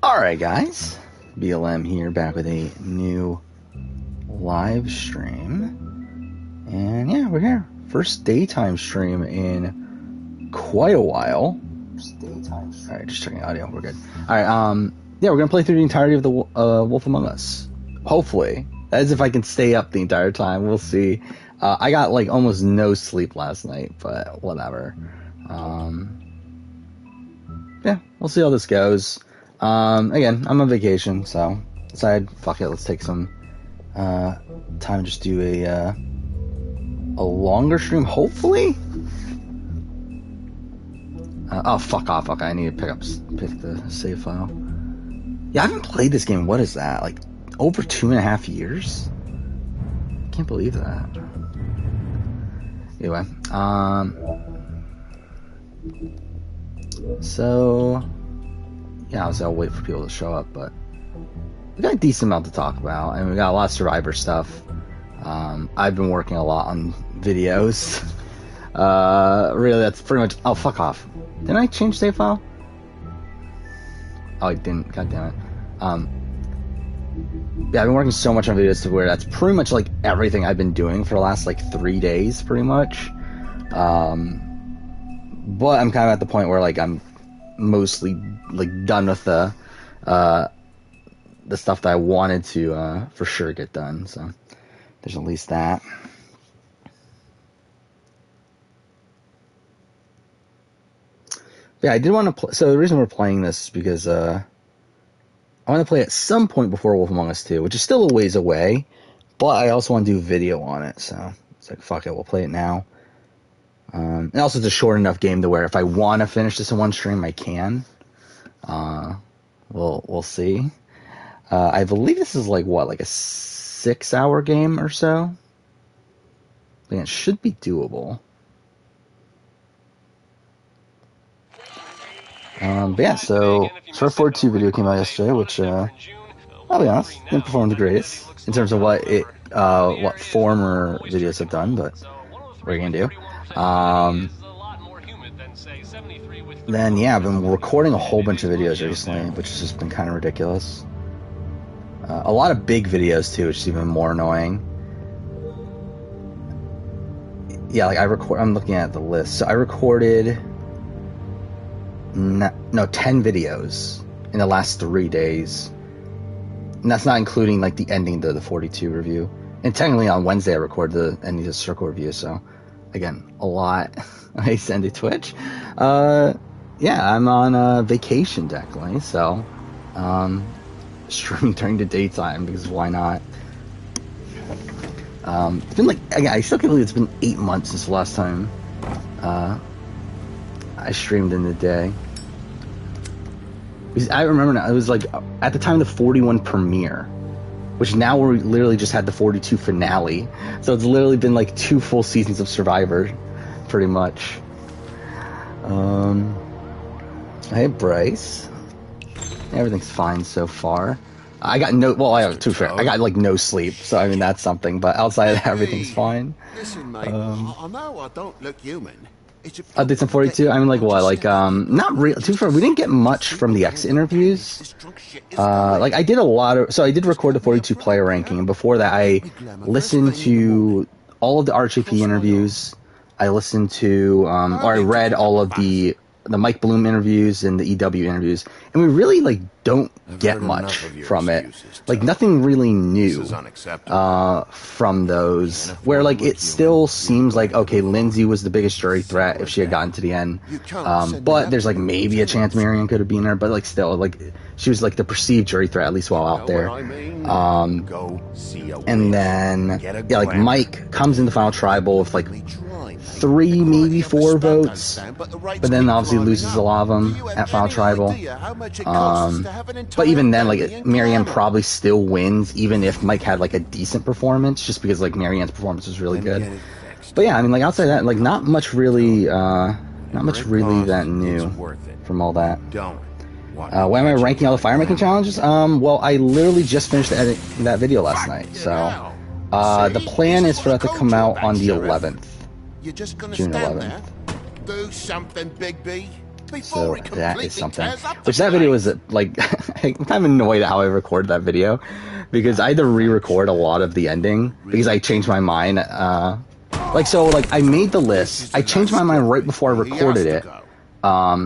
Alright guys, BLM here, back with a new live stream. And yeah, we're here. First daytime stream in quite a while. Alright, just checking audio, we're good. Alright, yeah, we're gonna play through the entirety of the Wolf Among Us. Hopefully. That is if I can stay up the entire time, we'll see. I got like almost no sleep last night, but whatever. Yeah, we'll see how this goes. Again, I'm on vacation, so decided, fuck it, let's take some time and just do a longer stream, hopefully. Oh, fuck off, okay, I need to pick the save file. Yeah, I haven't played this game, what is that, like, over 2.5 years? Can't believe that. Anyway, so, yeah, obviously I'll wait for people to show up, but we got a decent amount to talk about, and we got a lot of Survivor stuff. I've been working a lot on videos. Really, that's pretty much, oh, fuck off. Didn't I change save file? Oh, I didn't, god damn it. Yeah, I've been working so much on videos to where that's pretty much like everything I've been doing for the last like 3 days, pretty much. But I'm kind of at the point where like I'm mostly like done with the stuff that I wanted to for sure get done. So there's at least that. Yeah, I did want to play. So the reason we're playing this is because I want to play at some point before Wolf Among Us 2, which is still a ways away, but I also want to do video on it, so it's like, fuck it, we'll play it now. And also it's a short enough game to where if I want to finish this in one stream, I can. We'll see. I believe this is like, what, like a 6-hour game or so? I think it should be doable. But yeah, so Surf 42 video came out yesterday, which, I'll be honest, didn't perform the greatest in terms of what former videos have done, but what are you gonna do? Then yeah, I've been recording a whole bunch of videos recently, which has just been kind of ridiculous. A lot of big videos too, which is even more annoying. Yeah, like I'm looking at the list, so I recorded 10 videos in the last 3 days. And that's not including like the ending to the 42 review. And technically on Wednesday I recorded the ending to the Circle review, so again, a lot. I send to Twitch. Yeah, I'm on vacation technically, so streaming during the daytime because why not? It's been like, again, I still can't believe it's been 8 months since the last time I streamed in the day. Because I remember now, it was like at the time of the 41 premiere, which now we literally just had the 42 finale. So it's literally been like 2 full seasons of Survivor, pretty much. Hey Bryce, everything's fine so far. I got no, well, I got like no sleep, so I mean that's something. But outside of that, everything's fine. Listen, mate, I know I don't look human. I did some 42. I mean, like what? Like, not real. To be fair, we didn't get much from the X interviews. Like, I did a lot of. So I did record the 42 player ranking, and before that, I listened to all of the RJP interviews. I listened to, or I read all of the Mike Bloom interviews and the EW interviews, and we really like don't get much from it. Like nothing really new from those. Where like it still seems like okay, Lindsay was the biggest jury threat if she had gotten to the end, but there's like maybe a chance Marianne could have been there, but like still like she was like the perceived jury threat at least while out there. And then yeah, like Mike comes in the final tribal with like 3, maybe 4 votes, but then obviously loses a lot of them at Final Tribal. But even then, like, Marianne probably still wins, even if Mike had, like, a decent performance, just because, like, Marianne's performance was really good. But yeah, I mean, like, outside of that, like, not much really that new from all that. Why am I ranking all the fire making challenges? Well, I literally just finished editing that video last night, so the plan is for that to come out on the 11th. You're just gonna June stand 11th. there? Do something, Big B. So that is something. Which that video was like, I'm kind of annoyed at how I recorded that video, because I had to re-record a lot of the ending because I changed my mind. Like I made the list, I changed my mind right before I recorded it,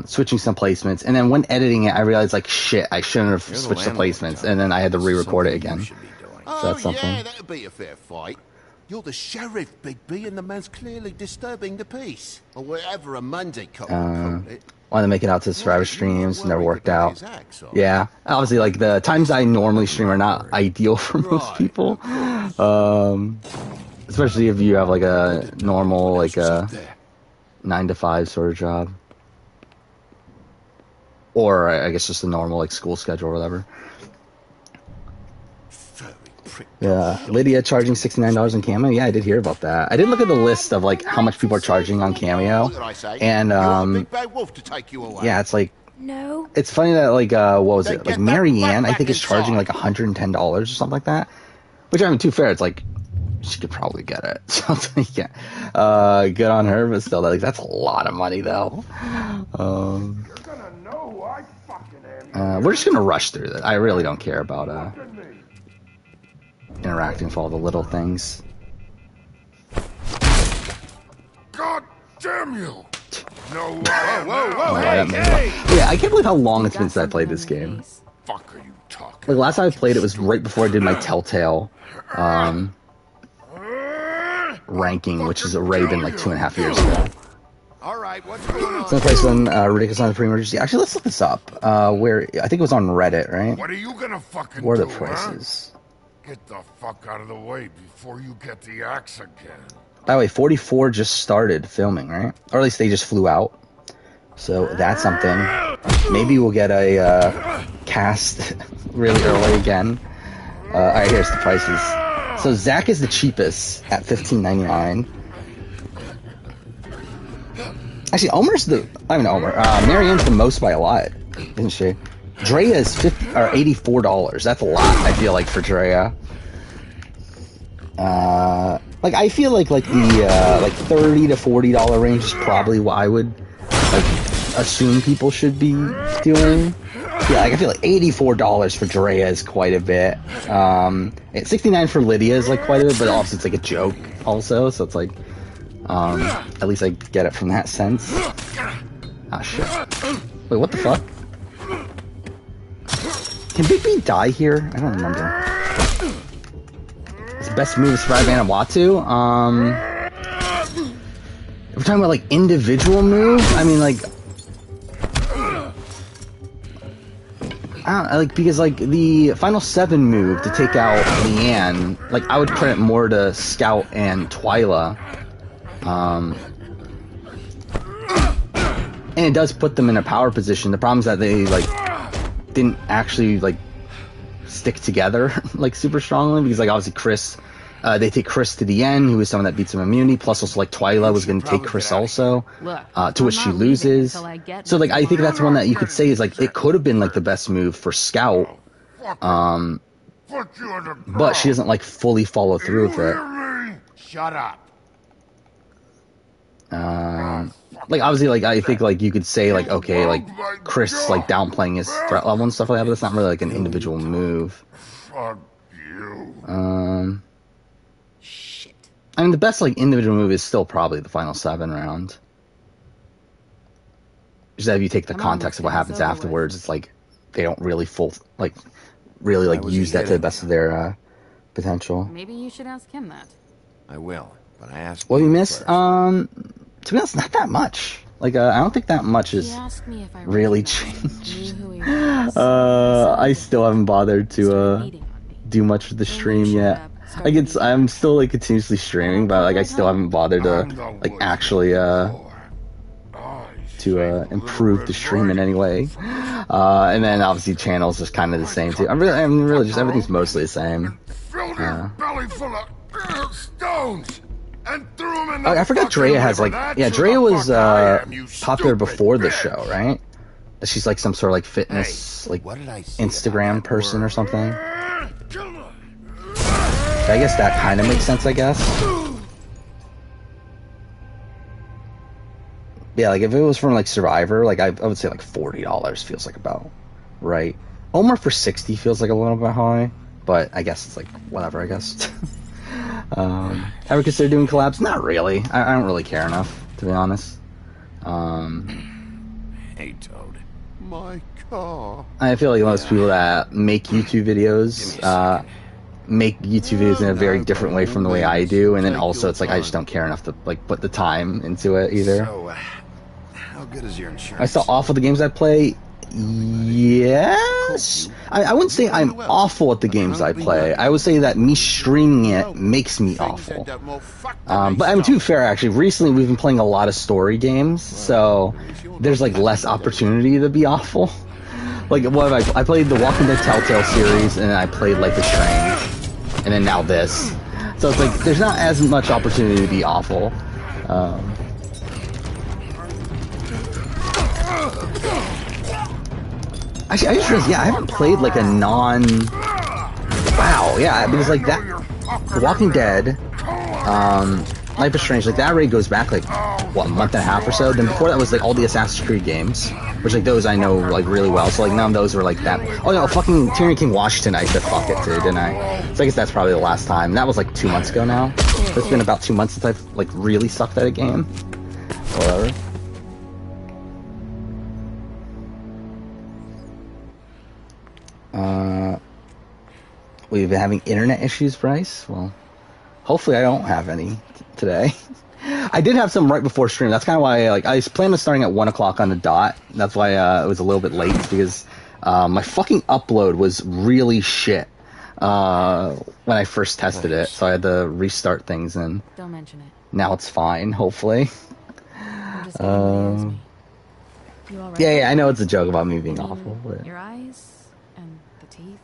switching some placements, and then when editing it, I realized like shit, I shouldn't have switched the placements, and then I had to re-record it again. So that's something. Yeah, that'd be a fair fight. You're the sheriff, Big B, and the man's clearly disturbing the peace, or whatever a Monday cop would call it. Wanted to make it out to Survivor streams, never worked out. Yeah, obviously, like the times I normally stream are not ideal for most people, especially if you have like a normal, like a 9 to 5 sort of job, or I guess just a normal like school schedule or whatever. Yeah, Lydia charging $69 on Cameo. Yeah, I did hear about that. I did look at the list of like how much people are charging on Cameo, and yeah, it's like, no. It's funny that like what was it? Like Marianne, I think is charging like $110 or something like that. Which, I mean, to be fair, it's like she could probably get it. So it's like, yeah, good on her, but still, like that's a lot of money though. We're just gonna rush through that. I really don't care about interacting with all the little things. God damn you! No, whoa, hey! Yeah, I can't believe how long it's been since I played this game. Fuck are you talking? Like last time I played it was right before I did my Telltale ranking, which has already been like 2.5 years ago. All right, what's going on? So the price on ridiculous on the pre-emergency. Actually, let's look this up. Where I think it was on Reddit, right? What are you gonna fucking What are do, the prices? Huh? Get the fuck out of the way before you get the axe again. By the way, 44 just started filming, right? Or at least they just flew out. So that's something. Maybe we'll get a cast really early again. Alright, here's the prices. So Zach is the cheapest at $15.99. Actually, Omer's the... I mean, Omer. Marianne's the most by a lot, isn't she? Drea is $84. That's a lot, I feel like, for Drea. Like, I feel like the like $30 to $40 range is probably what I would like assume people should be doing. Yeah, like I feel like $84 for Drea is quite a bit. $69 for Lydia is like quite a bit, but also it's like a joke also, so it's like at least I get it from that sense. Ah, shit. Wait, what the fuck? Can Big B die here? I don't remember. His best move is Survive Vanuatu. If we're talking about like individual moves, I mean like I don't know, like because like the final 7 move to take out Leanne, like I would credit more to Scout and Twyla. And it does put them in a power position. The problem is that they like didn't actually like stick together like super strongly, because like obviously Chris, they take Chris to the end, who is someone that beats him immunity, plus also like Twyla was going to take Chris also, to which she loses. So like I think that's one that you could say is like it could have been like the best move for Scout, but she doesn't like fully follow through with it. Shut up. Like obviously like I think like you could say like okay like Chris like downplaying his threat level and stuff like that, but it's not really like an individual move. Fuck you. Shit. I mean the best like individual move is still probably the final 7 round. Just that if you take the context of what happens afterwards, it's like they don't really really like use that to the best of their potential. Maybe you should ask him that. I will, but I asked. What you missed? To be honest, not that much. Like, I don't think that much has really changed. I still haven't bothered to do much with the stream yet. Like, I'm still like continuously streaming, but like I still haven't bothered to like actually to improve the stream in any way. And then obviously channels just kind of the same too. I'm really just everything's mostly the same. Filled your belly full of stones. And threw him in the I forgot Drea has like Drea was popular before the show, right? She's like some sort of like fitness like Instagram person or something. I guess that kind of makes sense, I guess. Yeah, like if it was from like Survivor, like I would say like $40 feels like about right. Omer for 60 feels like a little bit high, but I guess it's like whatever. I guess. Ever consider doing collabs? Not really. I don't really care enough, to be honest. Hey, Toad. My car. I feel like most people that make YouTube videos in a very different way from the way I do, and then also it's like I just don't care enough to like put the time into it either. So, how good is your insurance? I still awful at the games I play. Yes, I wouldn't say I'm awful at the games I play. I would say that me streaming it makes me awful. But I mean, to be fair, actually, recently we've been playing a lot of story games, so there's like less opportunity to be awful. Like, what have I played the Walking Dead Telltale series, and then I played Life is Strange, and then now this. So it's like there's not as much opportunity to be awful. Actually, I just realized, yeah, I haven't played like a non. Wow, yeah, because like that, The Walking Dead, Life is Strange, like that already goes back like what, a month and a half or so. Then before that was like all the Assassin's Creed games, which like those I know like really well. So like none of those were like that. Oh no, fucking Tyrion King Washington, I said fuck it too, didn't I? So I guess that's probably the last time. That was like 2 months ago now. So it's been about 2 months since I've like really sucked at a game. Whatever. We've been having internet issues, Bryce. Well, hopefully I don't have any today. I did have some right before stream. That's kind of why I was planning on starting at 1 o'clock on the dot. That's why it was a little bit late, because my fucking upload was really shit when I first tested it. So I had to restart things, and Don't mention it. now it's fine, hopefully. I'm just getting me. You all right? Yeah, I know it's a joke about me being awful, but Your eyes and the teeth.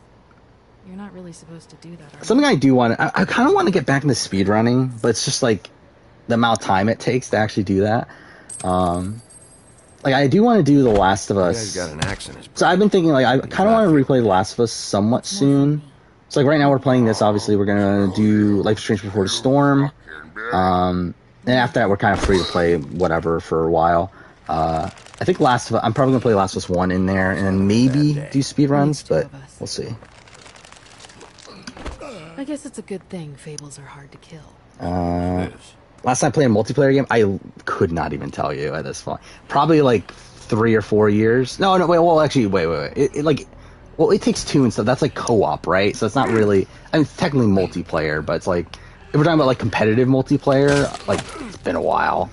You're not really supposed to do that, are you? something I do want I kind of want to get back into speedrunning, but it's just like the amount of time it takes to actually do that. Like I do want to do The Last of Us. You guys got an axe in his So I've been thinking like I kind of want to replay The Last of Us somewhat soon. So like right now we're playing this. Obviously we're gonna do Life is Strange Before the Storm. And after that we're kind of free to play whatever for a while. I think I'm probably gonna play Last of Us 1 in there, and then maybe do speedruns, but we'll see. I guess it's a good thing fables are hard to kill. Last time I played a multiplayer game, I could not even tell you at this point. Probably like 3 or 4 years. No, wait. Well, actually, wait. It takes two and stuff. That's like co-op, right? So it's not really. I mean, it's technically multiplayer, but it's like if we're talking about like competitive multiplayer, like it's been a while.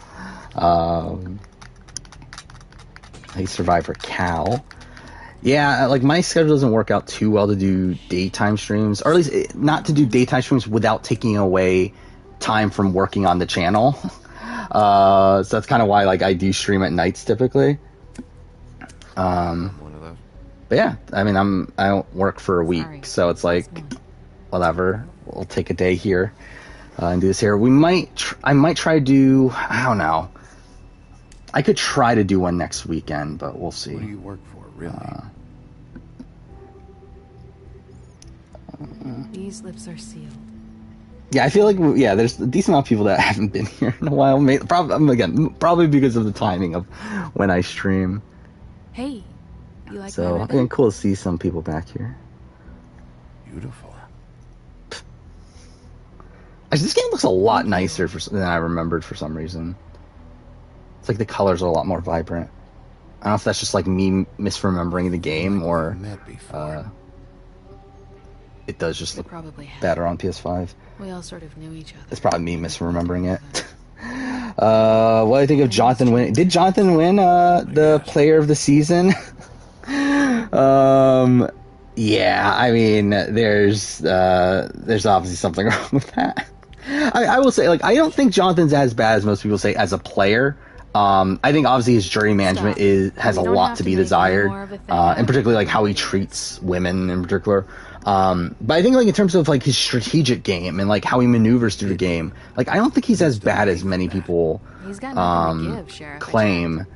I survived for Cal. Yeah, like my schedule doesn't work out too well to do daytime streams, or at least not to do daytime streams without taking away time from working on the channel. So that's kind of why like I do stream at nights typically. one of those. But yeah, I mean I don't work for a week, so it's like whatever. We'll take a day here and do this here. I might try to do. I don't know. I could try to do one next weekend, but we'll see. What do you work for, really? These lips are sealed. Yeah, I feel like there's a decent amount of people that haven't been here in a while. Probably because of the timing of when I stream. Hey, you like my So ribbon? again, cool to see some people back here. Beautiful. Actually, this game looks a lot nicer than I remembered for some reason. It's like the colors are a lot more vibrant. I don't know if that's just like me misremembering the game, or Met before. it does just We look probably have. better on PS5. We all sort of knew each other. It's probably me misremembering it. What do you think of Jonathan winning? Did Jonathan win the player of the season? Yeah, I mean, there's obviously something wrong with that. I will say, like, I don't think Jonathan's as bad as most people say as a player. I think obviously his jury management has a We don't lot have to to be make desired, more of a thing and particularly like how he treats women in particular. But I think like in terms of like his strategic game and like how he maneuvers through the game, like I don't think he's as bad as many people He's got nothing to give, Sheriff. I claim. checked.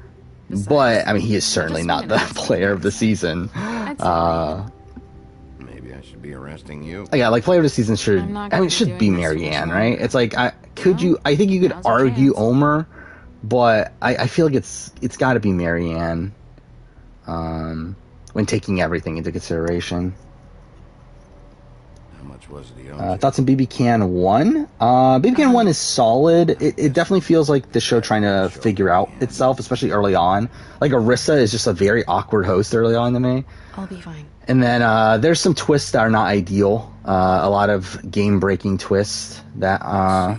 Besides, But I mean, he is certainly just not been the arrested. player of the season. I'd say Maybe I should be arresting you. Yeah, like player of the season should. I'm not I mean, gonna it be should be doing this Marianne, much right? longer. It's like I Well, think you could now's your argue chance. Omer, but I feel like it's got to be Marianne when taking everything into consideration. How much was it? Thoughts on BB Can 1? BB Can 1 is solid. It definitely feels like the show trying to figure out itself, especially early on. Like, Arissa is just a very awkward host early on to me. I'll be fine. And then there's some twists that are not ideal. A lot of game-breaking twists that, are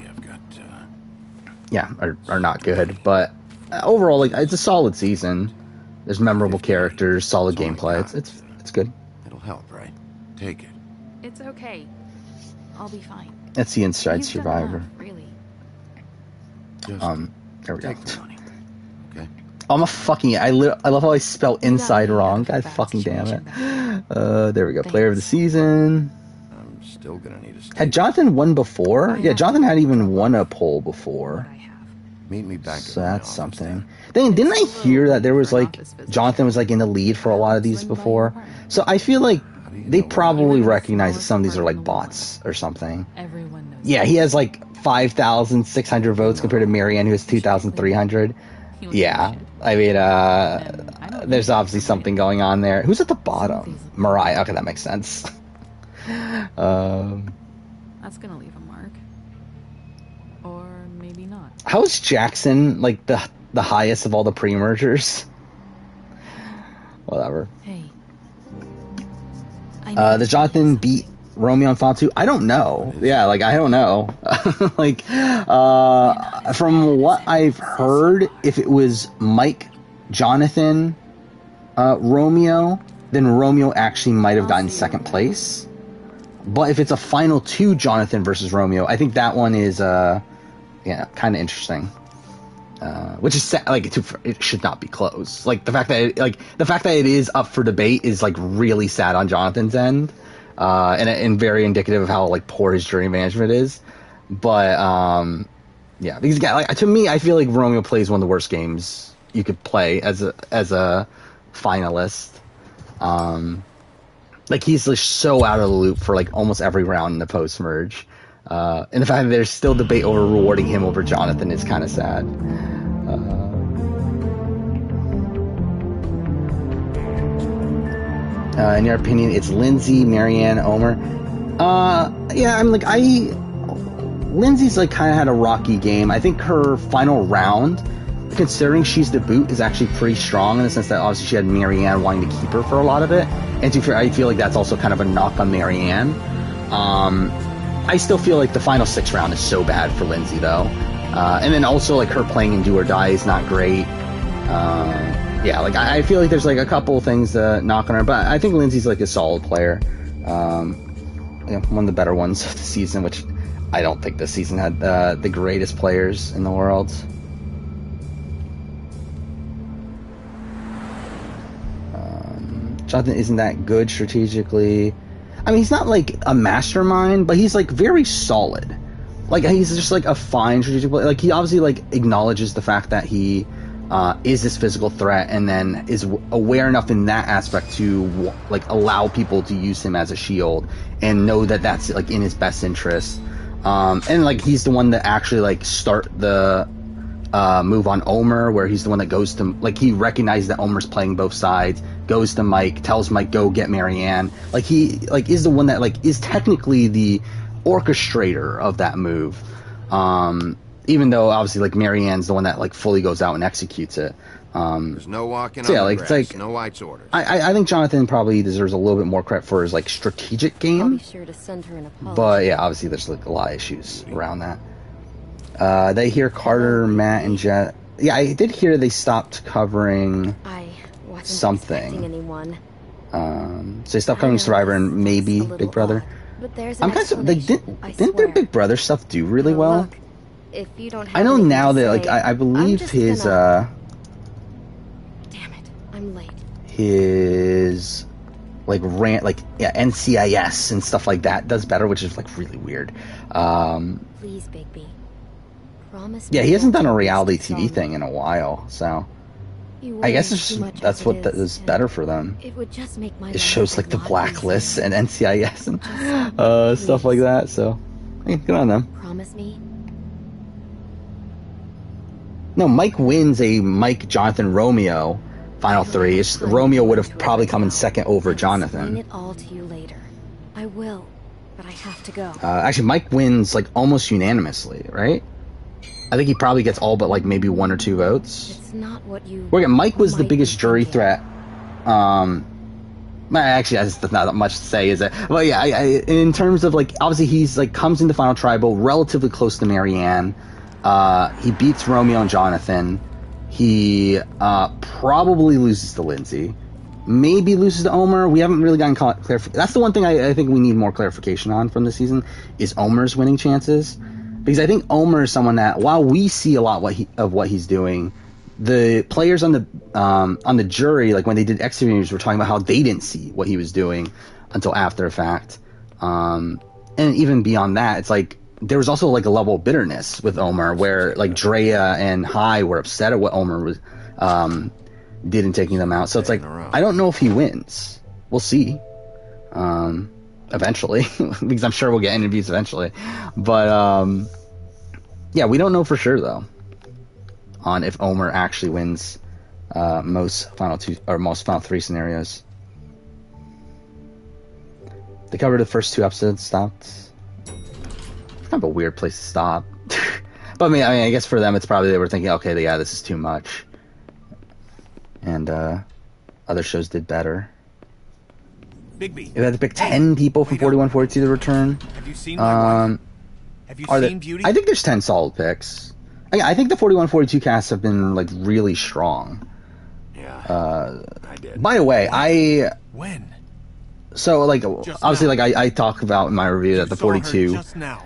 not good. But overall, like, it's a solid season. There's memorable characters, solid gameplay. It's good. It'll help, right? Take it. It's okay. I'll be fine. That's the Inside You've done Survivor. enough, really. Just There we go. take the money. Okay. I'm a fucking... I love how I spell inside wrong. God Fast fucking damn it. situation There we go. Player of the season. I'm still gonna need a steak. Had Jonathan won before? Yeah, Jonathan had even won a poll before. I have. Meet me back So at my that's office something. Then didn't I hear that there was like Jonathan was like in the lead for a lot of these before? So I feel like they probably recognize that some of these are like bots or something. Everyone knows. Yeah, he has like 5,600 votes compared to Marianne, who has 2,300. Yeah, I mean, there's obviously something going on there. Who's at the bottom? Mariah. Okay, that makes sense. That's gonna leave a mark. Or maybe not. How is Jackson like the highest of all the pre-mergers? Whatever. Hey. Does Jonathan beat Romeo and Fatu? I don't know. Yeah, like, I don't know. Like, from what I've heard, if it was Mike, Jonathan, Romeo, then Romeo actually might have gotten second place. But if it's a final two Jonathan versus Romeo, I think that one is, kind of interesting. Which is like it should not be close. Like the fact that it is up for debate is like really sad on Jonathan's end, and very indicative of how like poor his jury management is. But yeah, because like, to me, I feel like Romeo plays one of the worst games you could play as a finalist. Like he's like so out of the loop for like almost every round in the post merge. And the fact that there's still debate over rewarding him over Jonathan is kind of sad. In your opinion, it's Lindsay, Marianne, Omer. Yeah, I'm like Lindsay's like kind of had a rocky game. I think her final round, considering she's the boot, is actually pretty strong in the sense that obviously she had Marianne wanting to keep her for a lot of it. And to be fair, I feel like that's also kind of a knock on Marianne. I still feel like the final 6 round is so bad for Lindsay though. And then also like her playing in Do or Die is not great. Yeah, like I feel like there's like a couple things to knock on her, but I think Lindsay's like a solid player. One of the better ones of the season, which I don't think this season had the greatest players in the world. Jonathan isn't that good strategically. I mean, he's not like a mastermind, but he's like very solid. Like he's just like a fine strategic player. Like he obviously like acknowledges the fact that he is this physical threat, and then is aware enough in that aspect to like allow people to use him as a shield and know that that's like in his best interest. And like he's the one that actually like start the move on Omer, where he's the one that goes to, like, he recognizes that Omer's playing both sides, goes to Mike, tells Mike go get Marianne. Like he like is the one that like is technically the orchestrator of that move. Even though obviously like Marianne's the one that like fully goes out and executes it. There's no walking so yeah, on like the it's grass, like no white's orders. I think Jonathan probably deserves a little bit more credit for his like strategic I'll game. be sure to send her an apology. But yeah, obviously there's like a lot of issues around that. They hear Carter, Matt, and Jet. Yeah, I did hear they stopped covering I wasn't something. expecting anyone. So they stopped covering Survivor and maybe Big Brother. But there's I'm an kind of like explanation, I didn't their swear. Big Brother stuff do really Now, well? look, if you don't have I know anything now to that like say, I I'm believe just his Damn it, I'm late. his like rant like NCIS and stuff like that does better, which is like really weird. Please, Bigby. Promise Yeah, me he hasn't you'll done a keep reality this TV song. thing in a while, so You I guess worry it's too just, much that's as what it is and better for them. It would just make my It life shows a like the lot blacklists easier. and NCIS and stuff like that. So, hey, good on them. Promise me. No, Mike wins a Mike, Jonathan, Romeo final three. Romeo would have probably come in second over Explain Jonathan. it all to you later. I will, but I have to go. Actually, Mike wins like almost unanimously, right? I think he probably gets all but like maybe 1 or 2 votes. It's not what you. Mike was the might biggest be jury thinking. threat. Actually, that's not that much to say, is it? But yeah, in terms of like, obviously he's like comes into Final Tribal relatively close to Marianne. He beats Romeo and Jonathan. He probably loses to Lindsay. Maybe loses to Omer. We haven't really gotten clarification. That's the one thing I think we need more clarification on from this season is Omer's winning chances. Because I think Omer is someone that, while we see a lot of what he's doing, the players on the jury, like when they did exit interviews, were talking about how they didn't see what he was doing until after the fact. And even beyond that, it's like there was also like a level of bitterness with Omer, where like Drea and Hai were upset at what Omer was did in taking them out. So it's like I don't know if he wins. We'll see. Eventually, because I'm sure we'll get interviews eventually. But yeah, we don't know for sure though on if Omer actually wins most final 3 scenarios. They covered the first 2 episodes. Stopped. It's kind of a weird place to stop. But I mean, I guess for them, it's probably they were thinking, okay, yeah, this is too much, and other shows did better. Bigby. They had to pick 10 people from 4142 to return. Have you seen my wife? Have you seen Beauty? I think there's 10 solid picks. I think the 4142 casts have been like really strong. Yeah, I did. By the way, When? So like Just obviously now. like I talk about in my review that the Saw her 42 just now.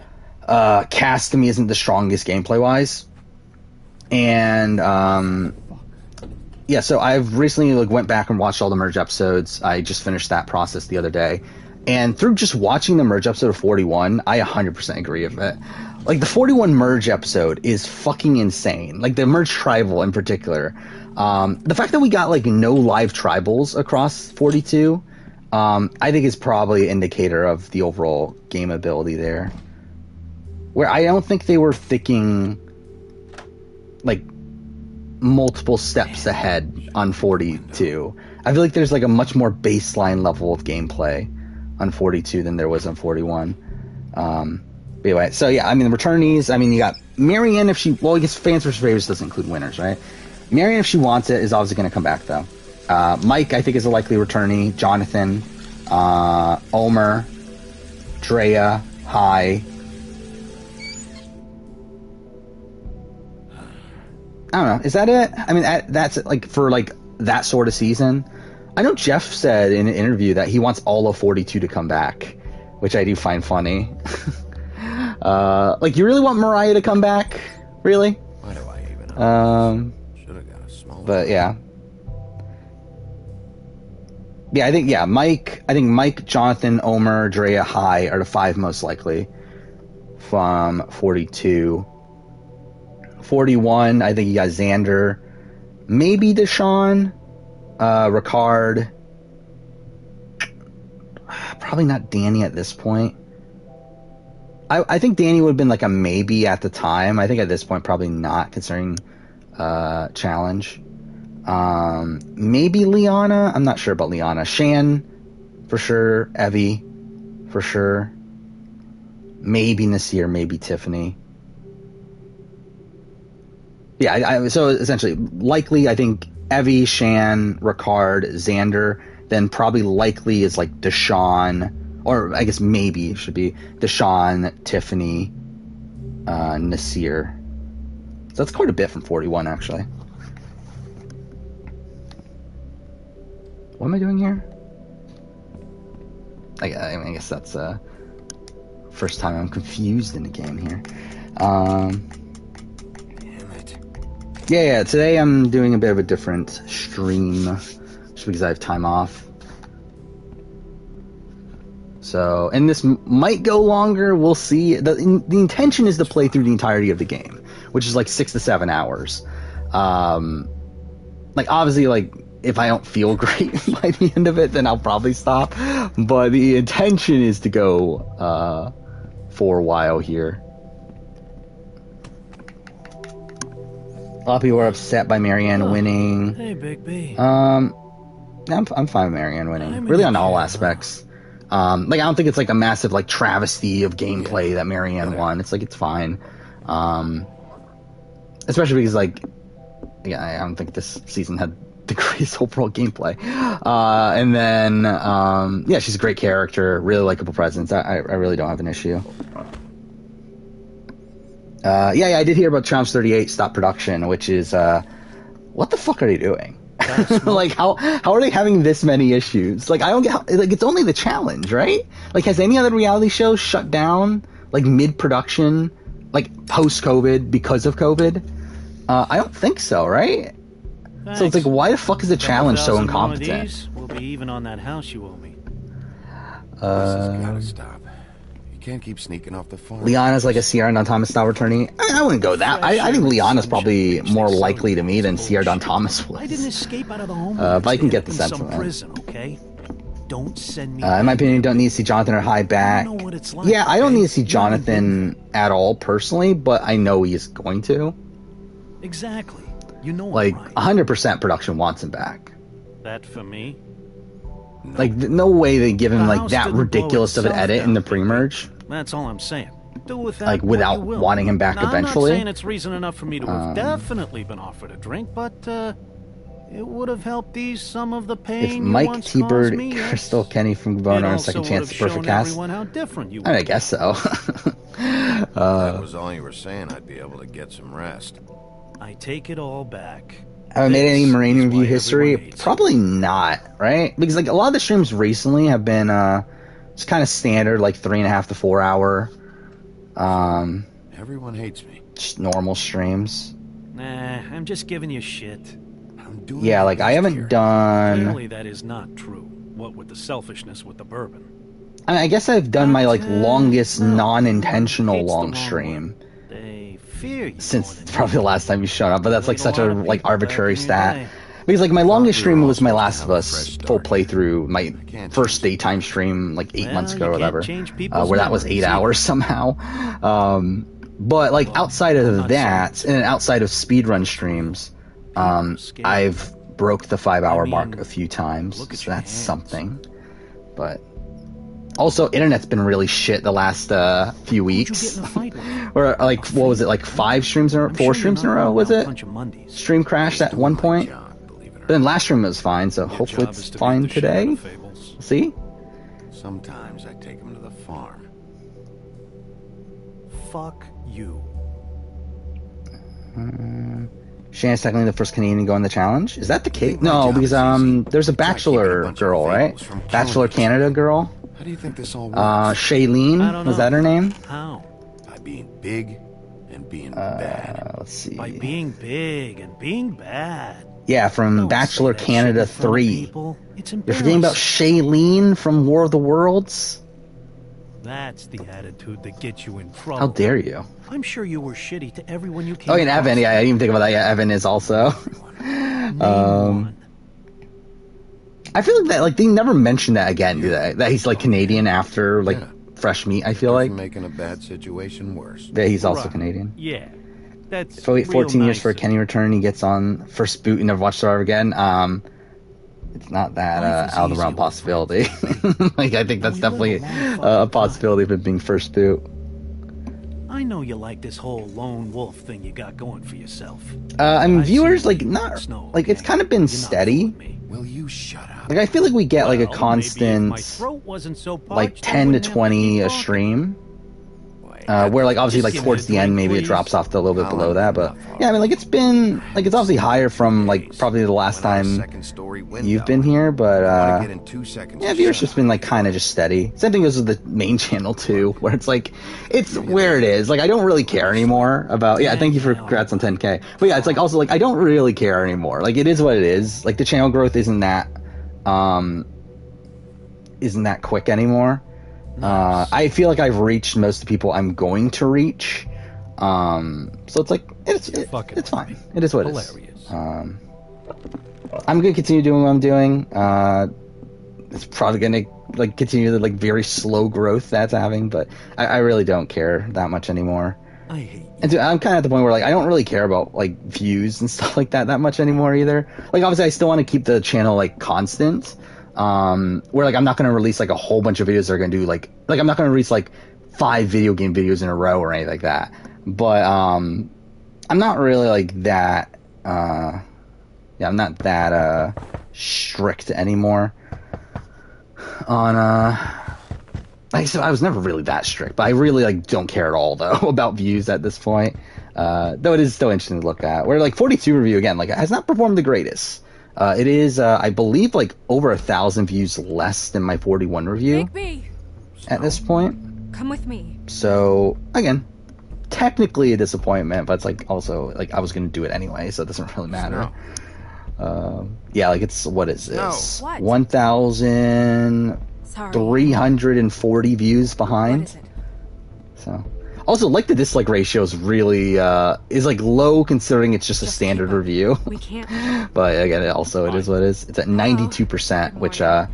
cast to me isn't the strongest gameplay wise, and yeah, so I've recently like went back and watched all the merge episodes. I just finished that process the other day, and through just watching the merge episode of 41, I 100% agree with it. Like the 41 merge episode is fucking insane. Like the merge tribal in particular. The fact that we got like no live tribals across 42, I think is probably an indicator of the overall game ability there. Where I don't think they were thinking like multiple steps ahead on 42. I feel like there's like a much more baseline level of gameplay on 42 than there was on 41. But anyway, so yeah, I mean, the returnees, I mean, you got Marianne if she, well, I guess fans versus favorites doesn't include winners, right? Marianne, if she wants it, is obviously going to come back, though. Mike, I think, is a likely returnee. Jonathan, Omer, Drea, Hai. I don't know. Is that it? I mean, that's like for like that sort of season. I know Jeff said in an interview that he wants all of 42 to come back, which I do find funny. Like, you really want Mariah to come back? Really? Why do I even know? Should have got a small. But yeah. Yeah, I think Mike, Jonathan, Omer, Drea, Hai are the 5 most likely from 42. 41, I think you got Xander, maybe Deshaun, Ricard, probably not Danny at this point. I think Danny would have been like a maybe at the time. I think at this point probably not, considering challenge. Maybe Liana. I'm not sure about Liana. Shan, for sure. Evie, for sure. Maybe Nasir, maybe Tiffany. Yeah, so essentially, likely, I think Evie, Shan, Ricard, Xander, then probably likely is like Deshaun, or I guess maybe it should be Deshaun, Tiffany, Nasir. So that's quite a bit from 41, actually. What am I doing here? I guess that's first time I'm confused in the game here. Yeah, today I'm doing a bit of a different stream, just because I have time off. So, and this might go longer, we'll see. The intention is to play through the entirety of the game, which is like 6 to 7 hours. Like, obviously, like, if I don't feel great by the end of it, then I'll probably stop. But the intention is to go for a while here. A lot of people are upset by Marianne winning. Hey, Big B. I'm fine with Marianne winning. Really on all aspects. Like, I don't think it's like a massive like travesty of gameplay that Marianne won. It's like, it's fine. Especially because like, yeah, I don't think this season had the greatest overall gameplay. And then, yeah, she's a great character, really likable presence. I really don't have an issue. Yeah, I did hear about Triumph 38 stop production, which is, what the fuck are they doing? Like, how are they having this many issues? Like, I don't get like, it's only the challenge, right? Like, has any other reality show shut down, like, mid-production, like, post-COVID because of COVID? I don't think so, right? Thanks. So it's like, why the fuck is the challenge so incompetent? We'll be even on that house you owe me. This has gotta stop. You can't keep sneaking off the farm. Liana's like a Sierra Don Thomas style attorney. I wouldn't go that. I think Liana's probably more likely to me than Sierra Don Thomas was. I didn't escape out of the home. But I can get the sense of that. Prison, okay? Don't send me. In my opinion, you don't need to see Jonathan or High back. You know what it's like, yeah, I don't need to see Jonathan at all personally, but I know he is going to. Exactly. You know, like right. 100% production wants him back. That for me? Like, no way they give him like that ridiculous of an edit in the pre-merge. That's all I'm saying. Do with that like without wanting him back eventually. I'm not saying it's reason enough for me to have definitely been offered a drink, but it would have helped ease some of the pain. If Mike, T-Bird, Crystal, Kenny from Boner and Second Chance the perfect cast, I guess so. If that was all you were saying, I'd be able to get some rest. I take it all back. Have I made any Marine review history? Probably not, right? Because like a lot of the streams recently have been just kind of standard, like 3.5 to 4 hour. Everyone hates me. Just normal streams. Nah, I'm just giving you shit. Yeah, like I haven't done. Clearly, that is not true. What with the selfishness with the bourbon? I mean, I guess I've done my like longest non-intentional long stream. Since probably the last time you showed up, but that's like such a like arbitrary stat. Because like my longest stream was my Last of Us full playthrough, my first daytime stream like 8 months ago or whatever, where that was 8 hours somehow. But like outside of that, and outside of speedrun streams, I've broke the 5 hour mark a few times, so that's something. But also, internet's been really shit the last few weeks. Or like, what was it, like 4 streams in a row, was it? Stream crashed at one point. But then last stream was fine, so hopefully it's fine today. See? Sometimes I take them to the farm. Fuck you. Shannon's technically the first Canadian to go on the challenge. Is that the case? No, because there's a Bachelor girl, right? Bachelor Canada girl. How do you think this all works? Shailene, was that her name? How? By being big and being bad. Let's see. By being big and being bad. Yeah, from Bachelor Canada 3. You're forgetting about Shailene from War of the Worlds? That's the attitude that gets you in trouble. How dare you? I'm sure you were shitty to everyone you came Oh, and Evan, yeah, I didn't even think about that. Yeah, Evan is also. I feel like that, like, they never mention that again, do they? That he's, like, Canadian after, like, fresh meat, I feel like. Making a bad situation worse. Yeah, he's also Canadian. Yeah. That's if I wait 14 years for a Kenny return, he gets on first boot and never watched Survivor again. It's not that out of the realm possibility. Like, I think that's definitely a possibility of it being first boot. I know you like this whole lone wolf thing you got going for yourself. I mean, viewers, like, not, like, it's kind of been steady. Will you shut up? Like, I feel like we get, like, a constant, like, 10 to 20 a stream. Where, like, obviously, like, towards the end, maybe it drops off to a little bit below that, but, yeah, I mean, like, it's been, like, it's obviously higher from, like, probably the last time you've been here, but, yeah, viewership's been, like, kind of just steady. Same thing goes with the main channel, too, where it's, like, it's where it is. Like, I don't really care anymore about, yeah, thank you for congrats on 10K. But, yeah, it's, like, also, like, I don't really care anymore. Like, it is what it is. Like, the channel growth isn't that quick anymore. I feel like I've reached most of the people I'm going to reach. So it's like, it's fine. It is what it is. I'm going to continue doing what I'm doing. It's probably going to, like, continue the, like, very slow growth that's having, but I really don't care that much anymore. I hate you. And I'm kind of at the point where like I don't really care about like views and stuff like that much anymore either. Like obviously I still want to keep the channel like constant. Where like I'm not going to release like a whole bunch of videos that are going to do like I'm not going to release like 5 video game videos in a row or anything like that. But I'm not really like that. I'm not that strict anymore on like I said, I was never really that strict, but I really like don't care at all though about views at this point. Though it is still interesting to look at. Where like 42 review again, like it has not performed the greatest. It is I believe like over 1,000 views less than my 41 review at this point. Come with me. So again, technically a disappointment, but it's like also like I was gonna do it anyway, so it doesn't really matter. Yeah, like it's what is this? What? 1,340 views behind. What is it? So also like the dislike ratio is really is like low considering it's just a standard review. We can't. But again, it is what it is. It's at 92%, which I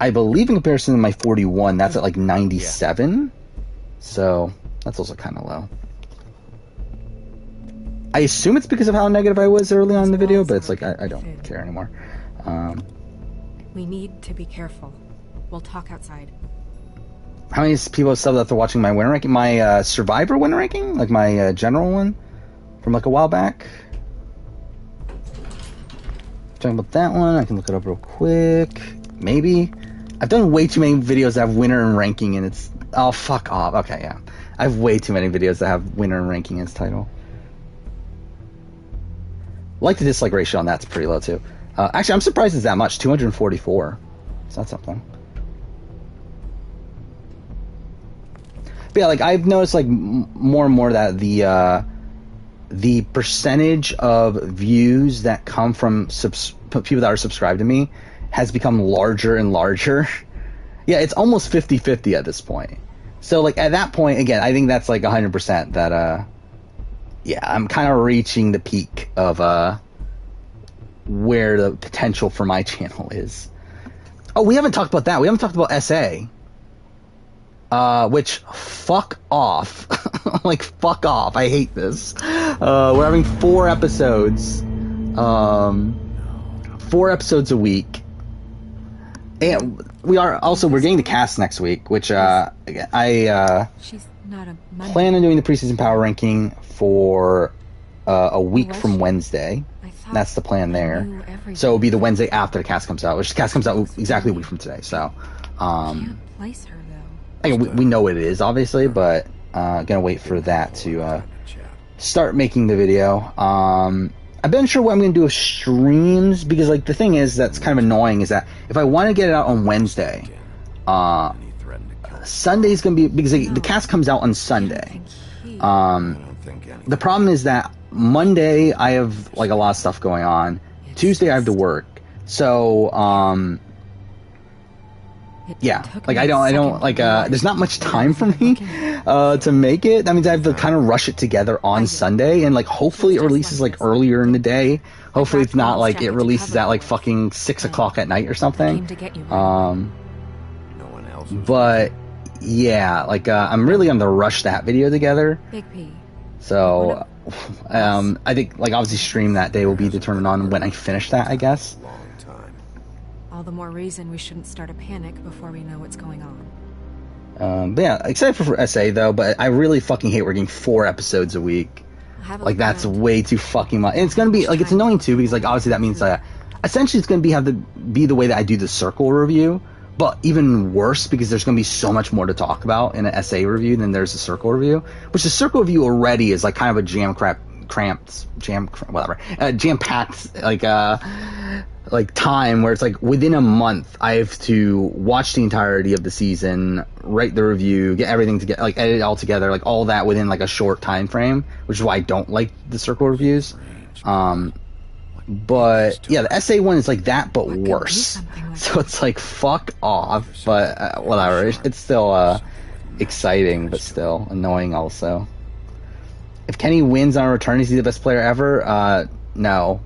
believe in comparison to my 41, that's at like 97. So that's also kind of low. I assume it's because of how negative I was early on in the video, but it's like I don't care anymore. We need to be careful. We'll talk outside. How many people have subbed after watching my winner ranking? My Survivor winner ranking? Like my general one? From like a while back? Talking about that one, I can look it up real quick. Maybe. I've done way too many videos that have winner and ranking and it's... Oh, fuck off. Okay, yeah. I have way too many videos that have winner and ranking in its title. Like the dislike ratio on that's pretty low too. Actually, I'm surprised it's that much. 244. So that's something. But yeah, like I've noticed like more and more that the percentage of views that come from people that are subscribed to me has become larger and larger. Yeah, it's almost 50-50 at this point. So like at that point, again, I think that's like 100% that yeah, I'm kind of reaching the peak of where the potential for my channel is. Oh, we haven't talked about that. We haven't talked about SA. Which, fuck off. Like, fuck off. I hate this. We're having 4 episodes. 4 episodes a week. And we're getting the cast next week, which, She's not a plan on doing the preseason power ranking for a week from Wednesday. That's the plan there. So it'll be the Wednesday after the cast comes out, which the cast comes out exactly a week from today. So, Can't place her though. we know what it is, obviously, but gonna wait for that to start making the video. I've been unsure what I'm gonna do with streams because, like, the thing is that's kind of annoying is that if I want to get it out on Wednesday, Sunday's gonna be because the cast comes out on Sunday. The problem is that Monday I have like a lot of stuff going on. Tuesday I have to work. So yeah, like I don't like there's not much time for me to make it. That means I have to kind of rush it together on Sunday, and like hopefully it releases like earlier in the day. Hopefully it's not like it releases at like fucking 6 o'clock at night or something. But yeah, like I'm really gonna rush that video together. So I think like obviously stream that day will be determined on when I finish that, I guess. All the more reason we shouldn't start a panic before we know what's going on. But yeah, excited for SA though, but I really fucking hate working 4 episodes a week. Like that's way too fucking much. And it's gonna be like it's annoying too because like obviously that means essentially it's gonna be the way that I do the Circle review, but even worse because there's gonna be so much more to talk about in an SA review than there's a Circle review. Which the Circle review already is like kind of a jam-packed like time where it's like within a month I have to watch the entirety of the season, write the review, get everything to like edit it all together, like all that within like a short time frame, which is why I don't like the Circle reviews. But yeah, the SA one is like that but worse. So it's like fuck off, but whatever. It's still exciting but still annoying also. If Kenny wins on a return, is he the best player ever? No.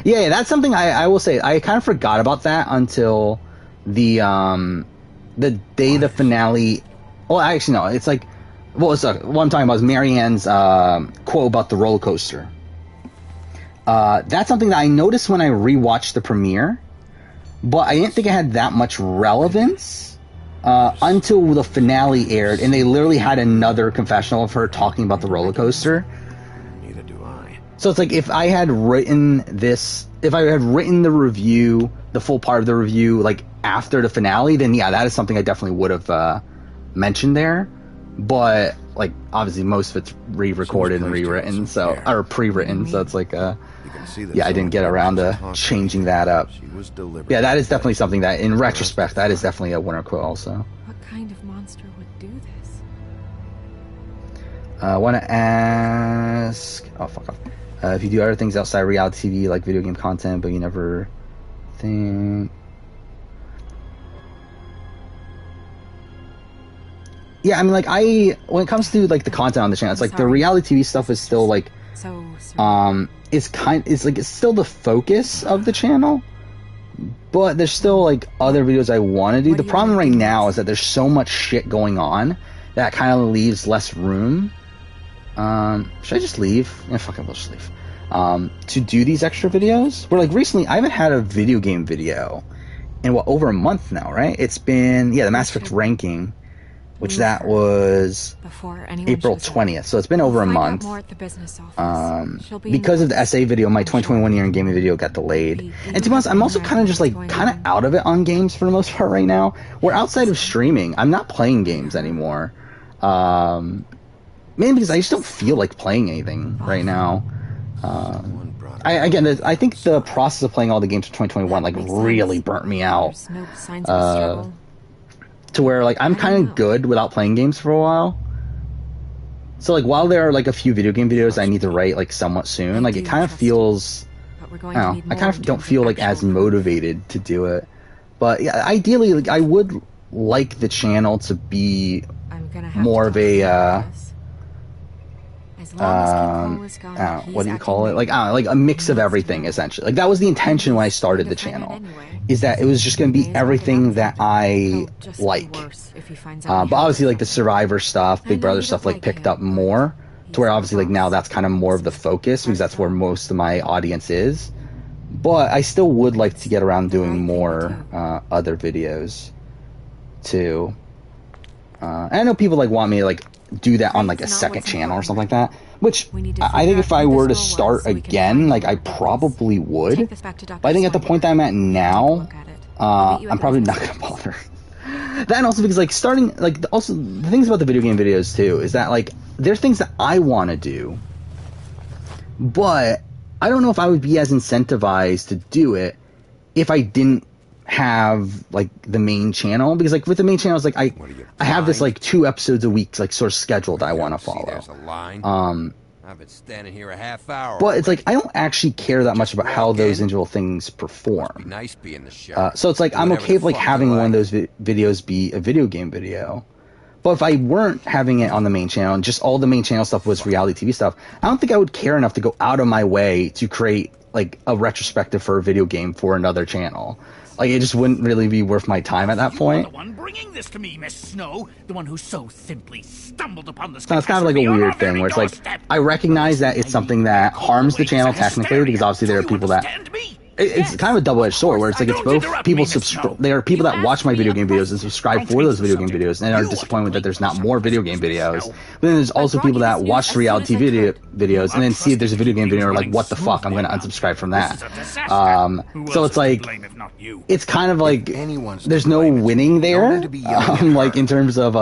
Yeah, that's something I will say. I kind of forgot about that until the day the finale Well, actually, no. It's like, what I'm talking about is Marianne's quote about the roller coaster. That's something that I noticed when I rewatched the premiere, but I didn't think it had that much relevance until the finale aired, and they literally had another confessional of her talking about the roller coaster. Neither do I. So it's like, if I had written the review, the full part of the review, like after the finale, then yeah, that is something I definitely would have mentioned there. But like, obviously, most of it's re-recorded and rewritten, or pre-written, so it's like, yeah, I didn't get around to changing that up. Yeah, that is definitely something that, in retrospect, that is definitely a winner quote also. What kind of monster would do this? I want to ask... Oh, fuck off. If you do other things outside reality TV, like video game content, but you never think... Yeah, I mean, like, when it comes to, like, the content on the channel, it's like, the reality TV stuff is still, like, it's still the focus of the channel, but there's still, like, other videos I want to do. The problem right now is that there's so much shit going on that kind of leaves less room. Should I just leave? Yeah, fuck it, we'll just leave. To do these extra videos, where, like, recently, I haven't had a video game video in, over a month now, right? It's been, the Mass Effect ranking, which that was April 20th, so it's been over a month. Because of the SA video, my 2021 year in gaming video got delayed. And to be honest, I'm also kind of just like out of it on games for the most part right now. Where outside of streaming, I'm not playing games anymore. Mainly because I just don't feel like playing anything right now. I think the process of playing all the games for 2021 like really burnt me out. To where, like, I'm kind of good without playing games for a while. So, like, while there are, like, a few video game videos I need to write, like, somewhat soon, like, it kind of feels... I kind of don't feel, like, as motivated to do it. But, yeah, ideally, like, I would like the channel to be more of a, what do you call it? Like, like a mix of everything, essentially. Like, that was the intention when I started the channel. Is that it was just going to be everything that I like. But obviously, like, the Survivor stuff, Big Brother stuff, like, picked up more. To where, obviously, like, now that's kind of more of the focus, because that's where most of my audience is. But I still would like to get around doing more other videos, too. And I know people, like, want me to, like, do that on, like, a second channel or something like that. Which, I think if I were to start again, like, I probably would. But I think at the point that I'm at now, I'm probably not going to bother. That, and also because, like, starting, like, also, the things about the video game videos, too, is that, like, there's things that I want to do, but I don't know if I would be as incentivized to do it if I didn't have, like, the main channel. Because, like, with the main channel, it's like, I have this, like, 2 episodes a week, like, sort of scheduled I want to follow. I've been standing here a half hour. But it's like, I don't actually care that much about how those individual things perform. So it's like, I'm okay with, like, having one of those videos be a video game video. But if I weren't having it on the main channel, and just all the main channel stuff was reality TV stuff, I don't think I would care enough to go out of my way to create, like, a retrospective for a video game for another channel. Like, it just wouldn't really be worth my time at that point. You are the one bringing this to me, Miss Snow. The one who so simply stumbled upon the... So it's kind of like a weird thing, where it's like, I recognize that it's something that harms the channel technically, because obviously there are people that... It's kind of a double-edged sword, where it's like, it's both people there are people that watch my video game videos and subscribe for those video game videos and are disappointed that there's not more video game videos. But then there's also people that watch reality videos and then see if there's a video game video and are like, what the fuck, I'm going to unsubscribe from that. So it's like, it's kind of like, there's no winning there, like, in terms of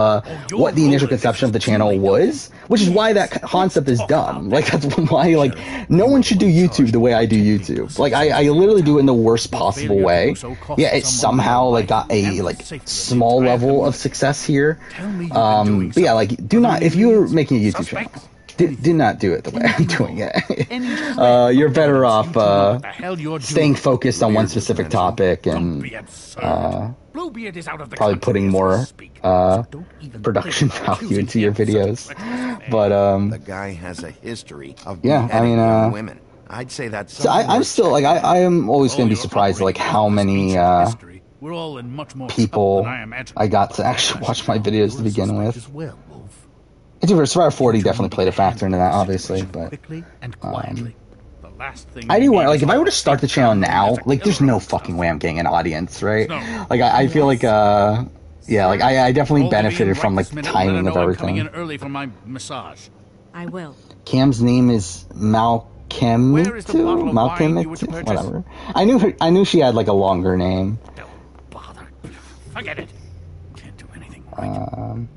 what the initial conception of the channel was, which is why that concept is dumb. Like, that's why, like, no one should do YouTube the way I do YouTube. Like, I literally do it in the worst possible way. Yeah, it somehow, like, got a, like, small level of success here. But yeah, like, do not, if you're making a YouTube channel, do not do it the way I'm doing it. You're better off staying focused on one specific topic and probably putting more production value into your videos. But the guy has a history of yeah, I mean, women. I'd say that's... So I'm still, like, I am always going to be surprised at, like, how many We're all in much more people trouble than I imagined. I got to actually watch my videos to begin with. As well, Wolf. I think Survivor 40 definitely played a factor into that, obviously, but Quickly and quietly. The last thing I we do need want, like, is if I were to a start the channel now, as a like, there's killer no and stuff. fucking way I'm getting an audience, right? No. Like, I feel like, yeah, like, I definitely All the benefited right from, like, this the minute, let her timing of know I'm coming in everything. early for my massage. I will. Cam's name is Malcolm. Where is the bottle of wine you were to purchase? Whatever. I knew she had, like, a longer name. Don't bother. Forget it. Can't do anything right.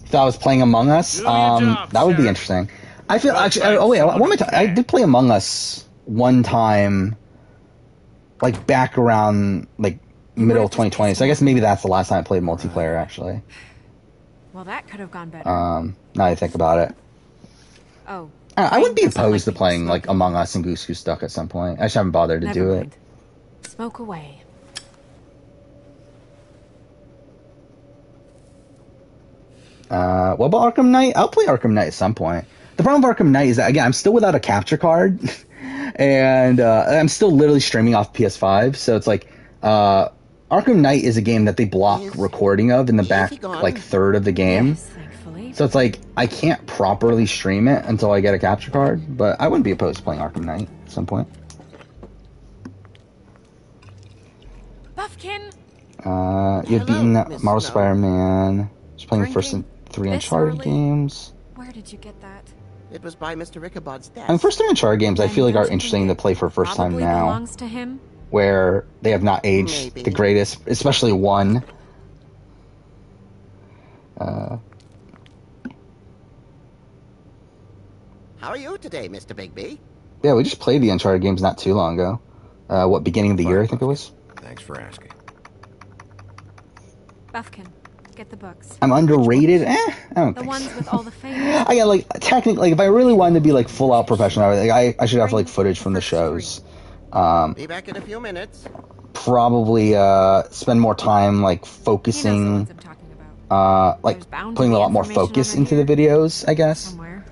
If I was playing Among Us, Do your job, that would be Sheriff. interesting. I feel Well, actually. find Oh wait, someone I who did play Among Us one time, like back around like middle of 2020. So I guess maybe that's the last time I played multiplayer. Actually, Well, that could have gone better. now that I think about it, Oh. I wouldn't be Doesn't like opposed to people playing like smoking. Among Us and Goose Goose Duck at some point. I just haven't bothered to Never do mind. Smoke away. What about Arkham Knight? I'll play Arkham Knight at some point. The problem with Arkham Knight is that, again, I'm still without a capture card, and I'm still literally streaming off PS5. So it's like, Arkham Knight is a game that they block recording of in the back, like, third of the game. Yes, thankfully. So it's like, I can't properly stream it until I get a capture card, but I wouldn't be opposed to playing Arkham Knight at some point. Buffkin! You've beaten Miss Marvel Snow. Spider-Man, just playing the first Drinking? 3 This Uncharted early? games. Where did you get that? It was by Mr. Ichabod's desk. I mean, first 3 Uncharted games I Then feel like don't are you interesting think to play for the first time Probably now, belongs to him. where they have not aged Maybe. the greatest, especially 1. How are you today, Mr. Bigby? Yeah, we just played the Uncharted games not too long ago. Beginning of the year, I think it was. Thanks for asking. Buffkin, get the books. I'm underrated? I don't The think ones so. with all the famous. I got, like, technically, like, if I really wanted to be, like, full out professional, I should have, like, footage from the shows. Be back in a few minutes. Probably, spend more time, like, He knows the focusing, ones I'm talking about. like, There's bound to putting a be lot more information focus over into the here. videos, I guess. Somewhere.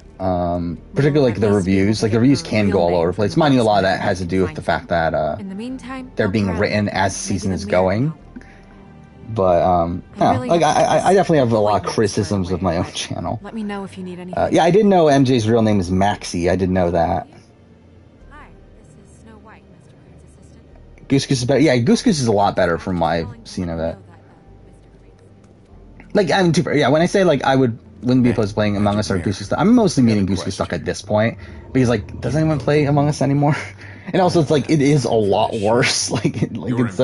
Particularly, like, the At least reviews. we Like, the will reviews get can the go all real over the name place. for the Mind you, a books lot of and that has to do with the fact that, In the meantime, they're help being her out. written as Maybe season the is mirror going. can help. But, yeah, really like, have to I definitely have a lot of appointments criticisms right of my away. own channel. Let me know if you need anything. Yeah, I didn't know MJ's real name is Maxie. I didn't know that. Hi, this is Snow White, Mr. Prince Assistant. Goose Goose is better. Yeah, Goose Goose is a lot better from what I've seen of it. Like, I'm too. Yeah, when I say like I wouldn't be opposed to playing Among Us or Goose Goose, I'm mostly meaning Goose Goose Duck at this point because like, does anyone play Among Us anymore? And also, it's like it is a lot worse. Like it's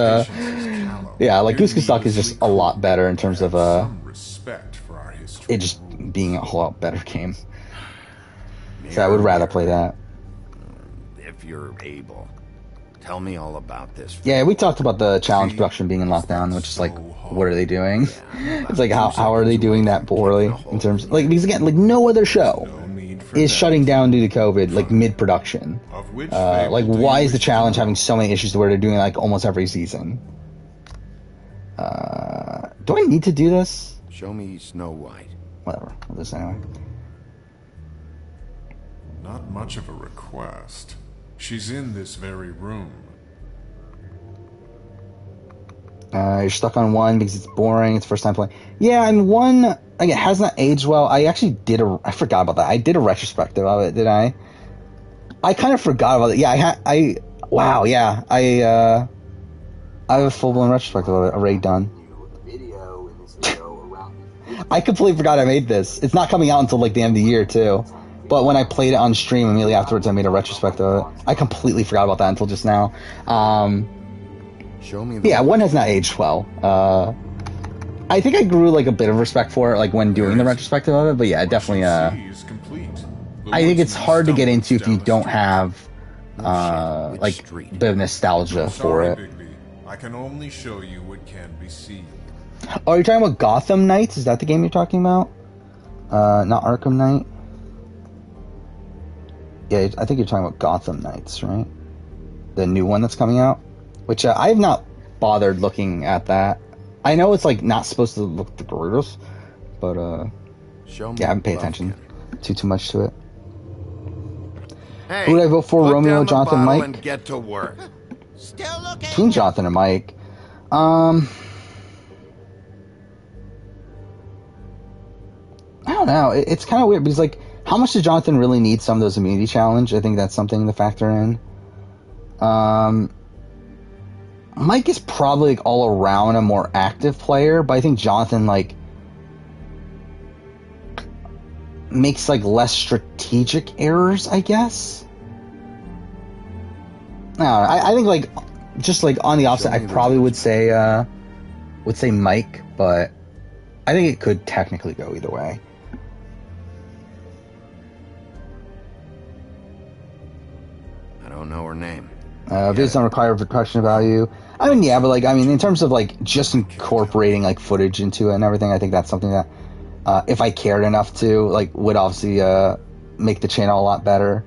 yeah, like Goose Goose Duck is just a lot better in terms of Some respect for our history. it just being a whole lot better game. So I would rather play that. If you're able, tell me all about this. Yeah, we talked about the challenge production being in lockdown, which is like, what are they doing? It's like, how are they doing that poorly in terms, like, because again, like no other show No need for is that. shutting down due to COVID, like mid-production. Of which Like, fable do why you is the wish to challenge know? having so many issues to where they're doing like almost every season? Do I need to do this? Show me Snow White. Whatever, I'll do this anyway. Not much of a request. She's in this very room. You're stuck on 1 because it's boring. It's first time playing. Yeah, and 1 again has not aged well. I actually I forgot about that. I did a retrospective of it, did I? I kind of forgot about it. Yeah, wow, yeah. I have a full blown retrospective of it already done. I completely forgot I made this. It's not coming out until like the end of the year too. But when I played it on stream immediately afterwards, I made a retrospective of it. I completely forgot about that until just now. Show me the Yeah, 1 has not aged well. I think I grew like a bit of respect for it, like when doing the retrospective of it. But yeah, it definitely. She is complete. The I think it's woodsman hard to get stumbles into if you down the don't street. have Which like street? a bit of nostalgia for Sorry, it. Bigby. I can only show you what can be seen. Oh, you're talking about Gotham Knights? Is that the game you're talking about? Not Arkham Knight. Yeah, I think you're talking about Gotham Knights, right? The new one that's coming out, which I have not bothered looking at that. I know it's like not supposed to look the greatest, but Show me yeah, I haven't paid Buffkin. attention too much to it. Hey, Who would I vote for, put Romeo, down the Jonathan, bottle Mike? and get to work. Still looking. Between Jonathan and Mike, I don't know. It's kind of weird because, like, how much does Jonathan really need some of those immunity challenge? I think that's something to factor in. Mike is probably, like, all around a more active player, but I think Jonathan, like, makes, like, less strategic errors, I guess. I don't know. I think, like, just, like, on the opposite, I probably would say Mike, but I think it could technically go either way. I don't know her name. Videos don't require production value. I mean, yeah, but, like, I mean, in terms of, like, just incorporating, like, footage into it and everything, I think that's something that, if I cared enough to, like, would obviously, make the channel a lot better.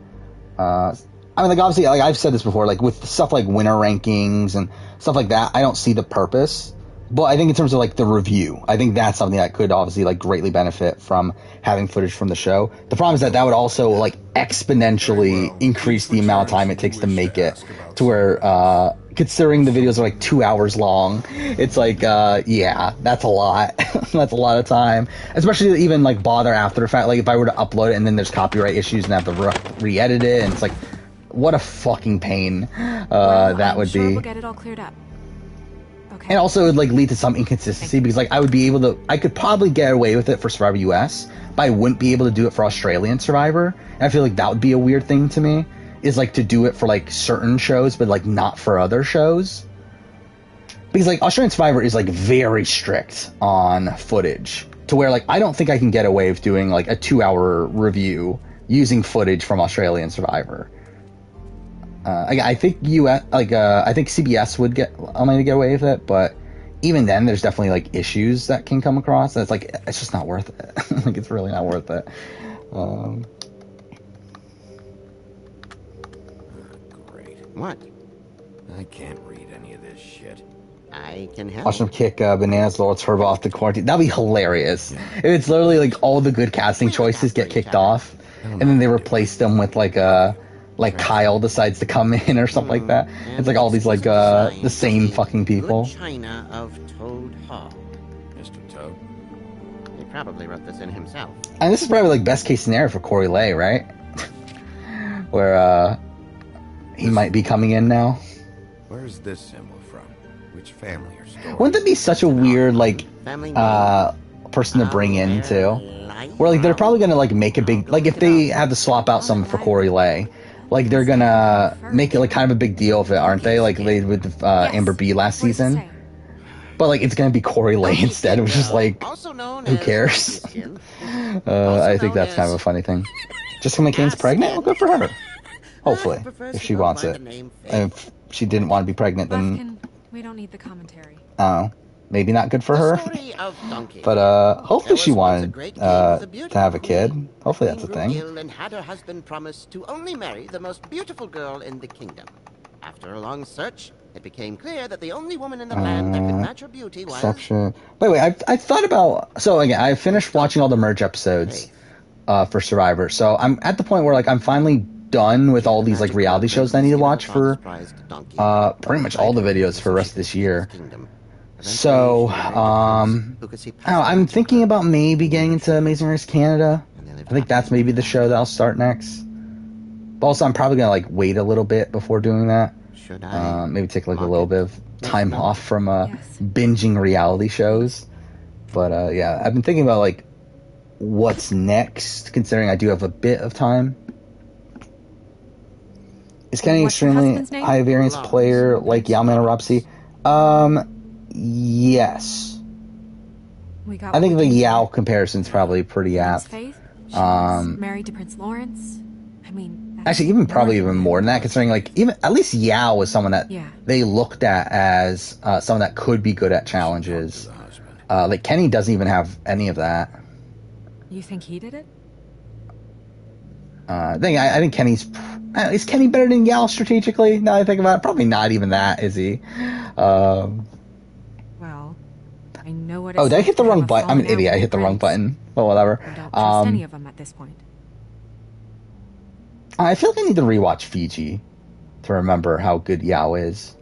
I mean, like, obviously, like, I've said this before, like, with stuff like winner rankings and stuff like that, I don't see the purpose. But I think in terms of, like, the review, I think that's something that could obviously, like, greatly benefit from having footage from the show. The problem is that would also, like, exponentially increase the amount of time it takes to make it to where, considering the videos are, like, 2 hours long, it's like, yeah, that's a lot. That's a lot of time. Especially to even, like, bother after the fact. Like, if I were to upload it and then there's copyright issues and I have to re-edit it, and it's like, what a fucking pain that would be. We'll get it all cleared up. Okay. And also it would, like, lead to some inconsistency because, like, I could probably get away with it for Survivor US, but I wouldn't be able to do it for Australian Survivor. And I feel like that would be a weird thing to me, is, like, to do it for, like, certain shows, but, like, not for other shows. Because, like, Australian Survivor is, like, very strict on footage, to where, like, I don't think I can get away with doing, like, a 2-hour review using footage from Australian Survivor. I think I think CBS would allow me to get away with it, but even then, there's definitely, like, issues that can come across. That's like, it's just not worth it. Like, it's really not worth it. Great. What? I can't read any of this shit. I can help. Watch them kick Bananas Laurel Turbo off the quarantine. That'd be hilarious. If it's literally, like, all the good casting choices get kicked off, and then they replace them with, like, Kyle decides to come in or something like that. It's like all these, like, the same fucking people. Good China of Toad Hall. Mr. Toad. He probably wrote this in himself. And this is probably, like, best case scenario for Corey Lay, right? Where he might be coming in now. Where's this symbol from? Which family or story? Wouldn't that be such a weird, like, person to bring in too? Where, like, they're probably gonna, like, make a big, like, if they have to swap out someone for Corey Lay, like, they're gonna make it, like, kind of a big deal of it, aren't they? Like they did with Amber B last season. But, like, it's gonna be Corey Lay instead, which is like, who cares? I think that's kind of a funny thing. Jessica McCain's pregnant? Well, good for her. Hopefully, if she wants it. And if she didn't want to be pregnant, then we don't need the commentary. maybe not good for her. But hopefully she wanted to have a kid. Hopefully that's a thing. And had her husband promise to only marry the most beautiful girl in the kingdom. After a long search, it became clear that the only woman in the land that could match her beauty was... Exception. By the way, I thought about... So, again, I finished watching all the merge episodes for Survivor. So I'm at the point where, like, I'm finally done with all these, like, reality shows I need to watch for pretty much all the videos for the rest of this year. So, I don't know, I'm thinking about maybe getting into Amazing Race Canada. I think that's maybe the show that I'll start next. But also, I'm probably going to, like, wait a little bit before doing that. Maybe take, like, a little bit of time off from binging reality shows. But, yeah, I've been thinking about, like, what's next, considering I do have a bit of time. Is Kenny extremely high variance player like Yalman or Robsy? Yes. I think the Yao comparison's probably pretty apt. Married to Prince Lawrence. I mean, actually, even more than that, considering, like, even at least Yao was someone that they looked at as someone that could be good at challenges. Like, Kenny doesn't even have any of that. You think he did it? I think Kenny's... Is Kenny better than Yao strategically? Now that I think about it, probably not even that, is he? Well, I know what. Oh, did I hit the wrong button? I'm an idiot. I hit the wrong button. Well, whatever. I don't trust any of them at this point. I feel like I need to rewatch Fiji to remember how good Yao is.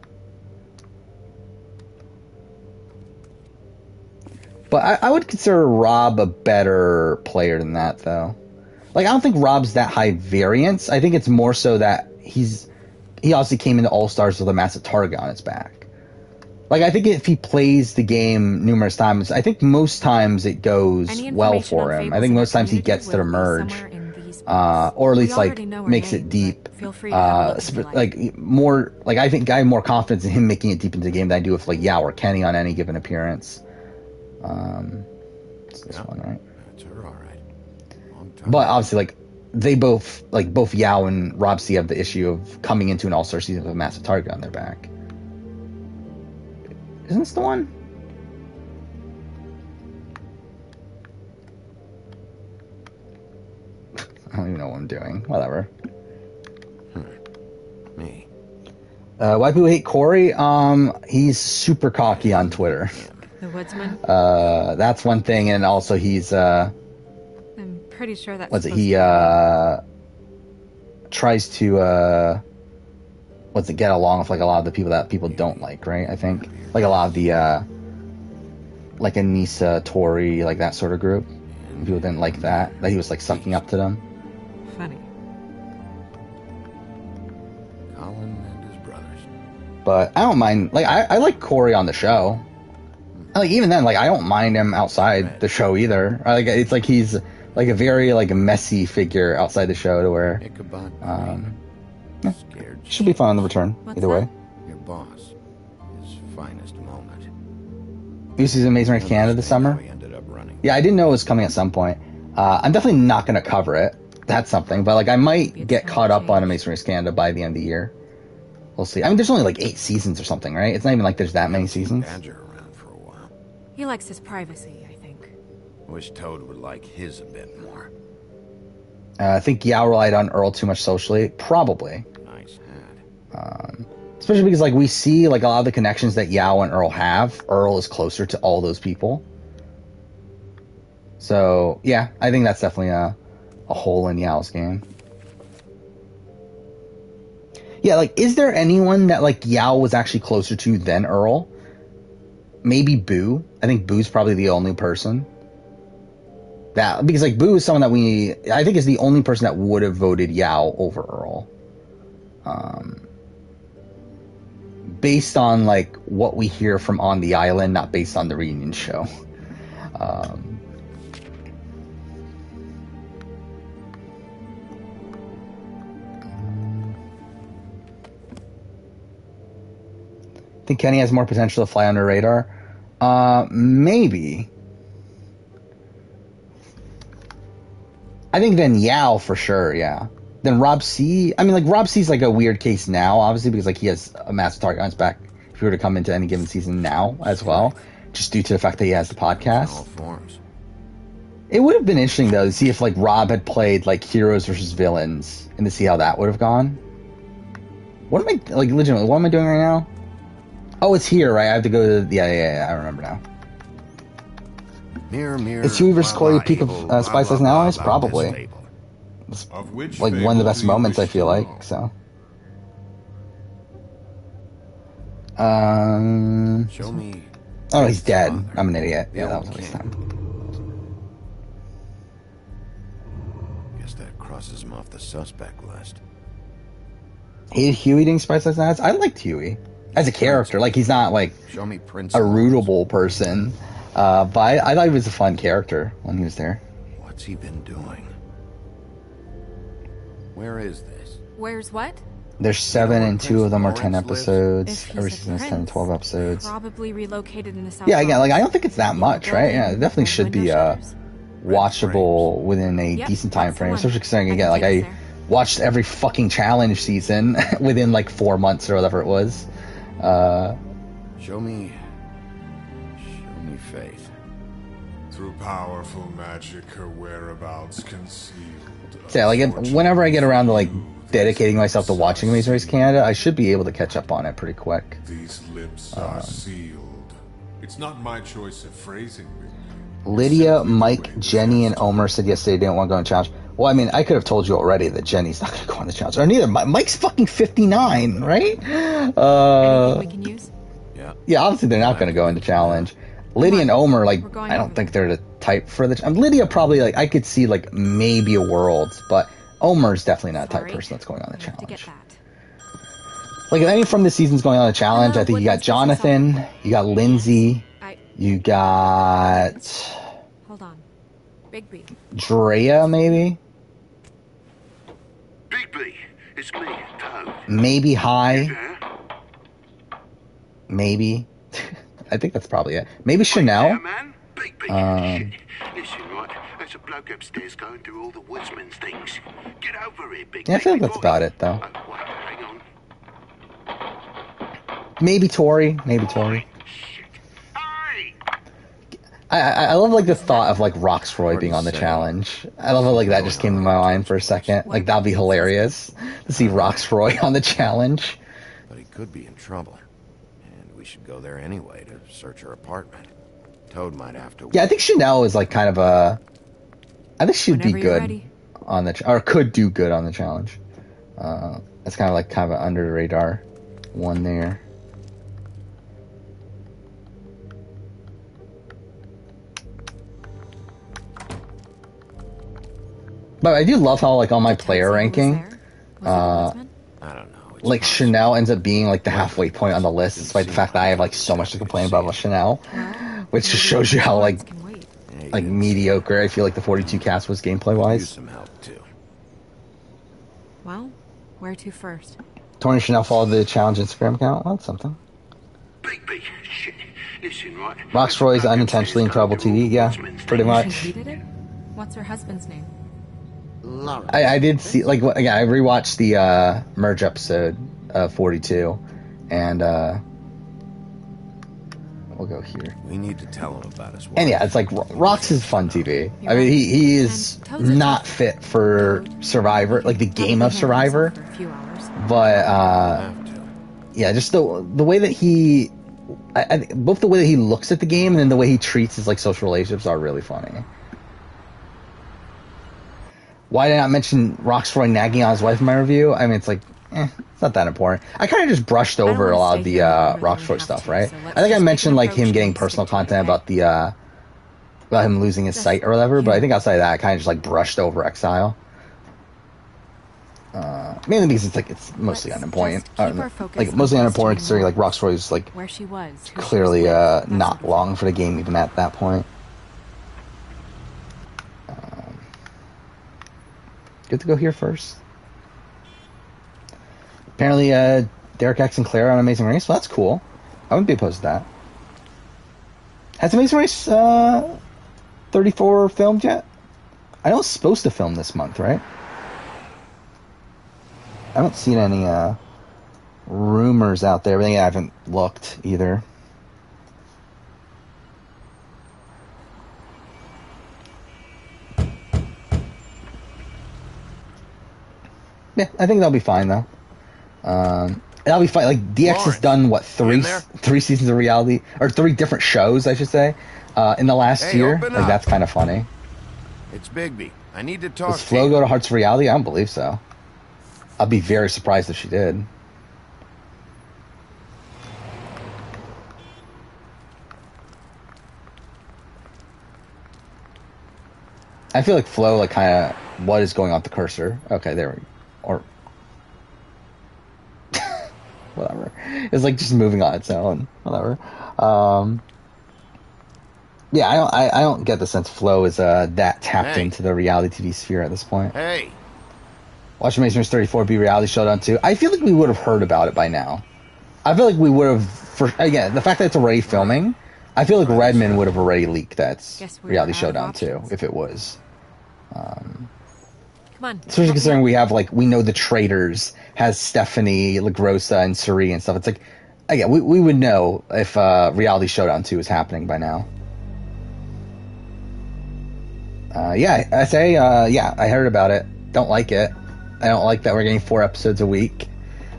But I would consider Rob a better player than that, though. Like, I don't think Rob's that high variance. I think it's more so that he obviously came into All-Stars with a massive target on his back. Like, I think if he plays the game numerous times, I think most times it goes well for him. I think most times he gets to the merge. Or at least, like, makes it deep. Like, more, like, I think I have more confidence in him making it deep into the game than I do with, like, Yao or Kenny on any given appearance. It's this one, right? That's her, all right. Long time. But obviously, like, they both, like, both Yao and Rob C have the issue of coming into an All-Star season with a massive target on their back. Isn't this the one? I don't even know what I'm doing. Whatever. Me. Why people hate Corey? He's super cocky on Twitter. The woodsman? That's one thing, and also he's, I'm pretty sure that's what's it, he, tries to, get along with, like, a lot of the people that people don't like, right? I think. Like, a lot of the, like, Anissa, Tori, like, that sort of group. People didn't like that he was, like, sucking up to them. funny. Colin and his brothers. But I don't mind, like, I like Corey on the show. Like, even then, like, I don't mind him outside the show either. Like, it's like he's, like, a very, like, messy figure outside the show to where, yeah, should be fun on the return, either way. Your boss. His finest moment. You see Amazing Race Canada this summer? Yeah, I didn't know it was coming at some point. I'm definitely not going to cover it. That's something. But, like, I might get caught up on Amazing Race Canada by the end of the year. We'll see. I mean, there's only, like, 8 seasons or something, right? It's not even like there's that many seasons. He likes his privacy, I think. Wish Toad would like his a bit more. I think Yao relied on Earl too much socially. Probably. Nice hat. Especially because, like, we see, like, a lot of the connections that Yao and Earl have. Earl is closer to all those people. So, yeah, I think that's definitely a hole in Yao's game. Yeah, like, is there anyone that, like, Yao was actually closer to than Earl? Maybe Boo. I think Boo's probably the only person. That, because, like, Boo is someone that I think is the only person that would have voted Yao over Earl. Based on, like, what we hear from On the Island, not based on the reunion show. I think Kenny has more potential to fly under radar. Maybe. I think then Yao for sure, yeah. Then Rob C. I mean, like, Rob C's like a weird case now, obviously, because, like, he has a massive target on his back if he were to come into any given season now as well, just due to the fact that he has the podcast. It would have been interesting, though, to see if, like, Rob had played, like, heroes versus villains and to see how that would have gone. What am I, like, legitimately, what am I doing right now? Oh, it's here, right? I have to go to... Yeah, I remember now. Mirror, mirror, is Huey versus Corey a peak of Spice as an Allies? Probably. It's, like, one of the best moments, I feel like, so... Show me. Oh, he's dead. I'm an idiot. Yeah, that was a waste of time. Guess that crosses him off the suspect list. Hated Huey doing Spice as an Allies? I liked Huey. As a character, like, he's not, like, Show me a rootable person. But I thought he was a fun character when he was there. What's he been doing? Where is this? Where's what? There's 7 and 2 of them are 10 episodes. Every season is 10 and 12 episodes. Probably relocated in the South. Yeah, again, like, I don't think it's that much, right? Yeah, it definitely should be watchable within a decent time frame. Especially considering, again, like, I watched every fucking challenge season within, like, 4 months or whatever it was. Show me faith. Through powerful magic, her whereabouts concealed. So, yeah, like, whenever I get around to, like, dedicating myself to watching Amazing Race Canada, I should be able to catch up on it pretty quick. These lips are sealed. It's not my choice of phrasing with you. Lydia, Mike, Jenny, and Omer said yesterday they didn't want to go on the challenge. Well, I mean, I could have told you already that Jenny's not going to go on the challenge. Or neither. Mike's fucking 59, right? Anything we can use? Yeah, obviously they're not going to go into challenge. Lydia and Omer, like, We're going I don't over think they're the type for the... Lydia probably, like, I could see, like, maybe a world, but Omer's definitely not the type of person that's going on the I have to get challenge. that. Like, if any from the season's going on the challenge, Hello, I think you got Woodlands Business Jonathan, Office. you got Lindsay, you got Hold on. Bigby. Drea, maybe? Bigby, it's me, Toad. Maybe You High. there? Maybe. I think that's probably it. Maybe Chanel. Yeah, man. Bigby. Shit. Listen, right, there's a bloke upstairs going through all the woodsman's things. Get over here, Bigby. Yeah, I feel like that's about it, though. Wait, hang on. Maybe Tori. Maybe Tori. I love, like, the thought of, like, Roxroy being on the challenge. I love how, like, that just came to my mind for a second. Like, that'd be hilarious to see Roxroy on the challenge. But he could be in trouble. And we should go there anyway to search her apartment. Toad might have to... Yeah, I think Chanel is, like, kind of a... I think she'd be good on the... Or could do good on the challenge. That's kind of an under the radar one there. But I do love how, like, on my player ranking, I don't know. like, Chanel ends up being, like, the halfway point on the list, despite the fact that I have, like, so much to complain about with Chanel. Which just shows you how, like mediocre I feel like the 42 cast was gameplay-wise. Some help, too. Well, where to first? Tony Chanel followed the challenge Instagram account. Well, that's something. Bigby. Shit. Listen, right. Roxroy's unintentionally in trouble TV. Yeah, pretty much. She did it? What's her husband's name? Laura. I did see, like, again, I rewatched the merge episode of 42, and we'll go here. We need to tell him about his wife. And yeah, it's like Rox is fun TV. I mean, he is not fit for Survivor, like the game of Survivor. But yeah, just the way that he, both the way that he looks at the game and then the way he treats his like social relationships are really funny. Why did I not mention Roxroy nagging on his wife in my review? I mean, it's like, it's not that important. I kind of just brushed over a lot of the Roxroy stuff, right? I think I mentioned like him getting personal content about the about him losing his sight or whatever, but I think outside of that, I kind of just like brushed over Exile. Mainly because it's like it's mostly unimportant. Like mostly unimportant considering like Roxroy's like where she was clearly not long for the game even at that point. Good to go here first. Apparently, Derek X and Claire on Amazing Race. Well, that's cool. I wouldn't be opposed to that. Has Amazing Race 34 filmed yet? I know it's supposed to film this month, right? I haven't seen any rumors out there, but I haven't looked either. Yeah, I think that'll be fine though. That'll be fine. Like DX has done what three seasons of reality or 3 different shows, I should say, in the last year. Like that's kind of funny. It's Bigby. I need to talk. Does Flo go to Hearts of Reality? I don't believe so. I'll be very surprised if she did. I feel like Flo, like kind of what is going on with the cursor. Okay, there we go. Or whatever. It's like just moving on its own. Whatever. Yeah, I don't get the sense Flo is that tapped into the reality TV sphere at this point. Hey. Watch Amazing Race 34 be reality showdown 2. I feel like we would have heard about it by now. I feel like we would have, again, the fact that it's already filming, I feel like Redmond would have already leaked that's reality showdown 2 if it was. Come on. Especially considering we have, like, we know the Traitors has Stephanie, LaGrossa, and Suri and stuff. It's like, again, we would know if Reality Showdown 2 is happening by now. Yeah, I say, yeah, I heard about it. Don't like it. I don't like that we're getting 4 episodes a week.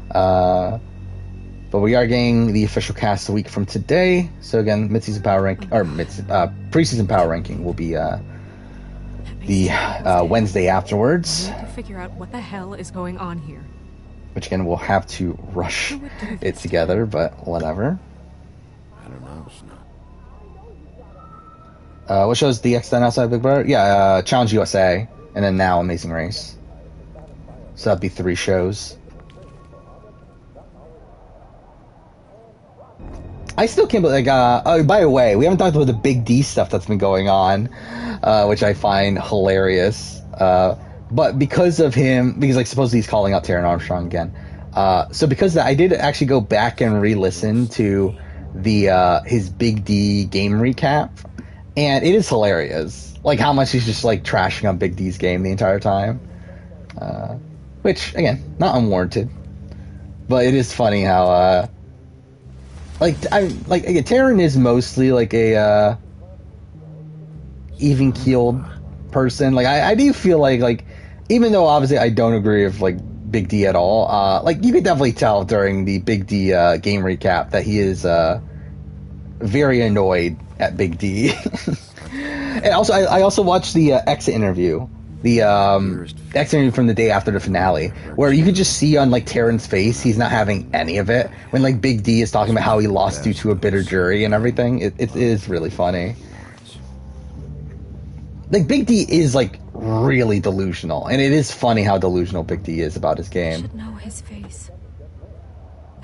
But we are getting the official cast a week from today. So again, mid-season power rank, or preseason power ranking will be the Wednesday afterwards. To figure out what the hell is going on here. Which again, we'll have to rush it together, but whatever. I don't know, Snow. What shows DX done outside Big Brother? Yeah, Challenge USA, and then now Amazing Race. So that'd be 3 shows. I still can't believe, like, oh, by the way, we haven't talked about the Big D stuff that's been going on, which I find hilarious. But because of him, because, like, supposedly he's calling out Taron Armstrong again. So because of that, I did actually go back and re-listen to his Big D game recap, and it is hilarious. Like, how much he's just, like, trashing on Big D's game the entire time. Which, again, not unwarranted. But it is funny how, Taron is mostly, like, a, even-keeled person. Like, I do feel like, even though, obviously, I don't agree with, like, Big D at all, like, you could definitely tell during the Big D, game recap that he is, very annoyed at Big D. And also, I also watched the, exit interview. The exit interview from the day after the finale, where you could just see on, like, Taron's face, he's not having any of it. When, like, Big D is talking about how he lost due to a bitter jury and everything, it is really funny. Like, Big D is, like, really delusional, and it is funny how delusional Big D is about his game. I should know his face.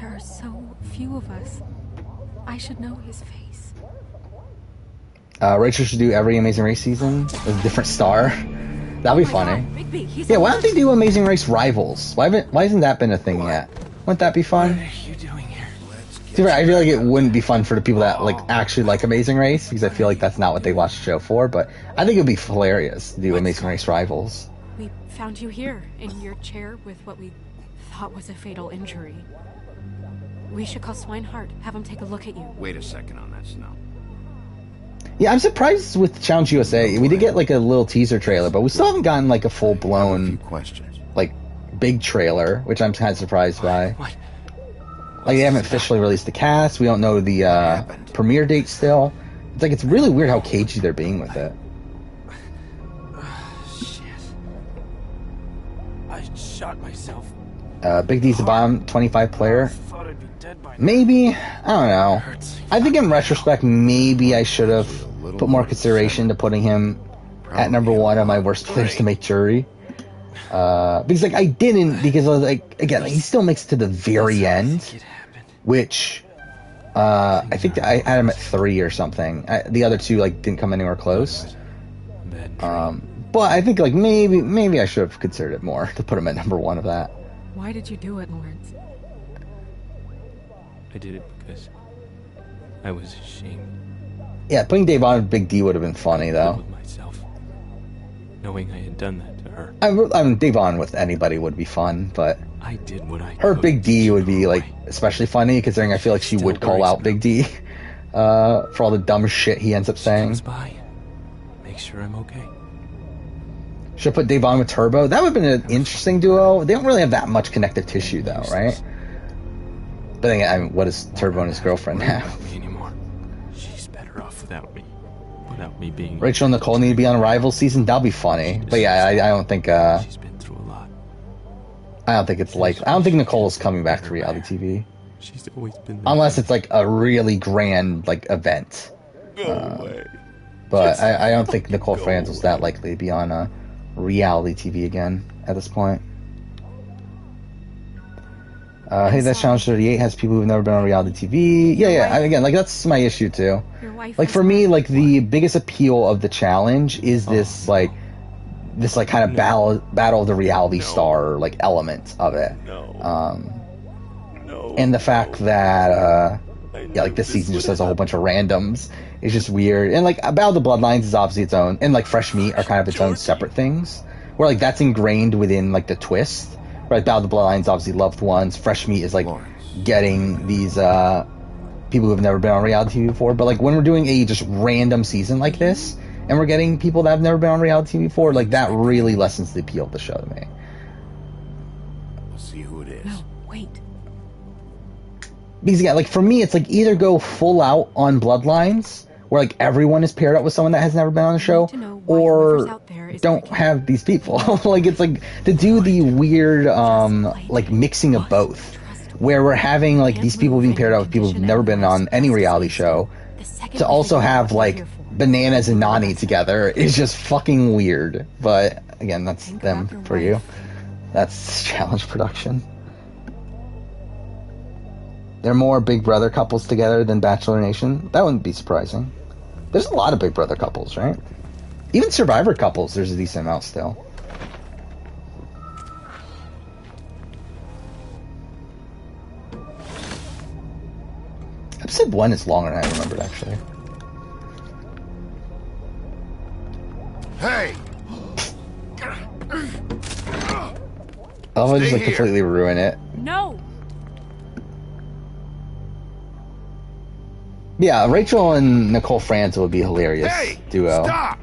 There are so few of us. I should know his face. Rachel should do every Amazing Race season with a different star. That'd be funny. Yeah, why don't they do Amazing Race Rivals? Why hasn't that been a thing yet? Wouldn't that be fun? What are you doing here? I feel like it wouldn't be fun for the people that, like, actually like Amazing Race, because I feel like that's not what they watch the show for, but I think it would be hilarious to do Amazing Race Rivals. We found you here, in your chair with what we thought was a fatal injury. We should call Swinehart, have him take a look at you. Wait a second on that, Snow. Yeah, I'm surprised with Challenge USA. We did get, like, a little teaser trailer, but we still haven't gotten, like, a full-blown, like, big trailer, which I'm kind of surprised by. What? Like, they haven't officially released the cast. We don't know the premiere date still. It's like, it's really weird how cagey they're being with it. Shit. I shot myself. Big D's a bomb 25 player. Thought I'd be dead by now. Maybe. I don't know. I think in retrospect, maybe I should have put more consideration to putting him at number 1 of my worst players to make jury. Because, like, I didn't, because I was like, again, he still makes it to the very end, which, I think I had him at 3 or something. The other 2, like, didn't come anywhere close. But I think, like, maybe I should have considered it more to put him at number 1 of that. Why did you do it, Lawrence? I did it because I was ashamed. Yeah, putting Dave on with Big D would have been funny, though. With myself, knowing I had done that to her. I mean, Dave on with anybody would be fun, but I did what I her could Big D would be, like, especially funny, considering I feel like she would call out Big D for all the dumb shit he ends up saying. Comes by, make sure I'm okay. Should put Dave on with Turbo. That would have been an interesting duo. They don't really have that much connective tissue, though, right? But then, I mean, what is Turbo and his girlfriend have? Anymore. She's better off without me. Without me being. Rachel and Nicole need to be on a rival season. That'll be funny. But yeah, I don't think. She's been through a lot. I don't think it's like. I don't think Nicole's coming back to reality TV. She's always been there. Unless it's like a really grand like event. Go away. But I don't think Nicole Franz was that likely to be on reality TV again at this point. Hey, that Challenge 38 has people who've never been on reality TV. Yeah. Again, like, that's my issue, too. Like, for me, like, the biggest appeal of the challenge is this, like, kind of battle of the reality star, like, element of it. And the fact that, like, this season just has a whole bunch of randoms is just weird. And, like, Battle of the Bloodlines is obviously its own, and, like, Fresh Meat are kind of its own separate things, where, like, that's ingrained within, like, the twist. Right, Battle of the Bloodlines, obviously loved ones. Fresh Meat is, like, getting these people who have never been on reality TV before. But, like, when we're doing a just random season like this, and we're getting people that have never been on reality TV before, like, that really lessens the appeal of the show to me. We'll see who it is. No, wait. Because, yeah, like, for me, it's, like, either go full out on Bloodlines, where, like, everyone is paired up with someone that has never been on the show, or don't have these people. Like, it's, like, to do the weird, like, mixing of both, where we're having, like, these people being paired up with people who've never been on any reality show, to also have, like, Bananas and Nani together is just fucking weird. But again, that's them for you. That's challenge production. There are more Big Brother couples together than Bachelor Nation. That wouldn't be surprising. There's a lot of Big Brother couples, right? Even Survivor couples, there's a decent amount still. Episode 1 is longer than I remembered, actually. Hey! I'll just like completely ruin it. No! Yeah, Rachel and Nicole Franz would be hilarious duo. Stop!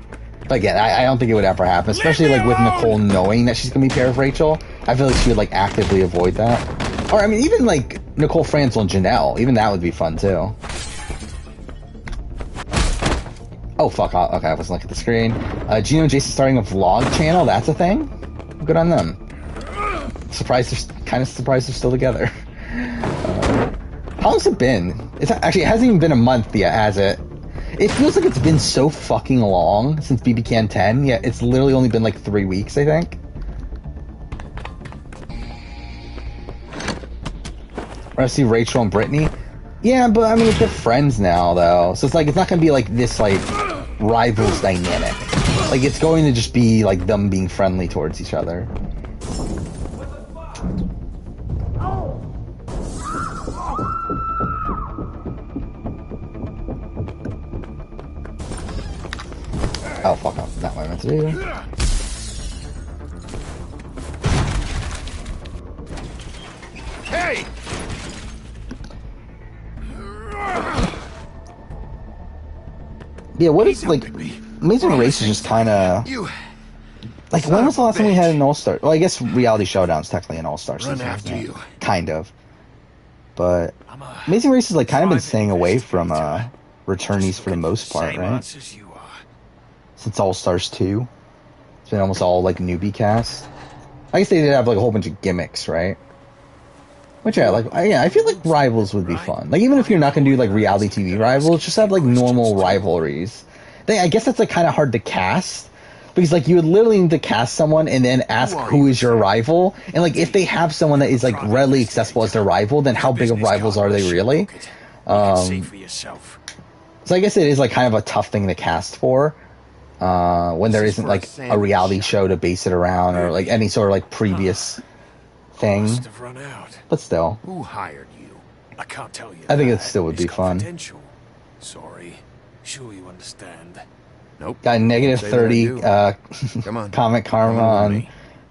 But again, I don't think it would ever happen, especially like with Nicole knowing that she's gonna be paired with Rachel. I feel like she would like actively avoid that. Or I mean, even like Nicole Franz and Janelle, even that would be fun too. Oh fuck! Okay, I wasn't looking at the screen. Gino and Jason starting a vlog channel. That's a thing. Good on them. Kind of surprised they're still together. How long's it been? It hasn't even been a month yet, has it? It feels like it's been so fucking long since BB Can 10, yet it's literally only been like 3 weeks, I think. Or I see Rachel and Brittany. Yeah, but I mean, they're friends now, though. So it's like, it's not gonna be like this, like, rivals dynamic. Like, it's going to just be like them being friendly towards each other. Oh, fuck up. Not what I meant to do. Hey! Yeah, what is, like, Amazing Race is just kind of... Like, when was the last time we had an All-Star? Well, I guess Reality Showdown's technically an All-Star season. After you. Kind of. But Amazing Race has, like, kind of been staying away from returnees for the most part, right? Since All-Stars 2. It's been almost all, like, newbie cast. I guess they did have, like, a whole bunch of gimmicks, right? Which, yeah, like, I feel like Rivals would be fun. Like, even if you're not gonna do, like, reality TV Rivals, just have, like, normal rivalries. I guess that's, like, kind of hard to cast. Because, like, you would literally need to cast someone and then ask who is your rival. And, like, if they have someone that is, like, readily accessible as their rival, then how big of rivals are they really? So I guess it is, like, kind of a tough thing to cast for. When there isn't, like, a reality show to base it around or, like, any sort of, like, previous thing. But still. Who hired you? I can't tell you. I think it still would be fun. Sorry. Sure you understand. Nope. Got negative 30 Come on. comment karma on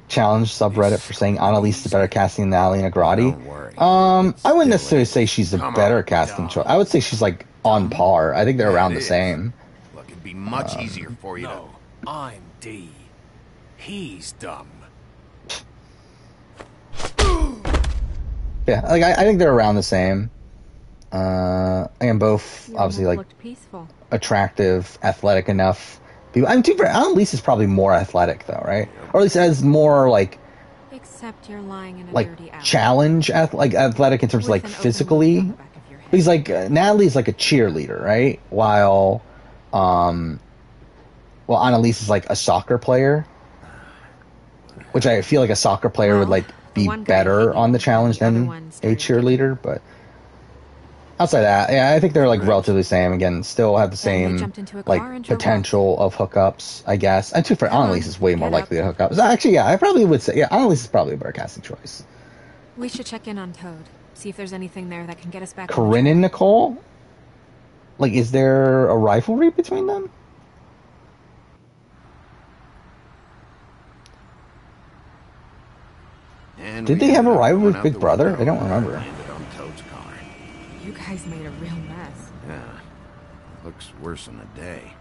challenge subreddit for saying Annalise is better casting than Alina Grati. I wouldn't necessarily say she's a better casting choice. I would say she's like on par. I think they're around the same. Look, it'd be much easier for you to... No, I'm D. He's dumb. Yeah, like I think they're around the same. Again, both obviously like attractive, athletic enough people. I mean, Annalise is probably more athletic though, right? Or at least has more like, except you're lying in a like dirty alley. Challenge, like athletic in terms of like physically. He's like Natalie's like a cheerleader, right? While Annalise is like a soccer player, which I feel like a soccer player would like be better on the challenge than a cheerleader, but outside that, yeah, I think they're like relatively the same. Again, still have the same like potential of hookups, I guess. And for Annalise is way more likely to hook up. So actually, yeah, I probably would say, yeah, Annalise is probably a better casting choice. We should check in on Toad, see if there's anything there that can get us back. Corinne and Nicole, like, is there a rivalry between them? And did they have a rivalry with Big Brother? I don't remember. You guys made a real mess. Yeah. Looks worse than a day.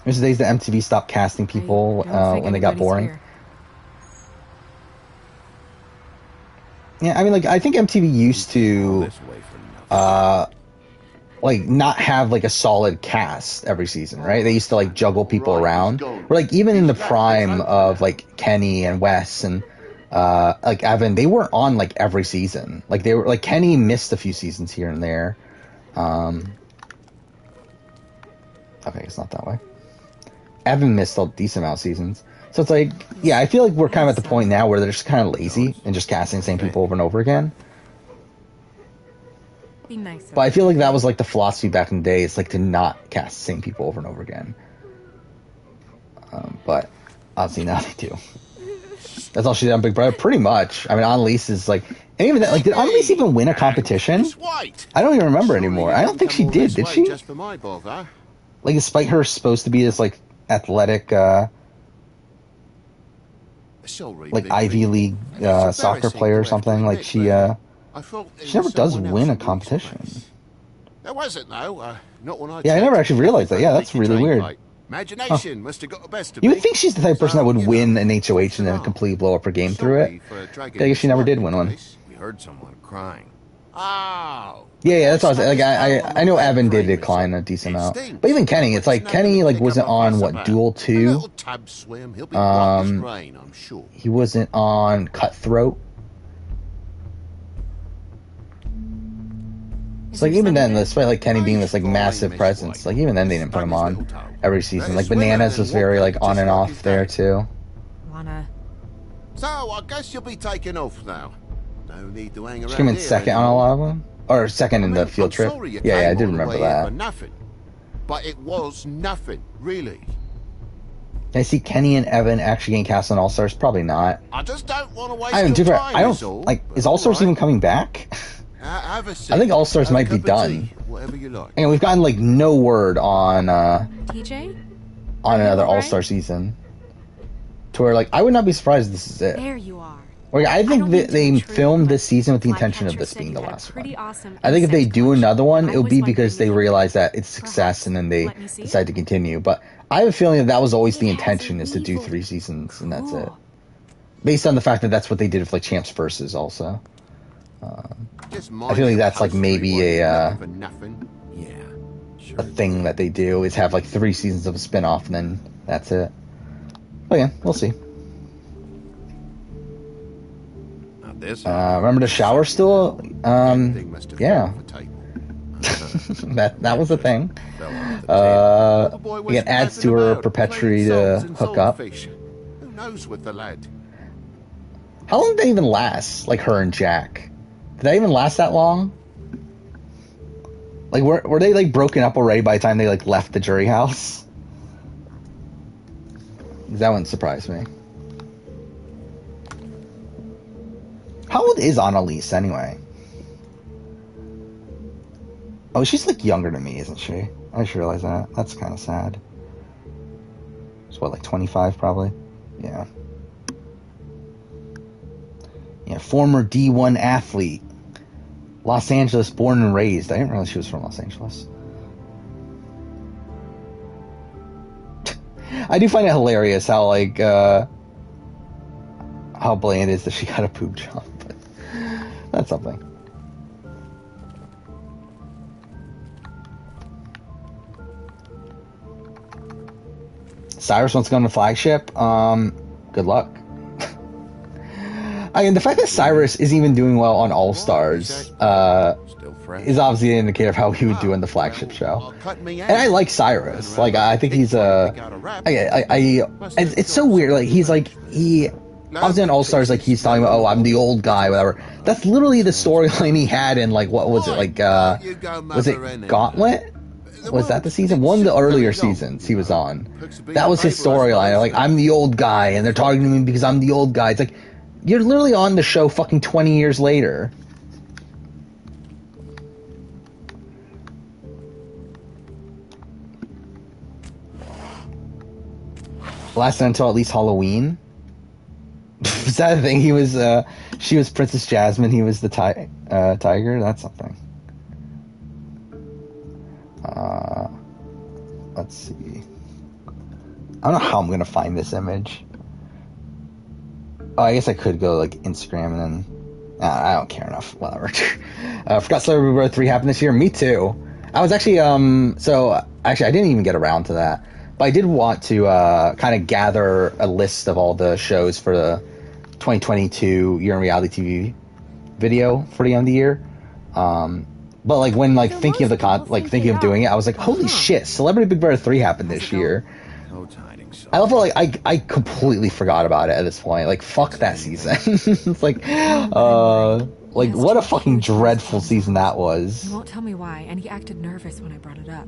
There's the days that MTV stopped casting people when they got boring. Here. Yeah, I mean, like, I think MTV used to, like, not have, like, a solid cast every season, right? They used to, like, juggle people around. Or, like, even in the prime of, like, Kenny and Wes and, like, Evan, they weren't on, like, every season. Like, they were, like, Kenny missed a few seasons here and there. Okay, it's not that way. Evan missed a decent amount of seasons. So it's like, yeah, I feel like we're kind of at the point now where they're just kind of lazy and just casting the same people over and over again. Be nice. But I feel like that was like the philosophy back in the day. It's like to not cast the same people over and over again. But obviously now they do. That's all she did on Big Brother, pretty much. I mean, Annalise is like, and even that, like, did Annalise even win a competition? I don't even remember anymore. I don't think she did she? Like, despite her supposed to be this like athletic, like Ivy League soccer player or something, like she never does win a competition. There wasn't though. Not when I Yeah, I never actually realized that. Yeah, that's really weird. Imagination must have got the best of You me. would think she's the type of person that would win an HOH and then completely blow up her game through it. I guess she never did win one. We heard someone crying. Oh. Yeah, that's what I was like. I know Evan did decline a decent amount, but even Kenny, it's like Kenny like wasn't on what Duel 2. He wasn't on Cutthroat. It's like even then, despite like Kenny being this like massive presence, like even then they didn't put him on every season. Like Bananas was very like on and off there too. Wanna? So I guess you'll be taking off now. No need to hang around. She came in second on a lot of them, or second in the field trip. Yeah, I did remember that. Nothing, but it was nothing really. I see Kenny and Evan actually getting cast on All Stars. Probably not. I just don't want to waste your time. I don't like. Is All Stars even coming back? I think All Stars might be done. Whatever you like. And we've gotten like no word on TJ? On another All Star season. To where like I would not be surprised if this is it. There you are. Like, I think they filmed this season with the intention of this being the last one. I think if they do another one, it'll be because they realize that it's success and then they decide to continue. But I have a feeling that was always the intention, is to do 3 seasons and that's it. Based on the fact that that's what they did with like Champs Versus also. I feel like that's like maybe a thing that they do, is have like 3 seasons of a spin-off and then that's it. But yeah, we'll see. Remember the shower stool? Yeah. that was the thing. It adds to her perpetuity to hook up. Who knows with the lad? How long did they even last? Like her and Jack? Did they even last that long? Like were they like broken up already by the time they like left the jury house? That wouldn't surprise me. How old is Annalise anyway? Oh, she's like younger than me, isn't she? I just realized that. That's kind of sad. She's what, like 25 probably? Yeah. Yeah, former D1 athlete. Los Angeles born and raised. I didn't realize she was from Los Angeles. I do find it hilarious how like how bland it is that she got a poop job. But that's something. Cyrus wants to go on the flagship. Good luck. I mean, the fact that Cyrus is even doing well on All Stars is obviously an indicator of how he would do in the flagship show. And I like Cyrus. Like, I think he's it's so weird. Like, he obviously on All Stars, like, he's talking about, oh, I'm the old guy, whatever. That's literally the storyline he had in, like, what was it? Like, was it Gauntlet? Was that the season? One of the earlier seasons he was on. That was his storyline. Like, I'm the old guy, and they're talking to me because I'm the old guy. It's like, you're literally on the show fucking 20 years later. Lasted until at least Halloween. Was that a thing? He was, she was Princess Jasmine, he was the tiger? That's something. Let's see. I don't know how I'm gonna find this image. Oh, I guess I could go like Instagram and then I don't care enough. Whatever. Forgot Celebrity Bro 3 happened this year. Me too. I was actually so actually I didn't even get around to that, but I did want to kind of gather a list of all the shows for the 2022 Year in Reality TV video for the end of the year. But like when like thinking of thinking of doing it, I was like, holy shit, Celebrity Big Brother 3 happened this year. I love how I completely forgot about it at this point. Like fuck that season. It's like what a fucking dreadful season that was. He won't tell me why, and he acted nervous when I brought it up.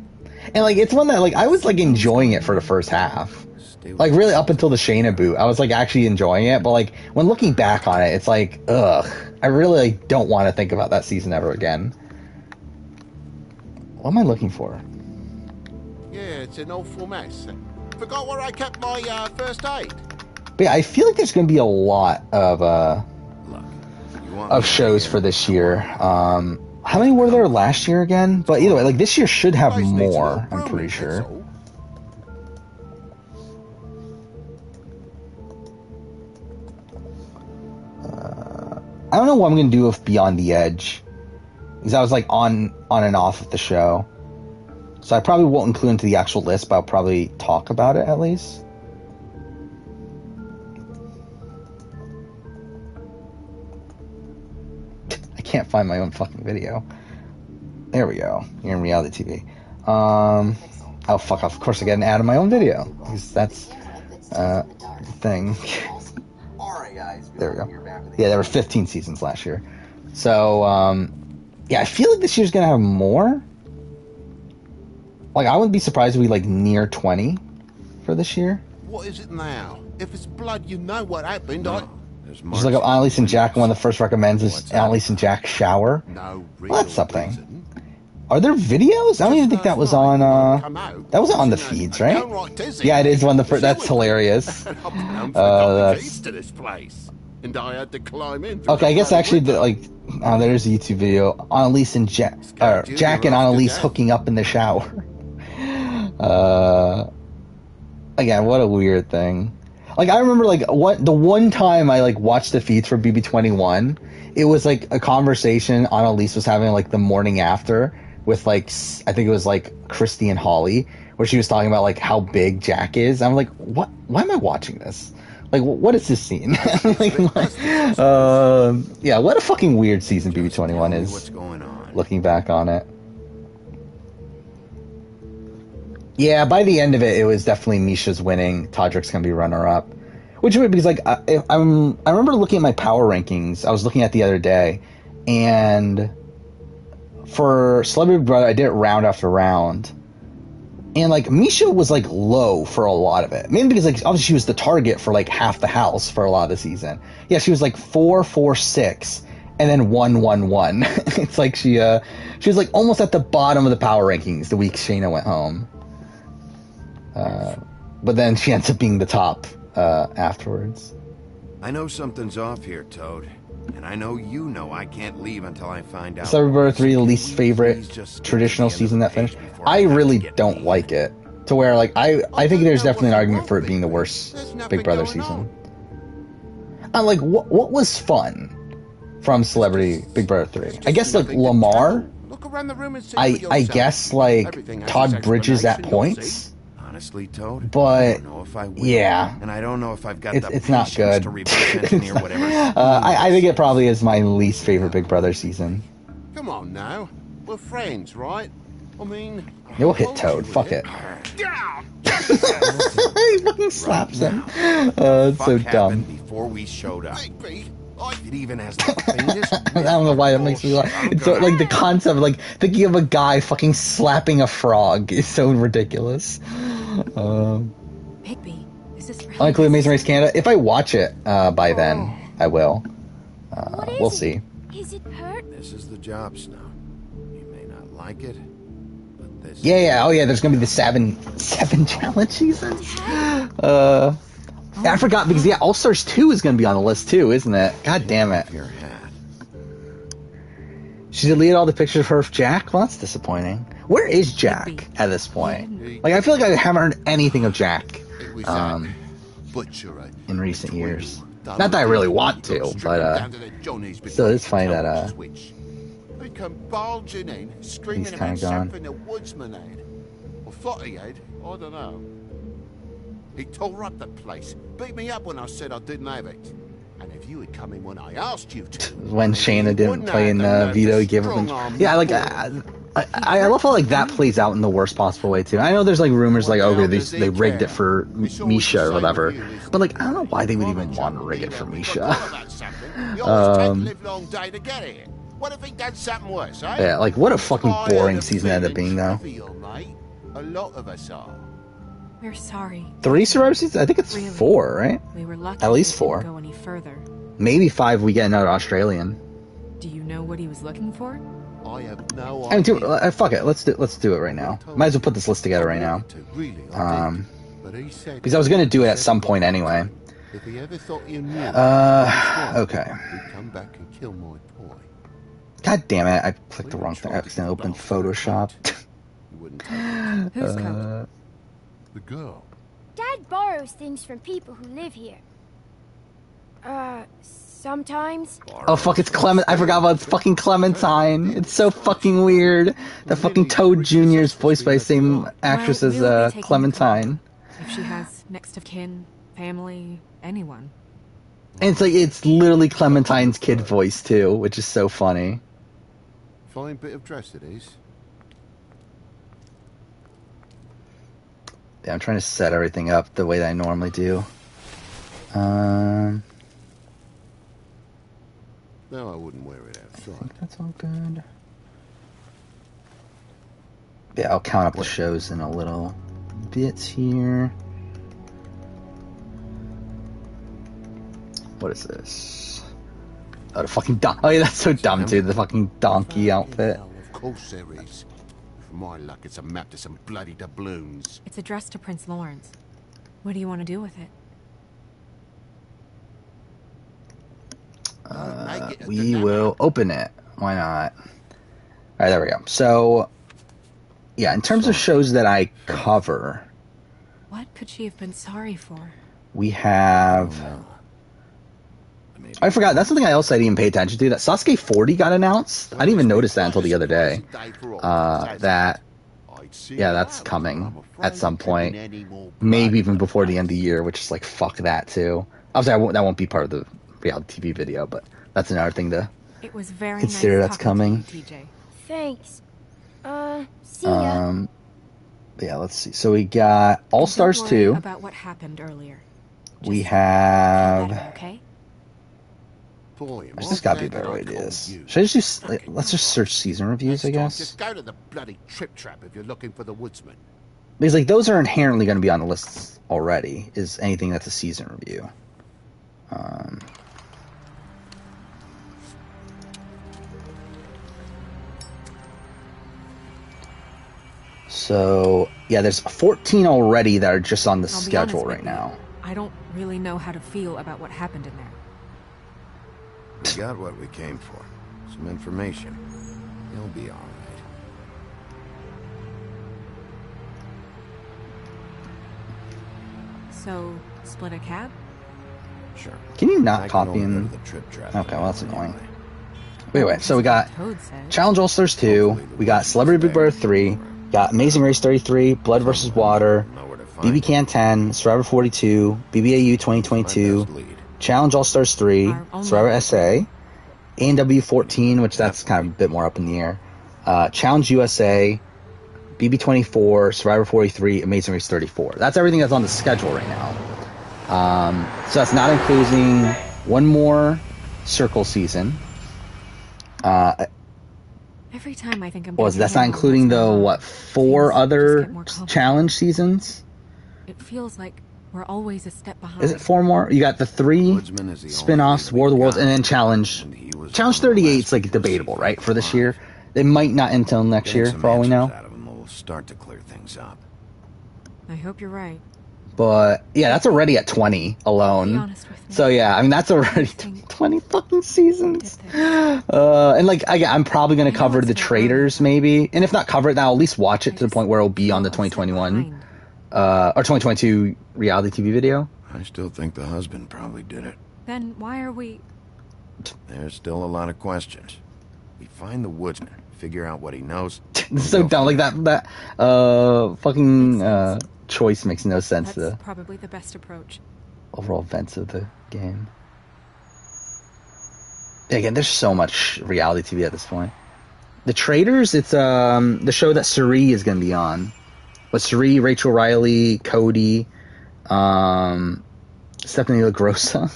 And like it's one that like I was like enjoying it for the first half. Like really up until the Shayna boot, I was like actually enjoying it, but like when looking back on it, it's like ugh. I really like, don't want to think about that season ever again. What am I looking for? Yeah, it's an awful mess. Forgot where I kept my first aid. But yeah, I feel like there's going to be a lot of shows for this year. How many were there last year again? But either way, like this year should have more. I'm pretty sure. I don't know what I'm going to do with Beyond the Edge, because I was like on and off of the show. So I probably won't include into the actual list, but I'll probably talk about it at least. I can't find my own fucking video. There we go. You're in reality TV. Oh fuck off. Of course I get an ad of my own video, because that's the thing. There we go. Yeah, there were 15 seasons last year. So, yeah, I feel like this year's gonna have more. Like, I wouldn't be surprised if we, like, near 20 for this year. What is it now? If it's blood, you know what happened. Just look up Annalise and Jack, and one of the first recommends is Annalise and Jack shower. Well, that's something. Are there videos? I don't even think that was on, that wasn't on the feeds, right? Yeah, it is one of the first. That's hilarious. That's... Okay, I guess actually, there's a YouTube video. Annalise and Jack and Annalise hooking up in the shower. Again, what a weird thing. Like, I remember, like, the one time I, like, watched the feeds for BB21, it was, like, a conversation Annalise was having, like, the morning after with, like, I think it was, like, Christy and Holly, where she was talking about, like, how big Jack is. I'm like, what? Why am I watching this? Like, what is this scene? Yeah, what a fucking weird season BB21 is, looking back on it. Yeah, by the end of it, it was definitely Misha's winning. Todrick's gonna be runner-up. Which is weird, because, like, I remember looking at my power rankings. I was looking at the other day, and for Celebrity Big Brother, I did it round after round. And, like, Misha was, like, low for a lot of it. Mainly because, like, obviously she was the target for, like, half the house for a lot of the season. Yeah, she was, like, 4, 4, 6, and then 1, 1, 1. It's like she was, like, almost at the bottom of the power rankings the week Shayna went home. But then she ends up being the top afterwards. I know something's off here, Toad. And I know you know I can't leave until I find out. Celebrity Big Brother 3, the least favorite traditional season that finished. I really don't like it. To where, like, I think there's definitely an argument for it being the worst Big Brother season. Like, what was fun from Celebrity Big Brother 3? I guess, like, Lamar. I guess, like, Todd Bridges at points. Honestly, Toad, but I don't know if I will. Yeah, and I don't know if I've got it's not good. To reverse engineer whatever. I think it probably is my least favorite Big Brother season. Come on now, we're friends, right? I mean, you'll hit Toad. Fuck it. He fucking slaps him. It's so dumb. Before we showed up. It even has the faintest I don't know why that makes me laugh. It's so, like, the concept of, like, thinking of a guy fucking slapping a frog is so ridiculous. Bigby, is this really? I'll include Amazing Race Canada. If I watch it by then, I will. We'll see. Is it hurt? This is the job, Snow. You may not like it, but this. Yeah. Oh yeah. There's gonna be the seven challenge seasons. I forgot, because yeah, All Stars 2 is going to be on the list too, isn't it? God damn it. Your hat. She deleted all the pictures of her with Jack? Well, that's disappointing. Where is Jack at this point? Like, I feel like I haven't heard anything of Jack in recent years. Not that I really want to, but still, it's funny that he's kind of gone. He tore up the place, beat me up when I said I didn't have it. And if you had come in when I asked you to, When Shayna didn't play in Vito, give her. Yeah, like I love how like that plays out in the worst possible way too. I know there's like rumors like okay they rigged it for Misha or whatever, but like I don't know why they would even want to rig it for Misha. What if he done something worse, eh? Yeah, like what a fucking boring season ended up being though. A lot of us are. We're sorry. 3 Survivor seasons? I think it's Really? 4, right? We were lucky At least we 4. didn't go any further. Maybe 5. We get another Australian. Do you know what he was looking for? I have no I mean, idea. fuck it. Let's do it right now. Might as well put this list together right now. Because I was gonna do it at some point anyway. If he ever thought you knew, okay. he'd come back and kill my boy. God damn it! I clicked the wrong thing. I accidentally opened Photoshop. Whose coat? The girl. Dad borrows things from people who live here. Sometimes. Oh fuck! It's Clement. I forgot about fucking Clementine. It's so fucking weird. That fucking Toad Jr. is voiced by the same actress as Clementine. If she has next of kin, family, anyone. And it's literally Clementine's kid voice too, which is so funny. Fine bit of dress it is. Yeah, I'm trying to set everything up the way that I normally do. No, I wouldn't wear it outside. I think that's all good. Yeah, I'll count up the shows in a little bit here. What is this? Oh, the fucking oh yeah, that's so dumb, dude. The fucking donkey outfit. Of course there is. For my luck, it's a map to some bloody doubloons. It's addressed to Prince Lawrence. What do you want to do with it? We will open it. Why not? Alright, there we go. So, yeah, in terms of shows that I cover... What could she have been sorry for? We have... I forgot, that's something else I didn't even pay attention to. That Sasuke 40 got announced. I didn't even notice that until the other day. That's coming at some point. Maybe even before the end of the year, which is like, fuck that too. Obviously, that won't be part of the reality TV video, but that's another thing to consider that's coming. Thanks. See ya. Yeah, let's see. So we got All Stars 2. About what happened earlier. We have... Okay? There's just gotta be a better way to do this. Should I just let's just search season reviews, I guess? Just go to the bloody Trip Trap if you're looking for the woodsman. Because like those are inherently going to be on the lists already. Is anything that's a season review? So yeah, there's 14 already that are just on the schedule right now. I don't really know how to feel about what happened in there. We got what we came for. Some information. He'll be all right. So, split a cab? Sure. Can you not copy in? Okay, well that's annoying. Wait. So we got Challenge All Stars 2. We got Celebrity Big Brother 3. Got Amazing Race 33. Blood vs. Water. BB Can 10. Survivor 42. BBAU 2022. Challenge All Stars 3, Survivor SA, A&W 14, which that's kind of a bit more up in the air. Challenge USA, BB 24, Survivor 43, Amazing Race 34. That's everything that's on the schedule right now. So that's not including one more Circle season. Every time I think I'm that's not including the 4 other challenge seasons? It feels like we're always a step behind. Is it 4 more? You got the 3 spin-offs, War of the Worlds, and then Challenge. Challenge 38 is like debatable, right? For this year, they might not end until next year, for all we know. We'll start to clear things up. I hope you're right. But yeah, that's already at 20 alone. So yeah, I mean that's already 20 fucking seasons. And like I'm probably gonna cover the Traitors maybe, and if not cover it, then I'll at least watch it to the point where it'll be on the 2021. Or 2022 reality TV video. I still think the husband probably did it. Then why are we... There's still a lot of questions. We find the woodsman, figure out what he knows. It's so dumb. Like that fucking choice makes no sense. That's probably the best approach. Overall events of the game. Again, there's so much reality TV at this point. The Traitors, it's the show that Suri is going to be on. With Suri, Rachel Riley, Cody, Stephanie LaGrossa.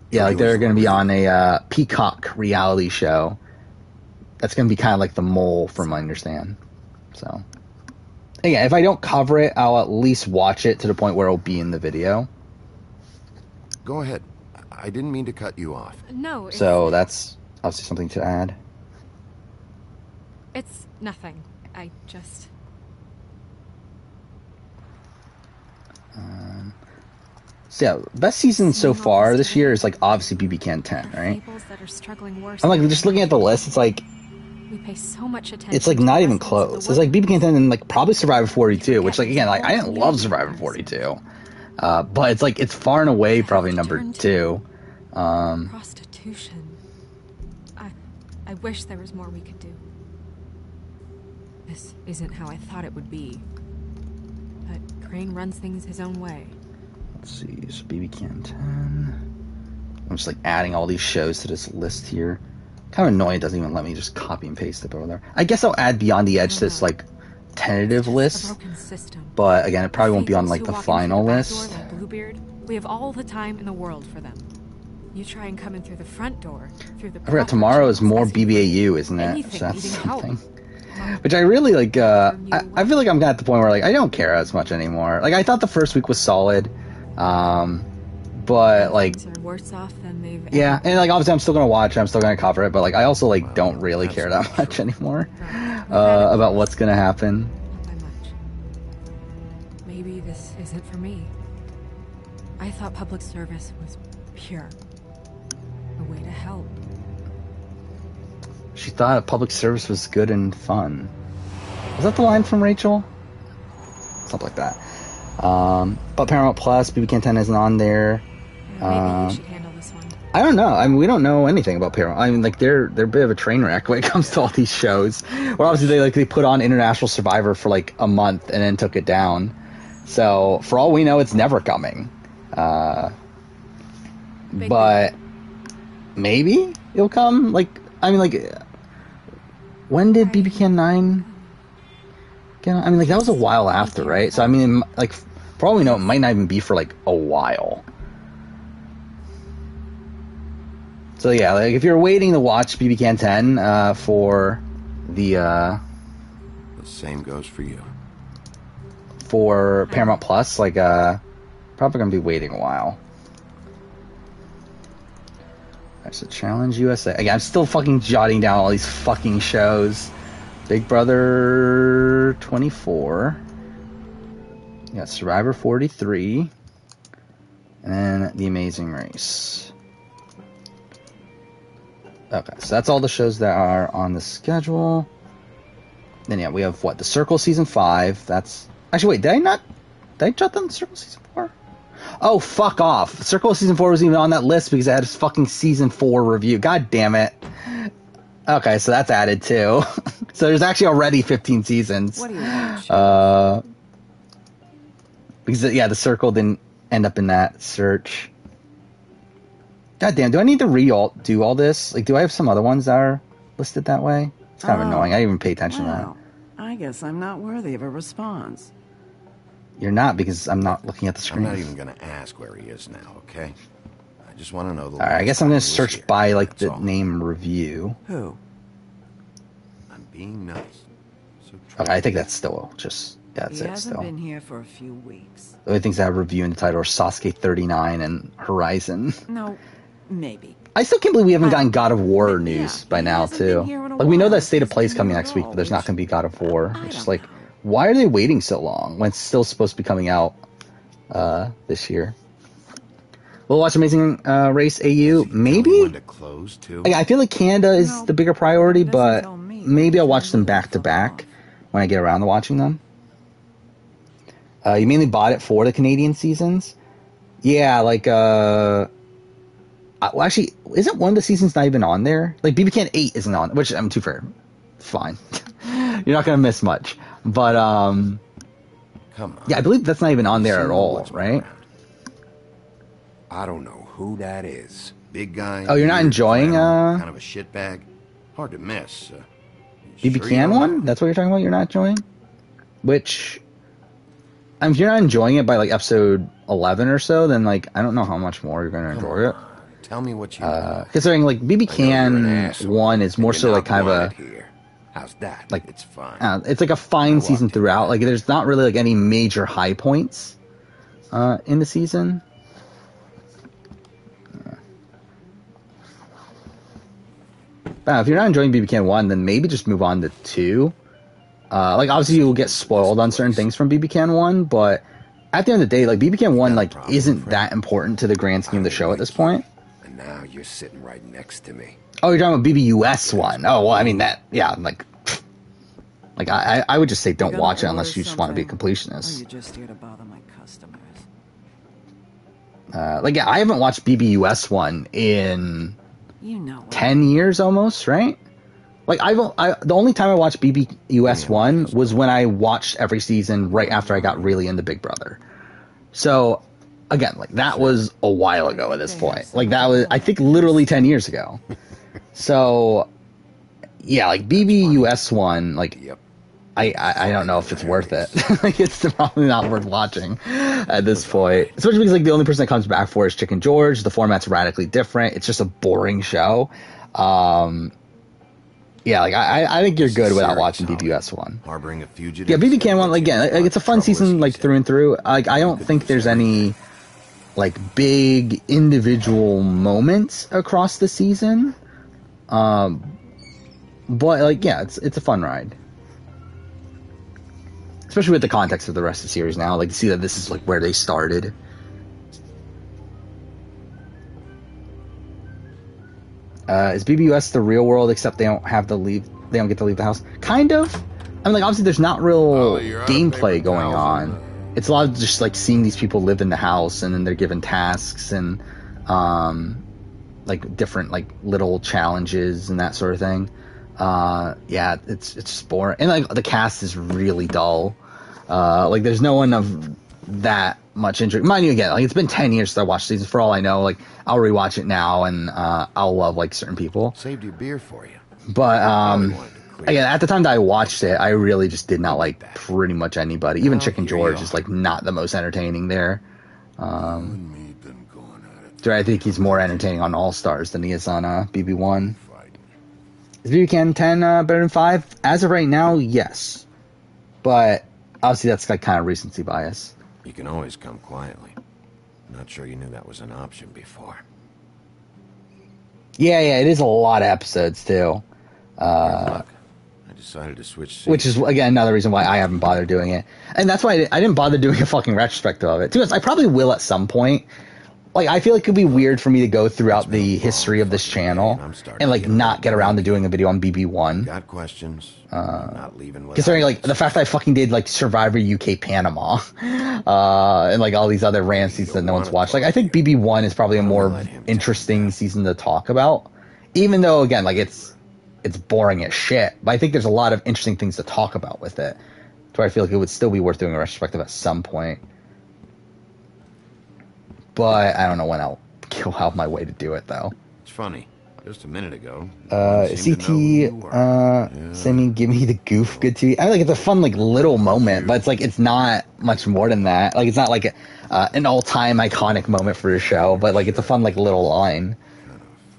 Yeah, like they're going to be on a Peacock reality show. That's going to be kind of like The Mole, from what I understand. So, again, if I don't cover it, I'll at least watch it to the point where it'll be in the video. Go ahead. I didn't mean to cut you off. No. So that's obviously something to add. It's nothing. I just... So yeah, best season so far this year is like obviously BB Can 10, right? That are struggling worse. I'm like just looking at the list. It's like we pay so much attention. It's like not even close. It's like BB Can 10 and like probably Survivor 42, which like again, like I didn't love Survivor 42, but it's like it's far and away probably number 2. Prostitution. I wish there was more we could do. This isn't how I thought it would be, but Crane runs things his own way. Let's see, so BB Can 10. I'm just like adding all these shows to this list here. Kind of annoying it doesn't even let me just copy and paste it over there. I guess I'll add Beyond the Edge to this like tentative list. But again, it probably won't be on like the final list. Bluebeard, we have all the time in the world for them. You try and come in through the front door, through the... I forgot tomorrow is more BBAU, isn't it? So that's something. Which I really like. I feel like I'm at the point where like I don't care as much anymore. Like I thought the first week was solid. But like, worse off than they've yeah, and like obviously I'm still gonna watch it, I'm still gonna cover it, but like I also like don't really care that much anymore about what's gonna happen. Not by much. Maybe this isn't for me. I thought public service was pure, a way to help. She thought public service was good and fun. Was that the line from Rachel? Something like that. But Paramount Plus, BB Can 10 isn't on there. Maybe you should handle this one. I don't know. I mean, we don't know anything about Paramount. I mean, like they're a bit of a train wreck when it comes to all these shows. Where obviously they put on International Survivor for like a month and then took it down. So for all we know, it's never coming. But maybe it'll come. Like I mean, like when did BB Can 9? I mean, like that was a while after, right? So I mean, like for all we know, it might not even be for like a while. So yeah, like if you're waiting to watch BB Can 10 for the same goes for you. For Paramount Plus, like probably gonna be waiting a while. That's a Challenge USA. Again, I'm still fucking jotting down all these fucking shows. Big Brother 24. You got Survivor 43. And then The Amazing Race. Okay, so that's all the shows that are on the schedule. Then yeah, we have what? The Circle Season 5. That's... Actually, wait, did I jot down the Circle Season 4? Oh, fuck off. Circle Season 4 was even on that list because it had a fucking Season 4 review. God damn it. Okay, so that's added too. So there's actually already 15 seasons. What do you watch? Because yeah, the Circle didn't end up in that search. God damn, do I need to do all this? Like, do I have some other ones that are listed that way? It's kind of annoying. I didn't even pay attention to that. I guess I'm not worthy of a response. You're not, because I'm not looking at the screen. I'm not even going to ask where he is now, okay? I just want to know the... Alright, I guess I'm going to search by, like, the name review. Who? I'm being nice. So Okay, I think that's still just... Yeah, that's he it hasn't still. been here for a few weeks. The only things that have review in the title are Sasuke 39 and Horizon. No, maybe. I still can't believe we haven't gotten God of War news by now, too. Like, we know that State of Play is coming next week, but there's not going to be God of War. It's just like, why are they waiting so long when it's still supposed to be coming out this year? We'll watch Amazing Race AU, maybe? I feel like Canada is the bigger priority, but maybe I'll watch them back to back when I get around to watching them. You mainly bought it for the Canadian seasons? Yeah, like, well, actually, isn't one of the seasons not even on there? Like, BB Can 8 isn't on, which, I'm too fair. Fine. You're not going to miss much. But, Come on. yeah, I believe that's not even on there at all, right? I don't know who that is. Big guy. Oh, you're not enjoying kind of a shitbag. Hard to miss. BB Can one? That's what you're talking about? You're not enjoying? Which, if you're not enjoying it by like episode 11 or so, then like I don't know how much more you're going to enjoy it. Tell me what you considering like BB Can 1 is more so like kind of a how's that? Like it's fine. It's like a fine season throughout. Like there's not really like any major high points in the season. If you're not enjoying BB Can 1, then maybe just move on to 2. Like obviously you'll get spoiled on certain things from BB Can 1, but at the end of the day, like BB Can 1 like isn't that important to the grand scheme of the show at this point. And now you're sitting right next to me. Oh, you're talking about BBUS 1. Oh, well, I mean that, yeah, like I would just say don't watch it unless you just want to be a completionist. Or you just here to bother my customers. Like yeah, I haven't watched BBUS 1 in 10 years almost, right? Like the only time I watched BBUS 1 was when I watched every season right after I got really into Big Brother. So again, like that was a while ago at this point. Like that was, I think, literally 10 years ago. So yeah, like BBUS 1, like I don't know if it's worth it. Like it's probably not worth watching at this point. Especially because like the only person that comes back for is Chicken George. The format's radically different. It's just a boring show. Yeah, like I think you're good without watching BBUS 1. Harboring a fugitive. Yeah, BB Can 1, like, again, like, it's a fun season, like, through and through. Like, I don't think there's any, like, big individual moments across the season. But, like, yeah, it's a fun ride. Especially with the context of the rest of the series now. Like, to see that this is, like, where they started. Is BBUS the real world, except they don't get to leave the house? Kind of. I mean, like, obviously there's not real gameplay going on. It's a lot of just, like, seeing these people live in the house, and then they're given tasks and, like, different, like, little challenges and that sort of thing. Yeah, it's just boring. And, like, the cast is really dull. Like, there's no one of that much interest. Mind you, again, like, it's been 10 years since I watched season. For all I know, like, I'll rewatch it now, and I'll love, like, certain people. Saved your beer for you. But again, at the time that I watched it, I really just did not like pretty much anybody. Even Chicken George is, like, not the most entertaining there. I think he's more entertaining on All Stars than he is on BB1. Is BB Can 10 better than 5? As of right now, yes. But obviously that's like kind of recency bias. You can always come quietly. Not sure you knew that was an option before. Yeah, it is a lot of episodes too. I decided to switch seats. Which is, again, another reason why I haven't bothered doing it. And that's why I didn't bother doing a fucking retrospective of it. To be honest, I probably will at some point. Like, I feel like it could be weird for me to go throughout the history of this channel and, like, not get around to doing a video on BB1. Got questions? Not leaving. Considering, like, the fact that I fucking did, like, Survivor UK Panama, and, like, all these other random seasons that no one's watched. Like, I think BB1 is probably a more interesting season to talk about. Even though, again, like, it's boring as shit. But I think there's a lot of interesting things to talk about with it. So I feel like it would still be worth doing a retrospective at some point. But I don't know when I'll go out my way to do it, though. It's funny. Just a minute ago. CT, sending give me the goof good to you. I mean, like, it's a fun, like, little moment, but it's like, it's not much more than that. Like, it's not like an all-time iconic moment for a show, but, like, it's a fun, like, little line.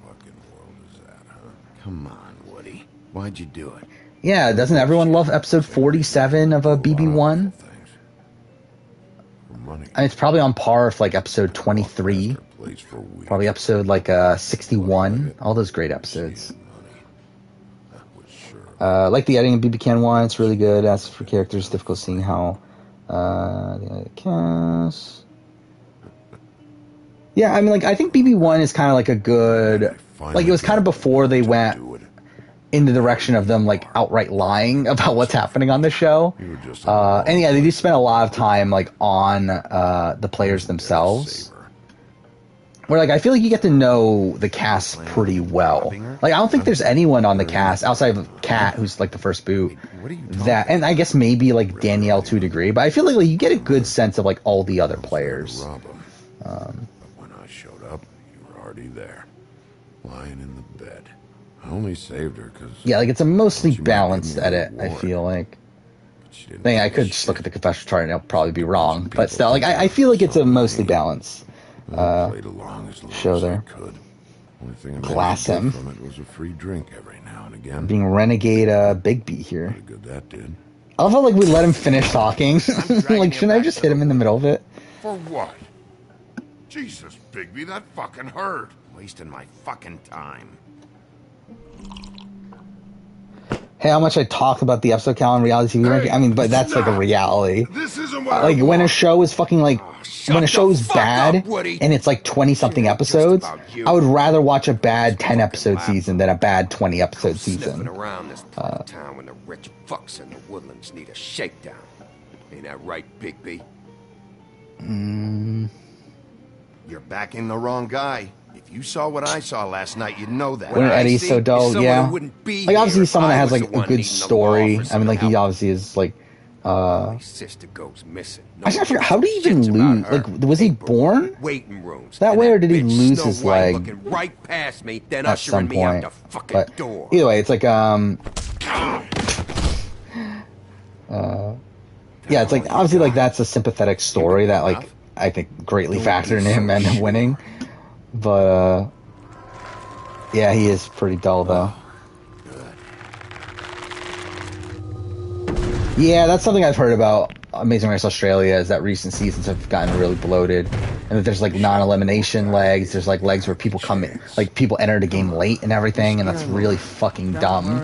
What kind of fucking world is that, huh? Come on, Woody. Why'd you do it? Yeah, doesn't everyone love episode 47 of BB1? I mean, it's probably on par with, like, episode 23. Probably episode, like, 61. All those great episodes. Like the editing of BB Can 1. It's really good. As for characters, difficult seeing how the cast. Yeah, I mean, like, I think BB1 is kind of like a good... Like, it was kind of before they went in the direction of them, like, outright lying about what's happening on the show. And yeah, they do spend a lot of time, like, on the players themselves. Where, like, I feel like you get to know the cast pretty well. Like, I don't think there's anyone on the cast, outside of Kat, who's, like, the first boot, that, and I guess maybe, like, Danielle to a degree, but I feel like you get a good sense of, like, all the other players. When I showed up, already there, lying in the bed. I only saved her because... Yeah, like, it's a mostly balanced edit, I feel like. I could just look at the confession chart and it'll probably be wrong, but still, like, I feel like it's a mostly balanced show there. Glass him. From it was a free drink every now and again. Being Renegade Bigby here. Pretty good that did. I love how, like, we let him finish talking. Like, shouldn't I just hit him in the middle of it? For what? Jesus, Bigby, that fucking hurt. Wasting my fucking time. Hey, how much I talked about the episode count on reality TV ranking. I mean, but that's like a reality. This isn't what like when a show is fucking like when a show is bad and it's like 20-something episodes, I would rather watch a bad 10-episode season than a bad 20-episode season. Around this town when the rich fucks in the woodlands need a shakedown. Ain't that right, Bigby? You're backing the wrong guy. If you saw what I saw last night, you'd know that. When Eddie's so dull, yeah. Like obviously he's someone that has like a good story. I mean, like he obviously is like. My sister goes missing. I forgot, how did he even lose? Like, was he born Waiting rooms that way, or did he lose his leg right past me, then at some point? But door. Either way, it's like yeah, it's like obviously like that's a sympathetic story that like I think greatly factored in him and him winning. But yeah, he is pretty dull though. Yeah, that's something I've heard about Amazing Race Australia, is that recent seasons have gotten really bloated, and that there's like non-elimination legs. There's like legs where people come in, like people enter the game late and everything, and that's really fucking dumb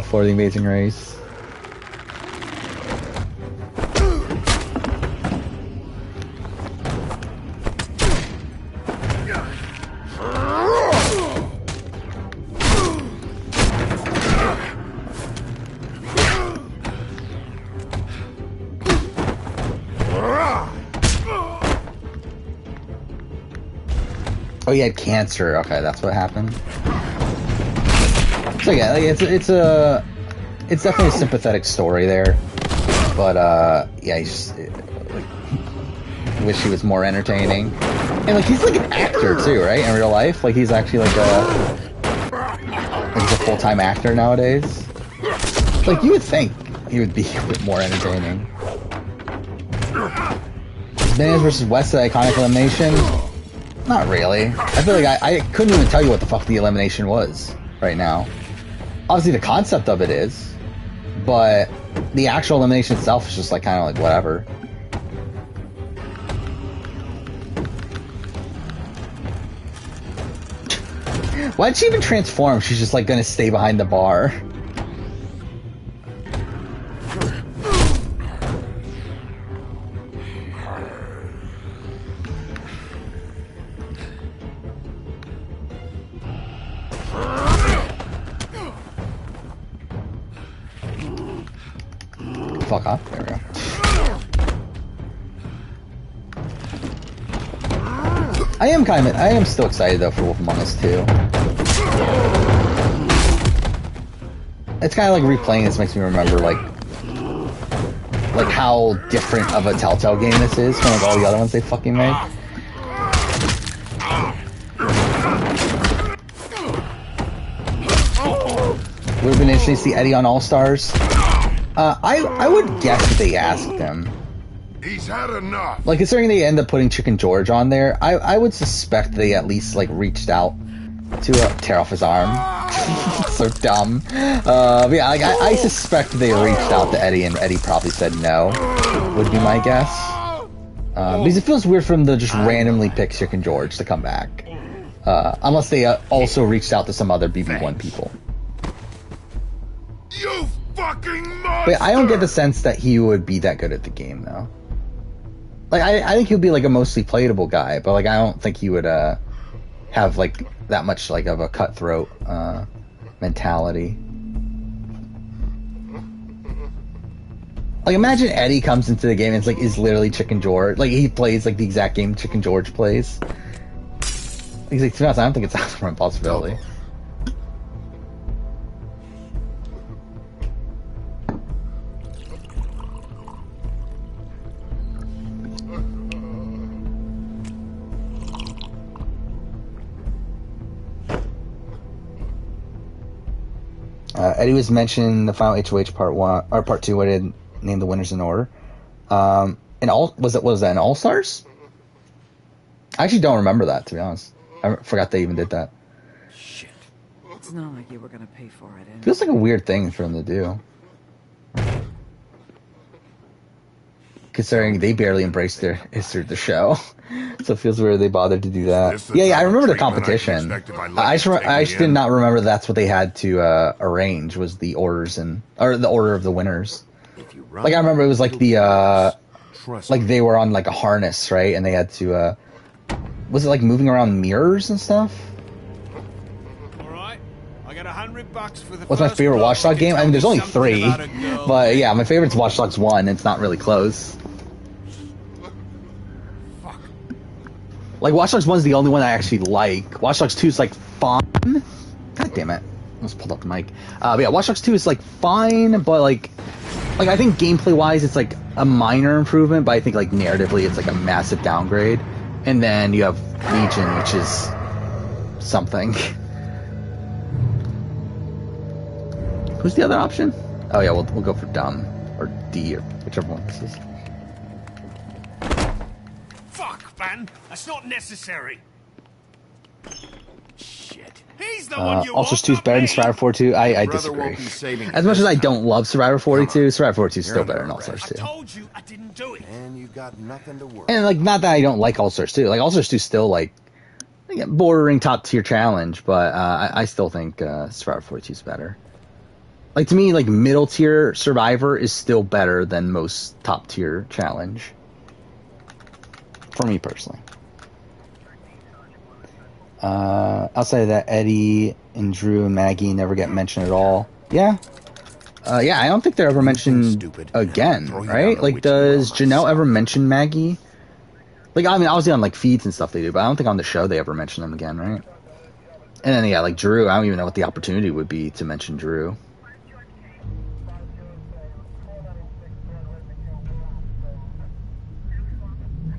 for the Amazing Race. Oh, he had cancer. Okay, that's what happened. So yeah, like it's definitely a sympathetic story there, but yeah, he's just like, wish he was more entertaining. And like he's like an actor too, right? In real life, like he's actually like he's a full-time actor nowadays. Like you would think he would be a bit more entertaining. Bananas versus West, the iconic elimination. Not really. I feel like I couldn't even tell you what the fuck the elimination was right now. Obviously the concept of it is, but the actual elimination itself is just like kind of like whatever. Why'd she even transform? She's just like gonna stay behind the bar. Fuck off. There we go. I am still excited though for Wolf Among Us 2. It's kind of like replaying this makes me remember like how different of a Telltale game this is from like all the other ones they fucking made. Would have been interesting to see Eddie on All Stars. I would guess that they asked him. He's had enough. Like, considering they end up putting Chicken George on there, I would suspect they at least like reached out to tear off his arm. So dumb. But yeah, like, I suspect they reached out to Eddie, and Eddie probably said no. Would be my guess. Because it feels weird for them to just randomly pick Chicken George to come back, unless they also reached out to some other BB1 people. You fucking monster! But I don't get the sense that he would be that good at the game, though. Like, I think he'd be, like, a mostly playable guy, but, like, I don't think he would, have, like, that much, like, of a cutthroat, mentality. Like, imagine Eddie comes into the game and it's, like, is literally Chicken George. Like, he plays, like, the exact game Chicken George plays. He's like, to be honest, I don't think it's out of an impossibility. Eddie was mentioning the final HOH part 1 or part 2 where they named the winners in order. And was that in All Stars? I actually don't remember that, to be honest. I forgot they even did that. Shit. It's not like you were gonna pay for it. Feels like a weird thing for them to do. Considering they barely embraced their history of the show. So it feels weird they bothered to do that. Yeah, I remember the competition. I just did not remember that's what they had to arrange, was the orders or the order of the winners. Like, I remember it was like like they were on like a harness, right? And they had to, was it like moving around mirrors and stuff? What's my favorite Watch Dogs game? I mean, there's only 3, but yeah, my favorite's Watch Dogs 1. It's not really close. Like, Watch Dogs 1 is the only one I actually like. Watch Dogs 2 is like fun. God damn it! I almost pulled up the mic. But yeah, Watch Dogs 2 is like fine, but like I think gameplay wise it's like a minor improvement, but I think like narratively it's like a massive downgrade. And then you have Legion, which is something. Who's the other option? Oh yeah, we'll go for dumb or D or whichever one this is. Fuck, man, that's not necessary. Shit. He's the one you Ultras 2 is better than Survivor 42. I disagree. As much as I don't love Survivor 42, Survivor 42 is still better than All Stars 2. I told you I didn't do it. And you got nothing to worry. And like, not that I don't like All Stars 2. Like, All Stars 2 is still like bordering top tier challenge, but I still think Survivor 42 is better. Like, to me, like, middle tier Survivor is still better than most top tier challenge. For me personally. Outside of that, Eddie and Drew and Maggie never get mentioned at all. Yeah. Yeah, I don't think they're ever mentioned again, right? Like, does Janelle ever mention Maggie? Like, I mean, obviously on, like, feeds and stuff they do, but I don't think on the show they ever mention them again, right? And then, yeah, like, Drew, I don't even know what the opportunity would be to mention Drew.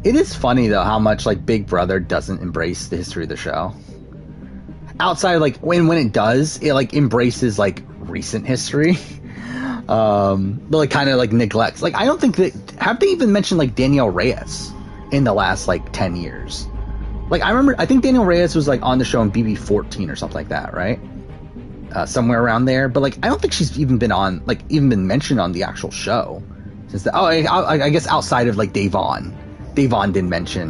It is funny, though, how much, like, Big Brother doesn't embrace the history of the show. Outside, like, when it does, it, like, embraces, like, recent history. But, like, kind of, like, neglects. Like, I don't think that... Have they even mentioned, like, Danielle Reyes in the last, like, 10 years? Like, I think Danielle Reyes was, like, on the show in BB14 or something like that, right? Somewhere around there. But, like, I don't think she's even been on, like, even been mentioned on the actual show. Since I guess outside of, like, Davon. Davon did mention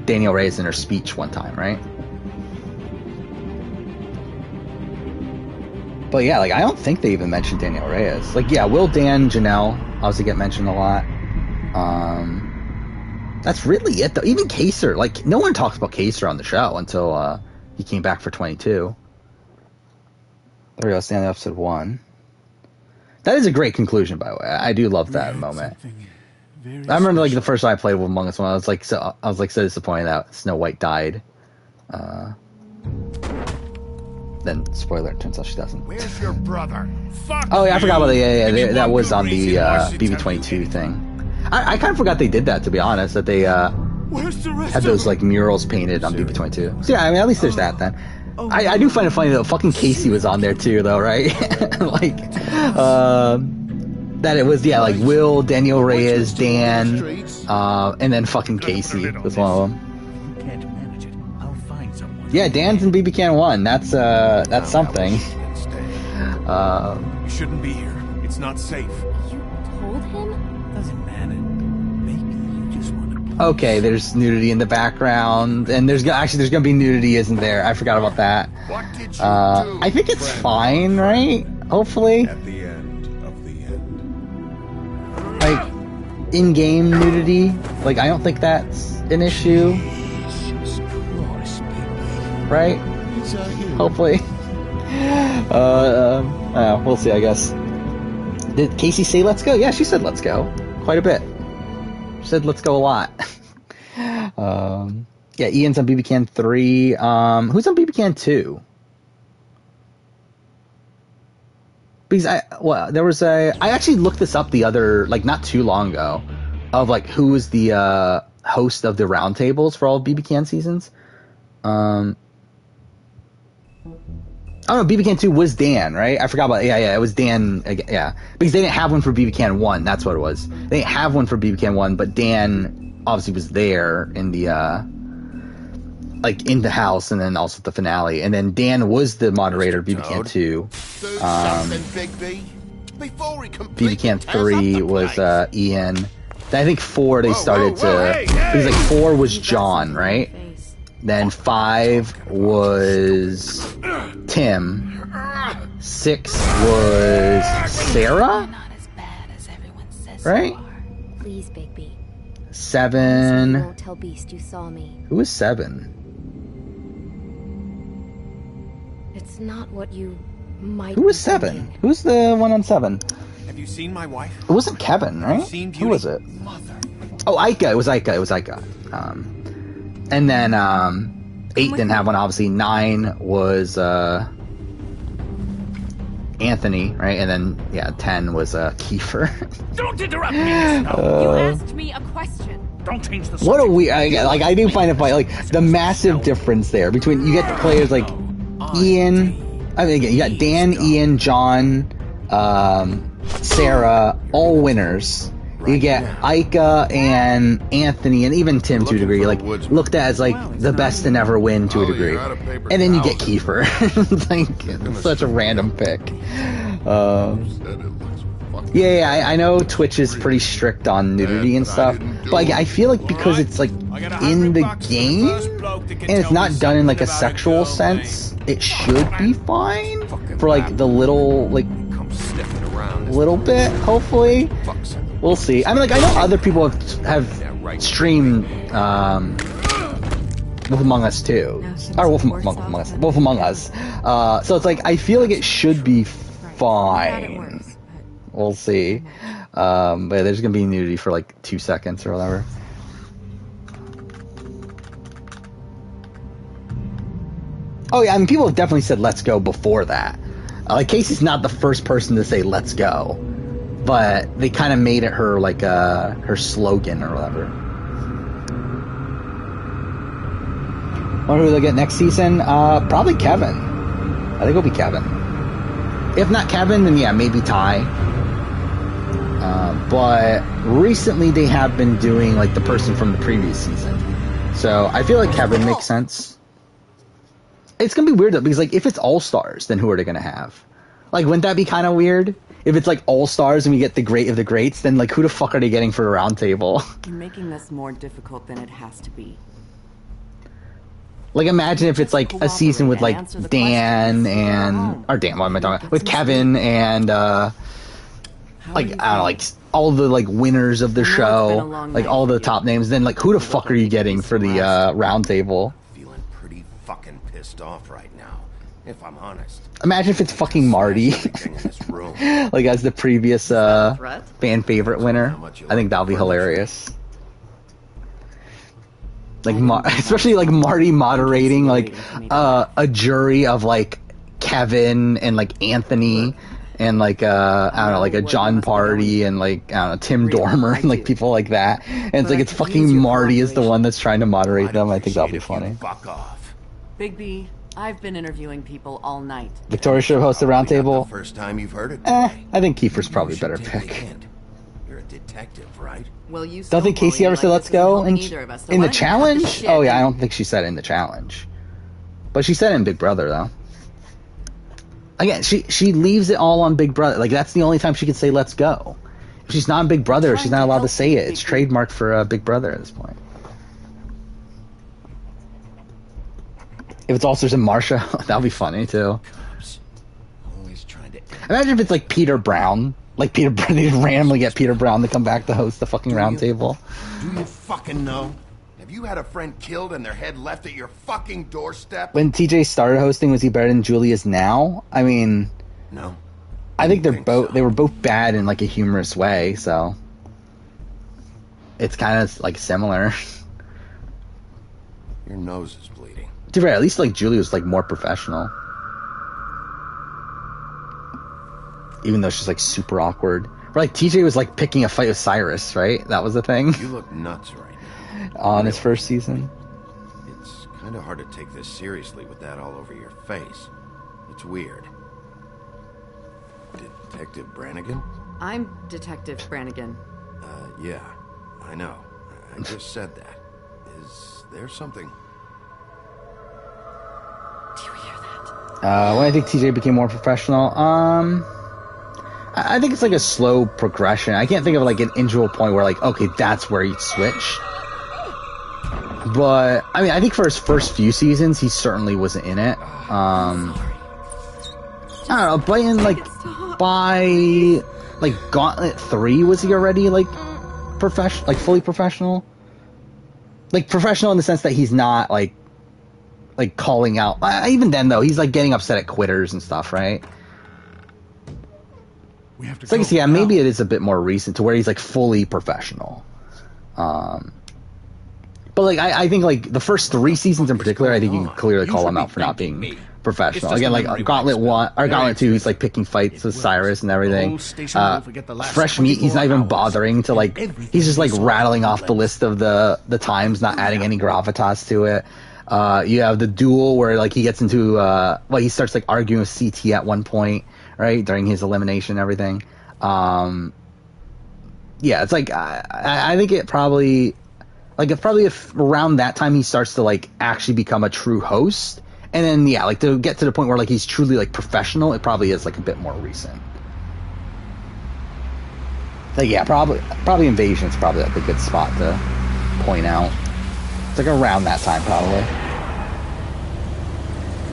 Danielle Reyes in her speech one time, right? But yeah, like, I don't think they even mentioned Danielle Reyes. Like, yeah, Will, Dan, Janelle obviously get mentioned a lot. That's really it, though. Even Kaser, like, no one talks about Kaser on the show until he came back for 22. There we go, stand up episode 1. That is a great conclusion, by the way. I do love that moment. I remember, like, the first time I played with Among Us One, I was like so disappointed that Snow White died. Then, spoiler, it turns out she doesn't. Where's your brother? Fuck oh yeah, I forgot about that. That was on the BB22 thing. I kind of forgot they did that, to be honest. That they had those like murals painted on BB22. So yeah, I mean, at least there's that then. I do find it funny though. Fucking Casey was on there too, though, right? Like, that it was, yeah, like Will, Danielle Reyes, Dan, and then fucking Casey was one of them. Yeah, Dan's in BB Can 1. That's something. You shouldn't be here. It's not safe. You told him? Doesn't matter. Maybe you just want to... Okay, there's nudity in the background, and there's gonna be nudity, isn't there? I forgot about that. What did you do? I think it's fine, right? Hopefully. At the end of the end. Like, in-game nudity, like, I don't think that's an issue. Right? Hopefully. We'll see, I guess. Did Casey say let's go? Yeah, she said let's go. Quite a bit. She said let's go a lot. Yeah, Ian's on BB Can 3. Who's on BB Can 2? Because I actually looked this up the other, like, not too long ago, of, like, who was the host of the roundtables for all of BB Can seasons. Oh no, BB Can 2 was Dan, right? I forgot about it. Yeah, it was Dan. Yeah, because they didn't have one for BB Can 1. That's what it was. They didn't have one for BB Can 1, but Dan obviously was there in the like in the house, and then also the finale. And then Dan was the moderator of BB Can 2. BB Can 3 was Ian. Then I think 4 they started to. It was like 4 was John, right? Then 5 was Tim. 6 was Sarah? Right? Please, Bigby. 7. You won't tell Beast you saw me. Who was 7? It's not what you might. Who was 7? Who's the one on 7? Have you seen my wife? It wasn't Kevin, right? Who was it? Oh, Ica. It was Ica. And then 8 didn't have one, obviously. 9 was Anthony, right? And then 10 was Kiefer. Don't interrupt me! You asked me a question. Don't change the subject. What a weird. I do find it funny, like the massive difference there between you get the players like Ian. I mean, again, you got Dan, Ian, John, Sarah, all winners. You get Ica and Anthony and even Tim to a degree, like looked at as like the best to never win to a degree. And then you get Kiefer. It's like such a random pick. I know Twitch is pretty strict on nudity and stuff, but like, I feel like because it's like in the game and it's not done in like a sexual sense, it should be fine for like the little bit, hopefully. We'll see. I mean, like, I know other people have streamed Wolf Among Us too, or Wolf Among Us. So it's like I feel like it should be fine. We'll see. But there's gonna be nudity for like 2 seconds or whatever. Oh yeah, I mean, people have definitely said "let's go" before that. Like Casey's not the first person to say "let's go." But they kind of made it her like her slogan or whatever. Wonder who they'll get next season? Probably Kevin. I think it'll be Kevin. If not Kevin, then yeah, maybe Ty. But recently they have been doing like the person from the previous season, so I feel like Kevin makes sense. It's gonna be weird though, because like if it's All Stars, then who are they gonna have? Like, wouldn't that be kind of weird? If it's like All Stars and we get the great of the greats, then like who the fuck are they getting for the round table? You're making this more difficult than it has to be. Like, imagine if it's like a season with like Dan and what am I talking about? With Kevin and like I don't know, like all the like winners of the show, like all the top names. Then like who the fuck are you getting for the round table? Feeling pretty fucking pissed off right now, if I'm honest. Imagine if it's fucking Marty, like as the previous fan favorite winner. I think that'll be hilarious. Like, especially like Marty moderating like a jury of like Kevin and like Anthony and like I don't know, like a John Party and like I don't know, Tim Dormer and like people like that. And it's like it's fucking Marty is the one that's trying to moderate them. I think that'll be funny. Fuck off. Big B, I've been interviewing people all night. Victoria should host the roundtable. First time you've heard it. I think Kiefer's probably a better pick. You're a detective, right? Well, you don't think Casey ever said "let's go" in the challenge? Oh yeah, I don't think she said it in the challenge, but she said it in Big Brother though. Again, she leaves it all on Big Brother. Like that's the only time she can say "let's go." If she's not in Big Brother, she's not allowed to say it. It's trademarked for Big Brother at this point. If it's Ulcers and Marsha, that'll be funny too. Imagine if it's like Peter Brown. Like Peter Brown, they randomly get Peter Brown to come back to host the fucking round table. Do you fucking know? Have you had a friend killed and their head left at your fucking doorstep? When TJ started hosting, was he better than Julius now? I mean, no. I think they were both bad in like a humorous way, so it's kind of like similar. Your nose is bleeding. To be fair, at least like Julius was like more professional. Even though she's like super awkward. Or like TJ was like picking a fight with Cyrus, right? That was the thing. You look nuts right now. On his first season. It's kind of hard to take this seriously with that all over your face. It's weird. Detective Brannigan? I'm Detective Brannigan. Yeah. I know. I just said that. Is there something... Do you hear that? When I think TJ became more professional, I think it's like a slow progression. I can't think of like an individual point where like, okay, that's where he'd switch. But I mean, I think for his first few seasons, he certainly wasn't in it. I don't know, but in like by like Gauntlet 3, was he already like professional, like fully professional? Like professional in the sense that he's not like calling out. Even then though, he's like getting upset at quitters and stuff, right? We have to So I guess, yeah, maybe it is a bit more recent to where he's like fully professional. But like I think like the first 3 seasons in particular, I think you can clearly call him out for not being professional. Again, like Gauntlet 1 or Gauntlet 2, he's like picking fights with Cyrus and everything. Fresh Meat, he's not even bothering to like, he's just like rattling off the list of the times, not adding any gravitas to it. You have the duel where like he gets into he starts like arguing with CT at one point, right, during his elimination and everything. Yeah, it's like I think it probably if around that time he starts to like actually become a true host, and then yeah, like to get to the point where like he's truly like professional, it probably is like a bit more recent. Like yeah, probably Invasion's probably like a good spot to point out. It's like around that time probably.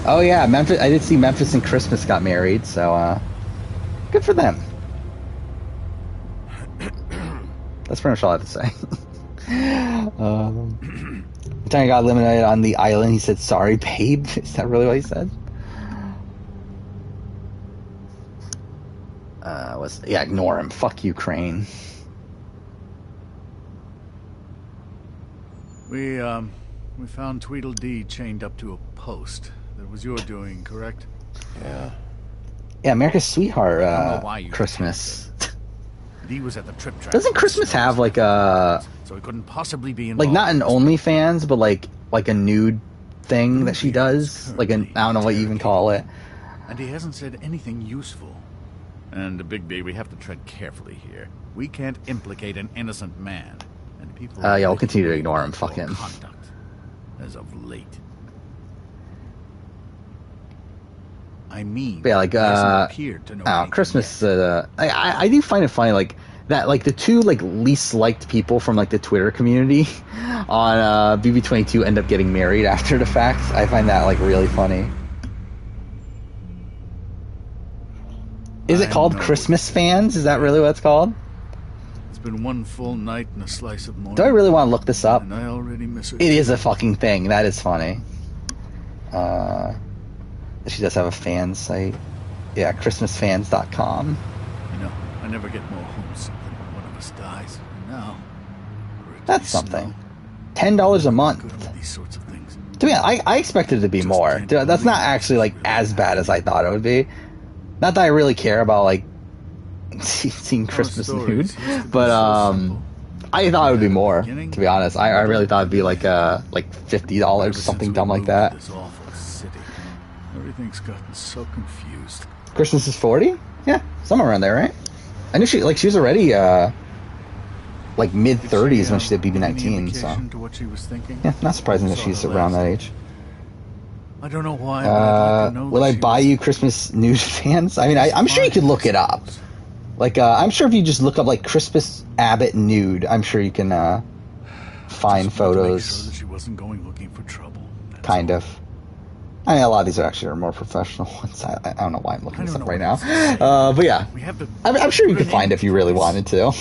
Oh yeah, Memphis. I did see Memphis and Christmas got married, so good for them. That's pretty much all I have to say. The time he got eliminated on the island, he said, "Sorry, babe." Is that really what he said? Ignore him. Fuck Ukraine. We found Tweedledee chained up to a post. That was your doing, correct? Yeah. Yeah, America's Sweetheart, Christmas. He was at the trip track. Doesn't Christmas have like a... So he couldn't possibly be involved. Like not an OnlyFans, but like a nude thing that she does? Like an, I don't know what you even call it. And he hasn't said anything useful. And Bigby, we have to tread carefully here. We can't implicate an innocent man. And people... yeah, we'll continue to ignore him. Fuck him. Conduct as of late. I mean, but yeah, like Christmas. I do find it funny, like that, like the two like least liked people from like the Twitter community on BB22 end up getting married after the fact. I find that like really funny. Is it called Christmas Fans? Is that really what it's called? It's been one full night and a slice of morning. Do I really want to look this up? And I already miss her. It is a fucking thing. That is funny. She does have a fan site. Yeah, ChristmasFans.com. You know, I never get more homesick than when one of us dies. And now, that's something. $10 a month. These sorts of things. To me, I expected it to be more. That's not actually like as bad as I thought it would be. Not that I really care about like seeing Christmas nude, but I thought it would be more. To be honest, I really thought it'd be like $50 or something dumb like that. Everything's gotten so confused. Christmas is 40? Yeah, somewhere around there, right? I knew she was already like mid 30s when she did BB19, so to what she was thinking? Yeah, not surprising that she's around that age. I don't know why. But I'd like to know will I buy you Christmas nude fans? I mean, I'm sure you could look it up. Like, I'm sure if you just look up like Christmas Abbott nude, I'm sure you can find photos. Sure that she wasn't going looking for trouble. Kind of. I mean, a lot of these are more professional ones. I don't know why I'm looking this up right now. But yeah, I'm sure you could find it if you really wanted to.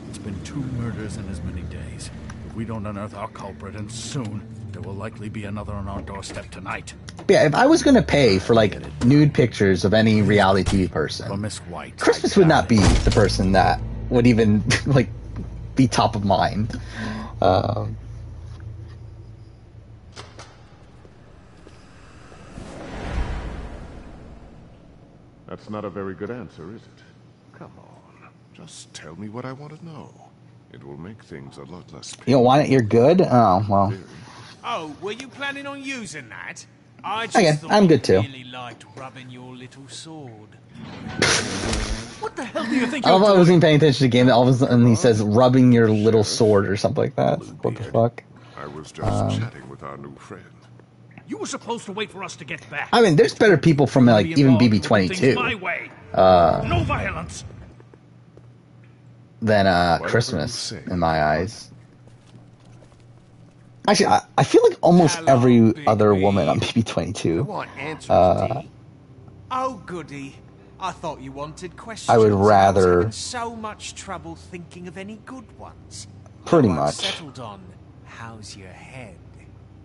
It's been 2 murders in as many days. If we don't unearth our culprit, and soon, there will likely be another on our doorstep tonight. But yeah, if I was going to pay for like nude pictures of any reality TV person, Miss White, Christmas would not be the person that would even like be top of mind. That's not a very good answer, is it? Come on. Just tell me what I want to know. It will make things a lot less painful. You don't want it? You're good? Oh, well. Oh, were you planning on using that? I just Again, thought I'm good too. you really liked rubbing your little sword. What the hell do you think I you're love how I doing? wasn't paying attention to the game, and all of a sudden he says, rubbing your little sword or something like that. What the fuck? I was just chatting with our new friend. You were supposed to wait for us to get back. I mean, there's better people from, like, even Be involved with things my BB-22 way. No violence. than Christmas, in my eyes. Actually, I feel like almost every other woman on I BB-22, want answers, D. Oh, goody. I thought you wanted questions. I would I was rather- having so much trouble thinking of any good ones. Pretty No one much. settled on how's your head.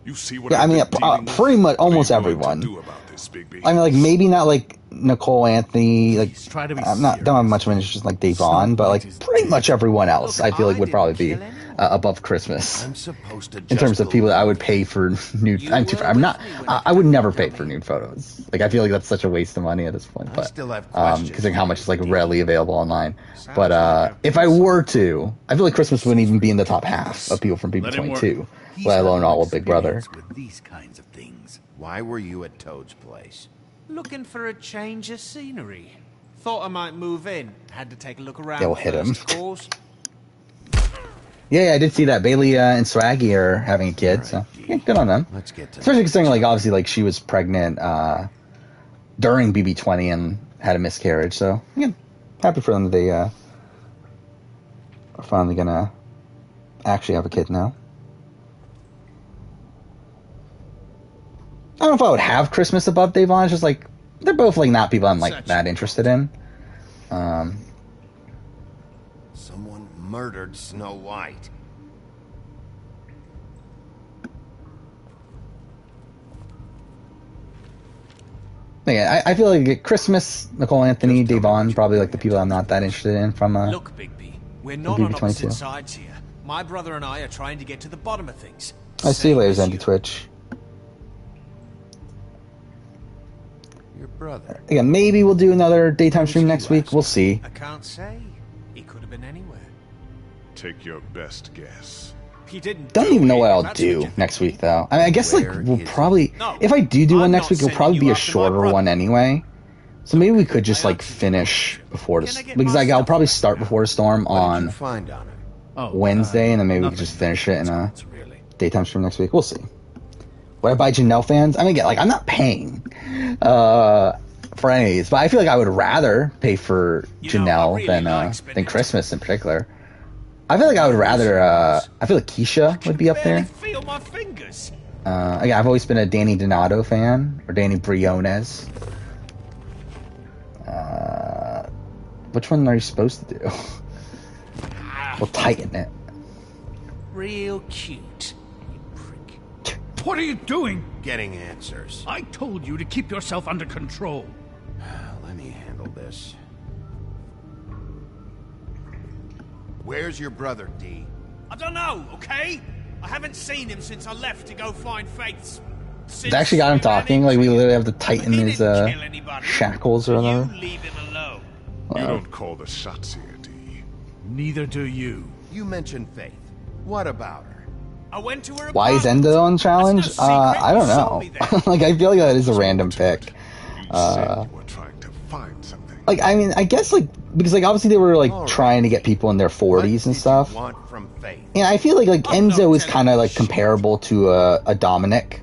You see what Yeah, I I've mean, been dealing with? pretty much What are you almost going to everyone. do about this, Bigby? I mean, like, maybe not, like, Nicole Anthony, like, Try to be I'm not, don't have much of an interest in, like, Devon, but, like, pretty much everyone else, I feel like would probably be above Christmas. I'm supposed to In terms of people that I would pay for nude, I'm not, I would never pay for nude photos. Like, I feel like that's such a waste of money at this point, I but, still have questions. considering how much is, like, readily available online. But, if I were to, I feel like Christmas wouldn't even be in the top half of people from BB-22, let alone all of Big Brother. With these kinds of things. Why were you at Toad's place? Looking for a change of scenery. Thought I might move in. Had to take a look around. Yeah, we'll hit him. first, of course. Yeah, I did see that. Bailey and Swaggy are having a kid, so yeah, good on them. Let's get to Especially considering, like, obviously, like, she was pregnant during BB-20 and had a miscarriage, so, again, happy for them that they are finally gonna actually have a kid now. I don't know if I would have Christmas above Devon. It's just, like, they're both, like, not people I'm, like, that interested in. Someone murdered Snow White. Yeah, I feel like Christmas, Nicole Anthony, Devon, probably, like, the people I'm not that interested in from Look, Bigby, we're not on BB-22. opposite sides here. My brother and I are trying to get to the bottom of things. I see you later, Same as Zendy Twitch. Your brother. Again, maybe we'll do another daytime stream next week. We'll see. I can't say. He could have been anywhere. Take your best guess. He didn't. Don't do even know it, what I'll that's do what you next week, though. I mean, I guess, like, Where we'll is probably... No, if I do one I'm next not week, it'll sending probably you be a after my shorter brother. one anyway. So maybe we could just, like, finish before the... Because, like, I'll probably start before the storm What did you on find on her? Oh, Wednesday, and then maybe we could nothing just finish it in a really. daytime stream next week. We'll see. Would I buy Janelle fans? I mean, again, like, I'm not paying for any of these, but I feel like I would rather pay for You know, I Janelle really than like spending Christmas in particular. I feel like I would rather, I feel like Keisha would be up barely there. feel my fingers. Again, I've always been a Danny Donato fan, or Danny Briones. Which one are you supposed to do? We'll tighten it. Real cute, you prick. What are you doing? Getting answers. I told you to keep yourself under control. Let me handle this. Where's your brother, D? I don't know, okay? I haven't seen him since I left to go find Faith's. They actually got him talking. Like, we literally have to tighten his shackles or whatever. You leave him alone. You don't call the shots here, D. Neither do you. You mentioned Faith. What about her? I went to her Why is apartment. Endo on challenge? That's no secret. I don't You saw know. me there. Like, I feel like that is a random pick. You said you were trying to find something. Like, I mean, I guess, like, because, like, obviously they were, like, All right. trying to get people in their 40s and stuff. What did you want from Faith? Yeah, I feel like Enzo is kind of, like, comparable to a Dominic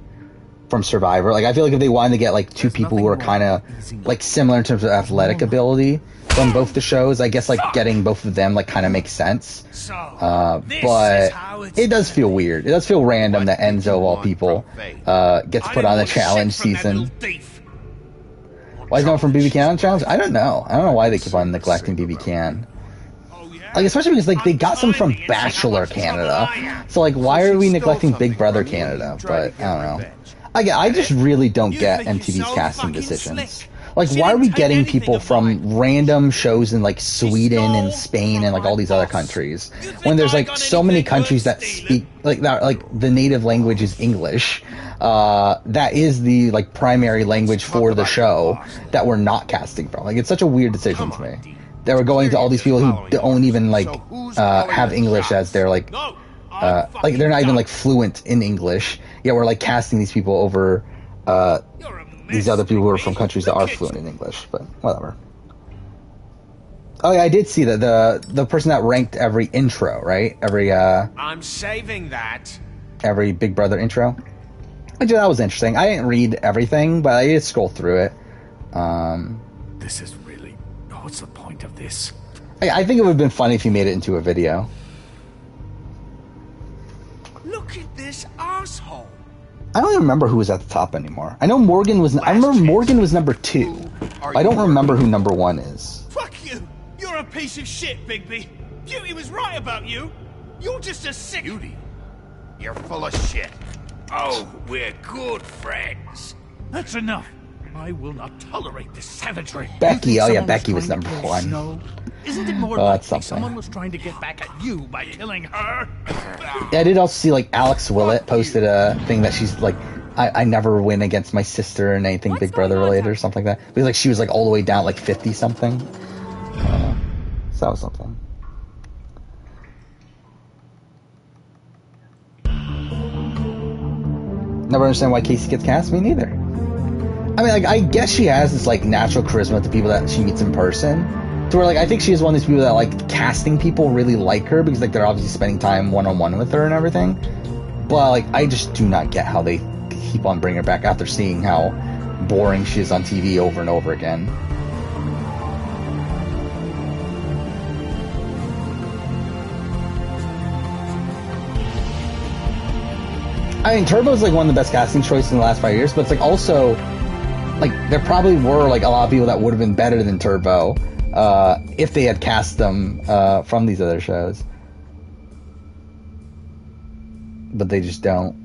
from Survivor. Like, I feel like if they wanted to get, like, two people who are kind of, like, similar in terms of athletic ability from both the shows, I guess, like, getting both of them, like, kind of makes sense. So, this But is how it's it does feel weird. It does feel random that Enzo, of all people, gets I put on the didn't want challenge shit from that season. little thief. Why is he going from BB Can on the challenge? I don't know. I don't know why they keep on neglecting BB Can. Oh, yeah? Like, especially because, like, they got some from Bachelor Canada. So, like, why are we neglecting Big Brother Canada? But, I don't know. I just really don't get MTV's casting decisions. Like, why are we getting people from random shows in, like, Sweden and Spain and, like, all these other countries? When there's, like, so many countries that speak, like, that, like, the native language is English. That is the, like, primary language for the show that we're not casting from. Like, it's such a weird decision to me. That we're going to all these people who don't even, like, have English as their, like, they're not even, like, fluent in English. Yet we're, like, casting these people over these other people who are from countries that are fluent in English, but whatever. Oh yeah, I did see that the person that ranked every intro, right? I'm saving that. Every Big Brother intro. Which that was interesting. I didn't read everything, but I did scroll through it. This is really... What's the point of this? I think it would have been funny if you made it into a video. Look at this asshole. I don't even remember who was at the top anymore. I know Morgan was... I remember Morgan was number 2. I don't remember who number 1 is. Fuck you! You're a piece of shit, Bigby. Beauty was right about you. You're just a sick... Beauty? You're full of shit. Oh, we're good friends. That's enough. I will not tolerate this savagery. Becky, oh yeah, Becky was number 1. Snow? Isn't it more likely someone was trying to get back at you by killing her? Yeah, I did also see, like, Alex Willett posted a thing that she's like, I never win against my sister in anything Big Brother related or something like that. Because, like, she was, like, all the way down, like, 50-something. So that was something. Never understand why Casey gets cast. Me neither. I mean, like, I guess she has this, like, natural charisma with the people that she meets in person. To where, like, I think she is one of these people that, like, casting people really like her because, like, they're obviously spending time one-on-one with her and everything. But, like, I just do not get how they keep on bringing her back after seeing how boring she is on TV over and over again. I mean, Turbo's, like, one of the best casting choices in the last 5 years, but it's, like, also, like, there probably were, like, a lot of people that would have been better than Turbo if they had cast them from these other shows. But they just don't.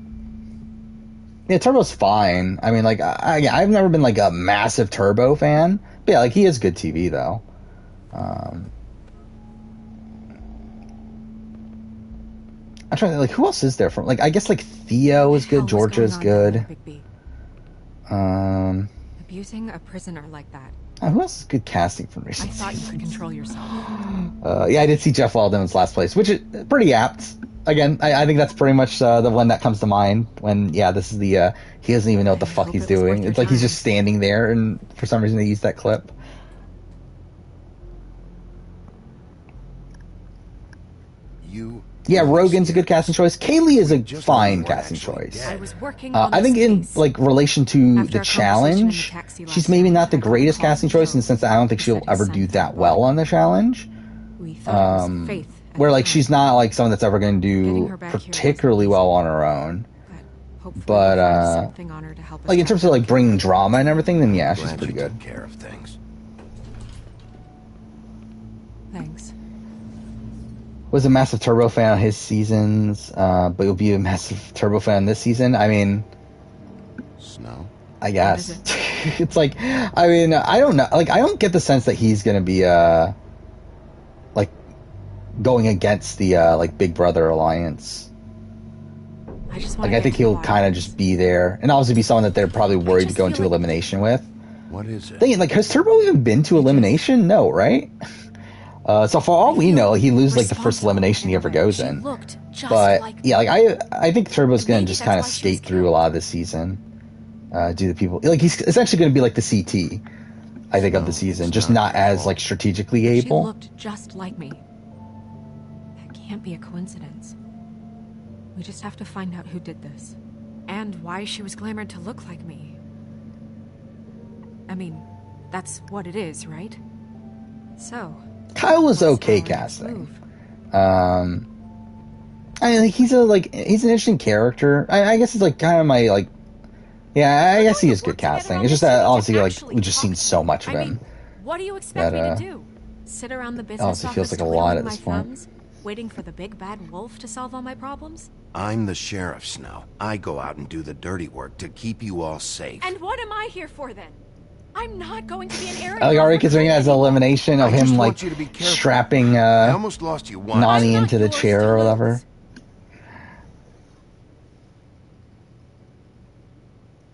Yeah, Turbo's fine. I mean, like, I've never been, like, a massive Turbo fan. But yeah, like, he is good TV, though. I'm trying to, like, who else is there from, like, I guess, like, Theo is good, Georgia is good. Abusing a prisoner like that. Who else is good casting from recent I thought you could control yourself. Yeah, I did see Jeff Weldon's last place, which is pretty apt. Again, I think that's pretty much the one that comes to mind when, yeah, this is the, he doesn't even know what the fuck he's doing. It's like he's just standing there, and for some reason they used that clip. Yeah, Rogan's a good casting choice. Kaylee is a fine casting choice. I think in, like, relation to the challenge, she's maybe not the greatest casting choice in the sense that I don't think she'll ever do that well on the challenge. Where, like, she's not, like, someone that's ever going to do particularly well on her own. But, like, in terms of, like, bringing drama and everything, then yeah, she's pretty good. Thanks. Was a massive Turbo fan on his seasons, but you'll be a massive Turbo fan this season. I mean, Snow, I guess. It's like, I mean, I don't know. Like, I don't get the sense that he's gonna be, like, going against the, like, Big Brother alliance. I think he'll kind of just be there, and obviously be someone that they're probably worried to go into elimination with. What is it? Like, has Turbo even been to elimination? No, right? So for all we know, he loses, like, the first elimination he ever goes in. But, yeah, like, I think Turbo's gonna just kind of skate through a lot of this season. Do the people... Like, he's essentially gonna be like the CT, I think, of the season. Just not as, like, strategically able. She looked just like me. That can't be a coincidence. We just have to find out who did this. And why she was glamored to look like me. I mean, that's what it is, right? So... Kyle was okay casting. I mean, like, he's an interesting character. I guess it's, like, kind of my, like, yeah, I guess he is good casting. It's just that, obviously, like, we've just seen so much of him. What do you expect me to do? Sit around the business office feels like a lot at this point. Waiting for the big bad wolf to solve all my problems? I'm the sheriff, Snow. I go out and do the dirty work to keep you all safe. And what am I here for, then? I'm not going to be an area. I like already considering it as an elimination of him, like, strapping Nani into the chair or whatever.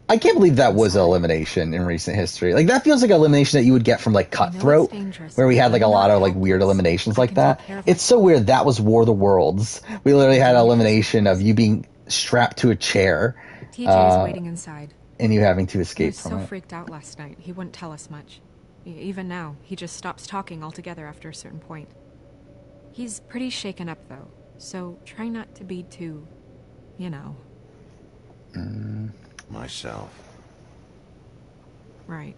I can't believe that was an elimination in recent history. Like, that feels like an elimination that you would get from, like, Cutthroat, where we had, like, a lot of, like, weird eliminations like that. It's so weird. That was War of the Worlds. We literally had an elimination of you being strapped to a chair. TJ is waiting inside. and you having to He escape was from so it. freaked out last night, he wouldn't tell us much. Even now, he just stops talking altogether after a certain point. He's pretty shaken up, though, so try not to be too, you know. Myself. Right.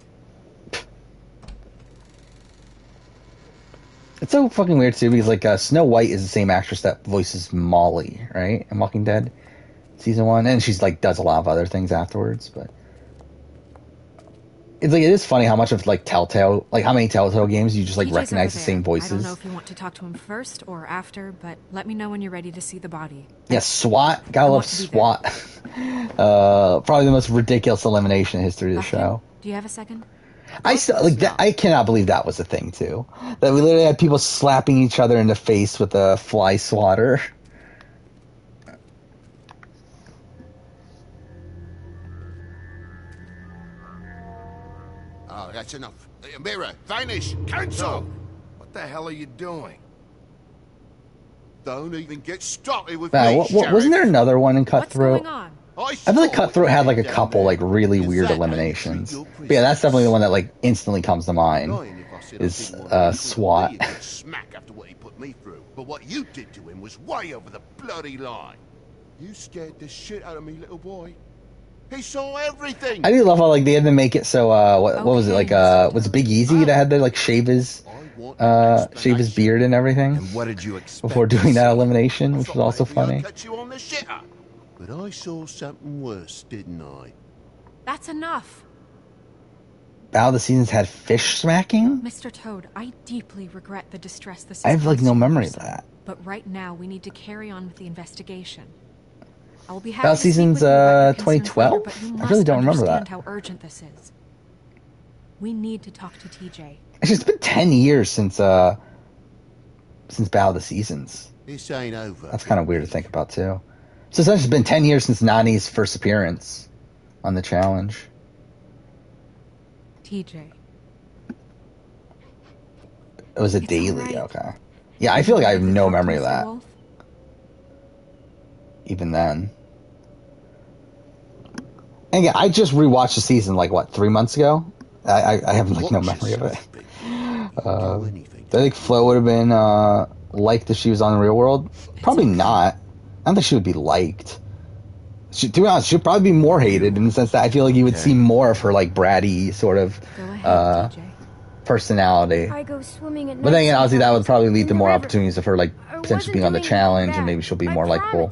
It's so fucking weird too because like Snow White is the same actress that voices Molly, right, in Walking Dead season 1, and she's like does a lot of other things afterwards. But it's like it is funny how much of like Telltale, like how many Telltale games you just like TJ's recognize over the same there. I voices. don't know if you want to talk to him first or after, but let me know when you're ready to see the body. Yeah, SWAT. Gotta love SWAT. Probably the most ridiculous elimination in history of the show. Do you have a second? I still like that. I cannot believe that was a thing too. That we literally had people slapping each other in the face with a fly swatter. Oh, that's enough. Mirror, vanish, cancel! What the hell are you doing? Don't even get started with Now, me, wasn't there another one in Cutthroat? What's going on? I feel like Cutthroat had like a couple like really weird eliminations. But yeah, that's definitely the one that like instantly comes to mind. Is SWAT. Smack after what he put me through. But what you did to him was way over the bloody line. You scared the shit out of me, little boy. He saw everything. I do love how like they had to make it so what was it like was it Big Easy that had to like shave his beard and everything? And what did you expect before doing that elimination, which was also funny. Cut you on the shitter. But I saw something worse, didn't I? That's enough. Battle of the Seasons had fish smacking? Mr. Toad, I deeply regret the distress this I have like no memory of that. But right now we need to carry on with the investigation. I will be happy Battle of to speak Seasons with you about your concerns 2012? later, but you I really don't remember understand that. how urgent this is. We need to talk to TJ. Actually, it's been 10 years since Battle of the Seasons. This ain't over. That's kind of weird to think about too. So it's actually been 10 years since Nani's first appearance on the challenge. TJ. It was a daily, okay. Yeah, I feel like I have no memory of that. Even then. And again, I just rewatched the season like what, 3 months ago? I have like no memory of it. I think Flo would have been liked if she was on the Real World. Probably not. I don't think she would be liked. To be honest, she'd probably be more hated in the sense that I feel like you would see more of her like bratty sort of personality. I go swimming at night. But then again, obviously that would probably lead to more opportunities of her like potentially being on the challenge, and maybe she'll be more likable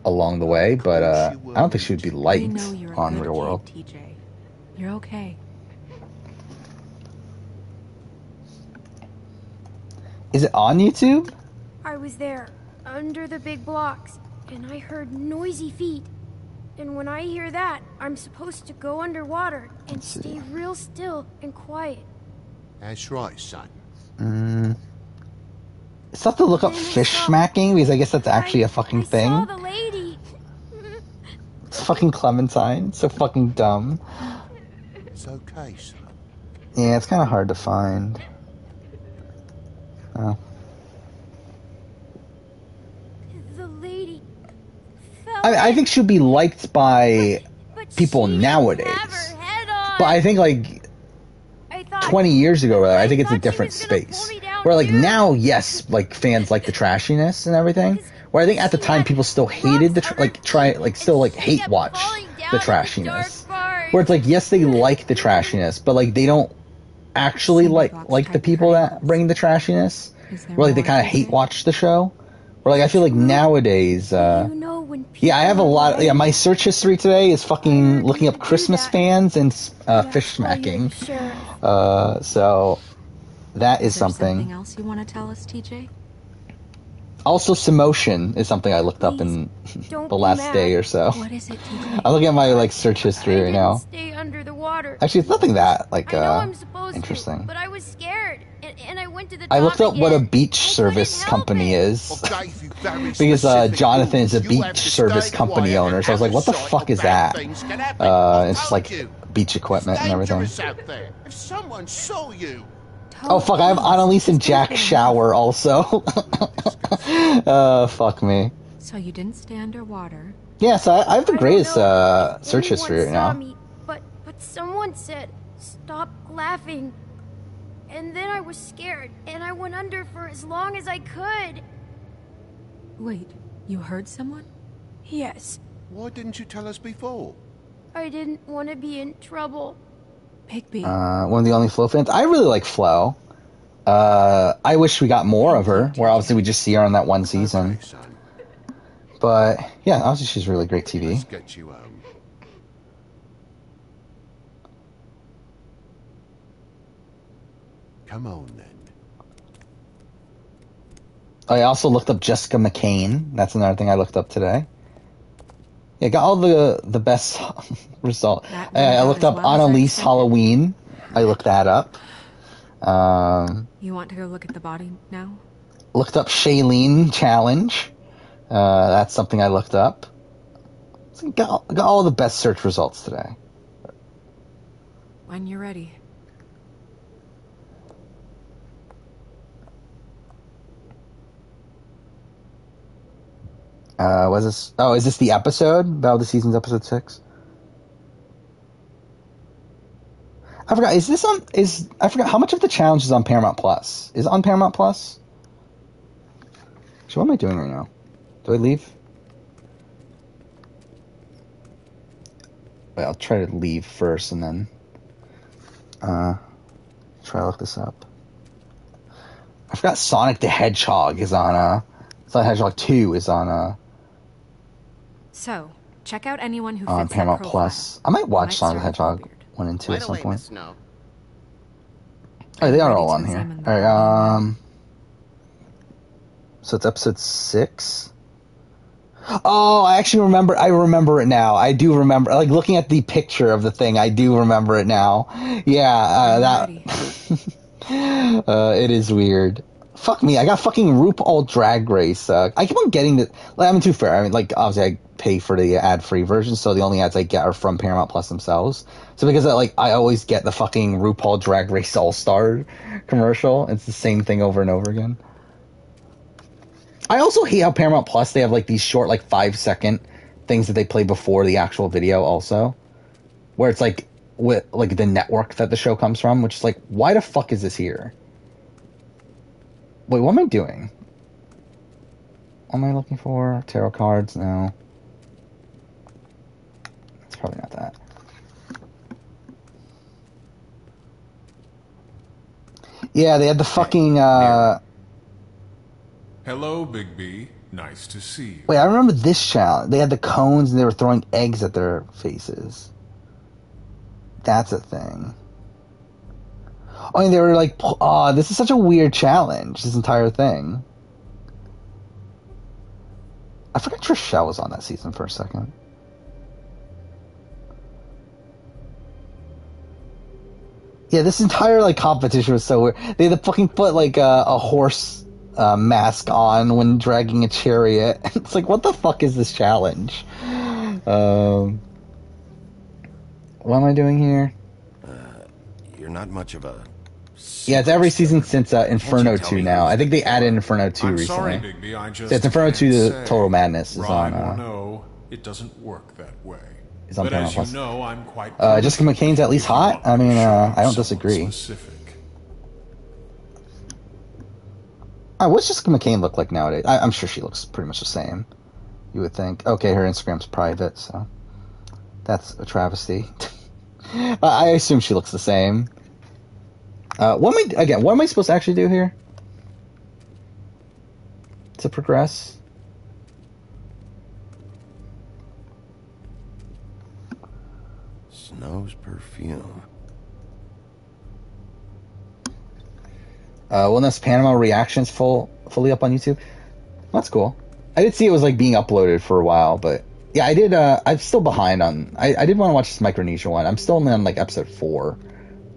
along the way. But I don't think she would be liked on Real World. TJ. You're okay. Is it on YouTube? I was there, under the big blocks, and I heard noisy feet. And when I hear that, I'm supposed to go underwater and stay real still and quiet. That's right, son. It's tough to look up fish smacking because I guess that's actually a fucking thing. I saw the lady. It's fucking Clementine. It's so fucking dumb. It's okay, son. Yeah, it's kind of hard to find. Oh. The lady. I think she'll be liked by people nowadays. But I think like 20 years ago, I think it's a different space. Where like now, yes, like fans like the trashiness and everything. Where I think at the time people still hated the hate watch the trashiness. Where it's like yes, they like the trashiness, but like they don't actually like the people that bring the trashiness. Where like they kind of hate watch the show. Where like I feel like nowadays, yeah, I have a lot. Yeah, my search history today is fucking looking up Christmas fans and fish smacking. So that is something. Something else you want to tell us, TJ? Also, Samotion is something I looked up in the last day or so. What is it, TJ? I'm looking at my like search history right now. Stay under the water. Actually, it's nothing that like I know I'm supposed interesting. to, but I was scared, and I went to the. I looked up what a beach service company is because Jonathan is a beach service company owner. So I was like, "What the fuck is that?" It's just like beach equipment and everything. If someone saw you. Oh fuck! I have Annalise and Jack shower also. Fuck me. So you didn't stay underwater? Yeah, so I have the greatest search history right now. Someone said, "Stop laughing." And then I was scared, and I went under for as long as I could. Wait, you heard someone? Yes. Why didn't you tell us before? I didn't want to be in trouble. Bigby. One of the only Flo fans. I really like Flo. I wish we got more of her, where obviously we just see her on that one season. Okay, son. But, yeah, obviously she's really great TV. Let's get you home. Come on, then. I also looked up Jessica McCain. That's another thing I looked up today. Yeah, got all the best result. I looked up Annalise Halloween. I looked that up. You want to go look at the body now? Looked up Shailene Challenge. That's something I looked up. So got all the best search results today. When you're ready. Was this? Oh, is this the episode? About the season's episode 6? I forgot. Is this on? I forgot how much of the challenge is on Paramount Plus? Is it on Paramount Plus? So what am I doing right now? Do I leave? Wait, I'll try to leave first and then try to look this up. I forgot Sonic the Hedgehog is on Sonic the Hedgehog 2 is on So, check out anyone who on fits Paramount that Plus. I might watch Sonic the Hedgehog 1 and 2 at some point. Snow. Oh, they are all on here. Alright, so it's episode 6. Oh, I actually remember. I remember it now. I do remember. Like, looking at the picture of the thing, I do remember it now. Yeah, that... it is weird. Fuck me, I got fucking RuPaul Drag Race. I keep on getting the... Like, I mean, too fair. I mean, like, obviously I pay for the ad-free version, so the only ads I get are from Paramount Plus themselves. So because, I always get the fucking RuPaul Drag Race All-Star commercial. It's the same thing over and over again. I also hate how Paramount Plus, they have, like, these short, like, 5-second things that they play before the actual video also. Where it's, like, with, like, the network that the show comes from, which is, like, why the fuck is this here? Wait, what am I doing? What am I looking for? Tarot cards? No. It's probably not that. Yeah, they had the fucking, Hello, Big B. Nice to see you. Wait, I remember this challenge. They had the cones and they were throwing eggs at their faces. That's a thing. Oh, and they were like, oh, this is such a weird challenge, this entire thing. I forgot Trishelle was on that season for a second. Yeah, this entire, like, competition was so weird. They had to fucking put, like, a horse mask on when dragging a chariot. It's like, what the fuck is this challenge? What am I doing here? You're not much of a... Yeah, it's every season since Inferno 2 now. I think they added Inferno 2 recently. Sorry, Bigby, I just so it's Inferno 2 the Total Madness is on... no, it doesn't work that way. Is on Paramount Plus. You know, I'm quite Jessica McCain's at least hot? I mean, I don't disagree. What's Jessica McCain look like nowadays? I'm sure she looks pretty much the same. You would think. Okay, her Instagram's private, so... That's a travesty. I assume she looks the same. What am I supposed to actually do here? To progress? Snow's perfume. Wellness Panama reactions fully up on YouTube. That's cool. I did see it was like being uploaded for a while, but yeah, I did. I'm still behind on. I did want to watch this Micronesia one. I'm still on like episode 4,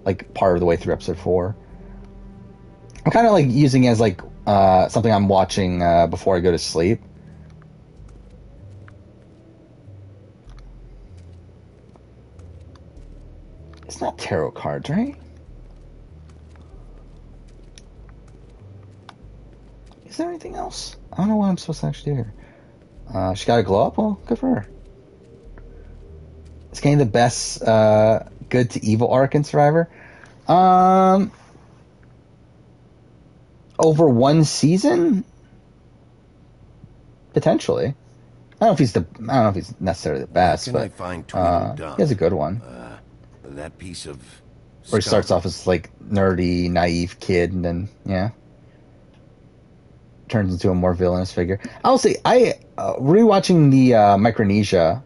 like part of the way through episode 4. I'm kind of like using it as like something I'm watching before I go to sleep. It's not tarot cards, right? Is there anything else? I don't know what I'm supposed to actually do here. She got a glow up? Well, good for her. It's getting the best good to evil arc in Survivor? Over one season? Potentially. I don't know if he's necessarily the best, but he has a good one. That piece of where he starts off as like nerdy, naive kid, and then turns into a more villainous figure. I'll say, rewatching the Micronesia,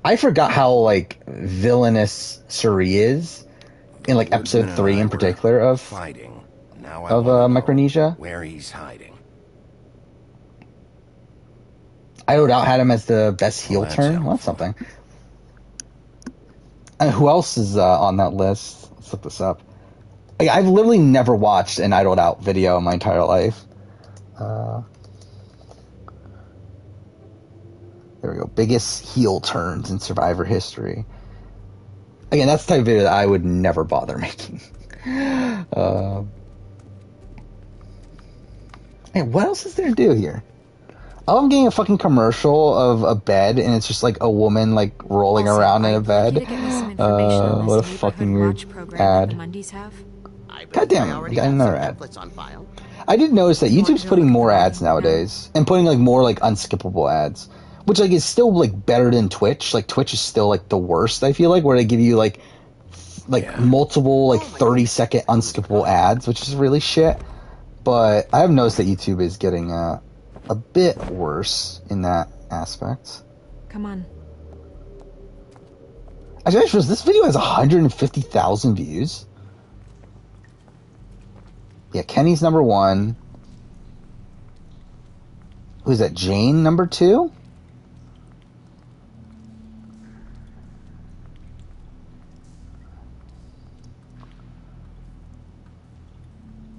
I forgot how like villainous Suri is in like episode 3 in particular of Micronesia. Where he's hiding. Idled Out had him as the best heel turn. Well, that's something. Who else is on that list? Let's look this up. I've literally never watched an Idled Out video in my entire life. There we go. Biggest heel turns in Survivor history. Again, that's the type of video that I would never bother making. Hey, what else is there to do here? Oh, I'm getting a fucking commercial of a bed, and it's just like a woman like rolling around in a bed. What a fucking weird ad. Goddamn, I got another ad. I did notice that YouTube's putting more ads nowadays, and putting like more like unskippable ads, which like is still like better than Twitch. Like Twitch is still like the worst, I feel like, where they give you like multiple like 30-second unskippable ads, which is really shit. But I have noticed that YouTube is getting a bit worse in that aspect. Come on. Actually, I just realized this video has 150,000 views. Yeah, Kenny's number 1. Who's that? Jane number 2?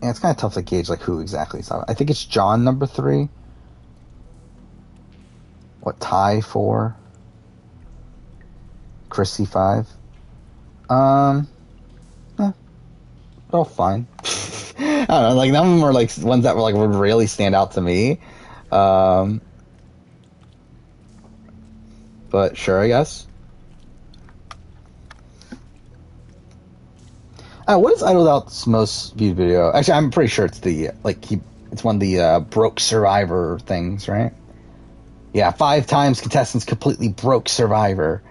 Yeah, it's kind of tough to gauge like who exactly is on. I think it's John number 3. What, Ty 4? Chrissy 5? Yeah, all fine. I don't know, like none of them are like ones that were like would really stand out to me. But sure, I guess. What is Idled Out's most viewed video? Actually, I'm pretty sure it's it's one of the broke Survivor things, right? Yeah, 5 times contestants completely broke Survivor.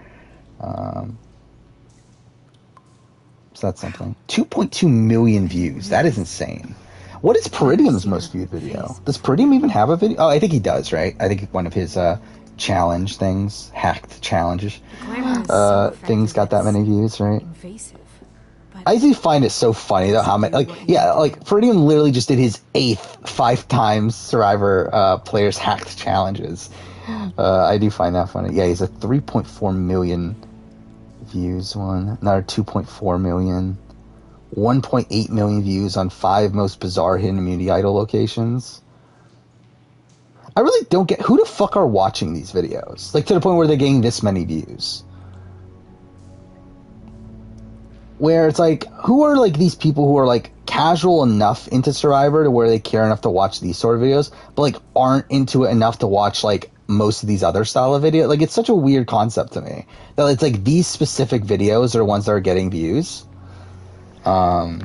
So that's something. 2.2 million views. That is insane. What is Peridium's most viewed video? Does Peridium even have a video? Oh, I think he does, right? I think one of his challenge things, hacked challenges, things got that many views, right? I do find it so funny though how many, Peridium literally just did his 8th 5 times Survivor players hacked challenges. I do find that funny. Yeah, he's a 3.4 million views one, another 2.4 million, 1.8 million views on 5 most bizarre hidden immunity idol locations. I really don't get who the fuck are watching these videos, like to the point where they're getting this many views. Where it's like, who are like these people who are like casual enough into Survivor to where they care enough to watch these sort of videos, but like aren't into it enough to watch like most of these other style of videos? Like, it's such a weird concept to me that it's like these specific videos are ones that are getting views. Because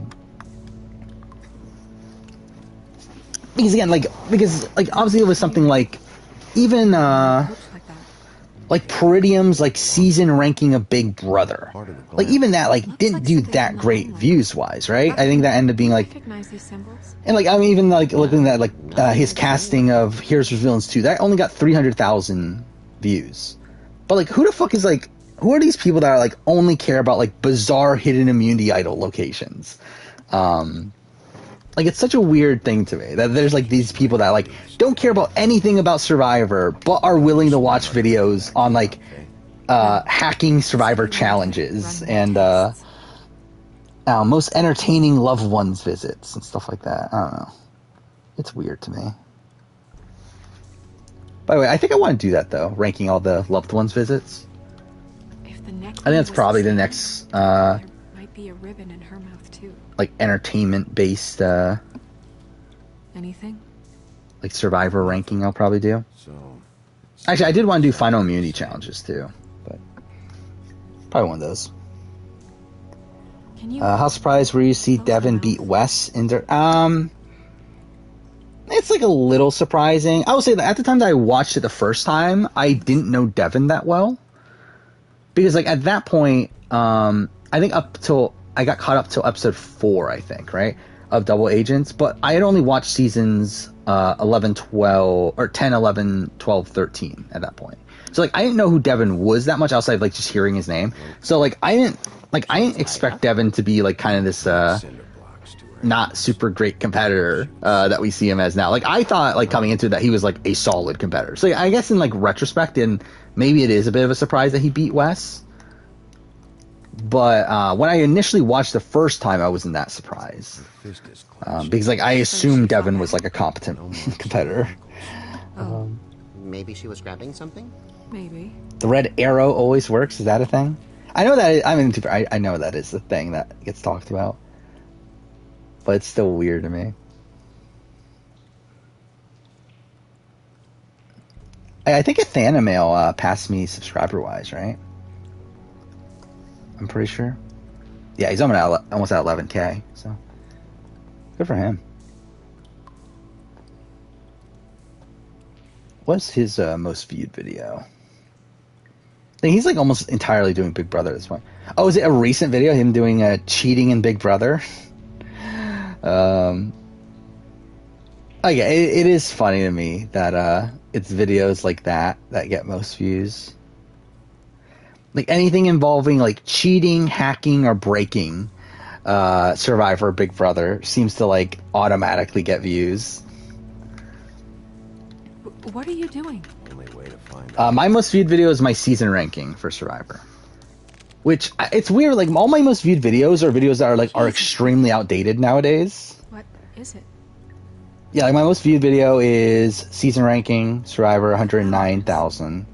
again, obviously it was something like even like Peridium's like season ranking of Big Brother, like even that like didn't do that great views wise, right? I think that ended up being like, and like I'm even like looking at like his casting of Heroes vs Villains 2, that only got 300,000 views. But like, who the fuck is like, who are these people that are like only care about like bizarre hidden immunity idol locations? Like, it's such a weird thing to me that there's like these people that like don't care about anything about Survivor but are willing to watch videos on like hacking Survivor challenges and most entertaining loved ones visits and stuff like that. I don't know. It's weird to me. By the way, I think I want to do that though, ranking all the loved ones visits. I think that's probably the next there might be a ribbon in her mouth too. Like entertainment based anything? Like Survivor ranking I'll probably do. Actually, I did want to do final immunity challenges too, but probably one of those. Can you? How surprised were you to see Devin beat Wes in their... It's like a little surprising. I would say that at the time that I watched it the first time, I didn't know Devin that well. Because like at that point, I think up till... I got caught up till episode 4, I think, right? Of Double Agents. But I had only watched seasons 11, 12... Or 10, 11, 12, 13 at that point. So like I didn't know who Devin was that much outside of like just hearing his name. So like I didn't expect Devin to be like kind of this not super great competitor that we see him as now. Like I thought like coming into that he was like a solid competitor. So I guess in like retrospect, and maybe it is a bit of a surprise that he beat Wes. But when I initially watched the first time, I wasn't that surprised because like I assumed Devin was like a competent competitor. Maybe she was grabbing something. Maybe. The red arrow always works. Is that a thing? I know that. I mean, I know that is the thing that gets talked about, but it's still weird to me. I think Athanamail passed me subscriber-wise, right? I'm pretty sure. Yeah, he's almost at 11K, so good for him. What's his most viewed video? I think he's like almost entirely doing Big Brother at this point. Oh, is it a recent video? Him doing cheating in Big Brother? Oh yeah, it is funny to me that it's videos like that get most views. Like anything involving like cheating, hacking, or breaking Survivor Big Brother seems to like automatically get views. What are you doing? My most viewed video is my season ranking for Survivor. Which, it's weird, like all my most viewed videos are videos that are extremely outdated nowadays. What is it? Yeah, like my most viewed video is season ranking, Survivor, 109,000.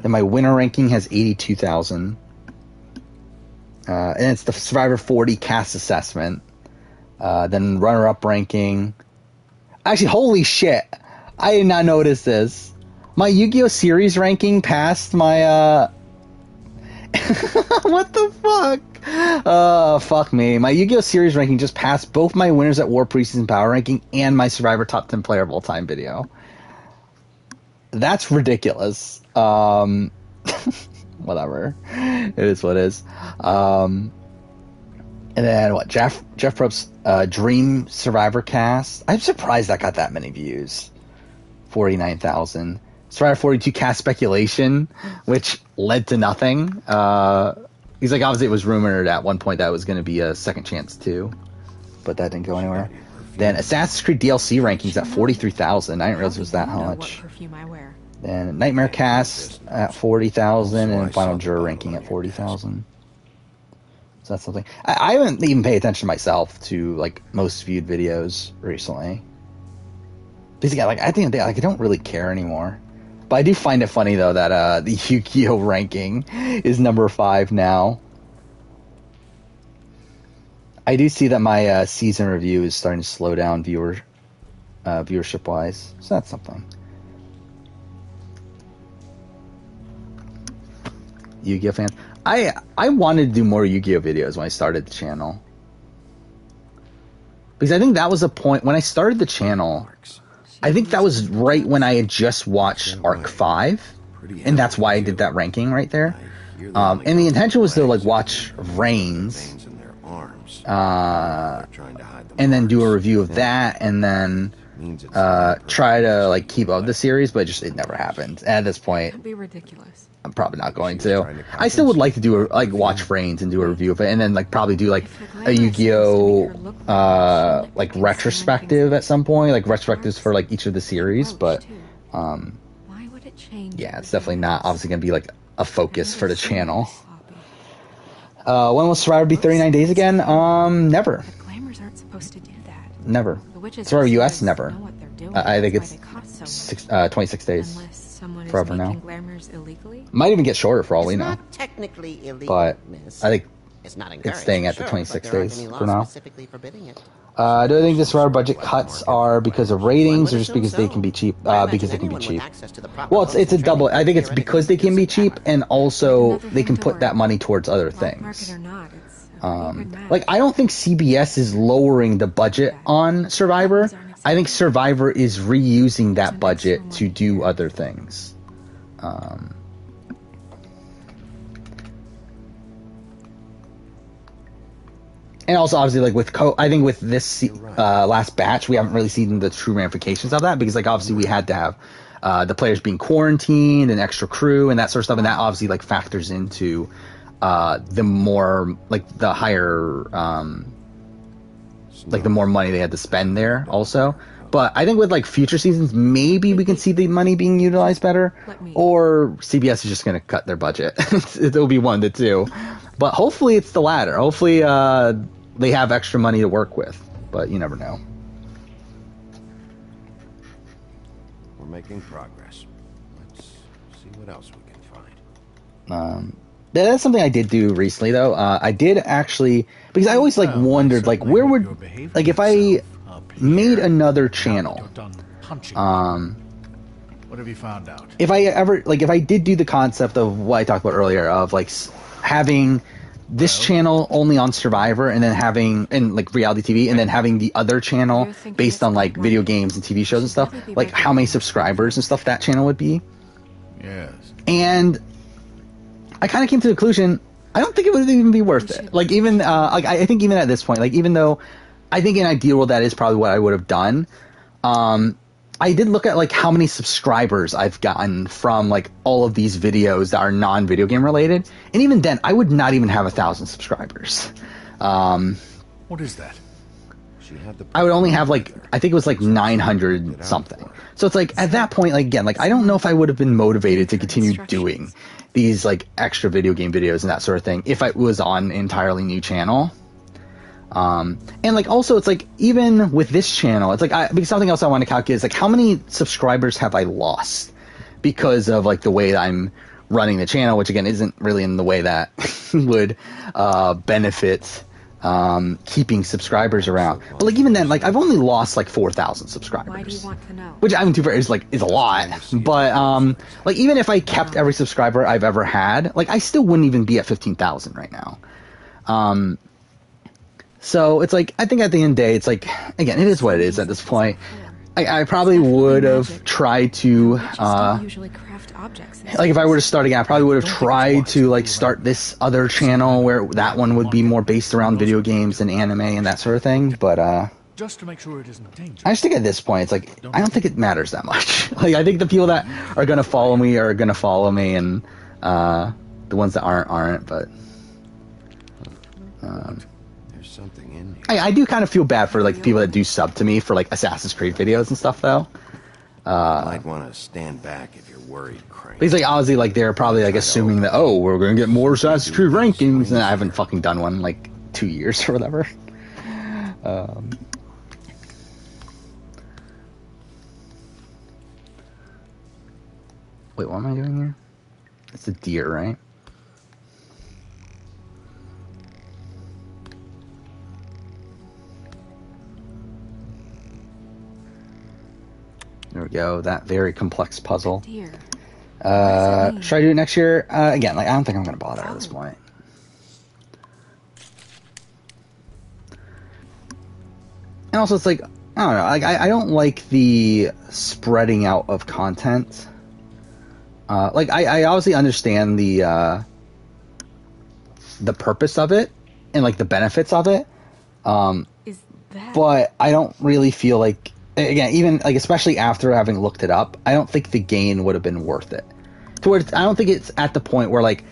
Then my winner ranking has 82,000. And it's the Survivor 40 cast assessment. Then runner-up ranking. Actually, holy shit. I did not notice this. My Yu-Gi-Oh! Series ranking passed my, what the fuck? Fuck me. My Yu-Gi-Oh! Series ranking just passed both my Winners at War Preseason Power ranking and my Survivor Top 10 Player of All Time video. That's ridiculous. Whatever. It is what it is. And then what? Jeff Probst's Dream Survivor cast. I'm surprised that got that many views. 49,000. Survivor 42 cast speculation, which led to nothing. He's like, obviously it was rumored at one point that it was going to be a Second Chance 2, but that didn't go anywhere. Then Assassin's Creed DLC rankings at 43,000. I didn't realize it was that much. Then Nightmare Cast at 40,000 and Final Juror ranking at 40,000. So that's something. I haven't even paid attention myself to like most viewed videos recently. Because yeah, like I think I don't really care anymore. But I do find it funny though that the Yu-Gi-Oh ranking is number 5 now. I do see that my season review is starting to slow down viewership wise, so that's something. Yu-Gi-Oh fan. I wanted to do more Yu-Gi-Oh videos when I started the channel. Because I think that was a point when I started the channel. I think that was right when I had just watched Arc 5, and that's why I did that ranking right there. And the intention was to like watch Reigns, and then do a review of that, and then try to like keep up the series, but it never happened. And at this point, That'd be ridiculous. I'm probably not going to. I still would like to do watch Reigns and do a review of it, and then like probably do like a Yu-Gi-Oh like retrospective at some point, like retrospectives for like each of the series. But Why would it change? yeah, it's definitely not obviously going to be like a focus for the channel. When will Survivor be 39 days again? Never. The Glamours aren't supposed to do that. Never. The witches Survivor US know never. what they're doing. I think That's it's why they caught so 26 days. Unless someone is Forever now. making Glamours illegally. Might even get shorter for all we It's know. not technically illegal, But miss. I think It's not it's encouraged, staying for at the sure, 26 but there aren't days any for laws now. specifically forbidding it. Do I think the Survivor budget cuts are because of ratings or just because they can be cheap? Because they can be cheap. Well, it's a double. I think it's because they can be cheap, and also they can put that money towards other Black market things. or not, it's Like, I don't think CBS is lowering the budget on Survivor. I think Survivor is reusing that budget to do other things. And also, obviously, like with I think with this last batch, we haven't really seen the true ramifications of that, because, like, obviously we had to have the players being quarantined and extra crew and that sort of stuff, and that obviously like factors into the more, like, the higher, like, the more money they had to spend there also. But I think with, like, future seasons, maybe we can see the money being utilized better, or CBS is just going to cut their budget. It'll be one to two. But hopefully it's the latter. Hopefully they have extra money to work with, but you never know. We're making progress. Let's see what else we can find. That's something I did do recently, though. I did actually, because I always like wondered, like, where would, like, if I made another channel, what have you found out? if I ever, like, if I did do the concept of what I talked about earlier, of like having this channel only on Survivor, and then having, and like reality TV, and then having the other channel based on like video games and TV shows and stuff, like how many subscribers and stuff that channel would be. Yes. And I kind of came to the conclusion, I don't think it would even be worth it. Like, even like, I think even at this point, like, even though I think in an ideal world that is probably what I would have done, I did look at like how many subscribers I've gotten from like all of these videos that are non-video game related, and even then I would not even have 1,000 subscribers. What is that? I would only have like, I think it was like 900 something. So it's like, at that point, like, again, like, I don't know if I would have been motivated to continue doing these like extra video game videos and that sort of thing if I was on an entirely new channel. And like, also, it's like, even with this channel, it's like, because something else I want to calculate is like, how many subscribers have I lost because of like the way that I'm running the channel, which again isn't really in the way that would benefit keeping subscribers around. But like, even then, like, I've only lost like 4,000 subscribers. Why do you want to know? Which, I mean, to be fair, is a lot. But like, even if I kept every subscriber I've ever had, like, I still wouldn't even be at 15,000 right now. So it's like, I think at the end of the day, it's like, again, it is what it is at this point. I probably would have tried to, like, if I were to start again, I probably would have tried to, like, start this other channel where that one would be more based around video games and anime and that sort of thing. But, just to make sure it isn't dangerous. I just think at this point, it's like, I don't think it matters that much. Like, I think the people that are going to follow me are going to follow me, and the ones that aren't, but... There's something in here. I do kind of feel bad for like people that do sub to me for like Assassin's Creed videos and stuff, though. You might want to stand back if you're worried, Crane. Because like, obviously, like, they're probably like assuming that, oh, we're going to get more Assassin's Creed rankings, and I haven't fucking done one in like 2 years or whatever. Wait, what am I doing here? It's a deer, right? There we go. That very complex puzzle. Should I do it next year? Again, like, I don't think I'm going to bother at this point. And also, it's like, I don't know. Like, I don't like the spreading out of content. Like, I obviously understand the purpose of it and like the benefits of it. But I don't really feel like, again, even like, especially after having looked it up, I don't think the gain would have been worth it. To where I don't think it's at the point where like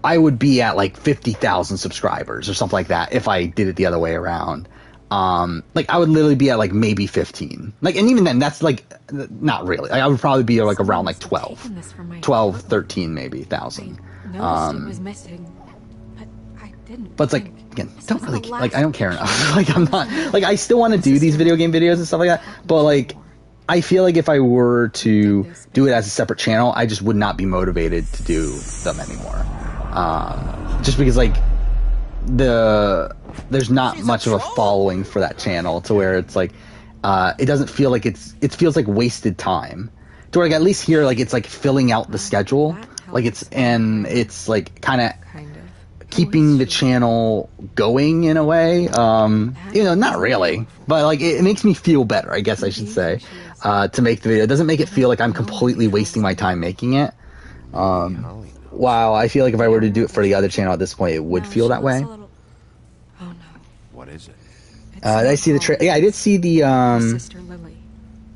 I would be at like 50,000 subscribers or something like that if I did it the other way around. Like, I would literally be at like maybe 15. Like, and even then, that's like not really. Like, I would probably be like around like 12, 13 maybe thousand. Was missing, but I didn't. But it's like, again, don't really, like, I don't care enough. Like, I'm not, like, I still want to do these video game videos and stuff like that, but like, I feel like if I were to do it as a separate channel, I just would not be motivated to do them anymore. Just because like there's not much of a following for that channel to where it's like it doesn't feel like it feels like wasted time. To where like, at least here, like, it's like filling out the schedule, like it's like kind of keeping the channel going in a way. Not really, but like it makes me feel better, I guess I should say, to make the video. It doesn't make it feel like I'm completely wasting my time making it. While I feel like if I were to do it for the other channel at this point, it would feel that way. What is it? I see the yeah, I did see the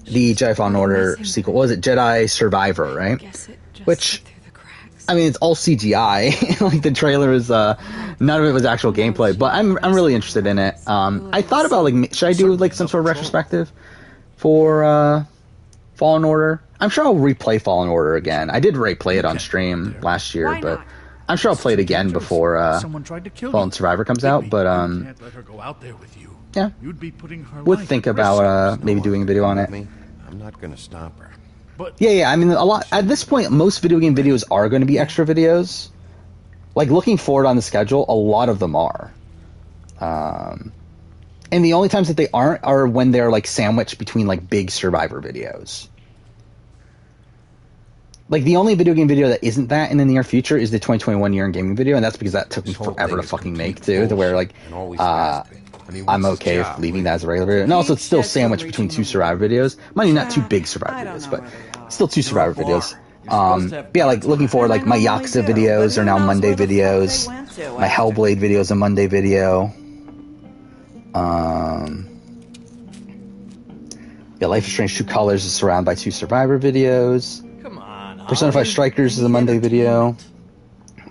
Jedi Fallen Order sequel. What was it? Jedi Survivor, right? Which, I mean, it's all CGI. Like the trailer is, none of it was actual gameplay. But I'm really interested in it. I thought about like, should I do like some sort of retrospective for Fallen Order? I'm sure I'll replay Fallen Order again. I did replay it on stream last year, but I'm sure I'll play it again before Fallen Survivor comes out. But yeah, would think about maybe doing a video on it. I'm not gonna stop her. Yeah. I mean, a lot at this point. Most video game videos are going to be extra videos. Like looking forward on the schedule, a lot of them are. And the only times that they aren't are when they're like sandwiched between like big Survivor videos. Like the only video game video that isn't that in the near future is the 2021 year in gaming video, and that's because that took me forever to fucking make too. To where like I'm okay with leaving that as a regular video. And also it's still sandwiched between two Survivor videos. Mind you, not two big Survivor videos, but still two Survivor videos. Yeah, like looking forward, like my Yakuza videos are now Monday videos. My Hellblade video is a Monday video. Yeah, Life is Strange True Colors is surrounded by two Survivor videos. Persona 5 Strikers is a Monday video.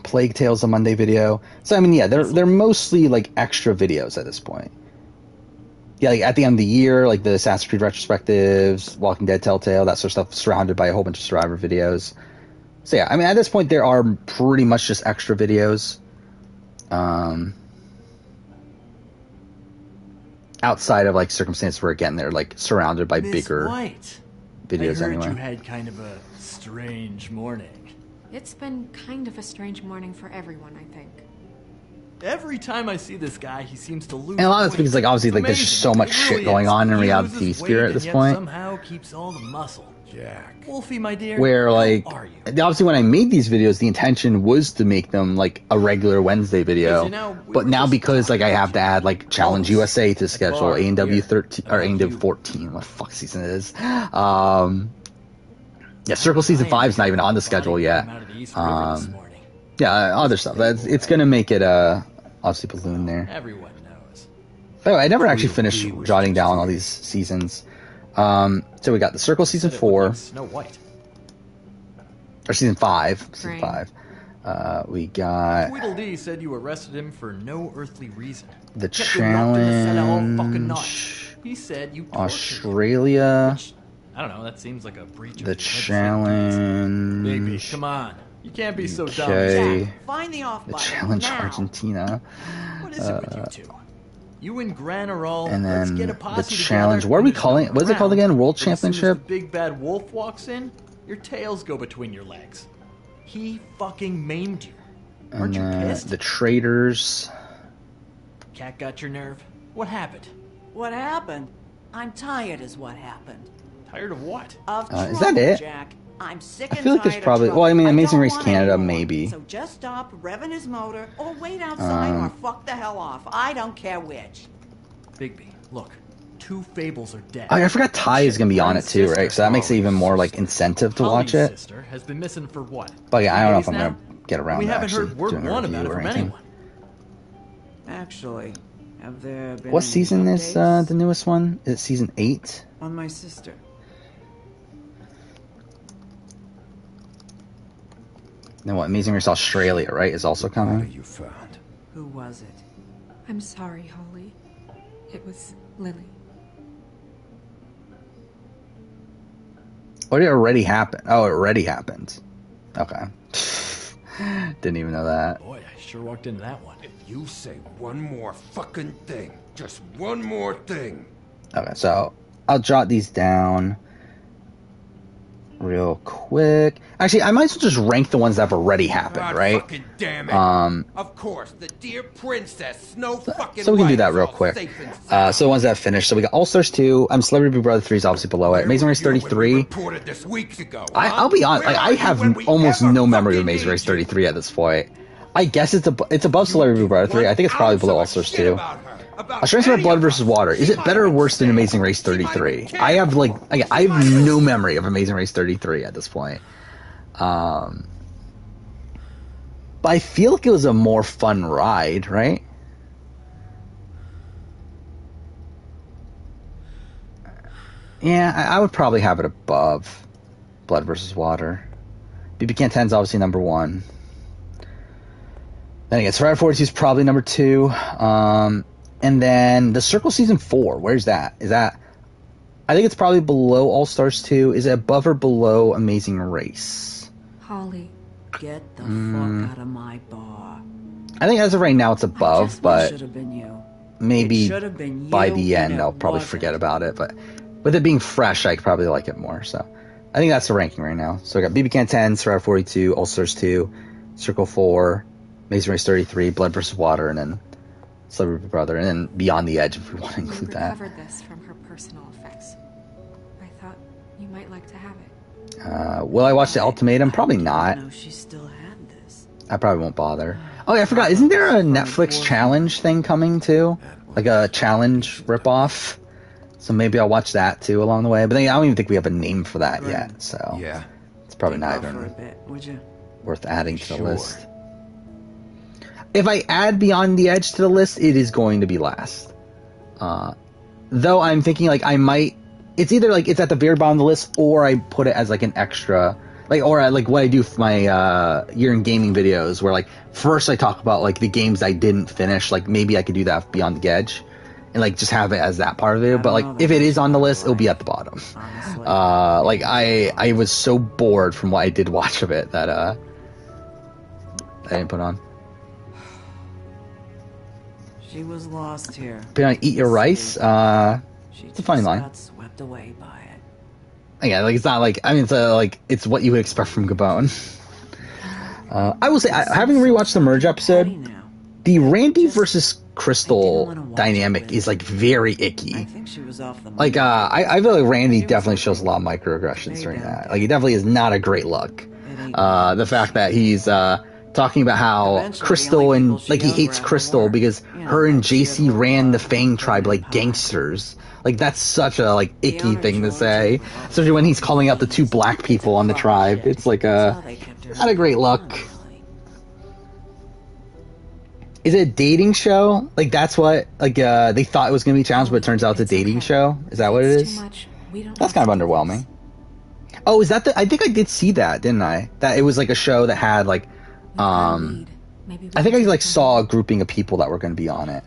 Plague Tale is a Monday video. So I mean, yeah, they're mostly like extra videos at this point. Yeah, like at the end of the year, like the Assassin's Creed retrospectives, Walking Dead, Telltale, that sort of stuff, surrounded by a whole bunch of Survivor videos. So yeah, I mean, at this point, there are pretty much just extra videos. Outside of like circumstances where again they're like surrounded by bigger videos anyway. You had kind of a strange morning. It's been kind of a strange morning for everyone, I think. Every time I see this guy, he seems to lose. And a lot of it's because like obviously like there's just so much shit going on in reality TV sphere at this point. Somehow keeps all the muscle. Jack. Wolfie, my dear. Where like obviously when I made these videos, the intention was to make them like a regular Wednesday video. But now because like I have to add like Challenge USA to the schedule, A&W 13 or A&W 14, what the fuck season it is. Yeah, Circle Season 5 is not even on the schedule yet. Yeah, other stuff. It's gonna make it obviously balloon there. Everyone knows. By the way, I never actually finished jotting down all these seasons. So we got the Circle Season 4. Snow White. Or Season 5. Season 5. We got... Tweedledee said you arrested him for no earthly reason. The Challenge... He said you Australia... I don't know, that seems like a breach of the Challenge... Baby, come on. You can't be so dumb. Jack, find the off the button Challenge now. Argentina. What is it with you two? You and Gran are all. And then let's get a posse the Challenge. What are we calling it? What is it called again? World Championship? As soon as the big bad wolf walks in, your tails go between your legs. He fucking maimed you. Aren't you pissed? The Traitors. Cat got your nerve? What happened? What happened? I'm tired is what happened. Tired of what? Of trouble, is that it? Jack. I'm sick I and feel like there's tired probably... of Well, I mean, trouble. Amazing don't Race want Canada, any more. maybe. So just stop revving his motor, or wait outside, or fuck the hell off. I don't care which. Bigby, look. Two Fables are dead. I forgot Ty is going to be on it too, right? So that makes it even more like incentive to watch it. Sister has been missing for what? But yeah, I don't know if I'm going to get around to actually heard word doing a one review about it or from anything. anyone. Actually, have there been What any season is updates? the newest one? Is it season 8? On my sister. Then what? Amazing Race Australia, right, is also coming? You found. Who was it? I'm sorry, Holly. It was Lily. Or did it already happen? Oh, it already happened. Okay. Didn't even know that. Boy, I sure walked into that one. If you say one more fucking thing, just one more thing. Okay, so I'll jot these down real quick. Actually, I might as well just rank the ones that have already happened, God right? fucking damn it. Of course, the dear princess, Snow fucking So we can do White that is real all quick. safe and sound. So the ones that have finished. So we got All Stars 2. Celebrity Big Brother 3 is obviously below it. Amazing Race Where were you when we 33. reported this weeks ago, huh? I'll be honest. Where Like, are I you have when we almost ever no memory of fucking Amazing need Race you? 33 at this point. I guess it's above Celebrity Big Brother 3. I think it's probably below All Stars 2. I'll show you Blood versus Water. Is it better or worse than Amazing Race 33? I have no memory of Amazing Race 33 at this point. But I feel like it was a more fun ride, right? Yeah, I would probably have it above Blood versus Water. BB Can 10 is obviously number 1. Then again, Survivor 42 is probably number 2. And then The Circle Season 4, where's that? Is that... I think it's probably below All Stars 2. Is it above or below Amazing Race? Holly. Get the fuck out of my bar. I think as of right now it's above, but Should have been you. maybe been you, by the end and I'll it probably wasn't. forget about it. But with it being fresh, I probably like it more. So I think that's the ranking right now. So I got BB Can 10, Survivor 42, All Stars 2, Circle 4, Amazing Race 33, Blood vs. Water, and then Celebrity Big Brother, and then Beyond the Edge if we want to include that. Recovered this from her personal effects. I thought you might like to have it. Will I watch The Ultimatum? Probably not. No, she still had this. I probably won't bother. Oh yeah, I forgot. Isn't there a Netflix challenge thing coming too? Like a challenge ripoff? So maybe I'll watch that too along the way. But then I don't even think we have a name for that yet. So Yeah. it's probably not For a even bit, would you? worth adding to the list. If I add Beyond the Edge to the list, it is going to be last. Though I'm thinking like I might. It's either like it's at the very bottom of the list, or I put it as like an extra, like or like what I do for my year in gaming videos, where like first I talk about like the games I didn't finish. Like maybe I could do that for Beyond the Edge, and like just have it as that part of it. But like if it is on the list, it'll be at the bottom. Like I was so bored from what I did watch of it that I didn't put on. She was lost here. But on Eat Your Rice, it's a funny line. Got swept away by it. Yeah, like it's not like it's like it's what you would expect from Gabon. I will say, having rewatched the Merge episode, the Randy versus Crystal dynamic is like very icky. I think she was off the Like I feel like Randy definitely shows a lot of microaggressions during that. Like he definitely is not a great look. The fact that he's talking about how Crystal and like he hates Crystal because her and JC ran the Fang tribe like gangsters. Like that's such a like icky thing to say, especially when he's calling out the 2 black people on the tribe. It's like not a great look. Is it a dating show? Like that's what like they thought it was gonna be a challenge, but it turns out it's a dating show. Is that what it is? That's kind of underwhelming. Oh, is that the? I think I did see that, didn't I? That it was like a show that had like I think I like saw a grouping of people that were going to be on it.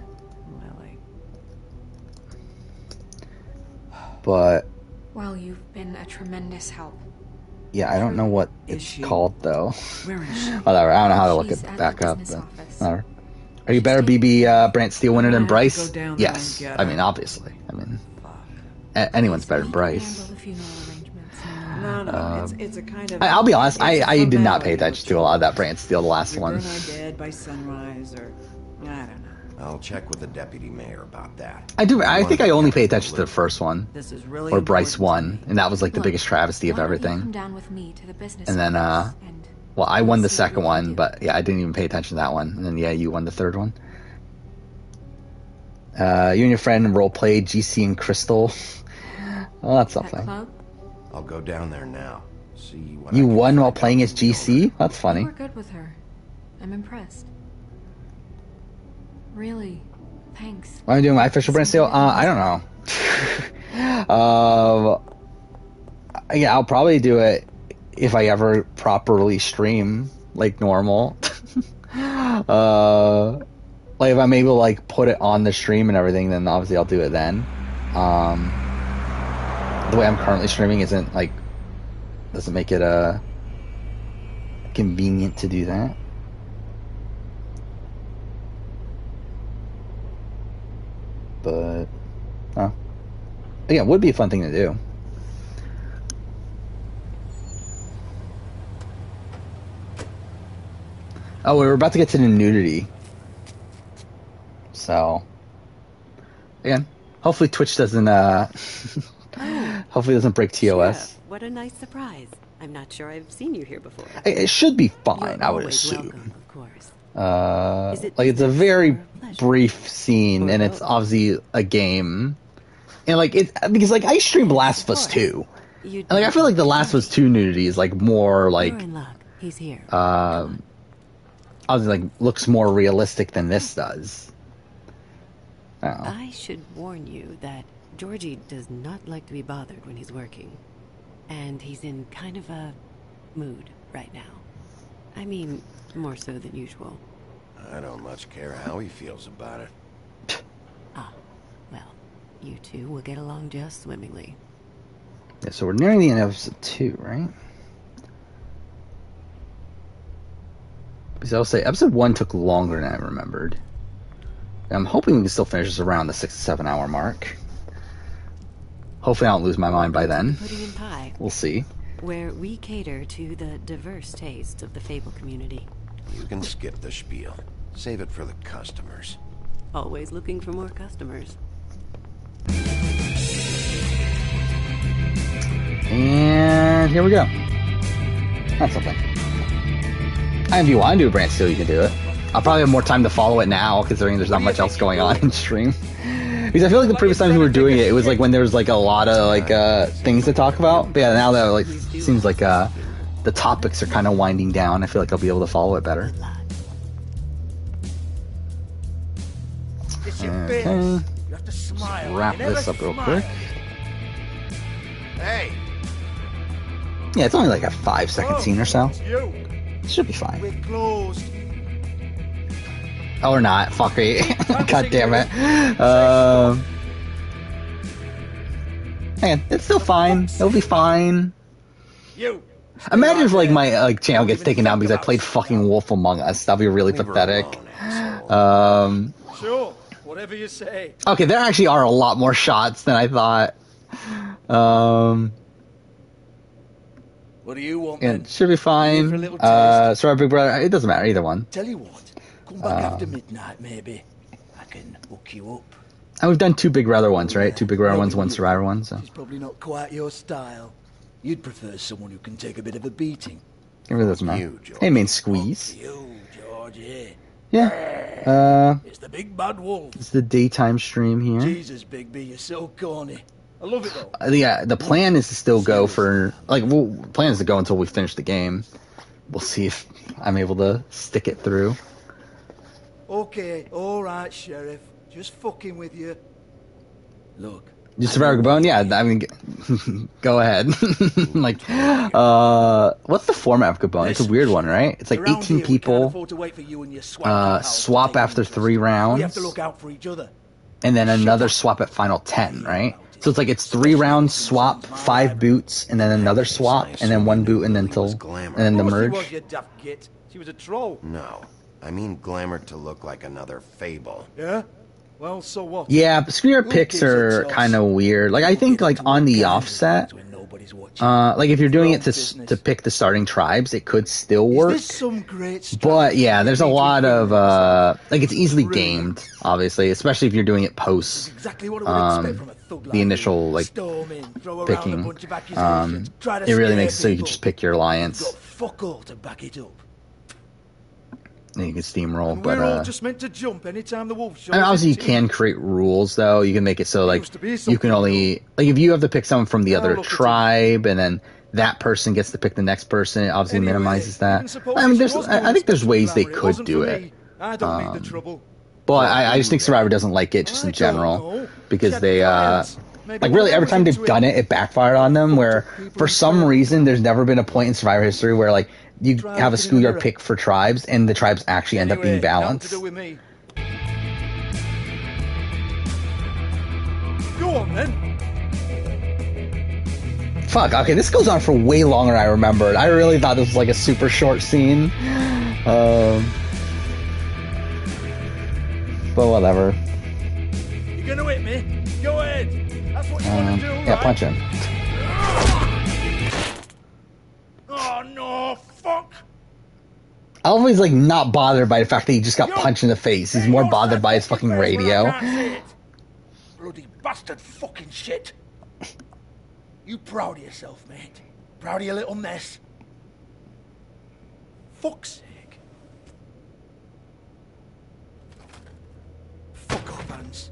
But Well, you've been a tremendous help. yeah, I don't know what it's called though. Where is she? Whatever. I don't know how to look She's it at back the up. business But office. whatever. Are you better, BB Brant Steele winner than Bryce? go down there Yes. and get I her. mean, obviously. I mean, anyone's better than Bryce. Handle the funeral arrangements. No, it's a kind of. I'll be honest. it's I a did not pay formality, attention to a lot of that Brant Steele, the last You're one. gonna dead by sunrise, or I don't know. I'll check with the deputy mayor about that. I do. I think I only pay attention to the first one, This is really where Bryce important won, and that was like the Look, biggest travesty of why don't you everything. come down with me to the business And then, office and well, I won the see what second we can one, do. but yeah, I didn't even pay attention to that one. And then yeah, you won the third one. You and your friend role played GC and Crystal. Well, that's that something. club? I'll go down there now. See what You I can won while find out playing as from the owner. GC? That's You funny. were good with her. I'm impressed. Really. Thanks. What am I doing? My official Brand Steele? I don't know. Yeah, I'll probably do it if I ever properly stream like normal. Like if I'm able to like put it on the stream and everything, then obviously I'll do it then. The way I'm currently streaming isn't like doesn't make it convenient to do that. But again, it would be a fun thing to do. Oh, we're about to get to the nudity. So, again, hopefully Twitch doesn't, hopefully doesn't break TOS. Chef, what a nice surprise. I'm not sure I've seen you here before. It should be fine, You're I would always assume. welcome, of course. Like it's a very brief scene, and it's obviously a game. And like it, because like I streamed Last of Us 2, and like I feel like the Last of Us 2 nudity is like more like, He's here. obviously like looks more realistic than this does. I should warn you that Georgie does not like to be bothered when he's working, and he's in kind of a mood right now. I mean, more so than usual. I don't much care how he feels about it. Well, you two will get along just swimmingly. Yeah, so we're nearing the end of episode 2, right? Because I'll say episode 1 took longer than I remembered. I'm hoping we can still finish this around the 6 to 7 hour mark. Hopefully I don't lose my mind by then. Pudding and pie, We'll see. where we cater to the diverse tastes of the Fable community. You can skip the spiel. Save it for the customers. Always looking for more customers. And here we go. That's something. If you want to do a branch still, you can do it. I'll probably have more time to follow it now, considering there's not much else going on in stream. Because I feel like the previous times we were doing it, it was like when there was like a lot of like things to talk about. But yeah, now that like seems like the topics are kind of winding down, I feel like I'll be able to follow it better. Okay. Let's wrap this up real quick. Hey. Yeah, it's only like a 5-second scene or so. It should be fine. We're closed. Or not. Fuck me. God damn it. Man, it's still fine. It'll be fine. Imagine if like my like channel gets taken down because I played fucking Wolf Among Us. That'd be really pathetic. Sure, whatever you say. Okay, there actually are a lot more shots than I thought. What do you want, Yeah, then? it should be fine. For a little taste? Sorry, Big Brother. It doesn't matter, either one. Tell you what, come back after midnight, maybe. I can hook you up. And we've done 2 Big Brother ones, right? 2 Big Brother ones, 1 Survivor one, so. She's probably not quite your style. You'd prefer someone who can take a bit of a beating. It really doesn't matter. Hey, main squeeze. You, Georgie. Yeah. It's the big bad wolf. It's the daytime stream here. Jesus, Bigby, you're so corny. I love it though. Yeah, the plan is to still go for like plan is to go until we finish the game. We'll see if I'm able to stick it through. Okay, all right, Sheriff. Just fucking with you. Look. You Survivor Gabon? Yeah, I mean, go ahead. Like, what's the format of Gabon? It's a weird one, right? It's like 18 people. Swap after 3 rounds. We have to look out for each other. And then another swap at final 10, right? So it's like it's 3 rounds, swap, 5 boots, and then another swap, and then 1 boot, and then the merge. She was a troll. No, I mean glamour to look like another Fable. Yeah? Well, so what? Yeah, but screener picks are kind of weird. Like I think like on the offset, like if you're doing it to pick the starting tribes, it could still work. But yeah, there's a lot of like it's easily gamed, obviously, especially if you're doing it post the initial like picking. It really makes it so you can just pick your alliance. Fuck all to back it up. And you can steamroll, We're all but just meant to jump anytime the wolf shows. I mean, obviously you can create rules though. You can make it so like you can only like if you have to pick someone from the other tribe, and then that person gets to pick the next person. It obviously minimizes that. I mean, I think there's ways they could do it. I don't need the trouble. But I just think Survivor doesn't like it just in general because they like really every time they've done it, it backfired on them. Where for some reason there's never been a point in Survivor history where like you have a schoolyard pick for tribes and the tribes actually end up being balanced. Go on then. Fuck, okay, this goes on for way longer than I remembered. I really thought this was like a super short scene. But whatever. You gonna hit me? Go ahead. That's what you wanna do, yeah, right? punch him. Oh no, fuck! Always like not bothered by the fact that he just got punched in the face. He's more bothered by his fucking radio. Bloody bastard fucking shit. You proud of yourself, mate? Proud of your little mess? Fuck's sake. Hans.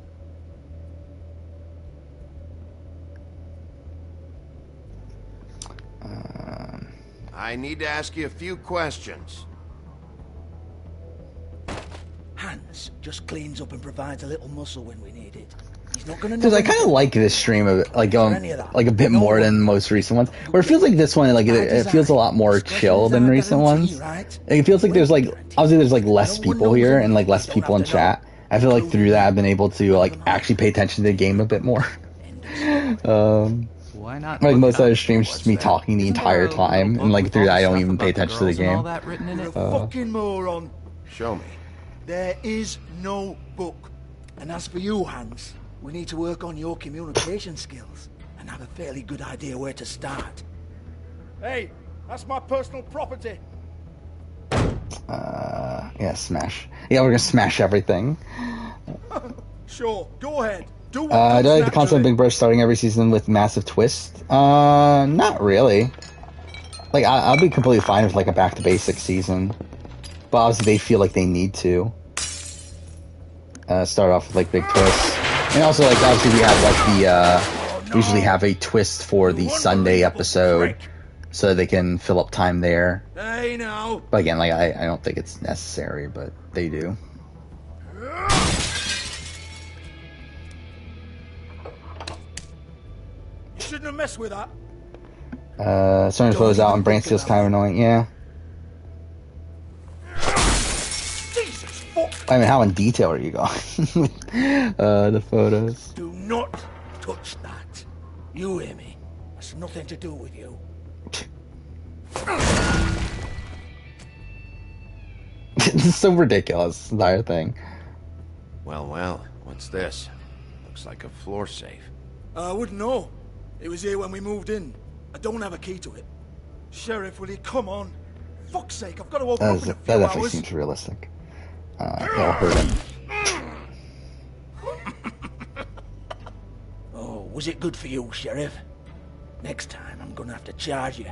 I need to ask you a few questions. Hans just cleans up and provides a little muscle when we need it. He's not gonna know. Dude, I kind of like this stream of it, like a bit more than most recent ones. Where it feels like this one, like it feels a lot more chill than recent ones. Like, it feels like there's like obviously there's like less people here and like less people in chat. I feel like through that I've been able to like actually pay attention to the game a bit more. Why not? Like most other streams, just me talking the entire time, and like through that I don't even pay attention to the game. You're a fucking moron. Show me. There is no book. And as for you, Hans, we need to work on your communication skills and have a fairly good idea where to start. Hey, that's my personal property. Yeah, smash. Yeah, we're gonna smash everything. Sure, go ahead. Do what Do I comes like the concept of naturally. Big Brother starting every season with massive twist? Not really. Like, I'll be completely fine with like a back to basics season, but obviously they feel like they need to start off with like big twists, and also like obviously we have like the we usually have a twist for the Sunday episode, so they can fill up time there. Hey now. But again, like I don't think it's necessary, but they do. You shouldn't have messed with that. Starting to close out and brain steel's kind of annoying. Yeah. I mean, how in detail are you going? The photos. Do not touch that. You hear me? That's nothing to do with you. It's so ridiculous, this entire thing. Well, what's this? Looks like a floor safe. I wouldn't know. It was here when we moved in. I don't have a key to it. Sheriff, will you come on? Fuck's sake, I've got to open up in a few That definitely hours. seems realistic. It'll hurt him. Oh, was it good for you, Sheriff? Next time, I'm gonna have to charge you.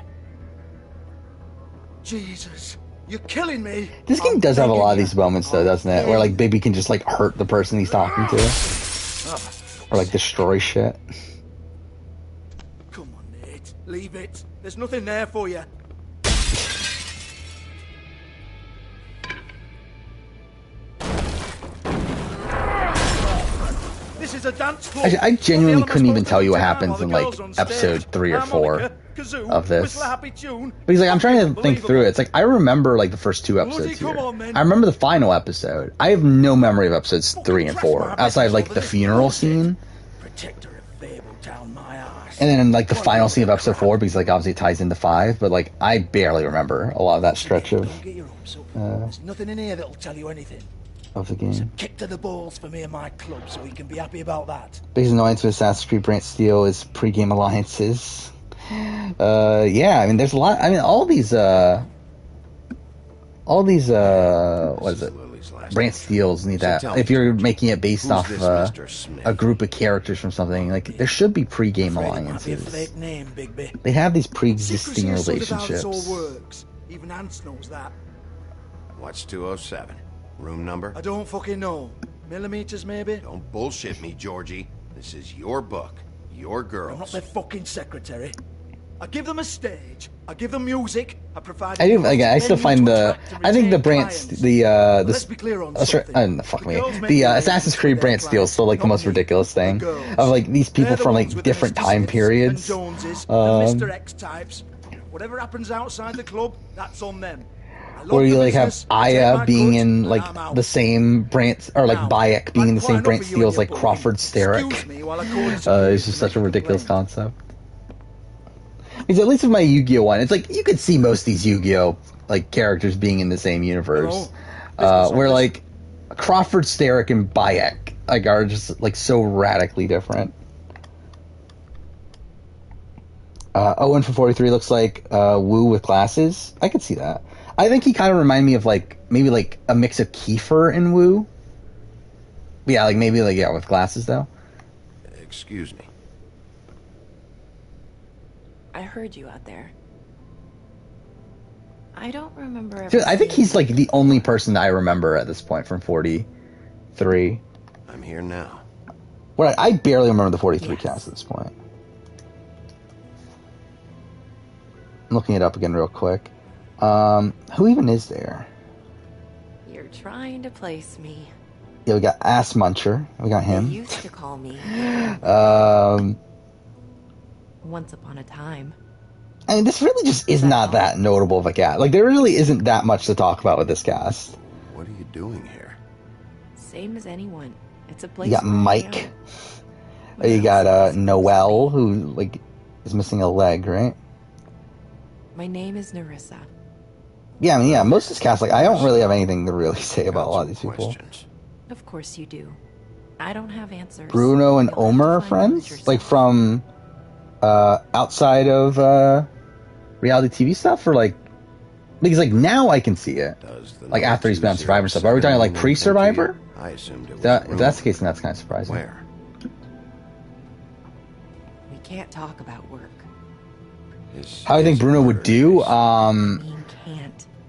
Jesus, you're killing me. This game does have a lot of these moments, though, doesn't it? Where like Bigby can just like hurt the person he's talking to, or like destroy shit. Come on, Nate. Leave it. There's nothing there for you. This is a dance floor. I genuinely couldn't even tell you what happens in like episode 3 or 4 of this. Because like I'm trying to think through it. It's like I remember like the first 2 episodes here. I remember the final episode. I have no memory of episodes 3 and 4 outside of like the funeral scene. And then like the final scene of episode 4, because like obviously it ties into 5, but like I barely remember a lot of that stretch of There's nothing in here that'll tell you anything. of the game. Kick to the balls for me and my club, so we can be happy about that. Biggest annoyance with Assassin's Creed Brand Steel is pre-game alliances. Yeah, I mean there's a lot. I mean all these what is it? Brand Steels need that. If you're making it based off a group of characters from something, like there should be pre-game alliances. Fake name, Bigby. They have these pre-existing Secrecy is sort of how this relationships. all works. Even Hans knows that. What's 207? Room number? I don't fucking know. Millimeters, maybe? Don't bullshit me, Georgie. This is your book. Your girls. I'm not their fucking secretary. I give them a stage. I give them music. I provide. I do. Again, I still find the. I think the Brand, Let's be clear on something. Fuck me. The Assassin's Creed Brand Steel is still like the most ridiculous thing of like these people from like different time periods. Mr. X types. Whatever happens outside the club, that's on them. Where you like have Aya being in like the same Brand, or like Bayek being in the same Brand Steel as like Crawford Steric. It's just such a ridiculous concept. Because at least with my Yu-Gi-Oh one, it's like you could see most of these Yu-Gi-Oh like characters being in the same universe. Where like Crawford Steric and Bayek like are just like so radically different. Owen from 43 looks like Wu with glasses. I could see that. I think he kind of reminded me of like maybe like a mix of Kiefer and Wu. But yeah, like maybe like with glasses though. Excuse me. I heard you out there. I don't remember. Dude, I think he's like the only person that I remember at this point from 43. I'm here now. Well, I barely remember the 43 cast at this point. I'm looking it up again real quick. Who even is there? You're trying to place me. Yeah, we got Ass Muncher. We got him. They used to call me. Once upon a time. I mean, this really just is not that notable of a cast. Like, there really isn't that much to talk about with this cast. What are you doing here? Same as anyone. It's a place. You got Mike. You got Noelle, who like is missing a leg, right? My name is Nerissa. Yeah, I mean, yeah, most of this cast, like, I don't really have anything to really say about a lot of these people. Of course you do. I don't have answers. Bruno and Omer are friends? Like, from outside of reality TV stuff? Or, like, because, like, now I can see it. Like, after he's been on Survivor and stuff. Are we talking, like, pre-Survivor? I assumed it was If that's the case, then that's kind of surprising. Where? We can't talk about work. How I think Bruno would do?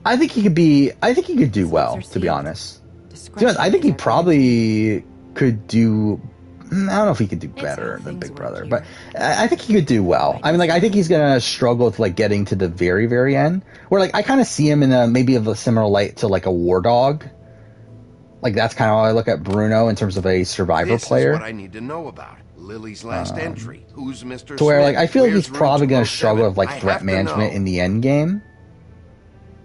I think he could do well, to be honest. To be honest, I think he probably could do. I don't know if he could do better than Big Brother, but I think he could do well. I mean, like, I think he's gonna struggle with like getting to the very, very end. Where like I kind of see him in maybe of a similar light to like a War Dog. Like that's kind of how I look at Bruno in terms of a Survivor player. This is what I need to know about. Lily's last entry. Who's Mr. To where, like, Smith? I feel like Where's he's probably room going to 207? struggle with, like, I threat have to management know. in the end game.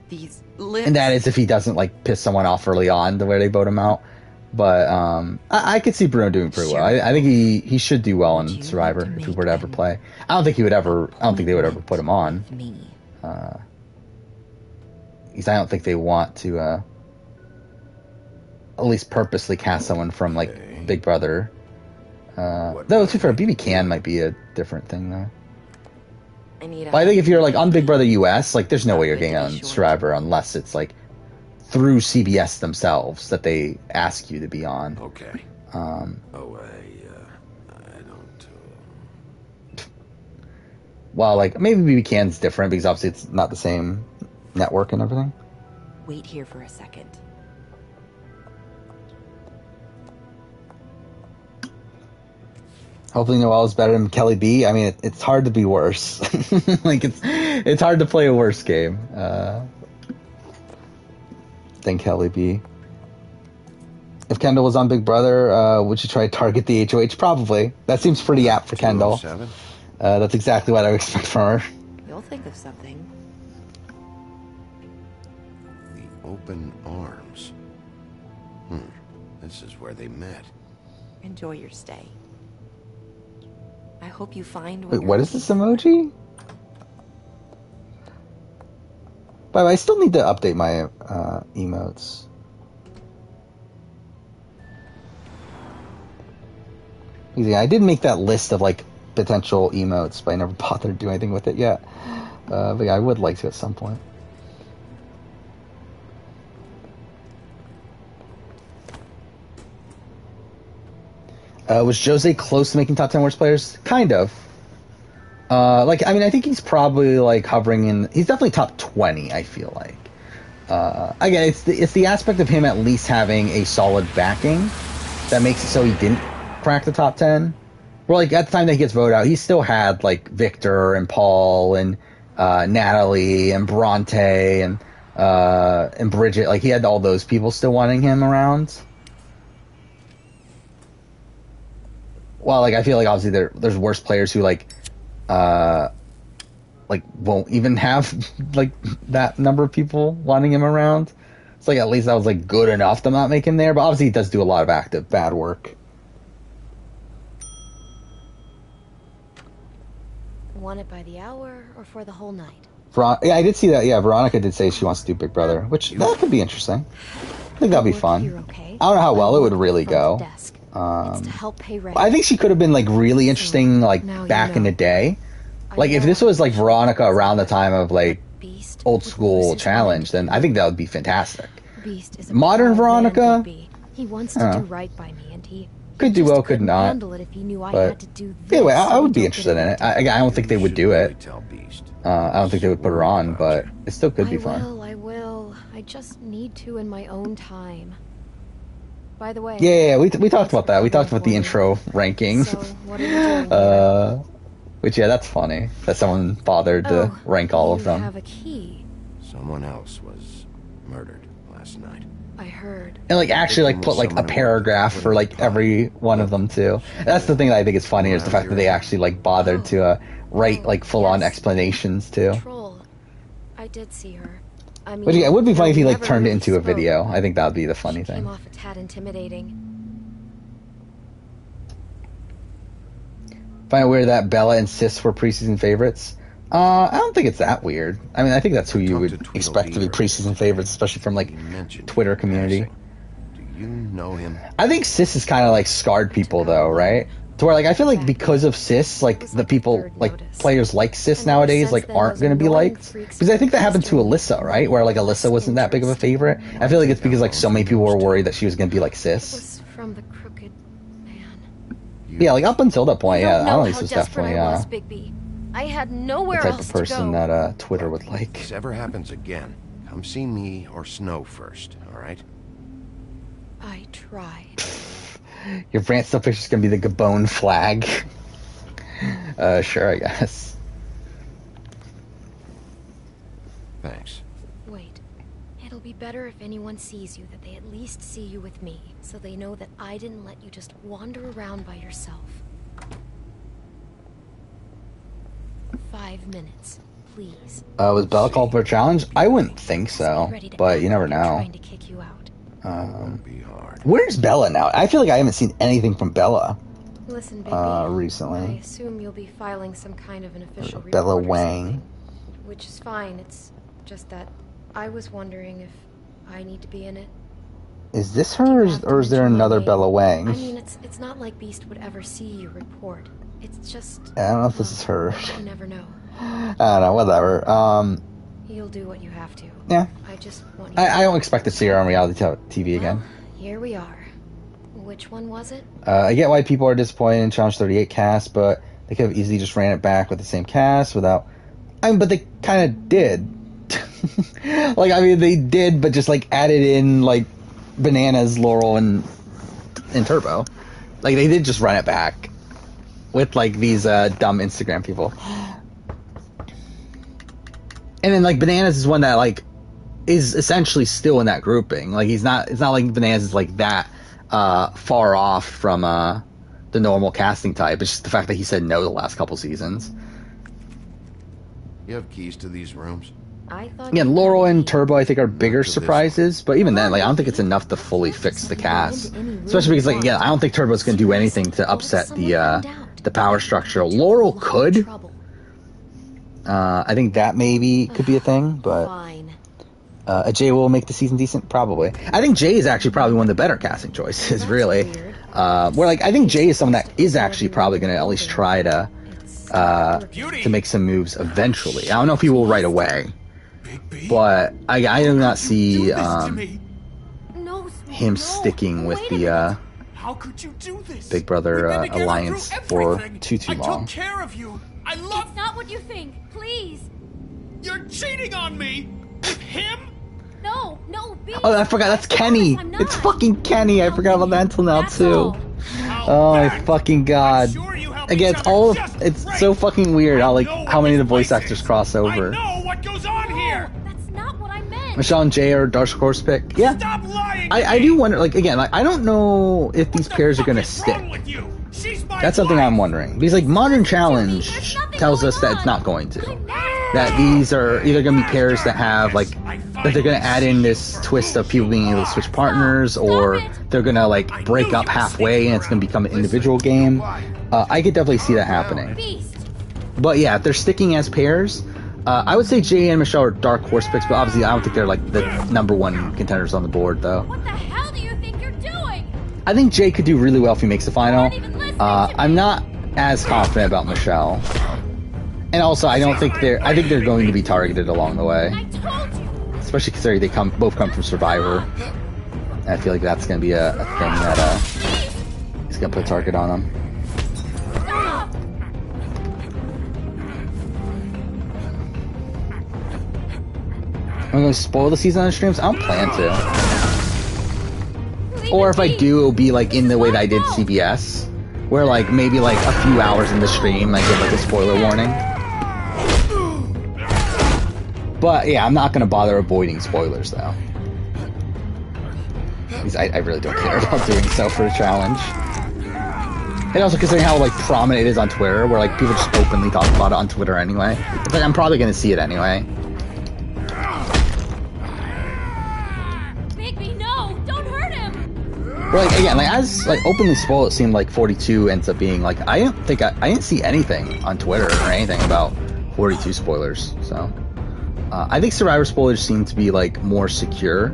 These And that is if he doesn't, like, piss someone off early on to where they vote him out. But I could see Bruno doing pretty well. I think he should do well in Survivor if he were to ever play. I don't think they would ever put him on. Because I don't think they want to at least purposely cast someone from, like, Big Brother. Though, to be fair, BB Can might be a different thing, though. But I think if you're, like, on Big Brother US, like, there's no way you're getting on Survivor unless it's, like, through CBS themselves that they ask you to be on. Okay. I don't... Well, like, maybe BB Can's different because obviously it's not the same network and everything. Wait here for a second. Hopefully Noelle is better than Kelly B. I mean, it's hard to be worse. Like, it's hard to play a worse game than Kelly B. If Kendall was on Big Brother, would you try to target the HOH? Probably. That seems pretty apt for Kendall. That's exactly what I would expect from her. You'll think of something. The open arms. This is where they met. Enjoy your stay. I hope you find Wait, what is this emoji? By the way, I still need to update my emotes. Easy. I did make that list of like potential emotes, but I never bothered to do anything with it yet. But yeah, I would like to at some point. Was Jose close to making top 10 worst players? Kind of. Like, I mean, I think he's probably like hovering in. He's definitely top 20. I feel like. Again, it's the aspect of him at least having a solid backing that makes it so he didn't crack the top 10. Well, like at the time that he gets voted out, he still had like Victor and Paul and Natalie and Bronte and Bridget. Like he had all those people still wanting him around. Well, like I feel like obviously there's worse players who like won't even have like that number of people wanting him around. It's like at least that was like good enough to not make him there. But obviously he does do a lot of active bad work. Want it by the hour or for the whole night? Yeah, I did see that. Yeah, Veronica did say she wants to do Big Brother, which that could be interesting. I think that'd be fun. I don't know how well it would really go. It's to help pay rent. I think she could have been like really interesting like back in the day. Like if this was like Veronica around the time of like old school challenge, then I think that would be fantastic. Modern Veronica, he wants to do right by me, and he could do well, could not. But anyway, I would be interested in it. I don't think they would do it. I don't think they would put her on, but it still could be fun. I will. I just need to in my own time. By the way. Yeah, we talked about that. We talked about the intro ranking. So, what are you doing here? Which, yeah, that's funny that someone bothered to rank all of them. You have a key. Someone else was murdered last night. I heard. And like actually like put like a paragraph for like every one of them too. That's the thing that I think is funny is the fact that they actually like bothered to write like full on explanations too. Troll. I did see her. I mean, Which yeah, it would be funny if he like never turned it really into a spoke. video. I think that would be the funny She came thing. off a tad intimidating. Find it weird that Bella and Sis were preseason favorites. I don't think it's that weird. I mean, I think that's who you would expect to be preseason favorites, especially from like Twitter community. Do you know him? I think Sis has kind of like scarred people though, right? To where like I feel like because of Sis, like the people like players like Sis nowadays like aren't going to be liked. Because I think that happened to Alyssa, right? Where like Alyssa wasn't that big of a favorite. I feel like it's because like so many people were worried that she was going to be like Sis. From the crooked man. Yeah, like up until that point, yeah, Annalise was desperate definitely I was, Bigby. I had nowhere the type else of person to go. that Twitter would like. If this ever happens again, come see me or Snow first, all right? I tried. Your brand stuff picture's going to be the Gabon flag. Sure, I guess. Thanks. Wait. It'll be better if anyone sees you that they at least see you with me, so they know that I didn't let you just wander around by yourself. 5 minutes, please. Was Bella called for a challenge? I wouldn't think so, but you never know. Trying to kick you out. Where's Bella now? I feel like I haven't seen anything from Bella Listen, Bigby, recently. I assume you'll be filing some kind of an official report Bella or Wang. something, which is fine. It's just that I was wondering if I need to be in it. Is this her, or is there another Bella Wang? I mean, it's not like Beast would ever see your report. It's just... I don't know if this is her. You never know. I don't know, whatever. You'll do what you have to. Yeah. I just want you I don't expect to see her on reality TV again. Here we are. Which one was it? I get why people are disappointed in Challenge 38 cast, but they could have easily just ran it back with the same cast without... I mean, but they kind of did. Like, I mean, they did, but just, like, added in, like, Bananas, Laurel, and Turbo. Like, they did just run it back with, like, these dumb Instagram people. And then, like, Bananas is one that, like, is essentially still in that grouping. Like, it's not like Bananas is, like, that far off from the normal casting type. It's just the fact that he said no the last couple seasons. You have keys to these rooms? I thought Yeah, Laurel and Turbo, I think, are bigger surprises, but even then, like, I don't think it's enough to fully fix the cast. Especially because, like, again, I don't think Turbo's going to do anything to upset the power structure. Laurel could. I think that maybe could be a thing, but Jay will make the season decent, probably. I think Jay is actually probably one of the better casting choices, really. Where, like, I think Jay is someone that is actually probably going to at least try to make some moves eventually. I don't know if he will right away. But I do not see him sticking with the Big Brother alliance for too long. I took care of you. I love. It's not what you think. Please. You're cheating on me with him. No, Beast. Oh, I forgot. That's Kenny. It's fucking Kenny. I forgot about that until now too. Oh my fucking god. Again, it's so fucking weird how many of the voice actors cross over. What goes on here? That's not what I meant. Michelle and Jay are Dark Horse pick. Yeah. Stop lying. I do wonder, like, again, like, I don't know if these pairs are gonna stick. That's something I'm wondering. Because, like, Modern Challenge tells us that it's not going to. That these are either gonna be pairs that have, like, that they're gonna add in this twist of people being able to switch partners, or they're gonna, like, break up halfway and it's gonna become an individual game. I could definitely see that happening. But yeah, if they're sticking as pairs, I would say Jay and Michelle are dark horse picks, but obviously I don't think they're like the #1 contenders on the board, though. What the hell do you think you're doing? I think Jay could do really well if he makes the final. I'm not as confident about Michelle, and also I think they're going to be targeted along the way, especially considering they both come from Survivor. And I feel like that's going to be a thing that is going to put a target on them. I'm going to spoil the season on the streams? I don't plan to. Or if I do, it'll be like in the way that I did CBS, where like maybe like a few hours in the stream, I give like a spoiler warning. But yeah, I'm not gonna bother avoiding spoilers though. Because I really don't care about doing so for a challenge. And also considering how like prominent it is on Twitter, where like people just openly talk about it on Twitter anyway. It's like I'm probably gonna see it anyway. Bigby, no! Don't hurt him! But like again, like as like openly spoiled, it seemed like 42 ends up being like I didn't see anything on Twitter or anything about 42 spoilers. So I think Survivor spoilers seem to be like more secure.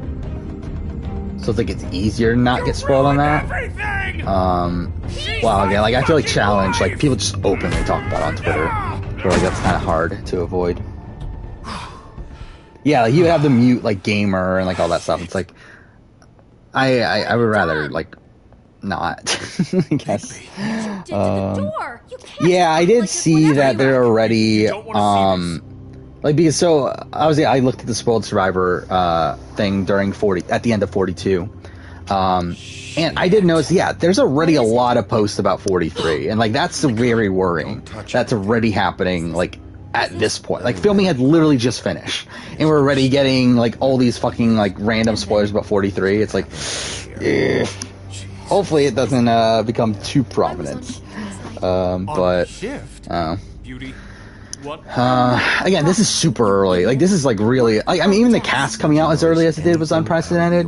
So it's like it's easier to not get spoiled on that. Well, again, like I feel like challenge, like people just openly talk about it on Twitter, so like that's kind of hard to avoid. Yeah, like you have the mute like gamer and like all that stuff. It's like I would rather like not. I guess. Yeah, I did see that they're already like because so obviously I looked at the spoiled Survivor thing during at the end of 42. And I did notice, yeah, there's already a lot of posts about 43, and like that's very worrying. That's already happening, like at this point. Like filming had literally just finished, and we're already getting like all these fucking like random spoilers about 43. It's like, hopefully it doesn't become too prominent. But again, this is super early. Like this is like really. Like, I mean, even the cast coming out as early as it did was unprecedented.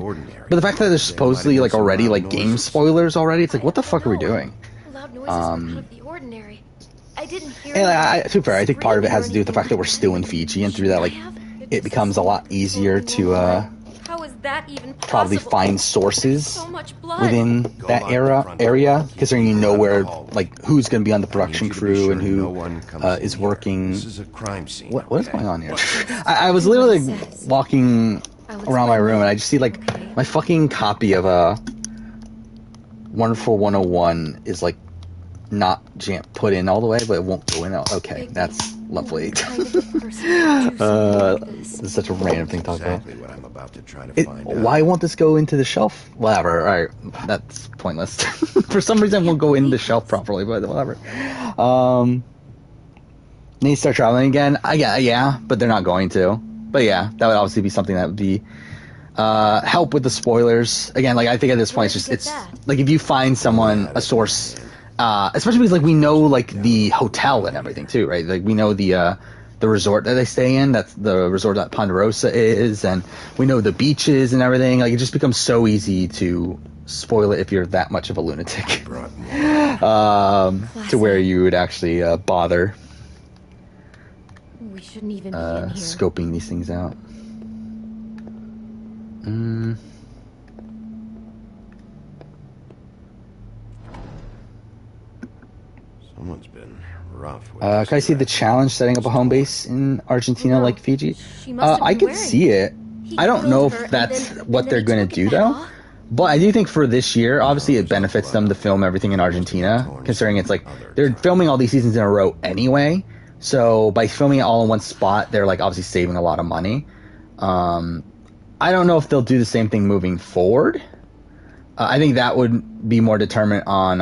But the fact that there's supposedly like already like game spoilers already, it's like what the fuck are we doing? And to be fair, I think part of it has to do with the fact that we're still in Fiji, and through that, like, it becomes a lot easier to probably find sources within that area, considering you know where, like, who's going to be on the production crew and who is working. What is going on here? I was literally like, walking around my room, and I just see like my fucking copy of Wonderful 101 is like not put in all the way, but it won't go in. Okay, that's lovely. This is such a random thing to talk about. Why won't this go into the shelf? Whatever. Alright, that's pointless. For some reason, it won't go in the shelf properly, but whatever. Need to start traveling again? Yeah, but they're not going to. But yeah, that would obviously be something that would be help with the spoilers. Again, like I think at this point it's like if you find someone, a source, especially because like we know like the hotel and everything too, right? Like we know the resort that they stay in, that's the resort that Ponderosa is, and we know the beaches and everything. Like it just becomes so easy to spoil it if you're that much of a lunatic. To where you would actually bother we shouldn't even be in here. Scoping these things out. Someone's been rough. Can I see the challenge setting up a home base in Argentina like Fiji? I could see it. I don't know if that's what they're going to do though. But I do think for this year, obviously it benefits them to film everything in Argentina, considering it's like they're filming all these seasons in a row anyway. So by filming it all in one spot, they're like obviously saving a lot of money. I don't know if they'll do the same thing moving forward. I think that would be more determinant on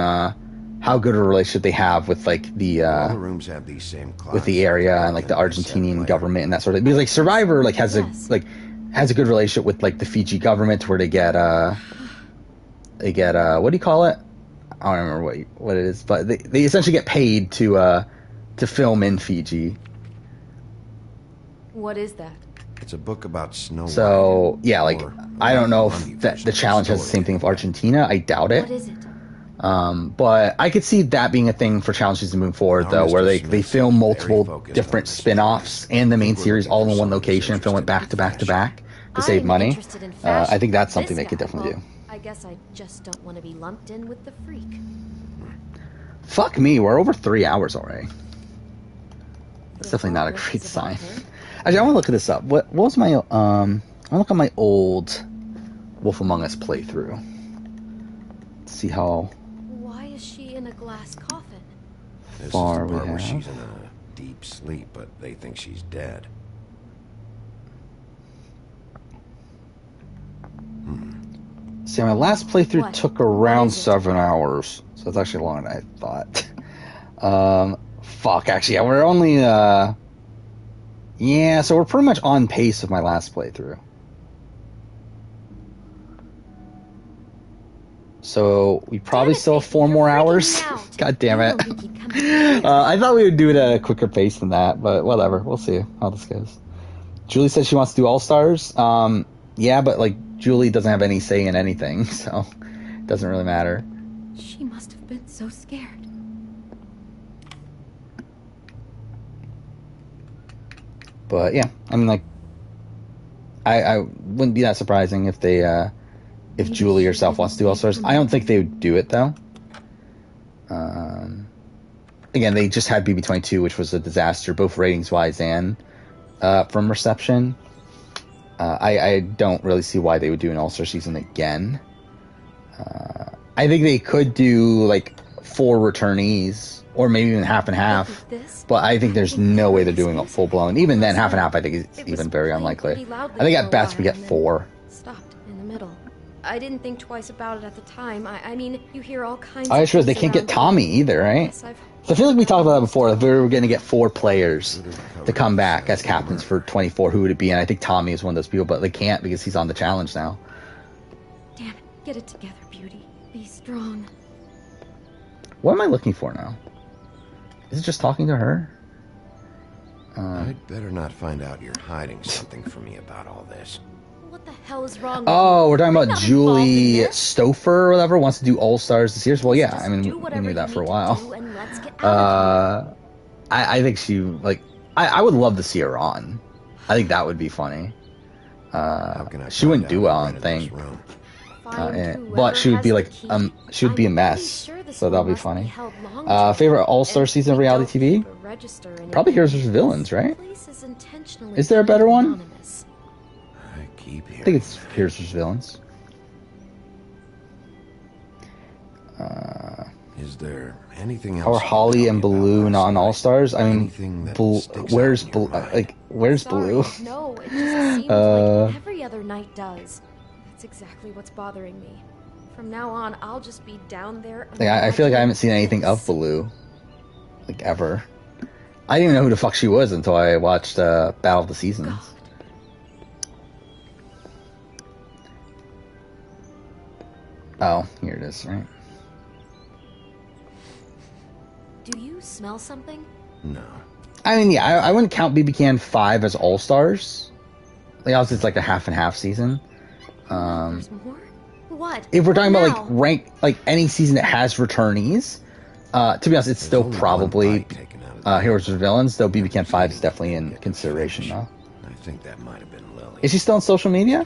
how good a relationship they have with like the rooms have these same with the area and like the Argentinian government and that sort of. Because like Survivor like has a good relationship with like the Fiji government where they get what do you call it? I don't remember what it is, but they essentially get paid to film in Fiji. What is that? It's a book about snow. So yeah, like I don't know if the challenge has the same thing with Argentina. I doubt it. What is it? But I could see that being a thing for challenges to move forward, though, where they film multiple different spin-offs and the main series all in one location and film it back to back to back to save money. I think that's something they could definitely do. I guess I just don't want to be lumped in with the freak. Fuck me, we're over 3 hours already. That's definitely not a great sign. Actually, I want to look at this up. What was my I want to look at my old Wolf Among Us playthrough. Let's see how. Why is she in a glass coffin? This far is the part we where have. she's in a deep sleep, but they think she's dead. See, my last playthrough What? took around 7 hours, so it's actually longer than I thought. Fuck, actually, yeah, we're only, yeah, so we're pretty much on pace with my last playthrough. So we probably still have 4 more hours. God damn it. I thought we would do it at a quicker pace than that, but whatever. We'll see how this goes. Julie said she wants to do All-Stars. Yeah, but like Julie doesn't have any say in anything, so it doesn't really matter. She must have been so scared. But yeah, I mean, like, I wouldn't be that surprising if they, if Julie herself wants to do All-Stars. I don't think they would do it, though. Again, they just had BB22, which was a disaster, both ratings-wise and from reception. I don't really see why they would do an All-Star season again. I think they could do, like, 4 returnees, or maybe even half and half. But I think there's no way they're doing a full-blown. Even then, half and half, I think, is even very unlikely. I think at best we get 4. Stopped in the middle. I didn't think twice about it at the time. I mean, you hear all kinds I of suppose they things can't get around Tommy either, right? Yes, I've So I feel like we talked about that before. If we were going to get 4 players to come back as captains for 24, who would it be? And I think Tommy is one of those people, but they can't because he's on the challenge now. Damn it. Get it together, Beauty. Be strong. What am I looking for now? Is it just talking to her? I'd better not find out you're hiding something from me about all this. What the hell is wrong Oh, we're talking with about you? Julie Stouffer or whatever wants to do All-Stars this year. Well, yeah, I mean, we knew that for a while. I think she, like, I would love to see her on. I think that would be funny. She wouldn't do well, I don't think. But she would be like, she would be a mess. So that'll be funny. Favorite All-Star season of reality TV? Probably Heroes vs. Villains, right? Is there a better one? I think it's Heroes vs. Villains. Is there anything else? Or Holly and Baloo not on All-Stars? I mean, where's Baloo? Where's Baloo? No, it just seems like every other night does. That's exactly what's bothering me. From now on, I'll just be down there. Like, I feel like I haven't seen anything of Baloo, like, ever. I didn't even know who the fuck she was until I watched Battle of the Seasons. God. Oh, here it is, right? Do you smell something? No. I mean, yeah, I wouldn't count BB Can 5 as All-Stars. Like, obviously it's like a half and half season. There's more? What? If we're talking about, now? like, rank, like, any season that has returnees, to be honest, it's still probably Heroes vs. Villains, though BB Can 5 is definitely in consideration, though. I think that might have been Lily. Is she still on social media?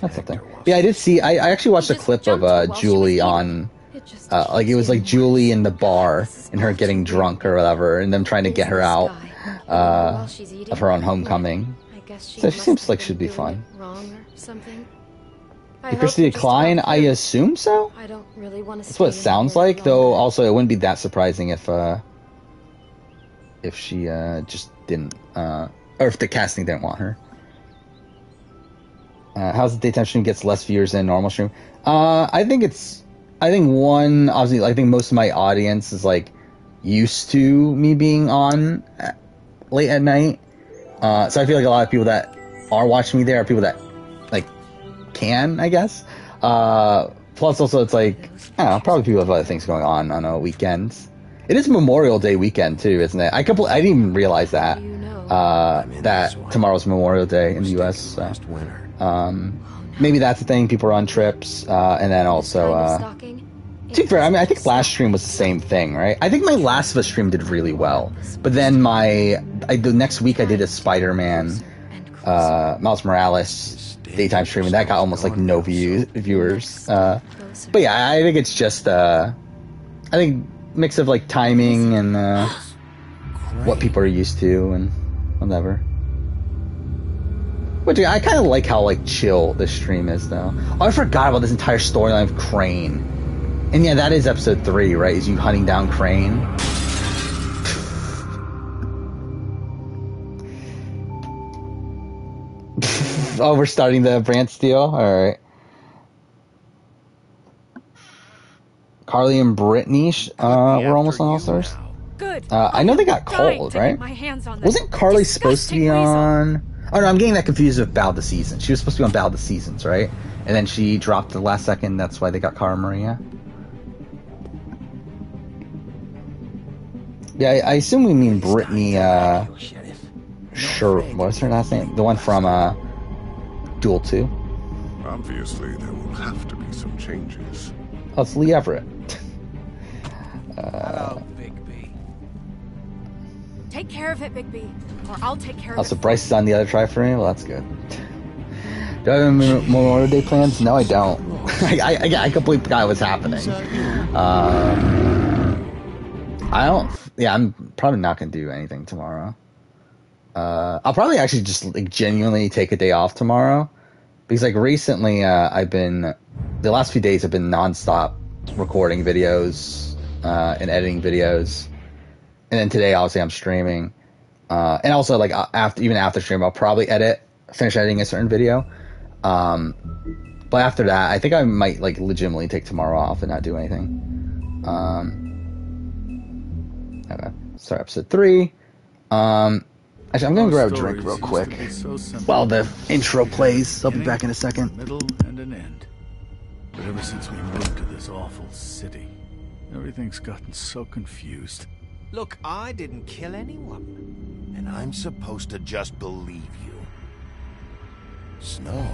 That's something. Yeah, I did see, I actually watched a clip of Julie on, like, it was like Julie in the bar and her getting drunk or whatever, and them trying to get her out of her own homecoming. So she seems like she'd be fun. Christy Klein, I assume so? I don't really want to. That's what it sounds like, though also it wouldn't be that surprising if she just didn't, or if the casting didn't want her. How's the daytime stream gets less viewers than normal stream? I think obviously, I think most of my audience is, like, used to me being on late at night. So I feel like a lot of people that are watching me there are people that, like, can, I guess. Plus also it's like, I don't know, probably people have other things going on weekends. It is Memorial Day weekend too, isn't it? I didn't even realize that. That tomorrow's Memorial Day in the US. So. Maybe that's the thing. People are on trips, and then also, to be fair, I mean, I think last stream was the same thing, right? I think my Last of Us stream did really well, but then the next week I did a Spider-Man, Miles Morales daytime stream, and that got almost like no viewers. But yeah, I think it's just, I think mix of like timing and what people are used to and whatever. Which I kind of like how, like, chill this stream is, though. Oh, I forgot about this entire storyline of Crane. And yeah, that is episode 3, right? Is you hunting down Crane. Oh, we're starting the Brant steal? Alright. Carly and Brittany were almost on All Stars. Good. I know they got called, right? Wasn't Carly supposed to be on? Oh no, I'm getting that confused with Battle of the Seasons. She was supposed to be on Battle of the Seasons, right? And then she dropped the last second. That's why they got Cara Maria. Yeah, I assume we mean Brittany. Sure, what's her last name? The one from Duel 2. Obviously, there will have to be some changes. Oh, it's Lee Everett. Hello, Bigby. Take care of it, Bigby, or I'll take care of Oh, it. so Bryce is on the other try for me? Well, that's good. Do I have any Memorial Day plans? No, I don't. I completely forgot what's happening. I don't... Yeah, I'm probably not going to do anything tomorrow. I'll probably actually just like genuinely take a day off tomorrow. Because like recently, I've been... The last few days I've been nonstop recording videos and editing videos. And then today, obviously, I'm streaming. And also, like, after stream, I'll probably finish editing a certain video. But after that, I think I might, like, legitimately take tomorrow off and not do anything. Okay, start episode 3. Actually, I'm gonna grab a drink real quick while the intro plays. I'll be back in a second. Middle and an end. But ever since we moved to this awful city, everything's gotten so confused. Look, I didn't kill anyone. And I'm supposed to just believe you. Snow.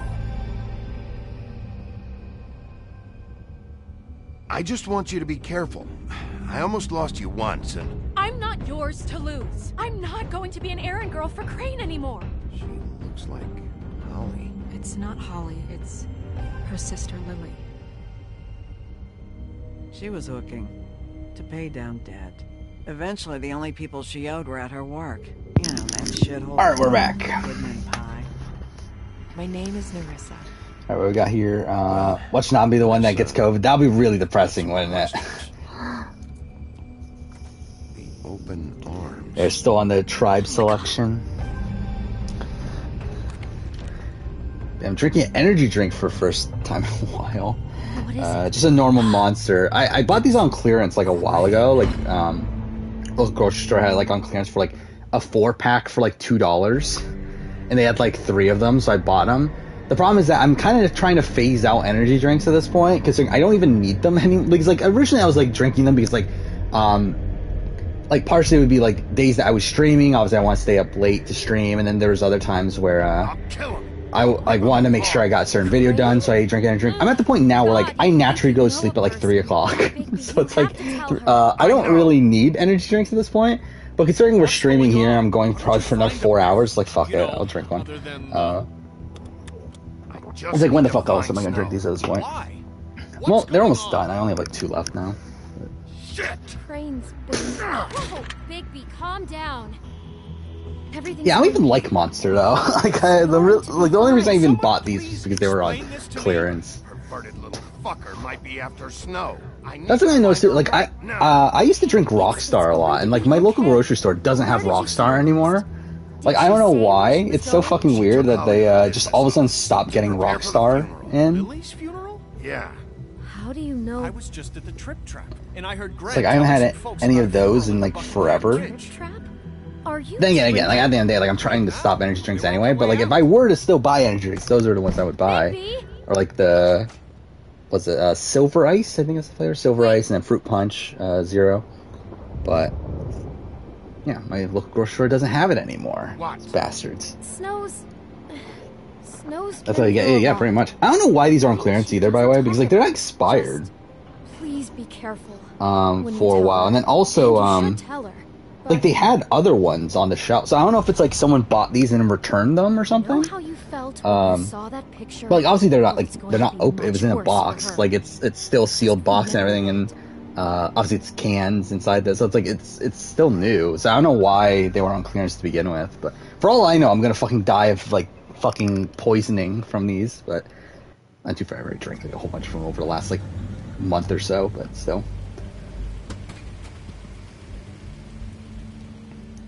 I just want you to be careful. I almost lost you once, and... I'm not yours to lose. I'm not going to be an errand girl for Crane anymore. She looks like Holly. It's not Holly, it's her sister Lily. She was hooking to pay down debt. Eventually, the only people she owed were at her work. You know, that shithole. Alright, we're back. Goodman Pie. My name is Nerissa. Alright, what we got here? Watch not be the one that gets COVID. That'll be really depressing, wouldn't it? The open arms. They're still on the tribe selection. I'm drinking an energy drink for the first time in a while. Just a normal Monster. I bought these on clearance like a while ago. Like, those grocery store had like on clearance for like a 4-pack for like $2. And they had like 3 of them, so I bought them. The problem is that I'm kind of trying to phase out energy drinks at this point because like, I don't even need them anymore. Because like originally I was like drinking them because like partially it would be like days that I was streaming. Obviously I want to stay up late to stream, and then there was other times where I like wanted to make sure I got a certain video done, so I drank energy drink. I'm at the point now where like I naturally go to sleep at like 3 o'clock, so it's like I don't really need energy drinks at this point. But considering we're streaming here, I'm going probably for another 4 hours. Like fuck it, I'll drink one. I was like, when the fuck else am I gonna drink these at this point? Well, they're almost done. I only have like 2 left now. Crane's Whoa, Bigby, calm down. Everything's Yeah, I don't even like Monster though. Like, the only reason I even bought these was because they were on clearance. Perverted little fucker might be after Snow. That's what I noticed too. Like I used to drink Rockstar a lot, and like my local grocery store doesn't have Rockstar anymore. Like I don't know why. It's so fucking weird that they just all of a sudden stopped getting Rockstar in. Lily's funeral? Yeah. How do you know? I was just at the Trip Trap, and I heard Greg. It's like I haven't had any of those in like forever. Are you Then again, like at the end of the day, like I'm trying to stop energy drinks anyway. But like if I were to still buy energy drinks, those are the ones I would buy. Or like the Silver Ice? I think that's the flavor. Silver Ice, and then Fruit Punch Zero. But yeah, my local grocery store doesn't have it anymore. It's bastards. Snow's That's what you get. Yeah, pretty much. I don't know why these are on clearance either, by the way, because like they're expired. Please be careful. For a while, and then also like they had other ones on the shelf, so I don't know if it's like someone bought these and returned them or something. How you felt when you saw that picture? But like obviously they're not open. It was in a box. Like it's still sealed box and everything, and obviously it's cans inside this, so it's like it's still new. So I don't know why they were on clearance to begin with. But for all I know, I'm gonna fucking die of like fucking poisoning from these. But not too far. I already drank like a whole bunch of them over the last like month or so, but still.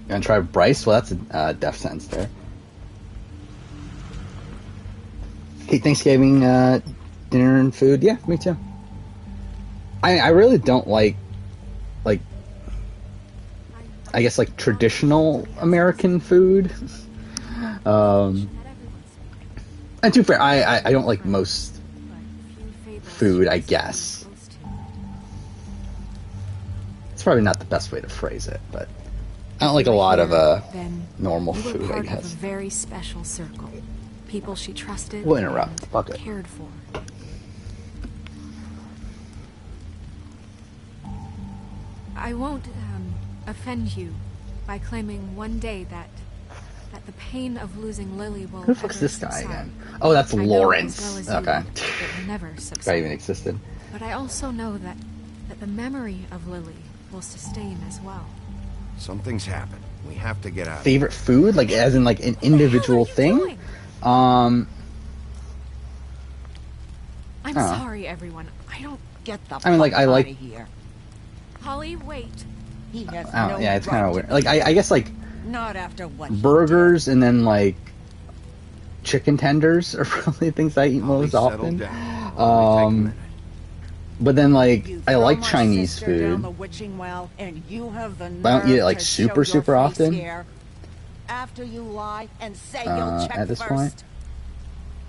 You gonna try Bryce? Well, that's a death sentence there. Hey, Thanksgiving dinner and food? Yeah, me too. I really don't like I guess like traditional American food. And to be fair, I don't like most food, I guess. It's probably not the best way to phrase it, but I don't like a lot of normal you were food, I part of a guess. very special circle. People she trusted. We'll interrupt. and Fuck it. Cared for. I won't offend you by claiming one day that the pain of losing Lily will. Who the fuck's ever this guy subside. again? Oh, that's I know Lawrence. as well as you Okay. it will never Guy subside. even existed. But I also know that the memory of Lily will sustain as well. Something's happened. We have to get out. Favorite food, like as in like an individual thing. I'm Huh. sorry, everyone. I don't get the. I mean, like, I like- here. Holly, wait. He has I no don't, yeah, it's kind of right weird. Like I guess like Not after what. burgers and then like chicken tenders are probably things I eat most often. But then like I like Chinese Down food. the witching well, and you have the I don't eat it nerve like to super show your super face often. here. After you lie and say you'll check At this first. point,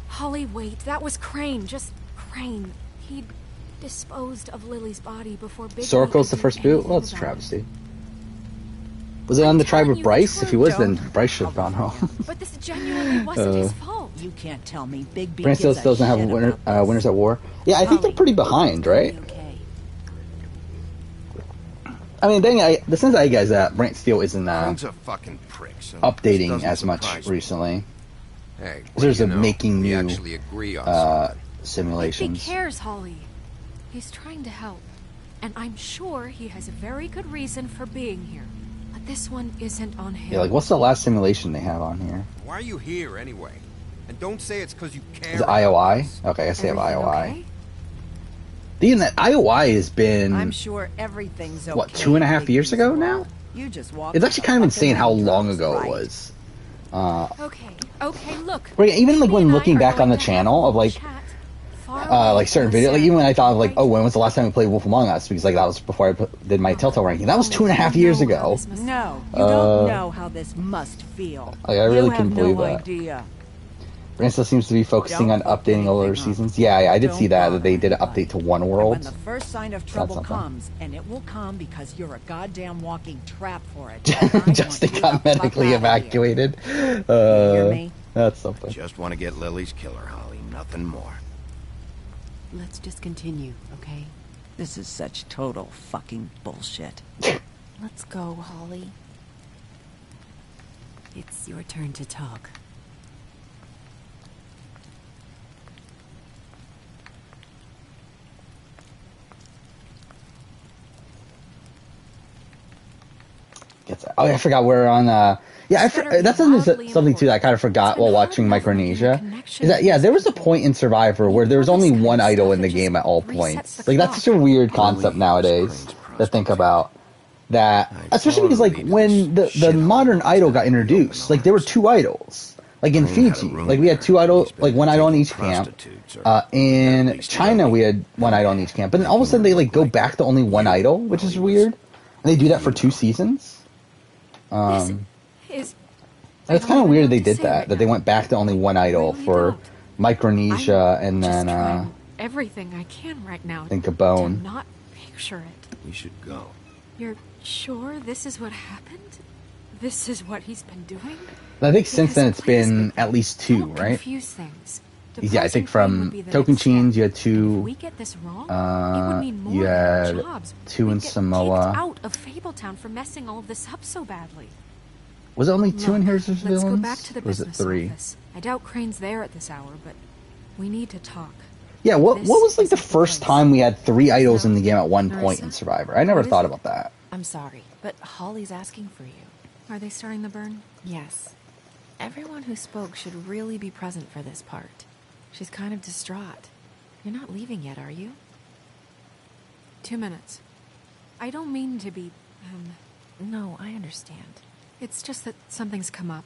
Holly, wait. That was Crane. Just Crane. He disposed of Lily's body before Big Sorkel's the Blue could first do boot. anything Well, it's a about it. travesty. Was it on the tribe telling of you the Bryce? If he was, then Don't. Bryce should have gone home. But this genuinely wasn't his fault. You can't tell me Big B Brand still gives a doesn't have shit winner, about this. winners at war. Yeah, I think they're pretty behind, right? I mean, dang, the sense I get is that Brant Steele isn't Crane's a fucking prick, so this updating doesn't as much surprise me. recently. Hey, There's what a do you know? making We new actually agree on something. He simulations. cares, Holly. He's trying to help. And I'm sure he has a very good reason for being here. But this one isn't on him. Yeah, like what's the last simulation they have on here? Why are you here anyway? And don't say it's because you care. Is it IOI? Okay, I guess they have Everything IOI. okay? The that IOI has been I'm sure everything's okay. what 2.5 Big years B's ago world. now? You just walk. It's actually kind of insane how long ago it was. Okay, look. Right, even like when and I looking are back on going the to channel of like like certain videos, like even when I thought of like, oh, when was the last time we played Wolf Among Us? Because like that was before I did my Telltale ranking. That was 2.5 years ago. No, you don't know how this must feel. Like, I really you couldn't have believe no that. idea. Brand still seems to be focusing on updating older seasons. Yeah, I did see that they did an update to One When World. the first sign of That's trouble something. comes, and it will come because you're a goddamn walking trap for it. Justin got medically evacuated. That's something. Just want to get Lily's killer, Holly. Nothing more. Let's just continue, okay? This is such total fucking bullshit. Let's go, Holly. It's your turn to talk. Oh, I forgot we're on. Yeah, that's something too that I kind of forgot while watching Micronesia. Is that there was a point in Survivor where there was only one idol in the game at all points. Like that's such a weird concept nowadays to think about. That especially because like when the modern idol got introduced, like there were two idols. Like in Fiji, like we had two idols, like one idol in each camp. In China, we had one idol in each camp. But then all of a sudden they like go back to only one idol, which is weird. And they do that for 2 seasons. It's kind of weird they did that they went back to only one idol for Micronesia and then everything I can right now. I think Gabon. To not picture it. We should go. You're sure this is what happened? This is what he's been doing? I think since then it's been at least 2, right? Confuse things. Yeah, I think from Tocantins you had 2. If we get this wrong, it would mean more you in our had jobs. 2 in We'd get Samoa. kicked out of Fabletown for messing all of this up so badly. Was it only 2 in Heroes of Let's Villains? go back to the or was it business 3? office. I doubt Crane's there at this hour, but we need to talk. Yeah, what was like the first time we had 3 idols in the game at one point in Survivor? I never thought about that. I'm sorry, but Holly's asking for you. Are they starting the burn? Yes. Everyone who spoke should really be present for this part. She's kind of distraught. You're not leaving yet, are you? 2 minutes. I don't mean to be, No, I understand. It's just that something's come up.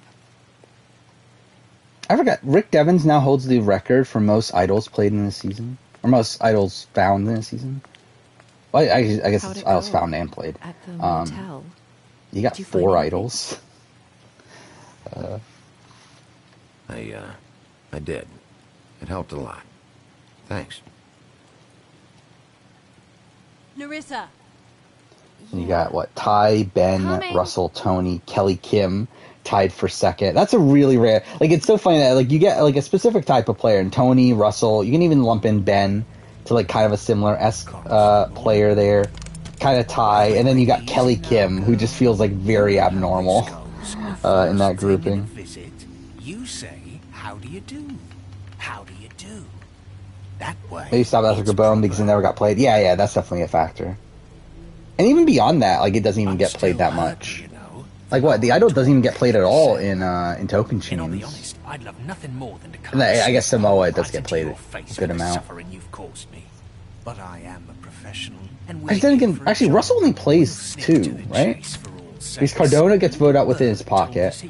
I forgot. Rick Devens now holds the record for most idols played in a season, or most idols found in a season. Well, I guess I was found and played. At the motel. You got 4 idols. I did. It helped a lot. Thanks. Nerissa. And you got what? Ty, Ben, Russell, Tony, Kelly, Kim tied for second. That's a really rare. Like, it's so funny that like you get like a specific type of player, and Tony, Russell. You can even lump in Ben to like kind of a similar esque player there. Kind of Ty, and then you got Kelly Kim, who just feels like very abnormal in that grouping. You say, "How do you do? How do you do?" That way. Maybe stop after Gabon because it never got played. Yeah, that's definitely a factor. And even beyond that, like it doesn't even get played that much. Like what? The idol doesn't even get played at all in Token Chains. I'd love nothing more than to And I guess Samoa it does get played a good amount. But I am a professional. Actually, then again, Russell only plays 2, right? Because Cardona gets voted out within his pocket.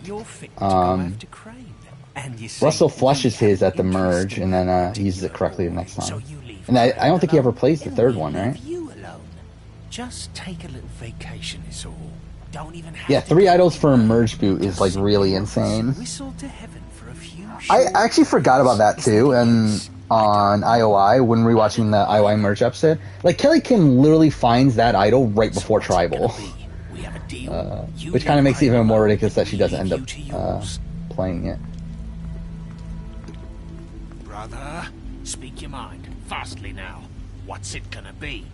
Russell flushes his at the merge, and then he uses it correctly the next time. And I don't think he ever plays the 3rd one, right? Just take a little vacation is all. Don't even have 3 idols for a merge boot is like really insane. Whistle to heaven for a few. I actually forgot about that too, and on IOI when rewatching the IOI merge episode, like Kelly Kim literally finds that idol right before Tribal, which kind of makes it even more ridiculous that she doesn't end up playing it. Brother, speak your mind fastly now. What's it gonna be?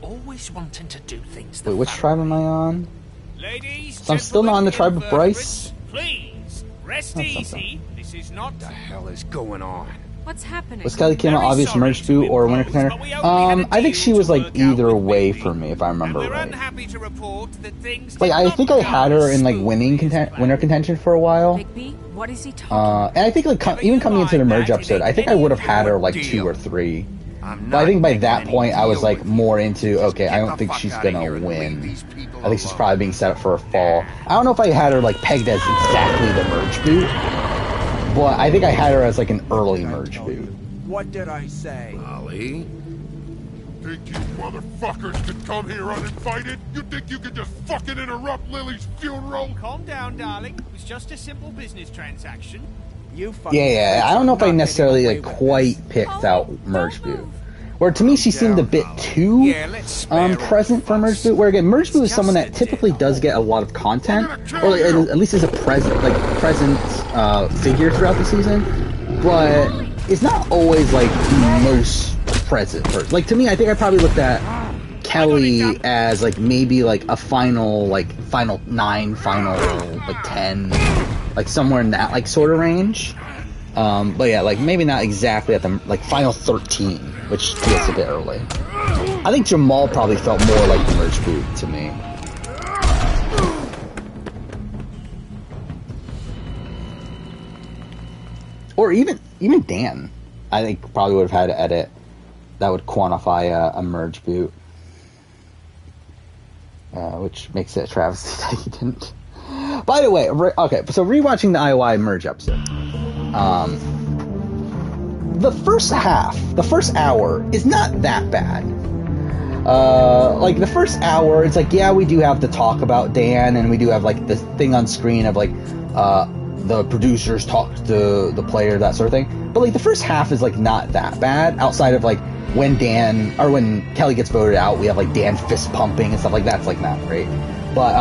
Always wanting to do things. Wait, which tribe am I on? Ladies, so I'm still not on the tribe of Bryce. Please rest easy. This is not. What the hell is going on? What's happening? Was Kelly Kim an obvious merge boot or winner contender? I think she was like either way for me, if I remember right. Like I think I had her in like winner contention for a while. What is he talking? And I think like even coming into the merge episode, I think I would have had her like 2 or 3. But I think by that point I was like more into okay, I don't think she's gonna win. I think she's probably being set up for a fall. I don't know if I had her like pegged as exactly the merge boot, but I think I had her as like an early merge boot. What did I say? Ollie? Think you motherfuckers could come here uninvited? You think you could just fucking interrupt Lily's funeral? Calm down, darling. It was just a simple business transaction. Yeah. I don't know if I necessarily like quite picked out merge boot. Or to me, she seemed a bit too present for merge boot. Where again, merge boot is someone that typically does get a lot of content, or like, at least is a present figure throughout the season. But it's not always like the most present person. Like to me, I think I probably looked at Kelly as like maybe like a final 9, final like 10, like somewhere in that like sort of range. But yeah, like maybe not exactly at the like final 13, which feels a bit early. I think Jamal probably felt more like the merge boot to me. Or even Dan, I think probably would have had an edit that would quantify a merge boot, which makes it a travesty that he didn't. By the way, okay, so rewatching the IOI merge episode. The first hour is not that bad. Like the first hour, it's like, yeah, we do have to talk about Dan, and we do have like this thing on screen of like, the producers talk to the player, that sort of thing. But like the first half is like not that bad, outside of like when Kelly gets voted out, we have like Dan fist pumping and stuff like that. It's like not great. But,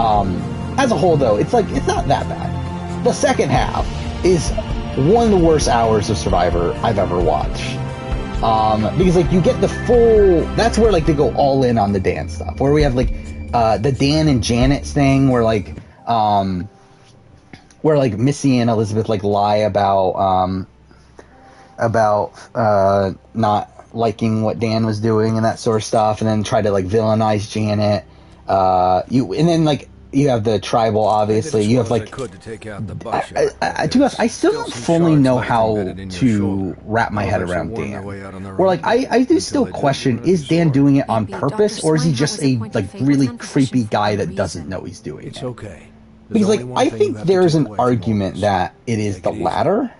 as a whole though, it's not that bad. The second half is one of the worst hours of Survivor I've ever watched. Because like you get the full, that's where like they go all in on the Dan stuff, where we have like the Dan and Janet thing where Missy and Elizabeth like lie about not liking what Dan was doing and that sort of stuff, and then try to like villainize Janet. And then like you have the tribal, obviously. You have like, to be honest, I still don't fully know how to wrap my head around Dan. Or like, I do still question: is Dan doing it on purpose, or is he just a like really creepy guy that doesn't know he's doing it? It's okay. Because like, I think there's an argument that it is the latter,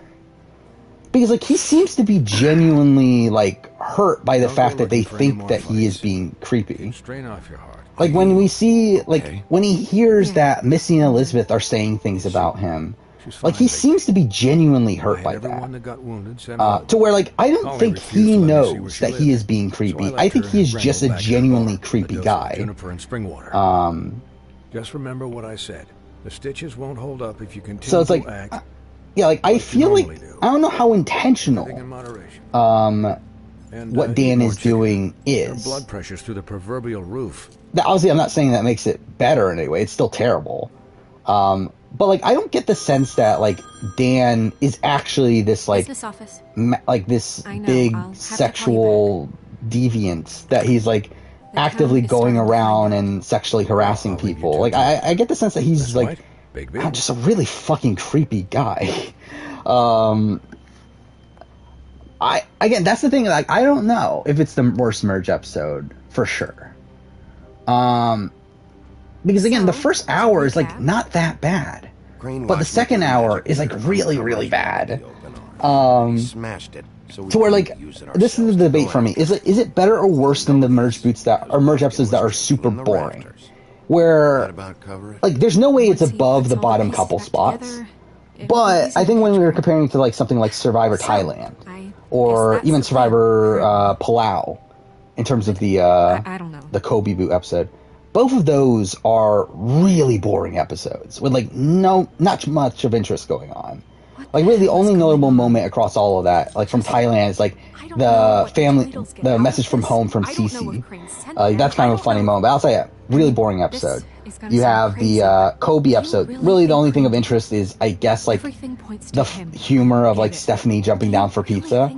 Because, like, he seems to be genuinely, like, hurt by the fact that they think that he is being creepy. Strain off your heart. Like, when we see, like, when he hears that Missy and Elizabeth are saying things about him, like, he seems to be genuinely hurt by that. To where, like, I don't think he knows that he is being creepy. I think he is just a genuinely creepy guy. Just remember what I said. The stitches won't hold up if you continue so it's like, to act. Yeah, like, I feel like, I don't know how intentional, what Dan is doing is. Blood pressure's through the proverbial roof. Obviously, I'm not saying that makes it better in any way. It's still terrible. But, like, I don't get the sense that, like, Dan is actually this, like, this big sexual deviant that he's, like, actively going around and sexually harassing people. Like, I get the sense that he's, like, just a really fucking creepy guy. Again, that's the thing, like, I don't know if it's the worst Merge episode, for sure. Because, again, the first hour is, like, not that bad. But the second hour is, like, really, really bad. Smashed it. To where, like, this is the debate for me. Is it better or worse than the Merge episodes that are super boring? Where, like, there's no way it's above the bottom couple spots. But I think when we were comparing to, like, something like Survivor Thailand, or even Survivor Palau, in terms of the Kobe boot episode, both of those are really boring episodes with, like, not much of interest going on. Like, really, the only notable moment across all of that, like, from Thailand, is, like, the message from home from Cece. That's kind of a funny moment, but I'll say it. Really boring episode. You have the Kobe episode. Really, the only thing of interest is, I guess, like, the humor of, like, Stephanie jumping down for pizza.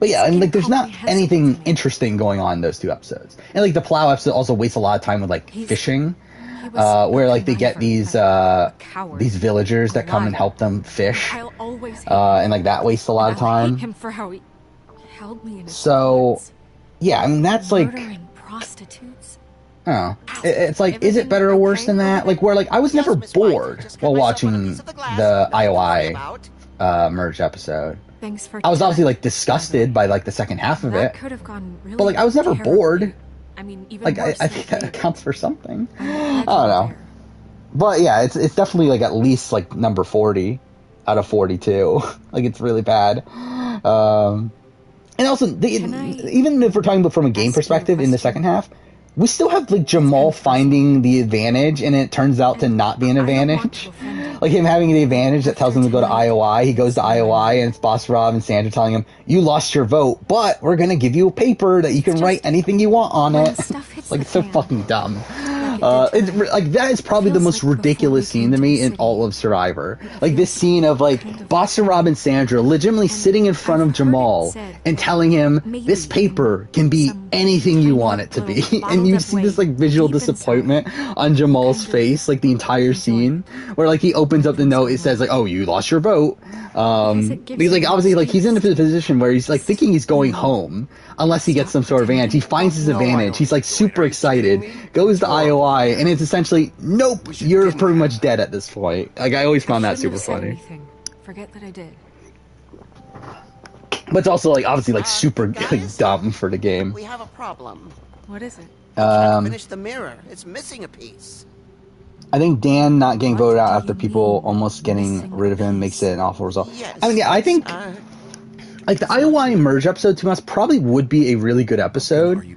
But yeah, and, like, there's not anything interesting going on in those two episodes. And, like, the Plow episode also wastes a lot of time with, like, fishing. Where, like, they get these villagers that come and help them fish. And, like, that wastes a lot of time. So, yeah, I mean, that's, like... Oh, it's like, is it better or worse than that? Like, where, like, I was never bored while watching the IOI Merge episode. I was obviously, like, disgusted by, like, the second half of it. But, like, I was never bored. Like, I think that accounts for something. I don't know. But, yeah, it's definitely, like, at least, like, number 40 out of 42. Like, it's really bad. And also, even if we're talking about from a game perspective in the second half, we still have, like, Jamal finding the advantage, and it turns out to not be an advantage. Like, him having the advantage that tells him to go to IOI. He goes to IOI, and it's Boss Rob and Sandra telling him, you lost your vote, but we're gonna give you a paper that you can write anything you want on it. Like, it's so fucking dumb. Like, that is probably the most ridiculous scene to me in all of Survivor. Like, this scene of, like, Boss Rob and Sandra legitimately sitting in front of Jamal and telling him, this paper can be anything you want it to be. And you see this, like, visual disappointment on Jamal's face, like, the entire scene, where, like, he opens up the note, it says, like, oh, you lost your vote. Because, like, obviously, like, he's in a position where he's, like, thinking he's going home, unless he gets some sort of advantage. He finds his advantage. He's, like, super excited, goes to IOI, and it's essentially, nope, you're pretty much dead at this point. Like, I always found that super funny. Forget that I did. But it's also, like, obviously, like, super dumb for the game. We have a problem. What is it? Finish the mirror. It's missing a piece. I think Dan not getting voted out after people almost getting rid of him makes it an awful result. Yes, I mean, yeah, I think, like, the IOI Merge episode, to us, probably would be a really good episode.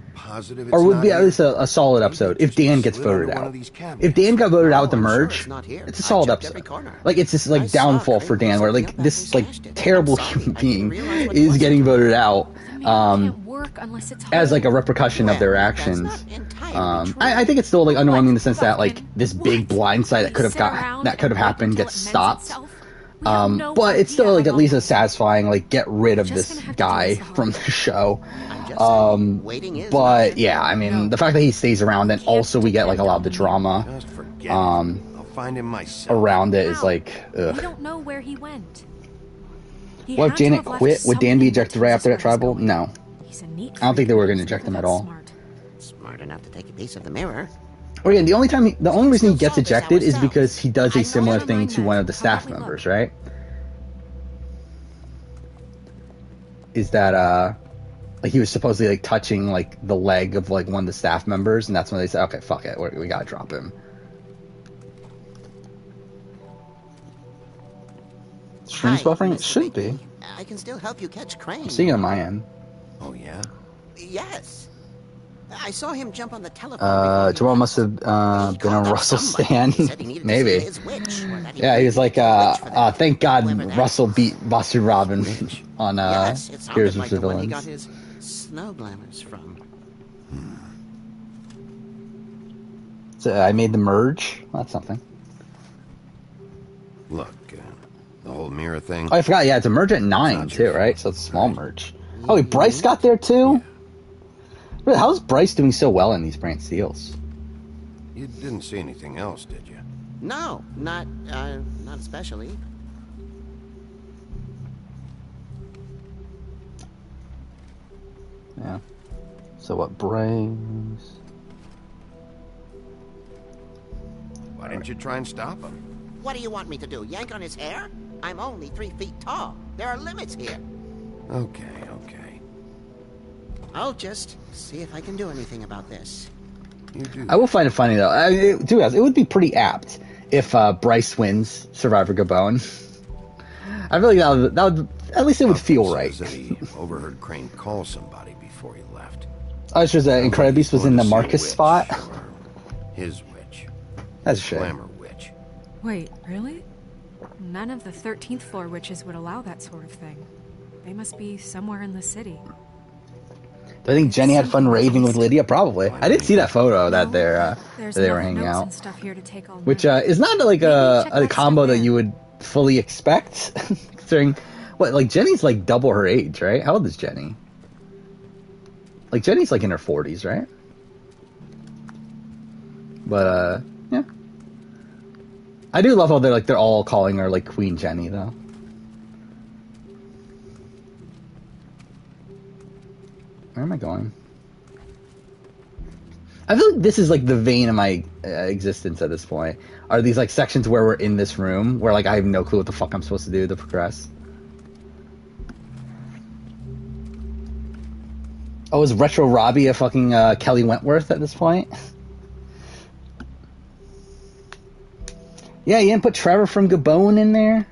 Or would be at least a solid episode if Dan gets voted out. If Dan got voted out with the Merge, it's a solid episode. Like, it's this, like, downfall for Dan, where, like, this, like, terrible human being is getting voted out as, like, a repercussion of their actions. I think it's still, like, underwhelming in the sense that, like, this big blindside that could have happened gets stopped. But it's still, like, at least a satisfying, like, get rid of this guy from the show. But yeah, I mean, the fact that he stays around, and also we get, like, a lot of the drama around it is, like, ugh. We don't know where he went. What if Janet quit? Would Dan be ejected right after that tribal? No. I don't think they were going to eject him at all. Smart enough to take a piece of the mirror. Or again, the only reason he gets ejected is because he does a similar thing to one of the staff members, right? is that like he was supposedly like touching like the leg of like one of the staff members, and that's when they said, okay, fuck it, we gotta drop him. Streams buffering? It shouldn't be. I can still help you catch Crane. I'm seeing it on my end. Oh, yeah? Yes. I saw him jump on the telephone. Jamal must have been on Russell's stand. Maybe. Yeah, he was like, thank God Russell beat Boston Robin on Heroes vs. Villains. He got his snow glamours from. So I made the merge. Well, that's something. Look, the whole mirror thing. Oh, I forgot. Yeah, it's a merge at 9 too, right? So it's a small merge. Oh, wait, Bryce got there too? Yeah. How's Bryce doing so well in these brand steals? You didn't see anything else, did you? No, not especially. Yeah. So what, Bryce? Why didn't you try and stop him? What do you want me to do? Yank on his hair? I'm only 3 feet tall. There are limits here. Okay. I'll just see if I can do anything about this. You do. I will find it funny though. It would be pretty apt if Bryce wins Survivor Gabon. I feel like that would at least it would feel right. He overheard Crane call somebody before he left. Oh, it's just that Incredibeast was in the Marcus spot. His witch. That's a shame. Glamour witch. Wait, really? None of the 13th floor witches would allow that sort of thing. They must be somewhere in the city. Do I think Jenny had fun raving with Lydia? Probably. I did see that photo that they were hanging out, which is not like a combo that you would fully expect, considering what like Jenny's like double her age, right? How old is Jenny? Like Jenny's like in her 40s, right? But yeah, I do love how they're all calling her like Queen Jenny though. Where am I going? I feel like this is like the vein of my existence at this point. Are these like sections where we're in this room where like I have no clue what the fuck I'm supposed to do to progress? Oh, is Retro Robbie a fucking Kelly Wentworth at this point? Yeah, you didn't put Trevor from Gabon in there?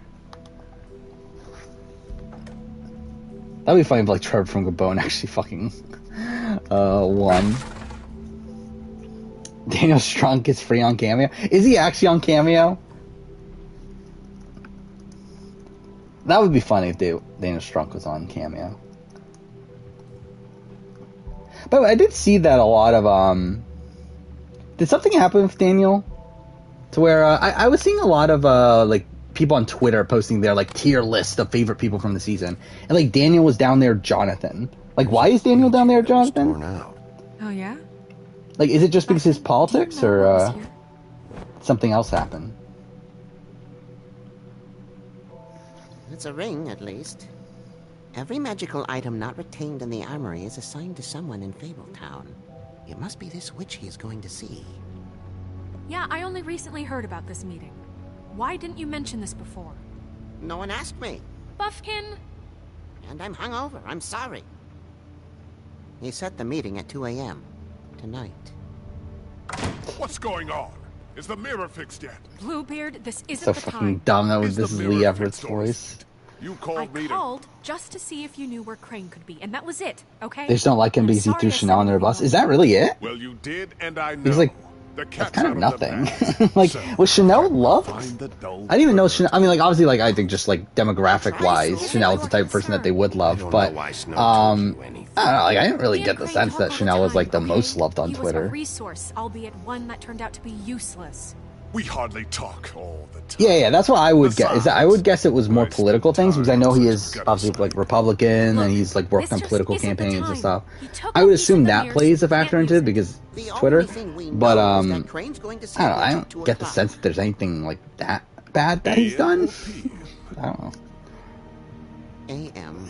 That'd be funny if like Trevor from Gabon actually fucking won. Daniel Strunk is free on Cameo. Is he actually on Cameo? That would be funny if Daniel Strunk was on Cameo. But I did see that a lot of did something happen with Daniel? To where I was seeing a lot of like people on Twitter posting their like tier list of favorite people from the season, and like Daniel was down there, Jonathan. Like, why is Daniel down there, Jonathan? Oh yeah. Like, is it just because his politics, or something else happened? It's a ring, at least. Every magical item not retained in the armory is assigned to someone in Fabletown. It must be this witch he is going to see. Yeah, I only recently heard about this meeting. Why didn't you mention this before? No one asked me. Buffkin! And I'm hungover. I'm sorry. He set the meeting at 2 a.m. tonight. What's going on? Is the mirror fixed yet? Bluebeard, this isn't So the fucking time. dumb that was this is Lee Everett's voice. You called me I called just to see if you knew where Crane could be, and that was it, okay? They just don't like him because he threw Chanel under a bus. Is that really it? Well, you did, and I know. He's like, that's kind of nothing. Like, was Chanel loved? I didn't even know Chanel. I mean, like, obviously, like, I think just like demographic wise, Chanel is the type of person that they would love. But I don't know. Like, I didn't really get the sense that Chanel was like the most loved on He was a Twitter. resource, albeit one that turned out to be useless. We hardly talk all the time. Yeah, that's what I would guess. Is that I would guess it was more political things, because I know he is obviously like Republican and he's like worked on political campaigns and stuff. I would assume that plays a factor into it because it's Twitter. But I don't know. I don't get the sense that there's anything like that bad that he's done. I don't know. A.M.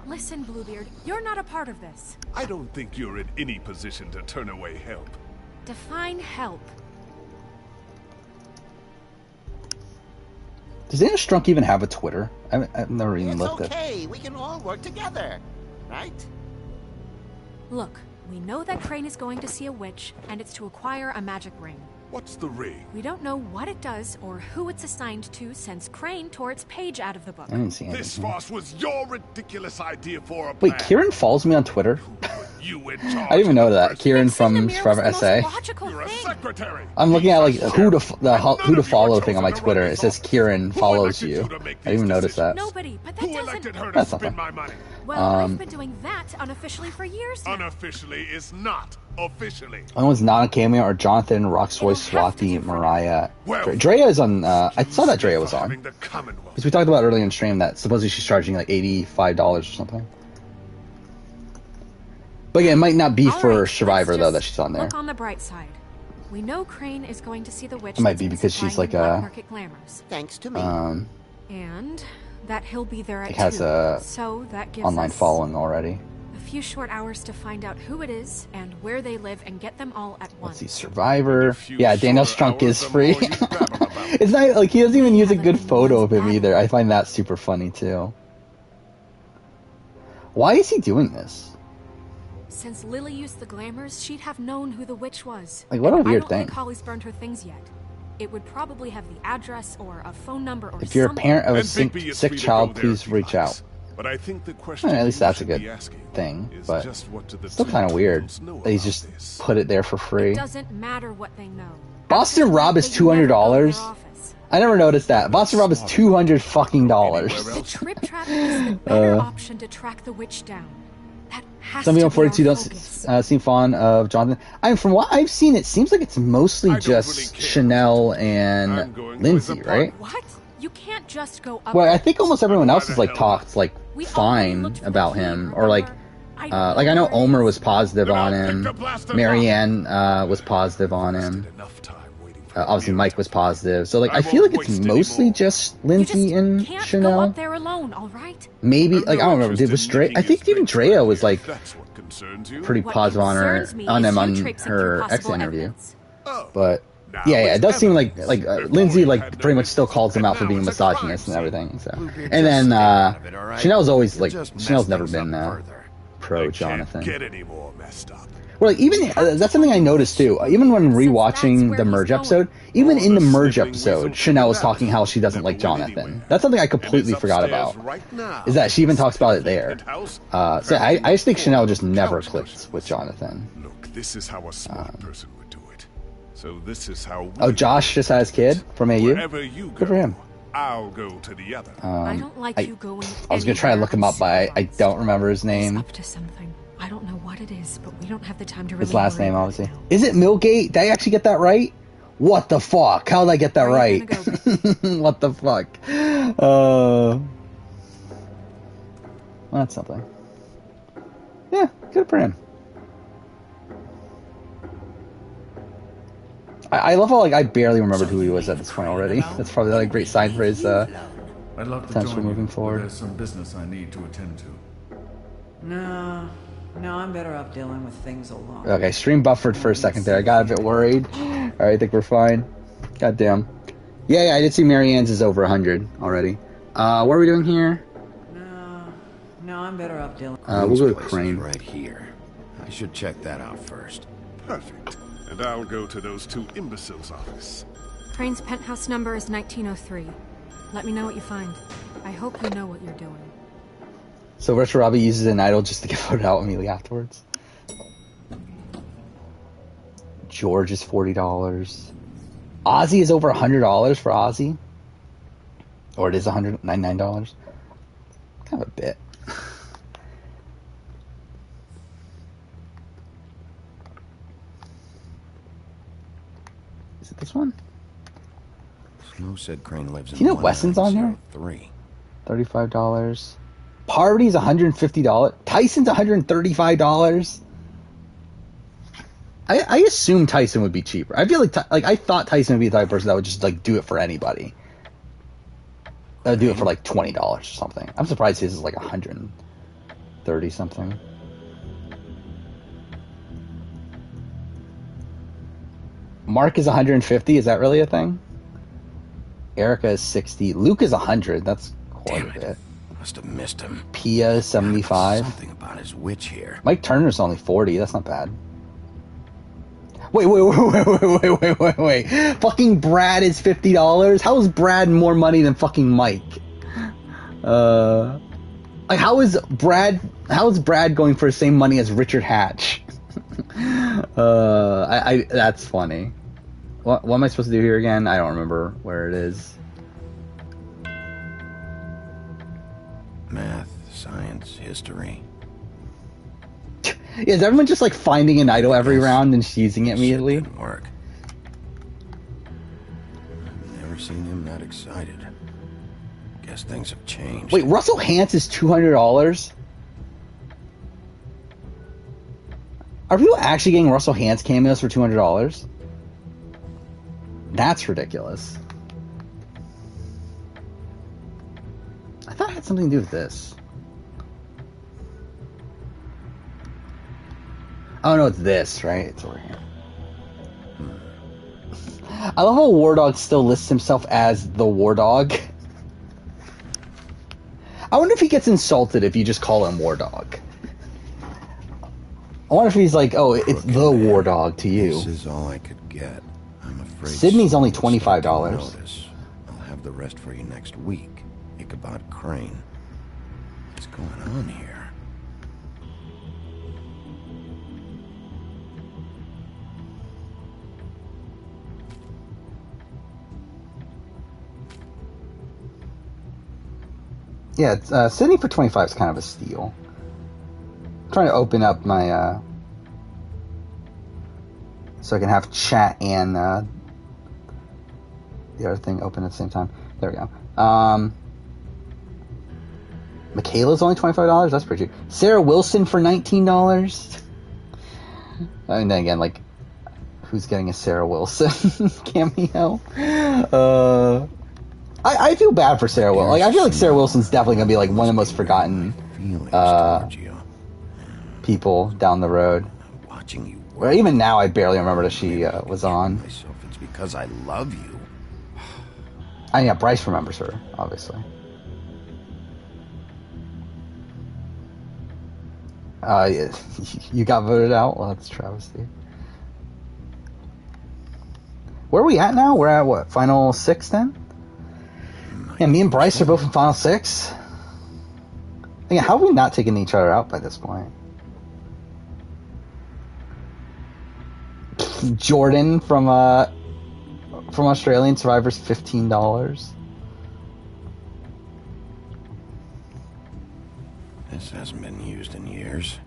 Listen, Bluebeard, you're not a part of this. I don't think you're in any position to turn away help. Define help. Does Daniel Strunk even have a Twitter? I've never even looked at it. Okay, we can all work together, right? Look, we know that Crane is going to see a witch, and it's to acquire a magic ring. What's the ring? We don't know what it does or who it's assigned to since Crane tore its page out of the book. I didn't see anything. This farce was your ridiculous idea for a Wait, plan. Kieran follows me on Twitter? You in I charge. didn't even know that. Kieran from Forever SA. You're a secretary. I'm looking at like who to follow thing on my Twitter. It says Kieran follows you. I didn't even notice that. Nobody, but that Who elected her to That's spend nothing. my money? Well, I've been doing that unofficially for years now. Unofficially is not officially. One was not a cameo or Jonathan, Roxroy, Swati, Mariah. Drea is on. I saw that Drea was on. Because we talked about earlier in stream that supposedly she's charging like $85 or something. But again, it might not be for Survivor though that she's on there. Look on the bright side. We know Crane is going to see the witch. It might be because she's like a market glamours. Thanks to me. And that he'll be there at it has 2. a So that gives online us following already. a few short hours to find out who it is and where they live and get them all at once. Let's see, Survivor. Yeah, Daniel Strunk is free. It's not like he doesn't even use a good photo of him either. I find that super funny too. Why is he doing this? Since Lily used the glamours, she'd have known who the witch was. Like, what a And weird I don't thing. think Holly's burned her things yet. It would probably have the address or a phone number or If you're a parent of a And Bigby is sick free to child, go there please if he reach likes. out. But I think the question At least you that's a should good be asking thing, is but just what do the still two kind of weird individuals know that he's about just this? put it there for free. It doesn't matter what they know. Boston Rob is $200. I never noticed that. Boston Rob is $200 fucking dollars. The trip trap is the better option to track the witch down. That has Some to people be on 42 our don't focus. seem fond of Jonathan. From what I've seen, it seems like it's mostly just Chanel and Lindsay, right? What? You can't just go up. Well, I think almost everyone else has like talked like fine about him, or like I know Omer was positive on him, Marianne was positive on him. Obviously, Mike was positive. So like, I feel like it's mostly just Lindsay and Can't go Chanel. up there alone, all right? Maybe like I don't remember. Was Dre? I think even Drea was like pretty What positive on her concerns me on is him you on traipsing her through exit possible interview. evidence. But yeah, it does seem like Lindsay like pretty much still calls him out for being misogynist and everything. So, and then Chanel's always like Chanel's never been pro Jonathan. Get any more messed up. Well, like even that's something I noticed too. Even when rewatching the merge episode, even in the merge episode, Chanel was talking how she doesn't like Jonathan. That's something I completely forgot about. Is that she even talks about it there? So I just think Chanel just never clicked with Jonathan. Look, this is how a smart person would do it. So this is how. Oh, Josh just has kid from AU. Wherever you go, Good for him. I'll go to the other. I don't like you going. I was gonna try to look him up, but I don't remember his name. Up to something. I don't know what it is, but we don't have the time to really. His last worry name, about it obviously. Is it Millgate? Did I actually get that right? What the fuck? How did I get that right? What the fuck? Well, that's something. Yeah, good for him. I love how like I barely remembered who he was at this point already. That's probably like a great sign for his I'd love to potential join you, moving but forward. there's some business I need to attend to. No, I'm better off dealing with things alone. Okay, stream buffered for a second there. I got a bit worried. Alright, I think we're fine. Goddamn. Yeah, I did see Marianne's is over 100 already. What are we doing here? No, I'm better off dealing. We'll go to Place is Crane. right here. I should check that out first. Perfect. And I'll go to those two imbeciles' office. Crane's penthouse number is 1903. Let me know what you find. I hope you know what you're doing. So Retro Robbie uses an idol just to get voted out immediately afterwards. George is $40. Ozzy is over $100 for Ozzy. Or it is $199. Kind of a bit. Is it this one? Snow said Crane lives in Do you know Wesson's on here? 3. $35. Parvati's $150. Tyson's $135. I assume Tyson would be cheaper. I feel like I thought Tyson would be the type of person that would just like do it for anybody. That would do it for like $20 or something. I'm surprised his is like $130 something. Mark is $150. Is that really a thing? Erica is 60. Luke is 100. That's quite a bit. Must have missed him. Pia is 75. Something about his witch here. Mike Turner's only 40. That's not bad. Wait. Fucking Brad is $50? How is Brad more money than fucking Mike? Like, how is Brad going for the same money as Richard Hatch? That's funny. What am I supposed to do here again? I don't remember where it is. Math, science, history. Yeah, is everyone just like finding an idol every round and using it immediately? Didn't work. I've never seen him that excited. Guess things have changed. Wait, Russell Hantz is $200? Are people actually getting Russell Hantz cameos for $200? That's ridiculous. I thought it had something to do with this. Oh no, it's this, right? It's over here. I love how War Dog still lists himself as the War Dog. I wonder if he gets insulted if you just call him War Dog. I wonder if he's like, oh, it's the War Dog to you. This is all I could get. I'm afraid Sydney's only $25. I'll have the rest for you next week. Ichabod Crane. What's going on here? Yeah, it's, Sydney for 25 is kind of a steal. I'm trying to open up my, so I can have chat and, the other thing open at the same time. There we go. Michaela's only $25? That's pretty cheap. Sarah Wilson for $19? And then again, like, who's getting a Sarah Wilson cameo? I feel bad for Sarah Wilson. Like, I feel like Sarah Wilson's definitely gonna be like one of the most forgotten people down the road. Watching you. Well, even now, I barely remember that she was on. It's because I love you. Yeah, Bryce remembers her, obviously. Yeah, you got voted out? Well, that's a travesty. Where are we at now? We're at what? Final 6 then? Yeah, me and Bryce are both in Final 6. Yeah, how have we not taken each other out by this point? Jordan from Australian Survivors, $15. This hasn't been used in years.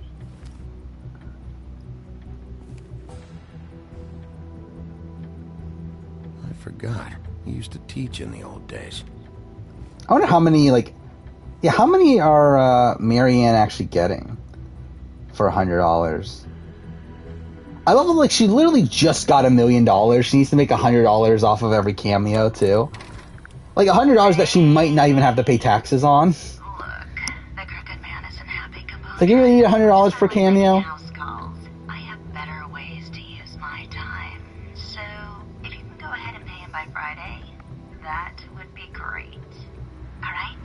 I forgot. He used to teach in the old days. I wonder how many, like... Yeah, how many are Marianne actually getting for $100? I love it, like, she literally just got $1 million. She needs to make $100 off of every cameo, too. Like, $100 that she might not even have to pay taxes on. Like, you really need $100 per cameo? I have better ways to use my time. So, if you can go ahead and pay him by Friday, that would be great. Alright?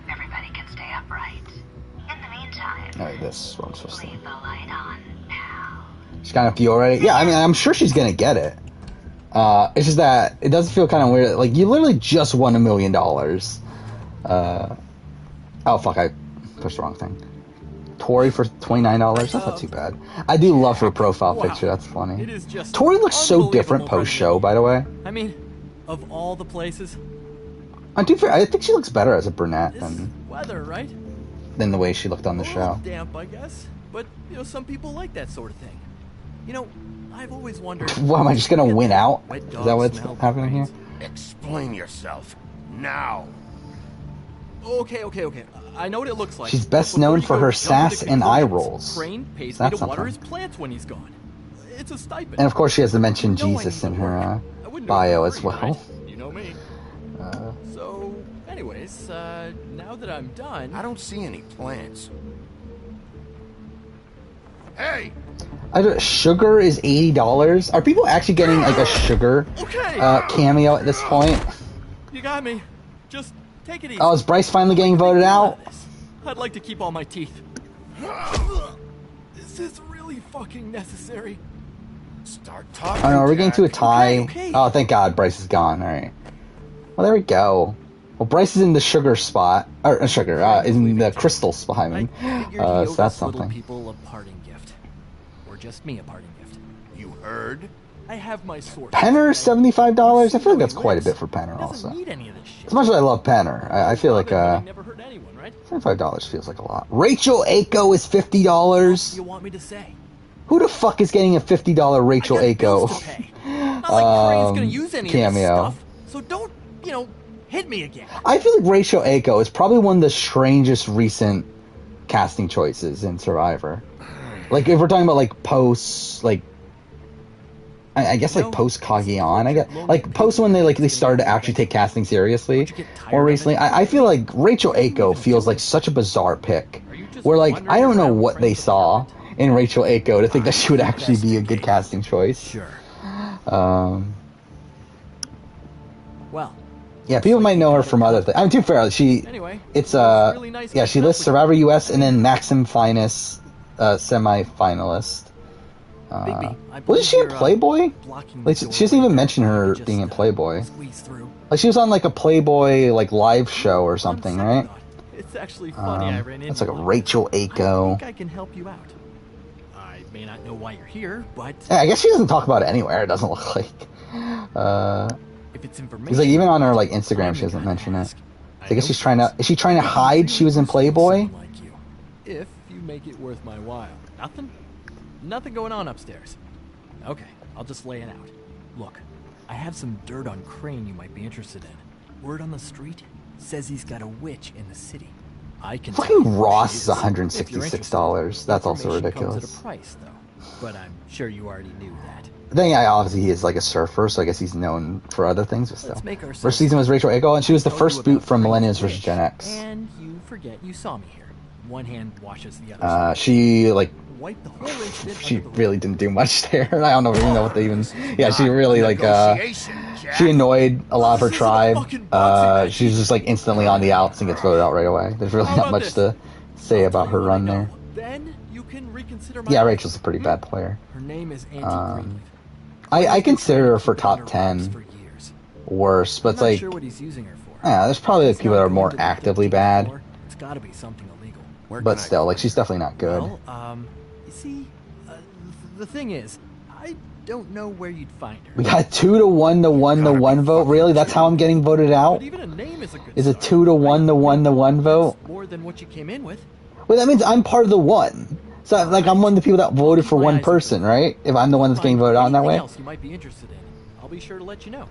Everybody can stay upright. In the meantime, Alright, this is what I'm supposed to do. leave the light on, pal. She's kind of feel ready. Yeah, I mean, I'm sure she's gonna get it. It's just that it does feel kind of weird. Like, you literally just won $1 million. Oh, fuck, I pushed the wrong thing. Tori for $29. That's not too bad. I do love her profile picture. That's funny. It is just Tori looks so different post-show, by the way. I mean, of all the places, I think she looks better as a brunette weather, right? than the way she looked on the show. Damp, I guess. But, you know, some people like that sort of thing. You know, I've always wondered... What, am I just gonna win out? Is that what's happening here? Explain yourself. Now. Okay. I know what it looks like. She's best known for her sass and eye rolls. Crane pays That's me to water something. his plants when he's gone. It's a stipend. And of course she has to mention Jesus in her bio as well. You know me. So, anyways, now that I'm done... I don't see any plants. Hey! Sugar is $80. Are people actually getting like a Sugar cameo at this point? You got me. Just take it easy. Oh, is Bryce finally getting voted out? I'd like to keep all my teeth. Is this really fucking necessary? Start talking. Oh no, are we getting to a tie? Okay. Oh, thank God, Bryce is gone. All right. Well, there we go. Well, Bryce is in the sugar spot, or in the crystal spot. I mean, so that's something. People a parting gift, or just me a parting gift. You heard? I have my source. Penner, $75. I feel like that's quite a bit for Penner, also. As much as I love Penner, I feel like $75 feels like a lot. Rachel Aiko is $50. You want me to say? Who the fuck is getting a $50 Rachel Aiko Not like Crane's gonna use any cameo? Of this stuff, so don't, hit me again. I feel like Rachel Aiko is probably one of the strangest recent casting choices in Survivor. Like, if we're talking about, like, posts, like, I guess, like, post Kagian, I guess, like, post when they started to actually take casting seriously more recently, I feel like Rachel Aiko feels like such a bizarre pick, where, like, I don't know what they saw in Rachel Aiko to think that she would actually be a good casting choice. Sure. Well. Yeah, people might know her from other things. I'm too fair. She lists Survivor US and then Maxim Finest semi-finalist. Wasn't she in Playboy? Like, she doesn't even mention her being in Playboy. Like, she was on like a Playboy like live show or something, right? It's actually funny I ran into It's like a Rachel Aiko. I think I can help you out. I may not know why you're here, but Yeah, I guess she doesn't talk about it anywhere. It doesn't look like. If it's information, Because like even on her like Instagram, she doesn't mention it. So I guess she's trying to. Is she trying to hide she was in Playboy? if you make it worth my while. Nothing going on upstairs. Okay, I'll just lay it out. Look, I have some dirt on Crane you might be interested in. Word on the street says he's got a witch in the city. I can. Fucking Ross is $166. That's also ridiculous. Comes at a price, though. But I'm sure you already knew that. Then yeah, obviously he is like a surfer, so I guess he's known for other things, but still. Make First season was Rachel Aiko, and she was the first boot from Millennials vs. Gen X. And you forget you saw me here. One hand washes the other. She like. Wipe the whole incident She really didn't do much there. I don't even know what they even. Yeah, she really like. She annoyed a lot of her tribe. She's just like instantly on the outs and gets voted out right away. There's really not much to say about her run there. Then you can reconsider my. Yeah, Rachel's a pretty bad player. Her name is Auntie I consider her for top 10 worse, but it's like. Sure what he's using her for. Yeah, there's probably like people that are more actively bad. It's got to be something illegal. But still, like she's definitely not good. Well, you see, the thing is, I don't know where you'd find her. We got 2 to 1 to 1 to 1 vote. Really? That's how I'm getting voted out? But even a name is a good Is it 2 to 1 to 1 to 1 vote? More than what you came in with. Well, that means I'm part of the one. So, like, I'm one of the people that voted for one person, right? If I'm the one that's getting voted out in that way. Else you might be interested in, I'll be sure to let you know.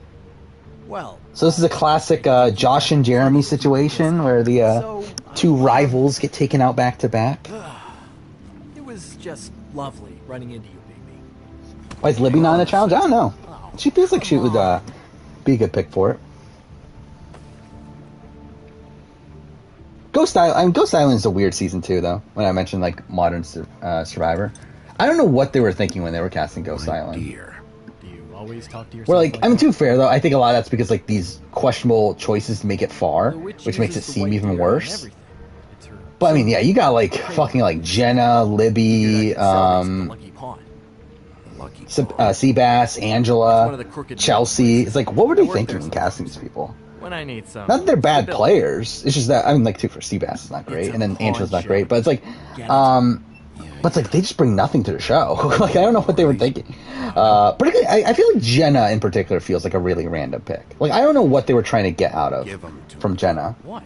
Well. So this is a classic Josh and Jeremy situation where the two rivals get taken out back to back. It was just lovely running into you, Bigby. Why is Libby not in the challenge? I don't know. She feels like she would be a good pick for it. Ghost Island is a weird season too, though. When I mentioned like modern Survivor, I don't know what they were thinking when they were casting Ghost Island. Do you always talk to yourself? Well, like, I mean, to be fair though, I think a lot of that's because like these questionable choices make it far, which makes it seem even worse. But I mean, yeah, you got like fucking like Jenna, Libby, Seabass, Angela, Chelsea. It's like, what were they thinking in casting these people? When I need some. Not that they're bad players. It's just that I mean, like, too, for Seabass is not great, and then Angela's not great. But it's like, but it's like they just bring nothing to the show. Like I don't know what they were thinking. Particularly, I feel like Jenna in particular feels like a really random pick. Like I don't know what they were trying to get out of from Jenna. What?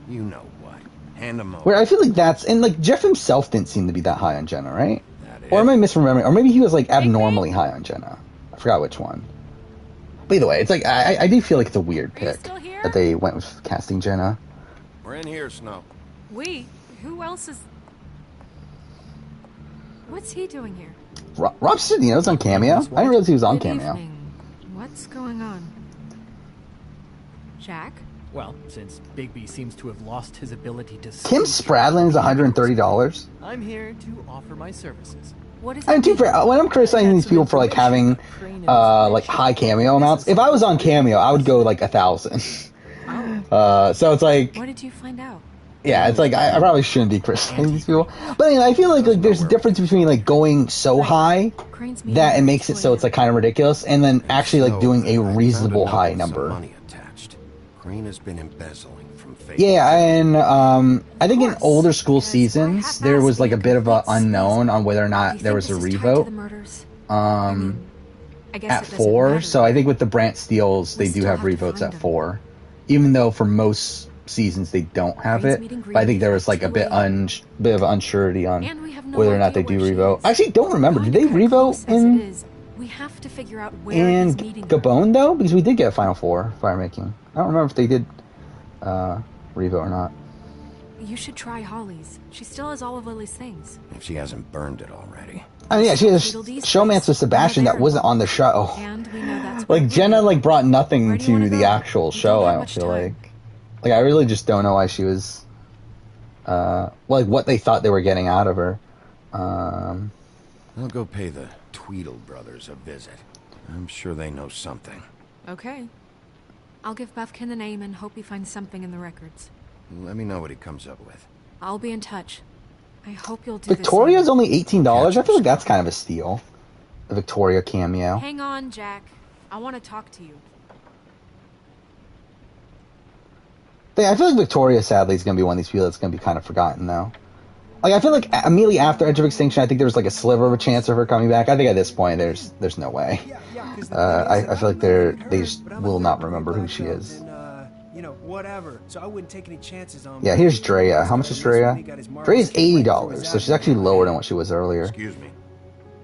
You know what? Hand them over. Where I feel like that's and like Jeff himself didn't seem to be that high on Jenna, right? Or am I misremembering? Or maybe he was like abnormally high on Jenna. I forgot which one. But either way, it's like I do feel like it's a weird pick that they went with casting Jenna. We're in here, Snow. Who else is? What's he doing here? Rob Citadino's on Cameo. I didn't realize he was on Cameo. What's going on? Jack? Well, since Bigby seems to have lost his ability to Kim Spradlin is $130. I'm here to offer my services. What is I mean, when I'm criticizing these people for like having like high Cameo amounts, if I was on Cameo, I would go like 1,000. So it's like, What did you find out? yeah, it's like I probably shouldn't be christening these people, but anyway, I feel like there's a difference between like going so high that it makes it so it's like kind of ridiculous, and then actually like doing a reasonable high number. Money attached. Crane has been embezzling from fake. Yeah, and I think in older school seasons there was like a bit of a unknown on whether or not there was a revote. At 4, so I think with the Brant Steels they do have revotes at 4, even though for most seasons they don't have it. But I think there was like a bit of unsurety on whether or not they do revote. I actually don't remember. Did they revote in Gabon though? Because we did get a Final Four fire making. I don't remember if they did revote or not. You should try Holly's. She still has all of Lily's things. If she hasn't burned it already. I mean, yeah, she has Showmance with Sebastian that wasn't on the show. Like Jenna, like brought nothing to the actual show. I don't feel like I really just don't know why she was, like what they thought they were getting out of her. I'll go pay the Tweedle brothers a visit. I'm sure they know something. Okay. I'll give Buffkin the name and hope he finds something in the records. Let me know what he comes up with. I'll be in touch. I hope you'll do Victoria's only $18. I feel like that's kind of a steal. The Victoria cameo. Hang on, Jack. I want to talk to you. I feel like Victoria, sadly, is going to be one of these people that's going to be kind of forgotten, though. Like, I feel like immediately after Edge of Extinction, I think there was like a sliver of a chance of her coming back. I think at this point, there's no way. I feel like they just will not remember who she is. Whatever. So I wouldn't take any chances on. Yeah, here's Drea. How much is Drea? Drea's $80, so she's actually lower than what she was earlier. Excuse me.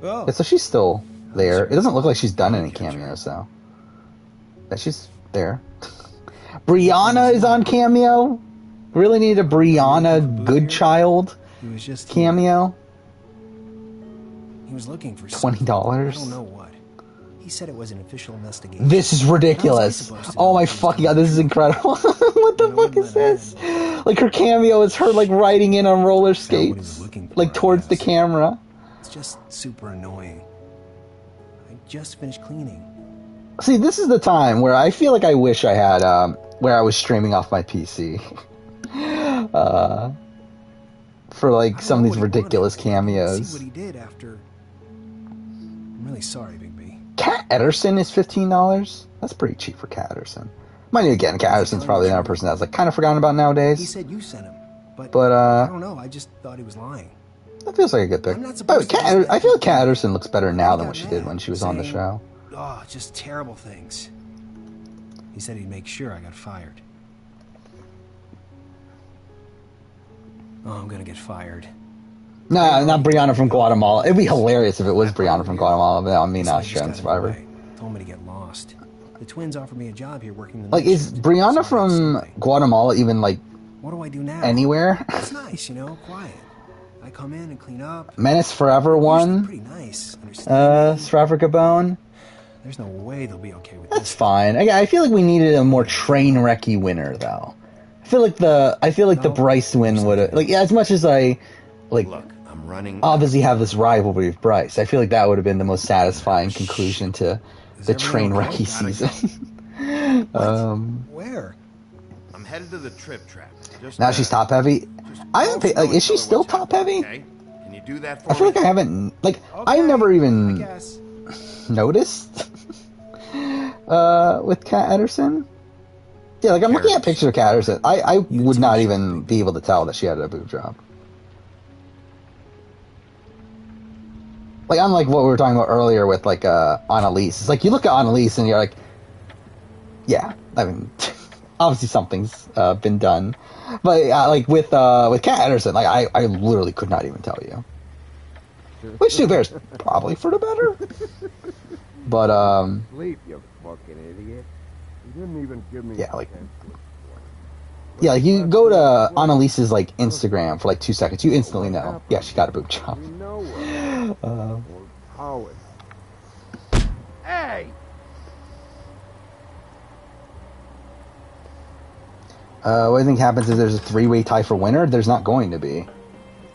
Yeah, so she's still there. It doesn't look like she's done any cameos, though. Yeah, she's there. Brianna is on cameo. Really need a Brianna Goodchild cameo. He was looking for $20. I don't know what. He said it was an official investigation. This is ridiculous. Oh my fucking god, this is incredible. What the fuck is this? Like her cameo is her like riding in on roller skates, like towards the camera. It's just super annoying. I just finished cleaning. See, this is the time where I feel like I wish I had where I was streaming off my PC. For like some of these ridiculous cameos. See what he did after. I'm really sorry, Big B. Kat Ederson is $15. That's pretty cheap for Kat Ederson. Mind you, again, Kat Ederson's probably another person that's like kind of forgotten about nowadays. He said you sent him, but I don't know. I just thought he was lying. That feels like a good pick. By the way, I feel like Kat Ederson looks better now than what she did when she was on the show. Oh, just terrible things. He said he'd make sure I got fired. Oh, I'm gonna get fired. No, not Brianna from Guatemala. It'd be hilarious if it was Brianna from Guatemala, but I mean, not Sharon Survivor. Told me to get lost. The twins offered me a job here working the like, is Brianna from Guatemala even, like, what do I do now? Anywhere? It's nice, quiet. I come in and clean up. Menace Forever won. Pretty nice. Survivor Gabon. There's no way they'll be okay with That's fine. I feel like we needed a more train wrecky winner, though. I feel like the Bryce win would have, like, as much as I, like, look, I'm running. Obviously have this rivalry with Bryce. I feel like that would have been the most satisfying conclusion to the train wrecky season. Where? I'm headed to the trip trap. Now she's top heavy. I haven't paid, like, is she still top heavy? Okay. Can you do that for I feel like I haven't, like, I've never even noticed with Kat Ederson. Yeah, like, I'm looking at pictures of Kat Ederson. I would not even be able to tell that she had a boob job. Like, unlike what we were talking about earlier with, like, Annalise. It's like, you look at Annalise and you're like, yeah, I mean, obviously something's been done. But, like, with Kat Ederson, like, I literally could not even tell you. Which, to be fair, is probably for the better. But, Sleep, you fucking idiot. You didn't even give me yeah, like, yeah, like, you go to Annalise's, like, Instagram for, like, 2 seconds, you instantly know, yeah, she got a boob job. Hey! What do you think happens if there's a 3-way tie for winner? There's not going to be.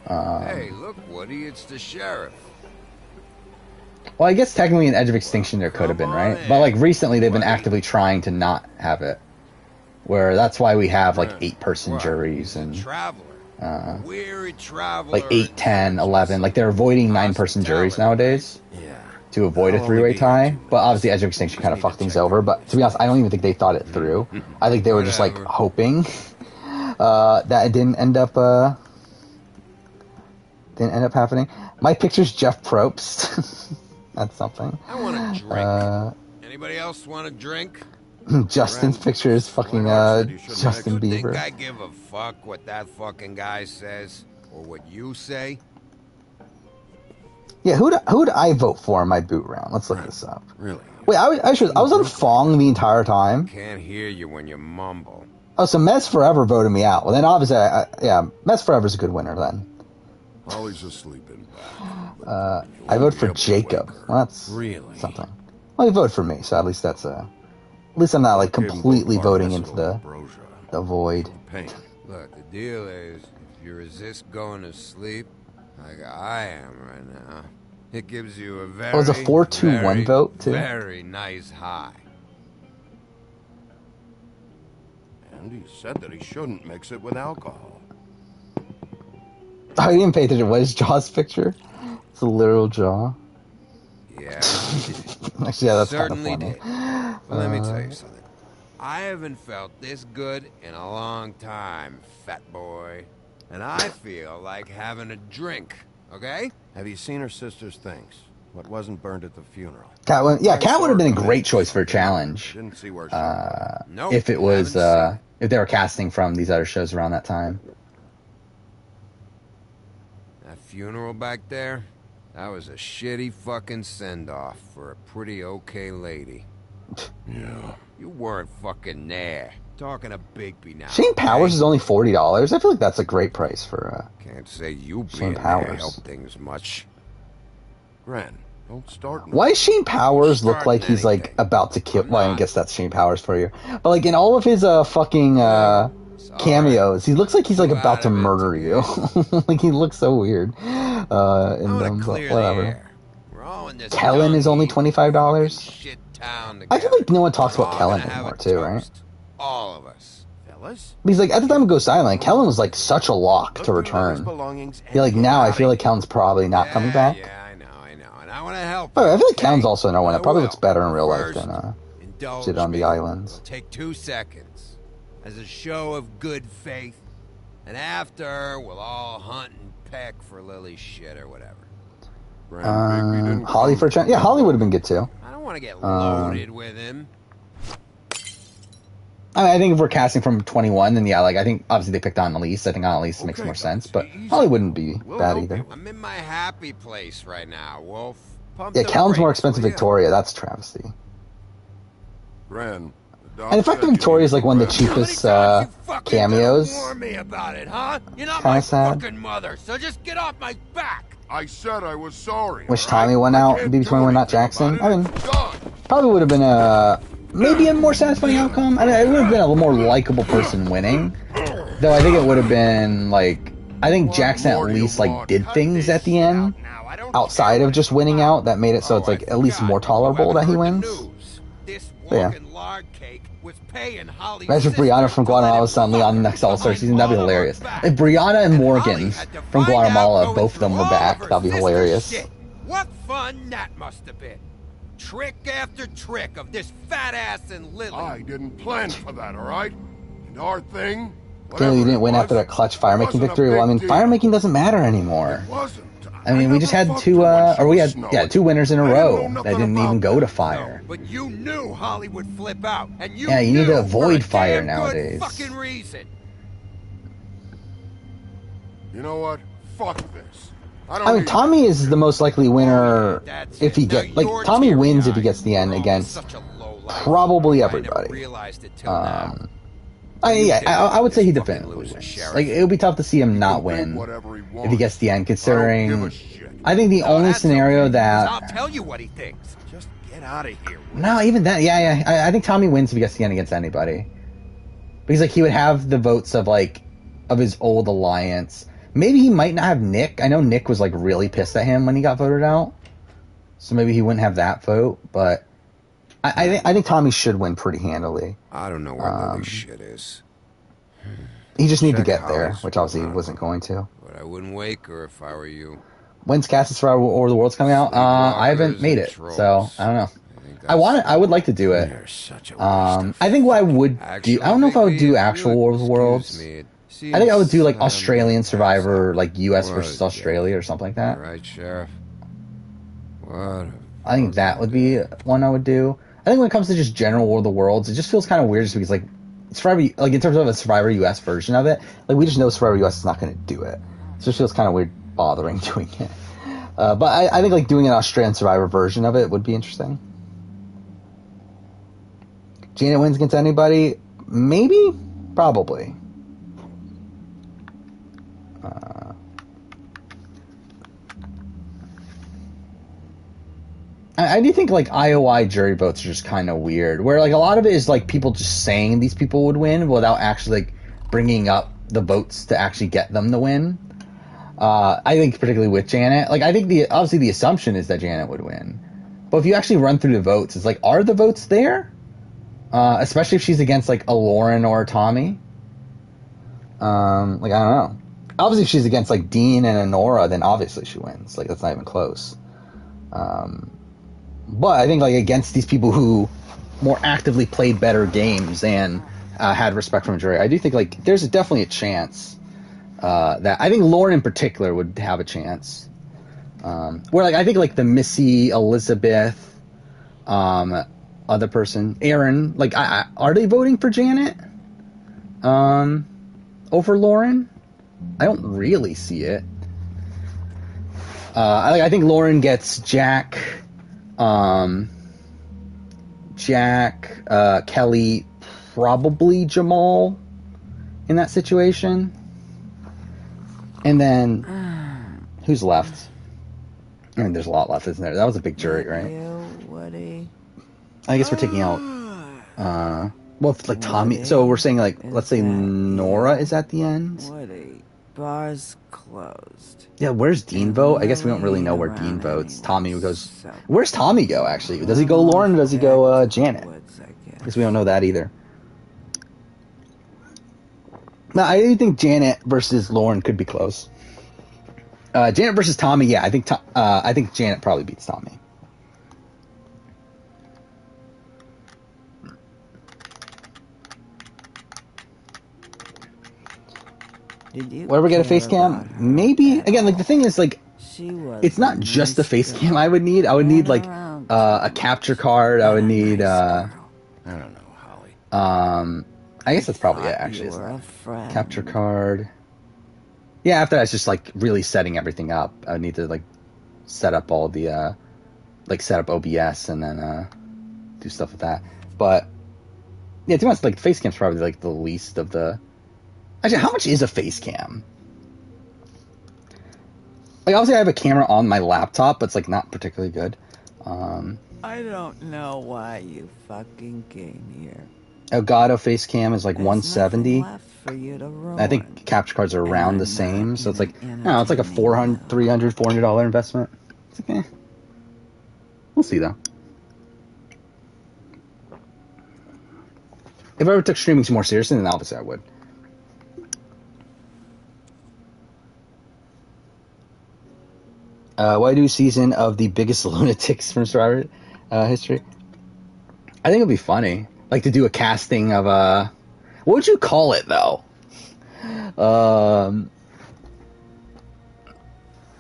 Hey, look, Woody, it's the sheriff. Well, I guess technically in Edge of Extinction there could have been, right? But, like, recently they've been actively trying to not have it. where that's why we have like 8-person juries and Weary traveler. like 8, 10, 11. Like they're avoiding 9-person juries nowadays to avoid a 3-way tie. But obviously, Edge of Extinction kind of fucked things over. But to be honest, I don't even think they thought it through. I think they were just like hoping that it didn't end up happening. My picture's Jeff Probst. That's something. I want a drink. Anybody else want a drink? Justin's picture is fucking Justin Bieber. Think I give a fuck what that fucking guy says or what you say? Yeah, who'd I vote for in my boot round? Let's look this up. Really? Wait, I was on Fong the entire time. Can't hear you when you mumble. Oh, so Mez Forever voted me out. Well, then obviously, Mez Forever's a good winner then. Holly's asleep in bed. I vote for Jacob. Well, that's something. Well, he voted for me, so at least that's a. At least I'm not like completely voting into the void. Look, the deal is, if you resist going to sleep, like I am right now, it gives you a very, it was a 4-2-1 vote too. Very nice high. And he said that he shouldn't mix it with alcohol. I didn't pay attention. What is Jaw's picture? It's a literal jaw. Yeah. Actually, yeah, that's certainly kind of did. funny. But let me tell you something. I haven't felt this good in a long time, fat boy. And I feel like having a drink, okay? Have you seen her sister's things? What wasn't burned at the funeral? Cat would have been a great choice for a challenge. Didn't see where Nope, if it was if they were casting from these other shows around that time. That funeral back there, that was a shitty fucking send-off for a pretty okay lady. Yeah. You weren't fucking there. Talking to Bigby now. Shane Powers is only $40. I feel like that's a great price for. Can't say you Shane being there Powers. helped things much. Gren, don't start. Why does Shane Powers look like he's like about to kill? Well, I guess that's Shane Powers for you. But like in all of his fucking cameos, he looks like he's like about to murder you. Like he looks so weird. In them, but whatever. Kellen is only $25. I feel like no one talks about Kellen anymore too, right? All of us. Fellas? Because like at the time of Go Silent, Kellen was like such a lock to return. Yeah, like now I feel like Kellen's probably not coming back. Yeah, I know. And I want to help. Oh, I feel like Kellen's also another one that probably looks better in real life than did on the islands. Take 2 seconds as a show of good faith, and after we'll all hunt and peck for Lily's shit or whatever. Holly for a chance. Yeah, Holly would have been good too. I don't want to get loaded with him. I think if we're casting from 21, then yeah, like I think obviously they picked Annalise. I think Annalise makes more sense, but Holly wouldn't be bad either. I'm in my happy place right now, Wolf. Yeah, Kellen's more expensive. Victoria, that's a travesty. Gren, and in fact, Victoria is like one of the cheapest cameos. Warn me about it, huh? You're not Kinda my sad. fucking mother, so just get off my back. I said I was sorry. Wish Tommy went out in BB21, not Jackson. I mean, probably would have been maybe a more satisfying outcome. I mean, it would have been a little more likable person winning. Though I think it would have been like, I think Jackson at least like did things at the end outside of just winning out that made it so it's like at least more tolerable that he wins. But yeah. Imagine Brianna from Guatemala on Leon next All-Star season. That'd be hilarious. If Brianna and Morgan from Guatemala, both of them were back, that'd be hilarious. What fun that must have been. Trick after trick of this fat ass and Lily. I didn't plan for that, all right? And our thing. Still, you didn't win after that clutch fire-making victory. Well, I mean, fire-making doesn't matter anymore. I mean, we just had two winners in a row that didn't even go to fire. But you knew Holly would flip out, and you need to avoid fire nowadays. Fucking reason. You know what? Fuck this. I mean, Tommy is the most likely winner if he gets Tommy wins if he gets the end against probably everybody. I would say he definitively wins. Like it would be tough to see him not win if he gets the end, considering. I think the only scenario that I'll tell you what he thinks. Just get out of here. No, even that. Yeah. I think Tommy wins if he gets the end against anybody, because like he would have the votes of his old alliance. Maybe he might not have Nick. I know Nick was like really pissed at him when he got voted out, so maybe he wouldn't have that vote. But I think Tommy should win pretty handily. I don't know where Lily's shit is. He just needed to Check get there, Hollis which obviously he for wasn't going to. But I wouldn't wake her if I were you. When's Cassis Survivor or the World's coming out? I haven't made it, so I don't know. I would like to do it. I think what I would do, I don't know if I would do actual War of the Worlds. I think I would do like Australian Survivor, like US versus Australia or something like that. Right, Sheriff. What? I think that would be one I would do. I think when it comes to just general War of the Worlds, it just feels kind of weird just because like Survivor, like in terms of a Survivor US version of it, like we just know Survivor US is not going to do it. So it just feels kind of weird bothering doing it. But I think like doing an Australian Survivor version of it would be interesting. Janet wins against anybody? Maybe? Probably. I do think like IOI jury votes are just kind of weird, where like a lot of it is like people just saying these people would win without actually like bringing up the votes to actually get them to win. I think particularly with Janet, like I think obviously the assumption is that Janet would win, but if you actually run through the votes, it's like, are the votes there? Especially if she's against like a Lauren or a Tommy. Like I don't know. Obviously, if she's against like Dean and a Nora, then obviously she wins. Like that's not even close. But I think like against these people who more actively played better games and had respect from a jury, I do think like there's definitely a chance that I think Lauren in particular would have a chance. Where like I think like the Missy, Elizabeth, other person, Aaron, like are they voting for Janet over Lauren? I don't really see it. I think Lauren gets Jack, Kelly, probably Jamal in that situation. And then who's left? I mean, there's a lot left, isn't there? That was a big jury, right? Woody. I guess we're taking out. Well, if, like Tommy. So we're saying like, let's say Nora is at the end. Woody, bar's closed. Yeah, where's Dean vote? I guess we don't really know where Dean votes. Tommy goes. Where's Tommy go? Actually, does he go Lauren or does he go Janet? Because we don't know that either. No, I do think Janet versus Lauren could be close. Janet versus Tommy, yeah, I think Janet probably beats Tommy. Did you Would ever get a face cam? Maybe. Again, like the thing is, like, it's not just a face cam I would need. I would need like a capture card. I would need. I don't know, Holly. I guess that's probably it. Actually, capture card. Yeah, after that's just like really setting everything up. I would need to like set up all the like set up OBS and then do stuff with that. But yeah, to be honest, like face cam's probably like the least of the. Actually, how much is a face cam? Like, obviously I have a camera on my laptop, but it's like not particularly good. I don't know why you fucking came here. Elgato face cam is like $170. For you to ruin. I think capture cards are around the same, so it's like I don't know, it's like a $400 investment. It's okay. We'll see though. If I ever took streaming more seriously, then obviously I would. Why do a season of the biggest lunatics from Survivor history? I think it'd be funny, like to do a casting of what would you call it though?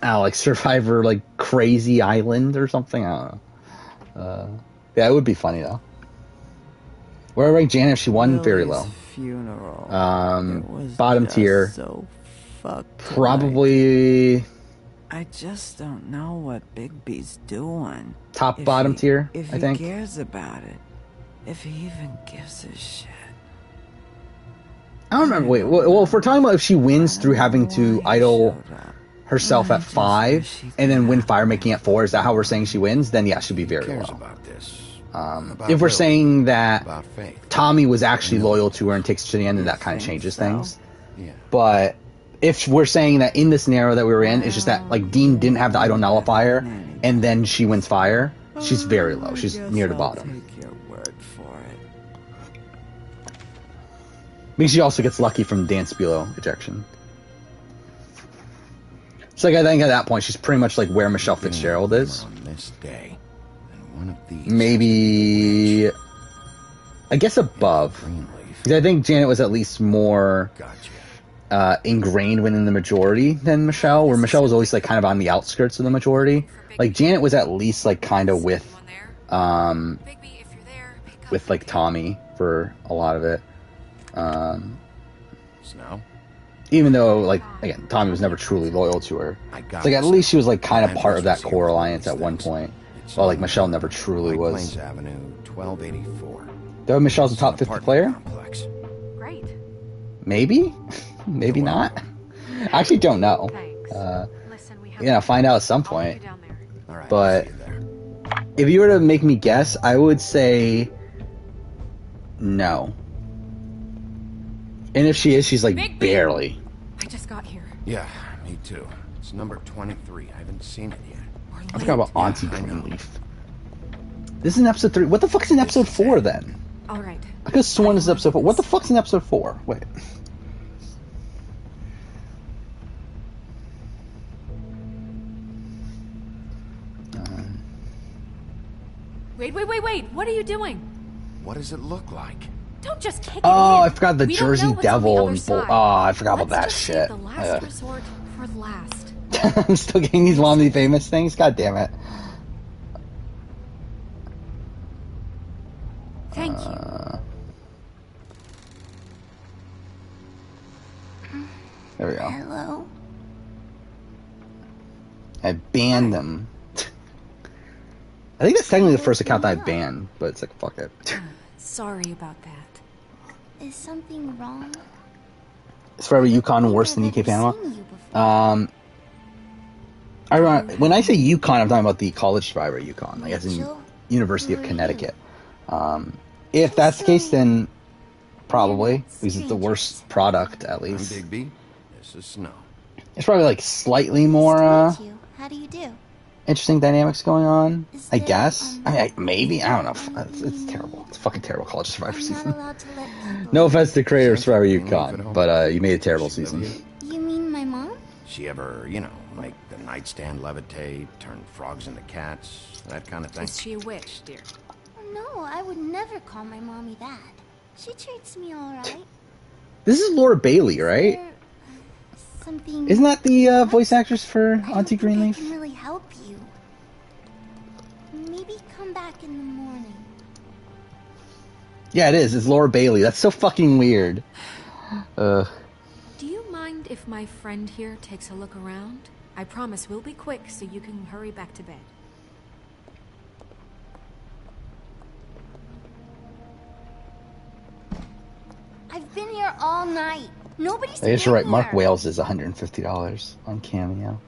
Like Survivor, like Crazy Island or something. I don't know. Yeah, it would be funny though. Where I rank Janet if she won? Very low. Funeral. Bottom tier. So fucked. Probably. I just don't know what Big B's doing. Bottom tier, if I think. If he cares about it. If he even gives a shit. I don't remember. Wait, well, if we're talking about if she wins through having to idle herself at 5 and then win fire making at 4, is that how we're saying she wins? Then yeah, she'd be very low. About this? If we're saying that Tommy was actually loyal to her and takes her to the end, then that kind of changes things. Yeah. But if we're saying that in the scenario that we were in, it's just that like Dean didn't have the idle nullifier and then she wins fire, she's very low. She's near the bottom. for it. Because she also gets lucky from dance below ejection. So like, I think at that point she's pretty much like where Michelle Fitzgerald is. On this day, and one of these Maybe, I guess above. Because I think Janet was at least more ingrained within the majority than Michelle, where Michelle was always like kind of on the outskirts of the majority. Like Janet was at least like kind of with like Tommy for a lot of it. Snow? Even though, like, again, Tommy was never truly loyal to her. It's like, at least she was, like, kind of part of that core alliance at one point. While, like, Michelle never truly was. Plains Avenue, 1284. Though Michelle's a top 50 player? Great. Maybe? Maybe not? I actually don't know. Find out at some point. But if you were to make me guess, I would say no. And if she is, she's like barely. I just got here. Yeah, me too. It's number 23. I haven't seen it yet. I forgot about Auntie Greenleaf. This is in episode 3. What the fuck's in episode 4 then? Alright. I could have sworn this is episode 4. What the fuck's in episode 4? Wait. Wait. What are you doing? What does it look like? Don't just kick it Oh, in. I forgot the We don't Jersey know what's on the Devil other and side. I forgot about that Let's just shit. save the last resort for last. I'm still getting these Wannabe Famous things? God damn it. Thank you. There we go. Hello? I banned them. I think that's technically the first account that I banned, but it's like, fuck it. Sorry about that. Is something wrong? Is Forever Yukon worse than UK Panama? When I say Yukon, I'm talking about the college Survivor Yukon, like as in University of Connecticut. If that's the case, then probably, because it's the worst product, at least. I'm Big B. This is Snow. It's probably like slightly more How do you do? interesting dynamics going on, I guess. Maybe. I don't know. It's terrible. It's a fucking terrible college Survivor season. No offense to creator of Survivor Yukon, but you made a terrible season. You mean my mom? She ever, make the nightstand levitate, turn frogs into cats, that kind of thing? Is she a witch, dear? No, I would never call my mommy that. She treats me alright. This is Laura Bailey, right? Something... Isn't that the voice actress for Auntie Greenleaf? I can really help you. Maybe come back in the morning. Yeah, it is. It's Laura Bailey. That's so fucking weird. Do you mind if my friend here takes a look around? I promise we'll be quick so you can hurry back to bed. I've been here all night. Nobody's I guess you're right. Mark here. Wales is $150 on Cameo.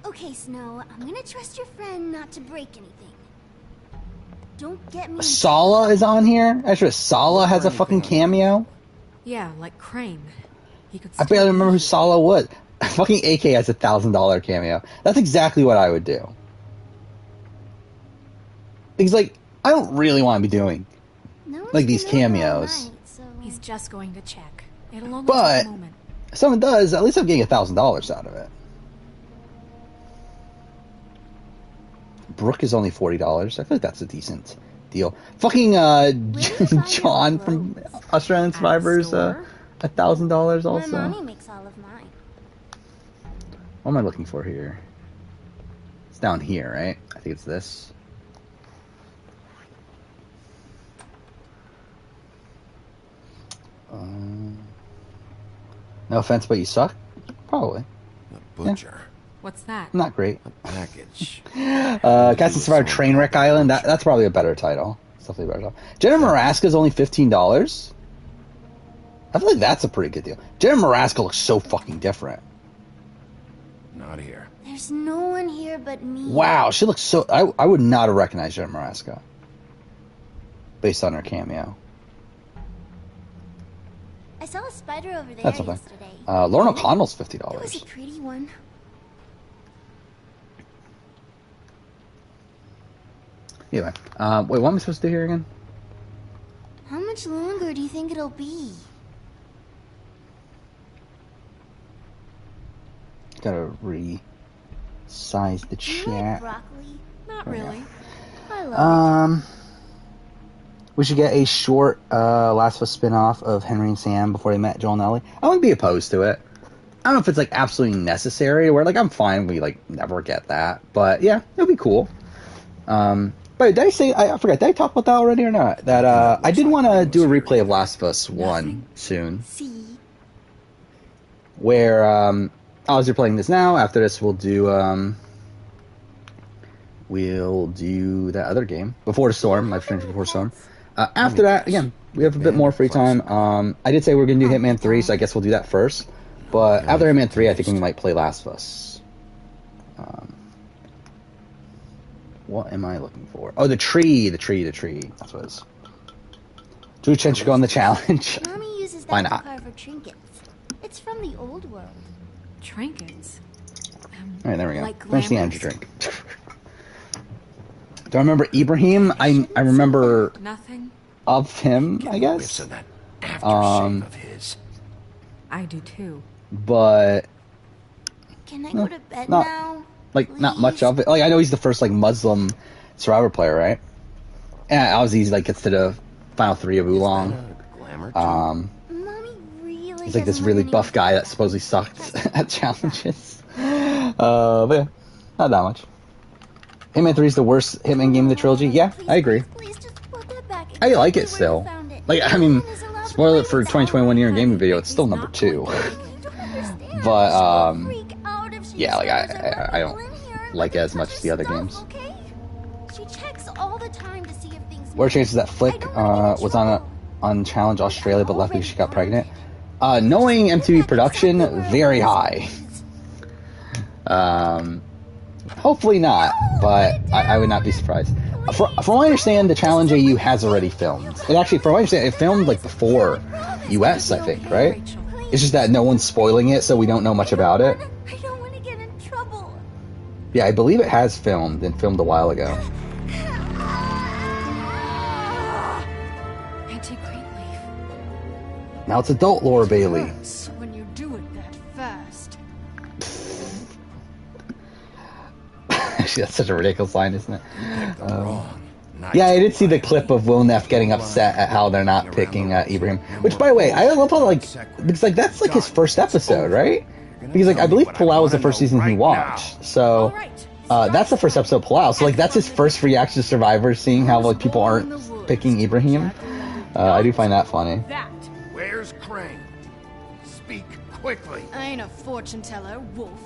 Okay, Snow, I'm gonna trust your friend not to break anything. Don't get me... Sala is on here? Actually, Sala has a fucking cameo? Yeah, like Crane. He could I barely remember who Sala was. Fucking AK has a $1,000 cameo. That's exactly what I would do. Because, like, I don't really want to be doing, like, these cameos. He's just going to check. It'll only But, take a moment. if someone does, at least I'm getting $1,000 out of it. Brooke is only $40. I feel like that's a decent deal. Fucking John from Australian Survivors, $1,000 also. My mommy makes all of mine. What am I looking for here? It's down here, right? I think it's this. No offense, but you suck? Probably. The butcher. What's that? Not great. Package. Cast and Survivor Trainwreck Island. That's probably a better title. It's definitely a better title. Jenna Maraska is only $15. I feel like that's a pretty good deal. Jenna Maraska looks so fucking different. Not here. There's no one here but me. Wow, she looks so... I would not have recognized Jenna Maraska based on her cameo. I saw a spider over there That's something. yesterday. Lauren O'Connell's It was $50. a pretty one. Anyway, wait, what am I supposed to do here again? How much longer do you think it'll be? Gotta resize the Do you chat. like broccoli? Not really. I love it. We should get a short Last of Us spin-off of Henry and Sam before they met Joel and Ellie. I wouldn't be opposed to it. I don't know if it's like absolutely necessary, where like I'm fine we like never get that. But yeah, it would be cool. But did I say, I forgot, did I talk about that already or not? That I did want to do a replay of Last of Us 1 soon. Where as you're playing this now, after this we'll do that other game, Before the Storm, Life Strange Before the Storm. After that, again, we have a bit more free time. I did say we're going to do Hitman 3, so I guess we'll do that first. But after Hitman 3, I think we might play Last of Us. What am I looking for? Oh, the tree. That's what it is. Drew Chenchko on the challenge. Mommy uses Why that to not? carve trinkets. It's from the old world. Trinkets? Alright, there we go. Like Finish the glamours? energy drink. Do I remember Ibrahim? I remember Nothing? of him, I guess. I do too. Can But I go to bed not- now? not much of it. Like I know he's the first like Muslim Survivor player, right? And obviously he's like gets to the final 3 of Oolong. He's like this really buff guy that supposedly sucked at challenges. But yeah, not that much. Hitman 3 is the worst Hitman game of the trilogy. Yeah, I agree. I like it still. Like I mean, spoil it for 2021 year in gaming video. It's still number 2. But yeah, like I don't like it as much as the other games. She checks all the time to see if things. What are chances that Flick was on Challenge Australia, but left because she got pregnant? Knowing MTV production, very high. Hopefully not, but I would not be surprised. From what I understand, the Challenge AU has already filmed. It actually, from what I understand, it filmed like before US, I think, right? It's just that no one's spoiling it, so we don't know much about it. I don't want to get in trouble. Yeah, I believe it has filmed, and filmed a while ago. Anti-Greenleaf. Now it's adult Laura Bailey. When you do it that fast. Actually, that's such a ridiculous line, isn't it? Yeah, I did see the clip of Will Neff getting upset at how they're not picking Ibrahim. Which, by the way, I love how, like, because, like, that's, like, his first episode, right? Because, like, I believe Palau was the first season he watched. So, that's the first episode of Palau. So, like, that's his first reaction to Survivor, seeing how, like, people aren't picking Ibrahim. I do find that funny. Where's Crane? Speak quickly. I ain't a fortune teller, Wolf.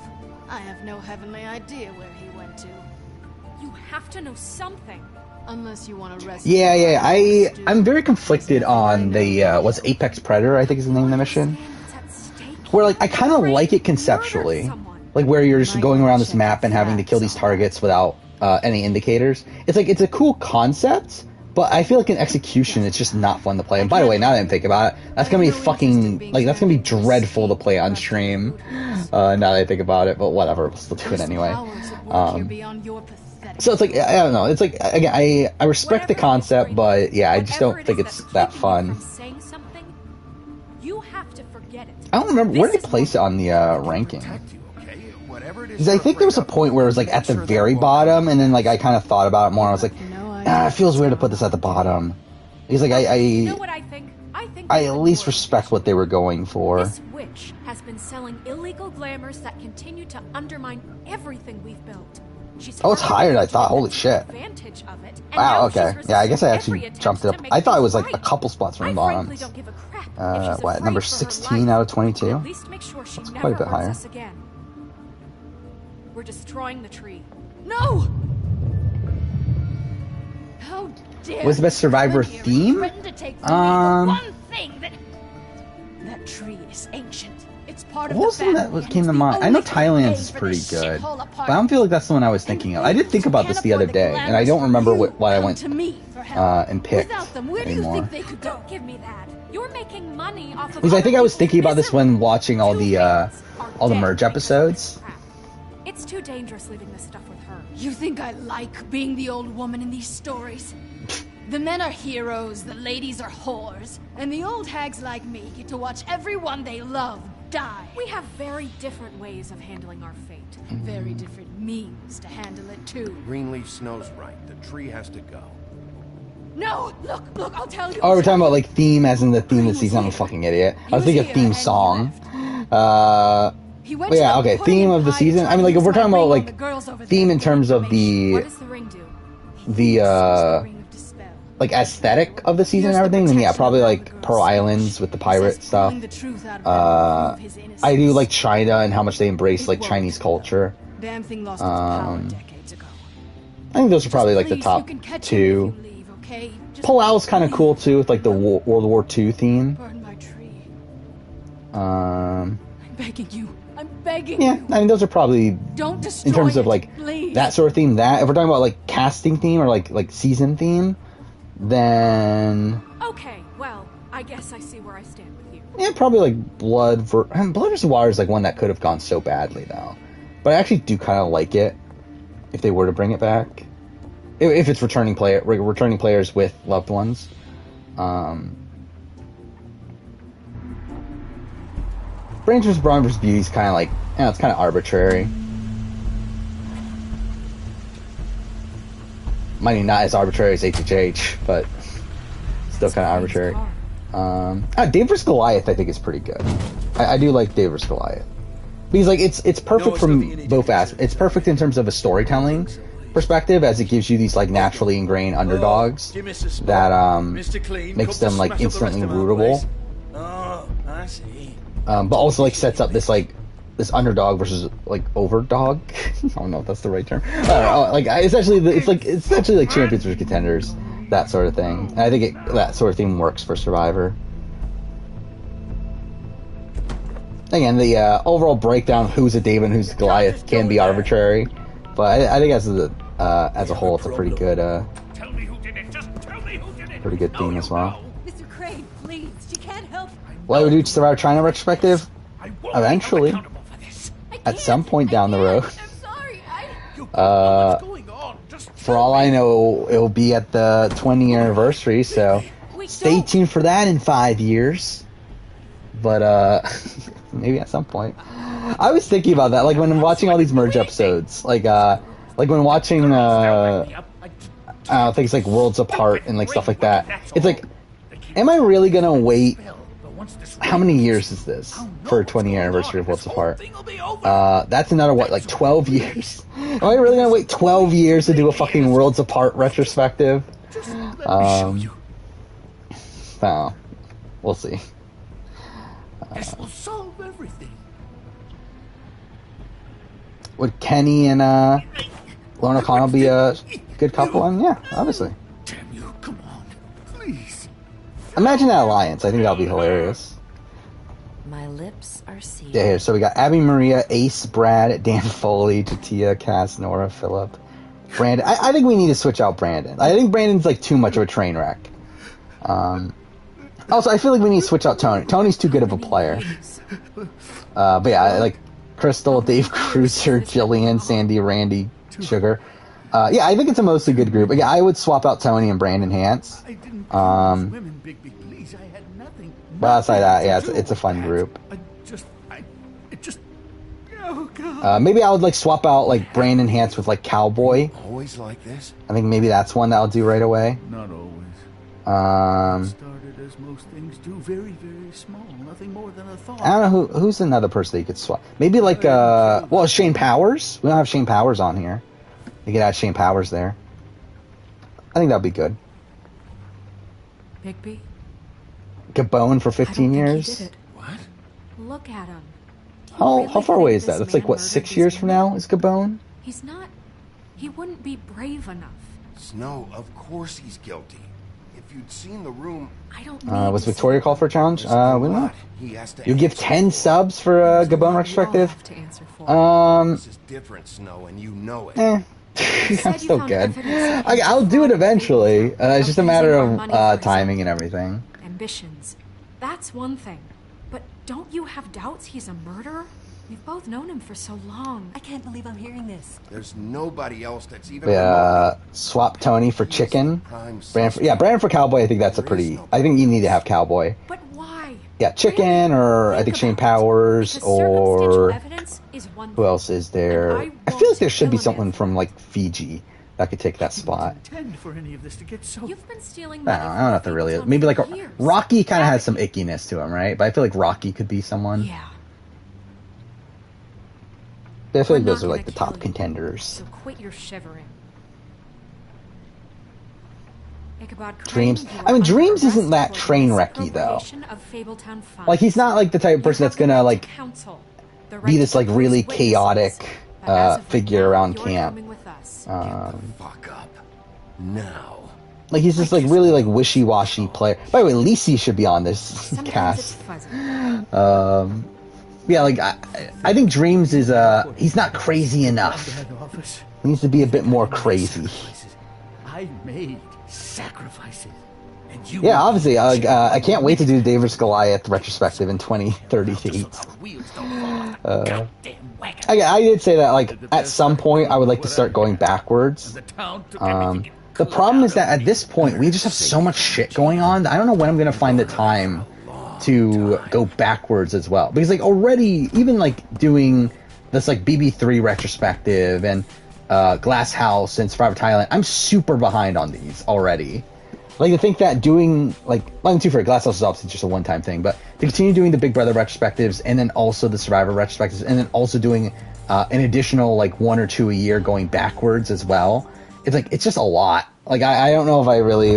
I have no heavenly idea where he went to. You have to know something. Unless you want to rescue. Yeah. I'm very conflicted on the what's Apex Predator, I think is the name of the mission. Where like I kind of like it conceptually, like where you're just going around this map and having to kill these targets without any indicators. It's like it's a cool concept, but I feel like in execution it's just not fun to play. And by the way, now that I'm thinking about it, that's gonna be that's gonna be dreadful to play on stream. Now that I think about it, but whatever, we'll still do it anyway. So it's like I don't know. It's like again, I respect the concept, but yeah, I just don't think it's that fun. You have to forget it. I don't remember where did I place it on the ranking. Because I think there was a point where it was like at the very bottom, and then like I kind of thought about it more. And I was like, it feels weird to put this at the bottom. Because like You know what I think? I think I at least respect what they were going for. this witch has been selling illegal glamours that continue to undermine everything we've built. She's Oh, it's higher than I thought. Holy shit. advantage of it, and Wow, now okay. she's Yeah, I guess I resisting actually every jumped it attempt up. to I make thought it things was like right. a couple spots from the frankly bottom. don't give a crap if she's What, afraid number for her 16 life. out of 22? At least make sure she That's never quite a bit hurts higher. us again. We're destroying the tree. No! How dare What's the best Survivor you theme? threaten to take from me the one thing That tree is ancient. It's part of What was the the one family. that came to mind? I know Thailand's is pretty good, but I don't feel like that's the one I was thinking of. I did think about this the other day, and I don't remember why I went and picked anymore. They could don't give me that. You're making money off of Because I think I was thinking about this when watching all the merge episodes. It's too dangerous leaving this stuff with her. You think I like being the old woman in these stories? The men are heroes, the ladies are whores, and the old hags like me get to watch everyone they love die. We have very different ways of handling our fate. Very different means to handle it, too. Greenleaf Snow's right. The tree has to go. No! Look, I'll tell you. Oh, we're talking about like theme as in the theme of the season. I'm a fucking idiot. I was thinking of theme song. Yeah, okay, theme of the season. I mean, like, if we're talking about like theme in terms of the like aesthetic of the season and everything, then yeah, probably like Pearl Islands with the pirate stuff. I do like China and how much they embrace like Chinese culture. Damn thing lost its power decades ago. I think those are probably like the top two. Palau's kind of cool too, with like the World War II theme. Burn my tree. I'm begging you. I'm begging yeah, you. I mean those are probably Don't destroy in terms of it, like please. that sort of theme. That if we're talking about like casting theme or like season theme, then Okay, well, I guess I see where I stand with you. yeah, probably like Blood vs. Water is like one that could have gone so badly though. But I actually do kind of like it if they were to bring it back. If it's returning players with loved ones. Brains vs. Brawn vs. Beauty is kind of like, it's kind of arbitrary. Might be not as arbitrary as HHH, but still kind of arbitrary. Dave vs. Goliath I think is pretty good. I do like Dave vs. Goliath. Because like it's perfect from both aspects. It's perfect in terms of a storytelling perspective, as it gives you these like naturally ingrained underdogs that makes them like instantly rootable. Oh, I see. But also like sets up this underdog versus like overdog. I don't know if that's the right term. I don't know. Like it's essentially like champions versus contenders, that sort of thing. And I think that sort of thing works for Survivor. Again, the overall breakdown of who's a David and who's a Goliath can be arbitrary, but I think as a whole, it's a pretty good theme as well. Mr. Crane, please, she can't help. What would we do Survivor China retrospective? Eventually, at some point down the road. For all I know, it'll be at the 20th anniversary, so stay tuned for that in 5 years. But maybe at some point. I was thinking about that, like when I'm watching all these merge episodes, like when watching things like Worlds Apart and like stuff like that. It's like, am I really gonna wait? How many years is this for a 20th anniversary of Worlds Apart? That's another like 12 years. Am I really gonna wait 12 years to do a fucking Worlds Apart retrospective? Oh, we'll see. This will solve everything. Would Kenny and Lorna O'Connell be a good couple? And yeah, obviously. Damn you, come on, please. Imagine that alliance. I think that'll be hilarious. My lips are sealed. Yeah, here. So we got Abby Maria, Ace, Brad, Dan Foley, Jatia, Cass, Nora, Phillip, Brandon. I think we need to switch out Brandon. I think Brandon's like too much of a train wreck. Also, I feel like we need to switch out Tony. Tony's too good of a player. But yeah, like Crystal, Dave Cruiser, Jillian, Sandy, Randy, Sugar. Yeah, I think it's a mostly good group. Yeah, I would swap out Tony and Brandon Hance. But outside that, yeah, it's a fun group. Maybe I would like swap out like Brandon Hance with like Cowboy. Always like this? I think maybe that's one that I'll do right away. Not always. Started as most things do, very, very small, nothing more than a thought. I don't know who's another person that you could swap. Maybe like Shane Powers. We don't have Shane Powers on here. You could add Shane Powers there. I think that'd be good. Bigby? Gabon for 15 years. What? Look at him. How far away is that? That's like what, 6 years from now is Gabon? He's not. He wouldn't be brave enough. Snow, of course he's guilty. If you'd seen the room, I don't. Was Victoria called for a challenge? We don't know. You give 10 subs for a Gabon retrospective? This is different, Snow, and you know it. I'm still good. I'll do it eventually. It's just a matter of timing and everything. Ambitions. That's one thing. But don't you have doubts he's a murderer? We've both known him for so long. I can't believe I'm hearing this. There's nobody else that's even swap Tony for chicken. Brandon for cowboy. I think that's a pretty. I think you need to have cowboy. But why? Yeah, chicken, or I think Shane Powers, or who else is there? I feel like there should be someone from like Fiji that could take that spot. For any of this to get so... You've been stealing I don't know if there really is. Maybe like Rocky kind of has some ickiness to him, right? But I feel like Rocky could be someone. Yeah. I feel like those are like the top contenders. So quit your shivering. Dreams. I mean, Dreams isn't that train wrecky though. Like he's not like the type of person that's gonna like be this like really chaotic figure around camp. Fuck up now. Like he's just like really like wishy-washy player. By the way, Lisi should be on this cast. Yeah, like I think Dreams is he's not crazy enough. He needs to be a bit more crazy. I made sacrifices, and you. Yeah, obviously, I can't wait to do David vs. Goliath retrospective in 2038. I did say that like at some point I would like to start going backwards. The problem is that at this point we just have so much shit going on that I don't know when I'm gonna find the time to go backwards as well, because like already even like doing this like BB3 retrospective and Glass House and Survivor Thailand, I'm super behind on these already. Like to think that doing like too for Glass House is obviously just a one-time thing, but to continue doing the Big Brother retrospectives and then also the Survivor retrospectives and then also doing an additional like 1 or 2 a year going backwards as well, it's just a lot. Like I don't know if I really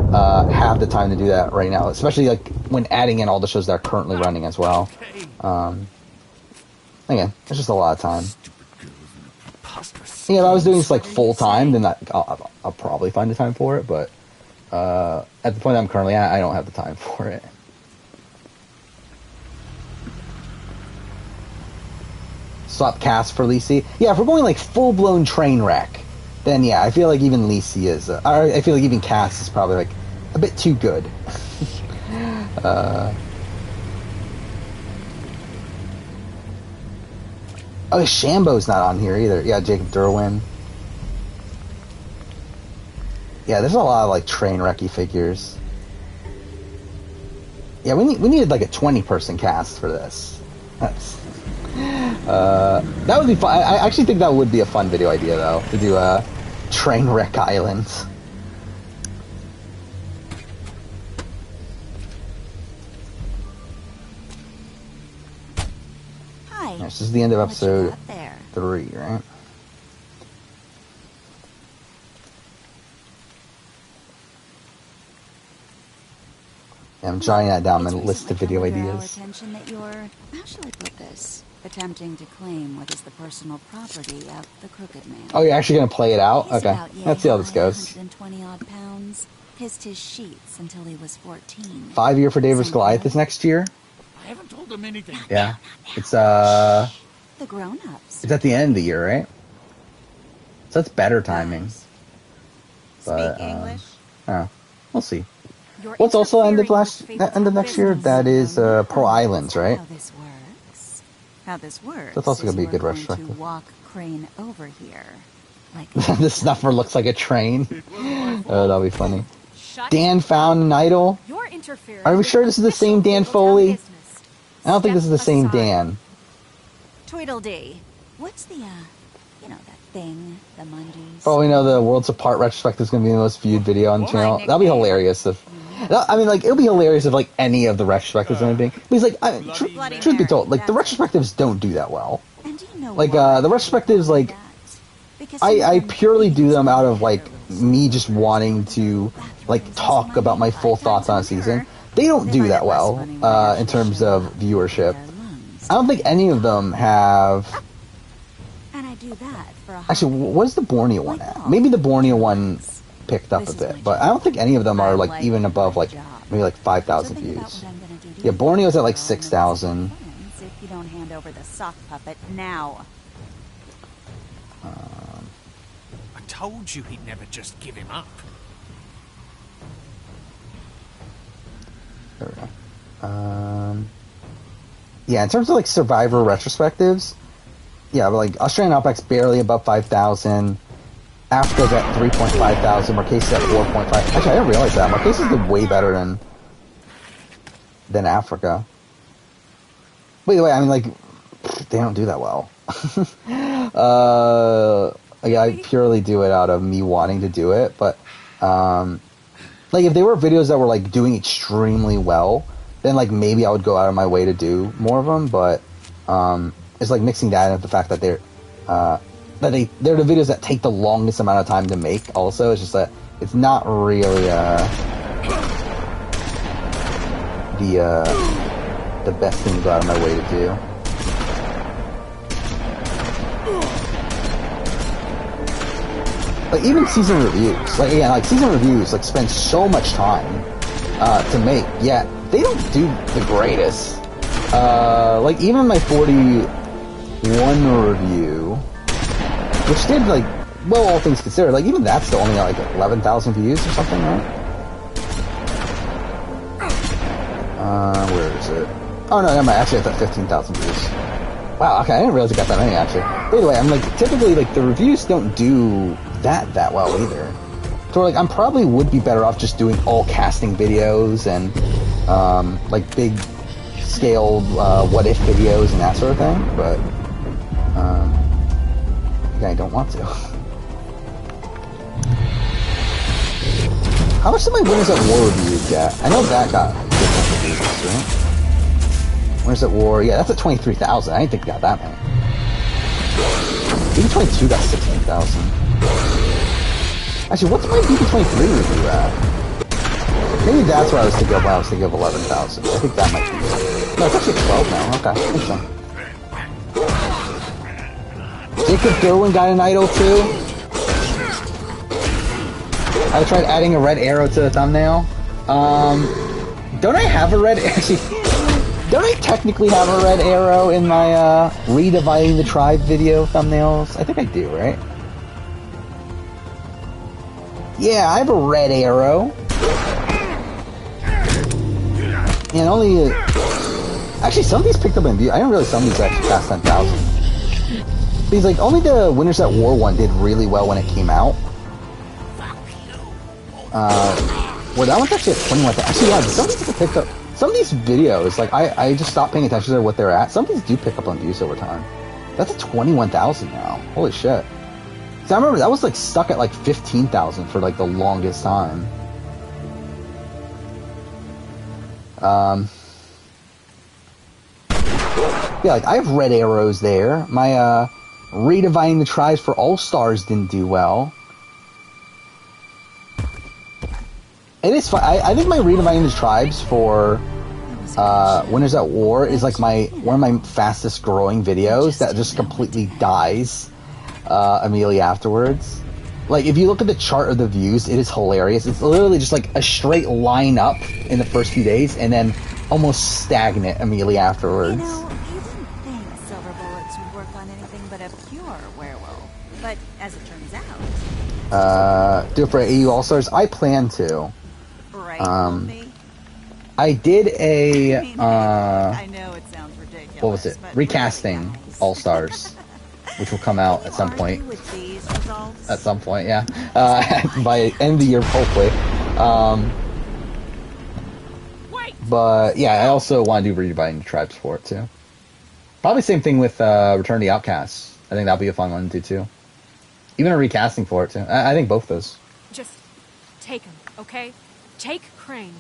have the time to do that right now, especially like when adding in all the shows that are currently running as well. Again, it's just a lot of time. Yeah, if I was doing this like full time, then I'll probably find the time for it. But at the point I'm currently at, I don't have the time for it. Swap cast for Lisi. Yeah, if we're going like full blown train wreck, then yeah, I feel like even Lisi is. I feel like even Cass is probably like a bit too good. Oh, Shambo's not on here either. Yeah, Jacob Derwin. Yeah, there's a lot of like train wrecky figures. Yeah, we needed like a 20-person cast for this. That's that would be fun. I actually think that would be a fun video idea though, to do a train wreck island. Hi. This is the end of episode 3, right? Yeah, I'm jotting that down in a list of video ideas. Attention that you're, how shall I put this? Attempting to claim what is the personal property of the Crooked Man. Oh, you're actually gonna play it out? Okay, let's see how this goes. 120 odd pounds. Kissed his sheets until he was 14. 5 year for David vs. Goliath is next year. I haven't told him anything. Yeah, it's the grown-ups. It's at the end of the year, right? So that's better timing. But Speak English. We'll see. What's also end of next year? That is Pearl Islands, right? How this works. That's also gonna be a good rush. retrospective. To walk Crane over here, like the snuffer looks like a train. Oh, that'll be funny. Dan found an idol. Are we sure this is the same Dan Foley? I don't think this is the same Dan. Tweedledee. What's the that thing, the Mundies? Oh, we know the Worlds Apart retrospective is gonna be the most viewed video on the channel. That'll be hilarious if. I mean, like, it'll be hilarious if, like, any of the retrospectives or anything. Because, like, truth be told, like, the retrospectives don't do that well. Like, the retrospectives, like, I purely do them out of, like, me just wanting to, like, talk about my full thoughts on a season. They don't do that well, in terms of viewership. I don't think any of them have... Actually, what is the Borneo one at? Maybe the Borneo one picked up a bit, but I don't think any of them are like even above like maybe like 5,000 views. Yeah, Borneo's at like 6,000. If you don't hand over the sock puppet now. I told you he'd never just give him up. There we go. yeah, in terms of like Survivor retrospectives, yeah, but like Australian Outback's barely above 5,000. Africa's at 3,500. Marquesas at 4.5. Actually, I didn't realize that. Marquesas did way better than Africa. By the way, I mean, like, they don't do that well. Yeah, I purely do it out of me wanting to do it, but like if they were videos that were like doing extremely well, then like maybe I would go out of my way to do more of them. But it's like mixing that with the fact that they're the videos that take the longest amount of time to make. Also, it's just that it's not really the best thing to go out of my way to do. Like even season reviews, like again, like season reviews, like spend so much time to make, yet they don't do the greatest. Like even my 41 review, which did like well, all things considered, like even that's still only got like 11,000 views or something, right? Where is it? Oh no, never mind. Actually, it's at 15,000 views. Wow, okay, I didn't realize it got that many actually. By the way, I'm like typically like the reviews don't do that well either. So like I'm probably would be better off just doing all casting videos and like big scaled what if videos and that sort of thing, but yeah, I don't want to. How much did my Winners at War review get? I know that got different reviews, right? Winners at War, yeah, that's at 23,000. I didn't think it got that many. BB22 got 16,000. Actually, what's my BB23 review at? Maybe that's what I was thinking of when I was thinking of 11,000. I think that might be it. No, it's actually 12 now. Okay, interesting. Jacob Derwin got an idol too. I tried adding a red arrow to the thumbnail. Don't I have a red... Actually, don't I technically have a red arrow in my redividing the tribe video thumbnails? I think I do, right? Yeah, I have a red arrow. And only... actually, some of these picked up in view. I didn't realize some of these actually passed 10,000. Because, like, only the Winners at War one did really well when it came out. Well, that one's actually at 21,000. Actually, yeah, some of these picked up... Some of these videos, like, I just stopped paying attention to what they're at. Some of these do pick up on views over time. That's at 21,000 now. Holy shit. So I remember that was, like, stuck at, like, 15,000 for, like, the longest time. Yeah, like, I have red arrows there. My, redividing the tribes for All-Stars didn't do well. It is fun. I think my redividing the tribes for Winners at War is like one of my fastest growing videos that just completely dies immediately afterwards. Like if you look at the chart of the views, it is hilarious. It's literally just like a straight line up in the first few days and then almost stagnant immediately afterwards. You know, you didn't think silver bullets would work on anything but a pure werewolf, but as it turns out, do it for AU All-Stars. I plan to. I did a I know it sounds ridiculous. What was it? Recasting All-Stars, which will come out at some point. At some point, yeah. By end of the year, hopefully. But yeah, I also want to do Redividing the Tribes for it too. Probably same thing with Return of the Outcasts. I think that'll be a fun one to do too. Even a recasting for it too. I think both those. Just take him, okay? Take Crane.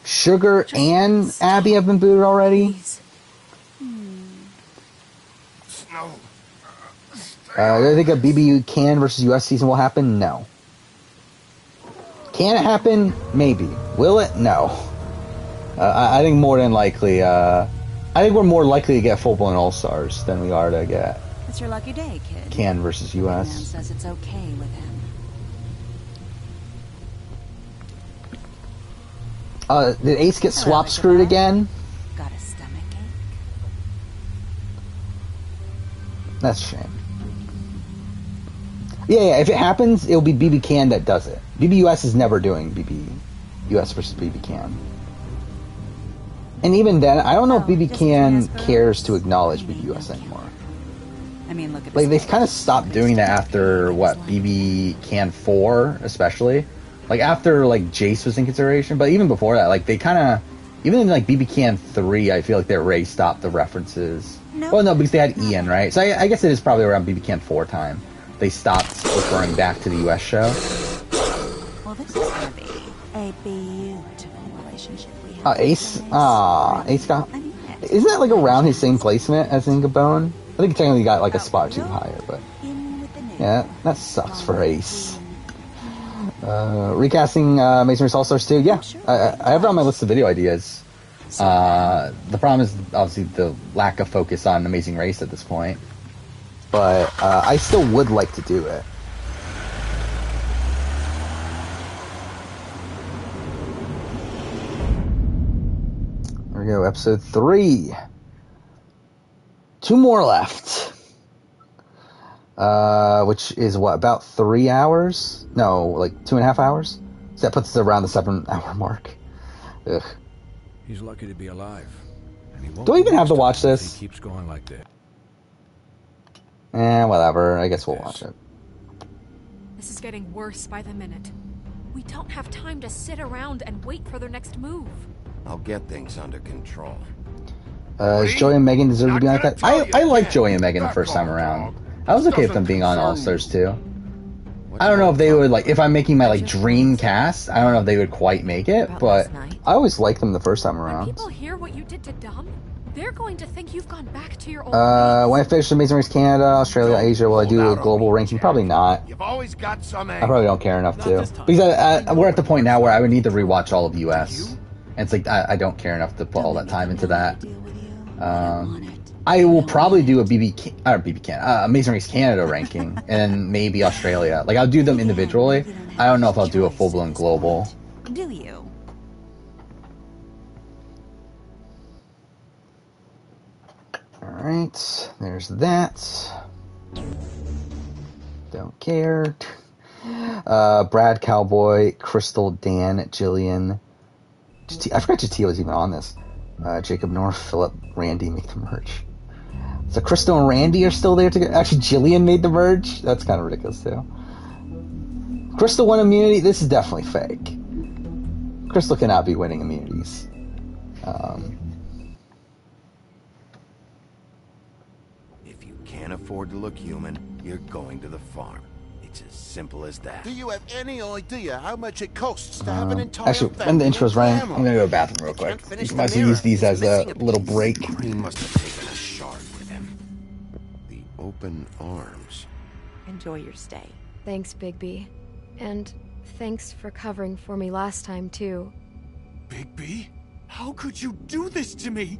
Sugar and Abby have been booted already. Do I think a BBU Can versus US season will happen? No. Can it happen? Maybe. Will it? No. I think more than likely. I think we're more likely to get full-blown All-Stars than we are to get. It's your lucky day, kid. Can versus US. Man says it's okay with him. Did Ace get swap screwed again? Got a stomachache? That's a shame. Yeah, if it happens, it'll be BB Can that does it. BBUS is never doing BB US versus BB Can. And even then, I don't know if BB Can cares to acknowledge BBUS anymore. I mean, look at like they kind of stopped doing that after what BB Can 4, especially. Like after like Jace was in consideration, but even before that, like they kind of even in like BB Can 3, I feel like they already stopped the references. Nope. Well, no, because they had Ian, right? So I guess it is probably around BB Can 4 time they stopped referring back to the US show. Well, this is gonna be a beautiful relationship we have. Ace? Ace got... Isn't that like around his same placement as Ingabone? I think technically got like a spot or two higher, but... Yeah, that sucks for Ace. Recasting Amazing Race All-Stars 2? Yeah, I have it on my list of video ideas. The problem is obviously the lack of focus on Amazing Race at this point. But I still would like to do it. There we go, episode 3. 2 more left. Which is what, about 3 hours? No, like 2.5 hours? So that puts us around the 7-hour mark. Ugh. He's lucky to be alive. And he won't Do I even have to watch if this? he keeps going like this. Whatever. I guess we'll watch it. This is getting worse by the minute. We don't have time to sit around and wait for their next move. I'll get things under control. Does Joey and Megan deserve to be on that? I like Joey and Megan the first time around. I was okay with them being on All-Stars too. I don't know if they would, like, if I'm making my, like, dream cast, I don't know if they would quite make it, but I always liked them the first time around. People hear what you did to Dom, they're going to think you've gone back to your old When I finish Amazing Race Canada, Australia, Asia, will I do a global ranking? Probably not. You've always got some I probably don't care enough to. Because we're at the point now where I would need to rewatch all of US. And it's like, I don't care enough to put all that time into that. I will probably do a Amazing Race Canada ranking, and maybe Australia. Like, I'll do them individually. I don't know if I'll do a full-blown global. Do you? Alright, there's that. Don't care. Brad, Cowboy, Crystal, Dan, Jillian. I forgot Jatia was even on this. Jacob North, Philip, Randy make the merge. So Crystal and Randy are still there together. Actually, Jillian made the merge. That's kind of ridiculous too. Crystal won immunity. This is definitely fake. Crystal cannot be winning immunities. If you can't afford to look human, you're going to the farm. It's as simple as that. Do you have any idea how much it costs to have an entire actually, when the intro's running, I'm gonna go to the bathroom real quick. Might as well use these as a little break. He must have taken a shard with him. The open arms. Enjoy your stay. Thanks, Bigby. And thanks for covering for me last time, too. Bigby? How could you do this to me?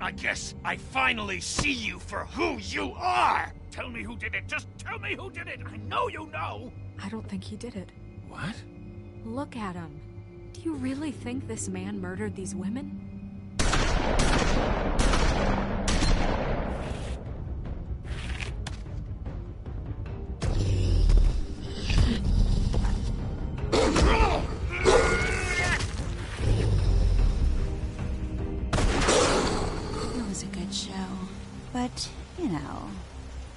I guess I finally see you for who you are! Tell me who did it! Just tell me who did it! I know you know! I don't think he did it. What? Look at him. Do you really think this man murdered these women? It was a good show. But, you know...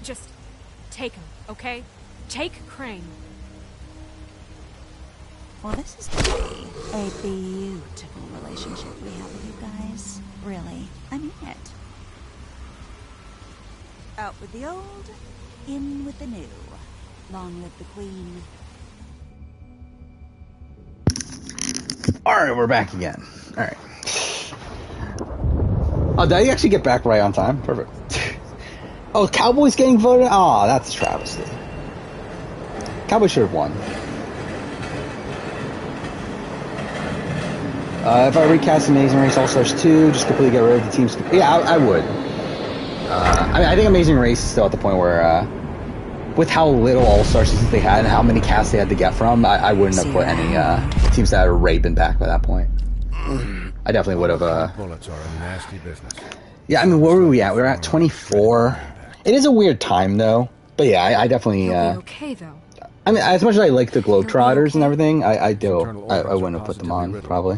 Just take him, okay? Take Crane. Well, this is gonna be a beautiful relationship we have with you guys. Really. I mean it. Out with the old, in with the new. Long live the Queen. Alright, we're back again. Alright. Oh, did I actually get back right on time? Perfect. Oh, Cowboys getting voted? Aw, that's a travesty. Cowboys should have won. If I recast Amazing Race All-Stars 2, just completely get rid of the teams. Yeah, I would. I think Amazing Race is still at the point where, with how little All-Star seasons they had and how many casts they had to get from, I wouldn't have put any teams that had already been back by that point. I definitely would have. Bullets are a nasty business. Yeah, I mean, where were we at? We were at 24. It is a weird time, though. But yeah, I definitely. Okay, though. I mean, as much as I like the Globetrotters and everything, I wouldn't have put them on, probably.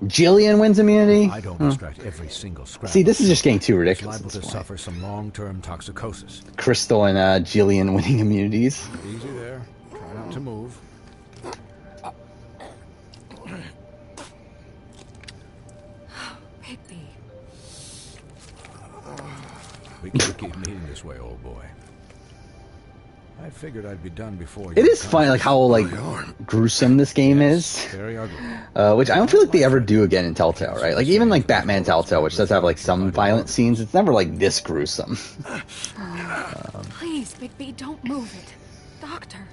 Jillian wins immunity? I don't extract every single scrap. See, this is just getting too ridiculous. Liable to suffer some long-term toxicosis. Crystal and Jillian winning immunities. Easy there. Try not to move. Bigby. We can't keep meeting this way, old boy. I figured I'd be done before. It is funny, like how like gruesome this game is, Very ugly. which I don't feel like they ever do again in Telltale, right? Like even like Batman Telltale, which does have like some violent scenes, it's never like this gruesome. Please, Bigby, don't move it. Doctor.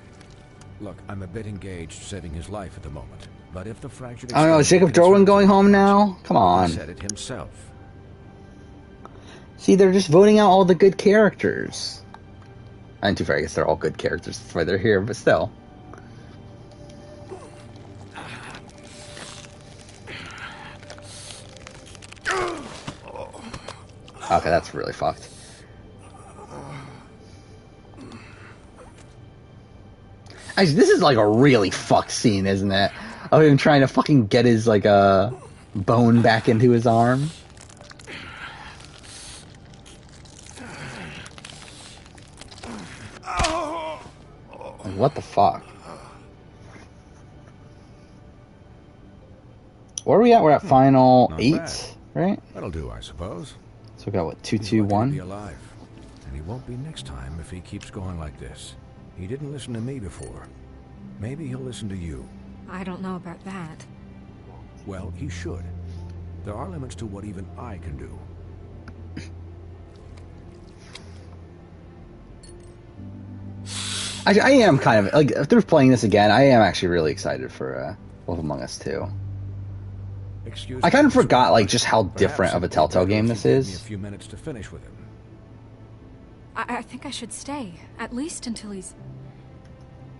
Look, I'm a bit engaged saving his life at the moment. But if the fractured... I don't know, is Jacob Derwin going home now? Come on. He said it himself. See, they're just voting out all the good characters. And too fair, I guess they're all good characters. That's why they're here, but still. Okay, that's really fucked. Actually, this is like a really fucked scene, isn't it? Of him trying to fucking get his, like, bone back into his arm. Like, what the fuck? Where are we at? We're at final Not 8, bad. right? That'll do, I suppose. So we got, what, 2, He's 2, lucky to 1? be alive. And he won't be next time if he keeps going like this. He didn't listen to me before. Maybe he'll listen to you. I don't know about that. Well, he should. There are limits to what even I can do. I am kind of, like, through playing this again, I am actually really excited for Wolf Among Us 2. I kind of forgot, like, just how different of a Telltale game this Give me a is. few minutes to finish with him. I think I should stay, at least until he's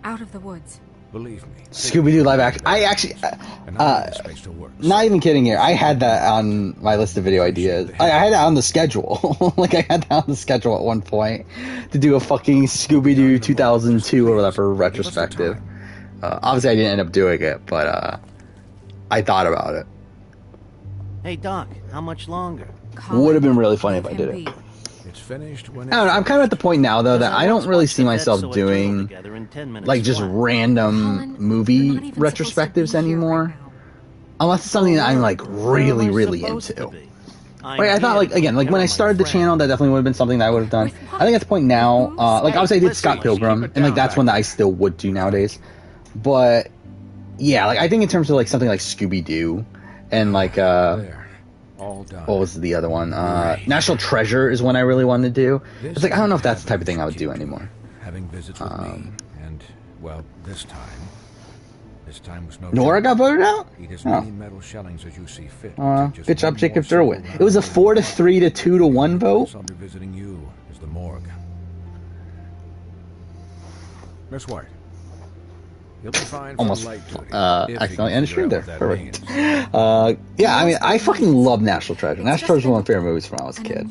out of the woods. Believe me. Scooby-Doo live action. I actually, not even kidding here. I had that on my list of video ideas. I had that on the schedule. Like, I had that on the schedule at one point to do a fucking Scooby-Doo 2002 or whatever retrospective. Obviously, I didn't end up doing it, but I thought about it. Hey, Doc, how much longer? Would have been really funny if I did it. It's finished when I don't know, I'm kind of at the point now, though, that I don't really see myself doing, like, just random movie retrospectives anymore. Unless it's something that I'm, like, really, really into. Right, I thought, like, again, like, when I started the channel, that definitely would have been something that I would have done. I think at the point now, like, obviously I did Scott Pilgrim, and, like, that's one that I still would do nowadays. But, yeah, like, I think in terms of, like, something like Scooby-Doo, and, like, what was the other one? National Treasure is one I really wanted to do. It's like, I don't know if that's the type of thing I would do anymore. Having visits with me, and, well, this time was no Nora joke. got voted out? Eat as Oh. many metal shellings as you see fit. Good job, Jacob Derwin. It was a 4 to 3 to 2 to 1 vote. I'll be visiting you is the morgue. Miss White. You'll be fine for Almost light duty. accidentally ended stream there. Perfect. Yeah, I mean, I fucking love National Treasure. National Treasure is one of my favorite movies when I was a kid.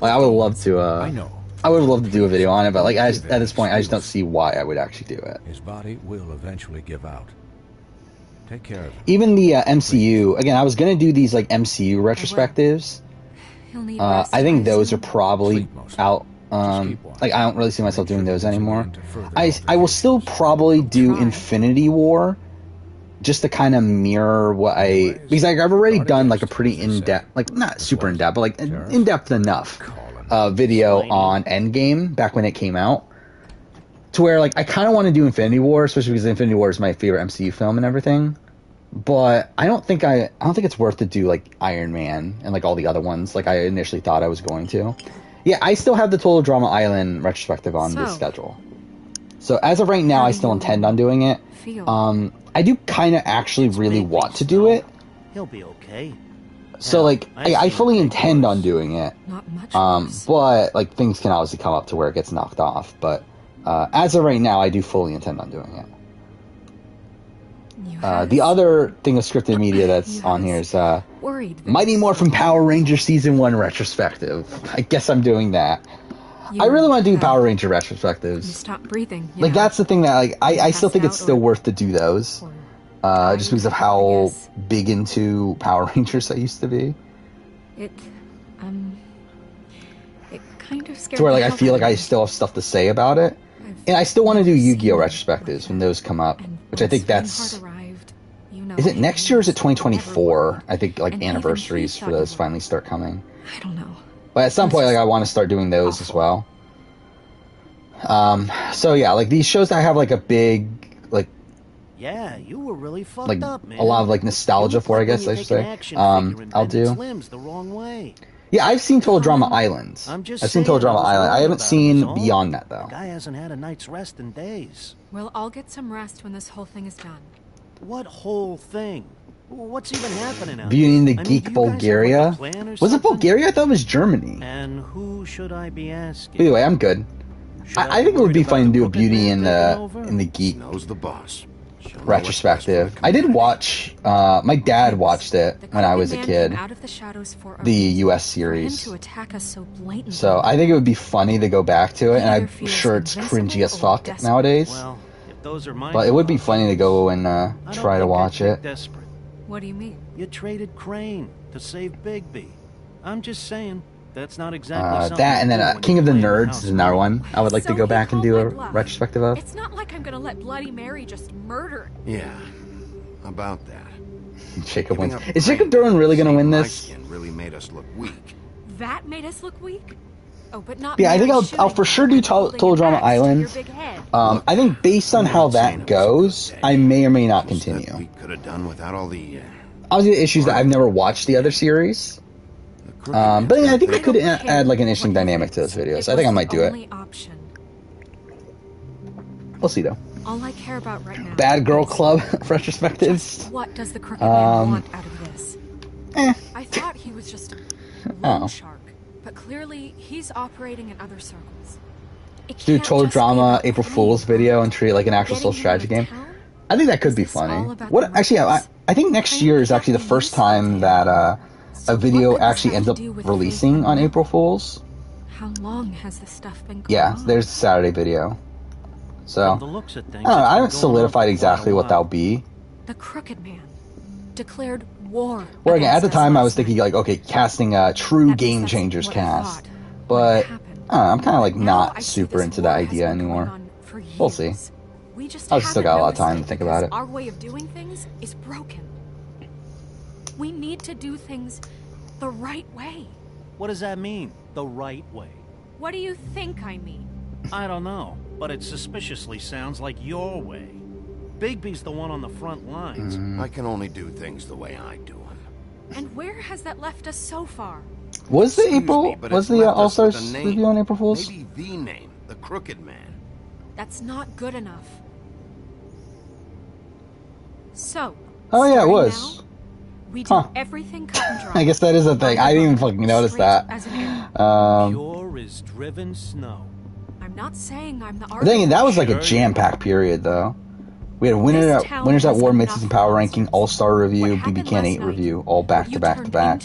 Like, I would love to. I would love to do a video on it, but like at this point, I just don't see why I would actually do it. His body will eventually give out. Take care of him. Even the MCU. Again, I was gonna do these like MCU retrospectives. I think those are probably out. Like, I don't really see myself doing those anymore. I will still probably do Infinity War, just to kind of mirror what because like, I've already done like a pretty in-depth, like not super in-depth, but like in-depth enough video on Endgame back when it came out, to where like I kind of want to do Infinity War, especially because Infinity War is my favorite MCU film and everything. But I don't think it's worth to do like Iron Man and like all the other ones like I initially thought I was going to. Yeah, I still have the Total Drama Island retrospective on the schedule. So as of right now, I still intend on doing it. I do kind of actually really want to do it. He'll be okay. So like, I fully intend on doing it. But like things can obviously come up to where it gets knocked off. But as of right now, I do fully intend on doing it. The other thing of scripted media that's on here is Mighty Morphin Power Ranger Season 1 retrospective. I guess I'm doing that. I really want to do Power Ranger retrospectives. Stop breathing. Like, that's the thing that, like, I still think it's still worth to do those. just because of how big into Power Rangers I used to be. It kind of scared To where, like, the I hell feel out like of I me. still have stuff to say about it. And I still want to do Yu-Gi-Oh! Retrospectives when those come up, which I think that's... Is it next year or is it 2024? I think, like, anniversaries for those finally start coming. I don't know. But at some point, like, I want to start doing those as well. So yeah, like, these shows that have, like, a big, like... Yeah, you were really fucked like, up, man. a lot of, like, nostalgia for, I guess I should say. I'll do... Limbs the wrong way. Yeah, I've seen Total Drama Island. I'm just I've seen Total saying, Drama Island. I haven't seen Beyond that, The though. guy hasn't had a night's rest in days. We'll all get some rest when this whole thing is done. What whole thing? What's even happening out Beauty and the there? I mean, Geek do you guys have, Bulgaria? like, a plan or Was it something? Bulgaria? I thought it was Germany. And who should I be asking? Either way, I'm good. I think it would be fun to do a Beauty and the Geek Knows the boss. retrospective. I did watch. My dad watched it when I was a kid. The U.S. series. So I think it would be funny to go back to it, and I'm sure it's cringy as fuck nowadays. But it would be funny to go and try to watch it. Desperate. What do you mean? You traded Crane to save Bigby. I'm just saying, that's not exactly something That and then you do King of the when you're Nerds is another one I would like to go back and do a retrospective of. It's not like I'm gonna let Bloody Mary just murder. Yeah, about that. Jacob wins. Is Jacob Durden really going to win this? Skin really made us look weak. That made us look weak? Oh, but not Yeah, I think Mary I'll for sure do shooting Total Drama Island. I think based on how that goes, I may or may not continue. We could have done without all the. Obviously, the issue is that I've never watched the other series. But yeah, I think I could add like an interesting dynamic to those videos. I think I might do it. We'll see though. All I care about right now. Bad Girl Club retrospectives. What does the Crooked Man want out of this? I thought he was just a loan shark, but clearly he's operating in other circles. Do Total Drama April Fool's video and treat it like an actual social strategy game. I think that could be funny. What actually? I think next year is actually the first time that a video actually ends up releasing on April Fool's. How long has this stuff been going Yeah, on? there's the Saturday video. So, the looks of things, I don't know, it's I been haven't going solidified on for exactly quite a what while. that'll be. The Crooked Man declared war. Where again, at the time I was thinking like, okay, casting a true Game Changers cast. But, I don't know, I'm kind of like not super into that idea anymore. We'll see. We just I've still got a lot of haven't time to think about it. Our way of doing things is broken. We need to do things the right way. What does that mean? The right way? What do you think I mean? I don't know, but it suspiciously sounds like your way. Bigby's the one on the front lines. I can only do things the way I do them. And where has that left us so far? Was the April, but was it's the left us with All-Stars a name. review on April Fool's? Maybe the name, the Crooked Man. That's not good enough. So, Oh yeah, it starting was. now, we do Huh. everything cut and dry. I guess that is a thing. I didn't even fucking notice that. As an arrow. Pure as driven snow. I'm not saying I'm the I'm thinking arbiter. that was like a jam-packed period, though. We had Winners at War Midseason Power Ranking, All-Star Review, BB Can 8 Review, all back to back to back.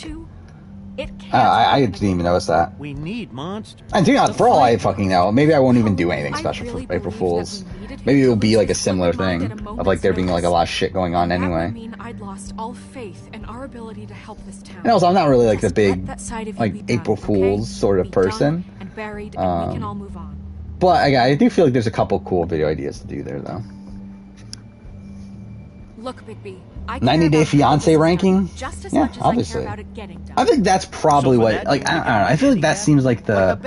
I didn't even notice that. We need monsters. I think for all I fucking know, maybe I won't even do anything special for April Fool's. Maybe it'll be like a similar thing of like there being like a lot of shit going on That would anyway. mean I'd lost all faith in our ability to help this town. And also, I'm not really like the Just big let that side of you like be done, April Fool's sort of Be done person. and buried, and we can all move on. But I do feel like there's a couple cool video ideas to do there though. Look, Bigby, I 90 Day Fiance ranking? just as Yeah, much as obviously. I care about it getting done. I think that's probably what like I don't know. I feel like that seems like the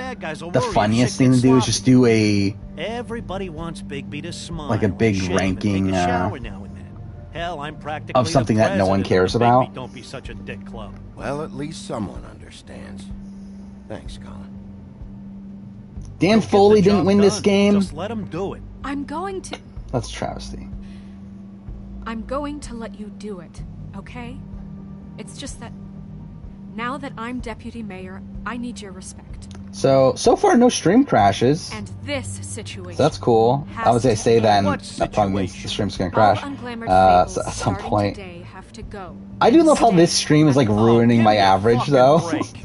funniest thing to do is just do a Everybody wants Bigby to smile. like a big shave, and ranking take a shower now and then. Hell, I'm practically of something the that no one president cares of the Bigby about. Don't be such a dick club. Well, at least someone understands. Thanks, Colin. Dan Foley didn't win this game. Just let him do it. I'm going to That's a travesty. let you do it, okay? It's just that now that I'm deputy mayor, I need your respect. So far no stream crashes. And this situation. So that's cool. I was gonna say that, and that probably means the stream's gonna crash. So at some point. I do love how this stream is like ruining my average though.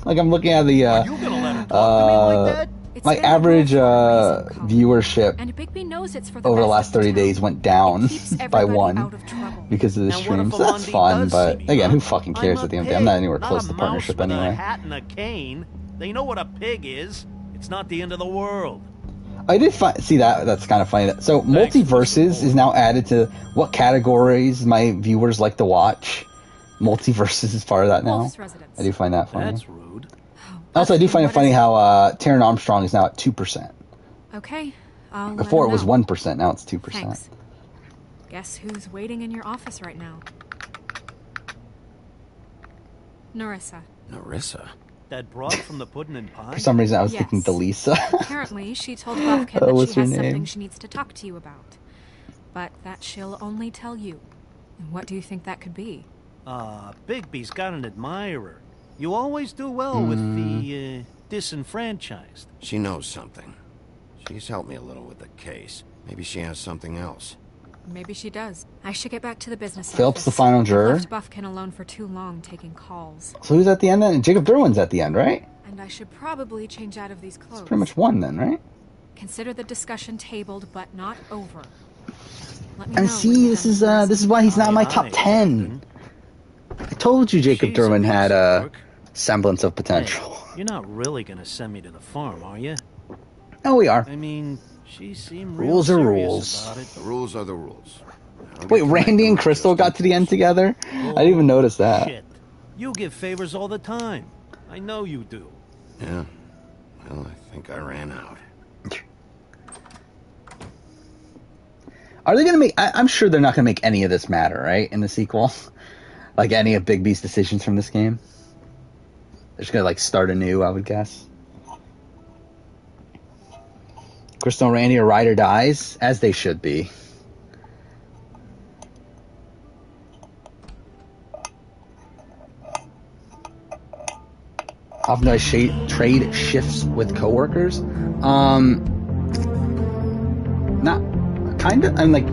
Like I'm looking at the my average viewership And Bigby knows it's for the over the best last of the 30 town. days went down by everybody 1 out of trouble. because of the Now, what stream. if So a that's Lundy fun, does but see me, again, huh? who fucking cares I'm at the a end of the day? I'm not pig, anywhere not close a to mouse partnership with anyway. a hat and a cane. They know what a pig is. It's not the end of the world. I did see that. That's kind of funny. So multiverses is now added to what categories my viewers like to watch. Multiverses is part of that now. Wolf's residence. I do find that funny. That's rude. Also, I do find it funny how Taron Armstrong is now at 2%. Okay, I'll Before let it was him know. 1%. Now it's 2%. Thanks. Guess who's waiting in your office right now? Narissa. Narissa? That broad from the pudding and pie? For some reason, I was Yes. thinking Delisa. Apparently, she told Buffkin Oh, that what's she her has something name? she needs to talk to you about. But that she'll only tell you. And what do you think that could be? Bigby's got an admirer. You always do well with the, disenfranchised. She knows something. She's helped me a little with the case. Maybe she has something else. Maybe she does. I should get back to the business Philip's office. the final I've juror? left Buffkin alone for too long taking calls. So who's at the end then? Jacob Derwin's at the end, right? And I should probably change out of these clothes. Pretty much won then, right? Consider the discussion tabled, but not over. Let me And know see, when you're this done. is why he's not in my top 10. I told you Jacob Derwin had a semblance of potential. You're not really gonna send me to the farm, are you? No, we are. I mean, she seemed real Rules are serious rules. about it. The rules are the rules. Wait, Randy and Crystal got to the end together? I didn't even notice that. Shit. You give favors all the time. I know you do. Yeah. Well, I think I ran out. Are they going to make... I'm sure they're not going to make any of this matter, right? In the sequel? Like any of Bigby's decisions from this game? They're just going to, like, start anew, I would guess. Crystal and Randy are ride or dies, as they should be. Often I trade shifts with coworkers. Not kind of. I'm like,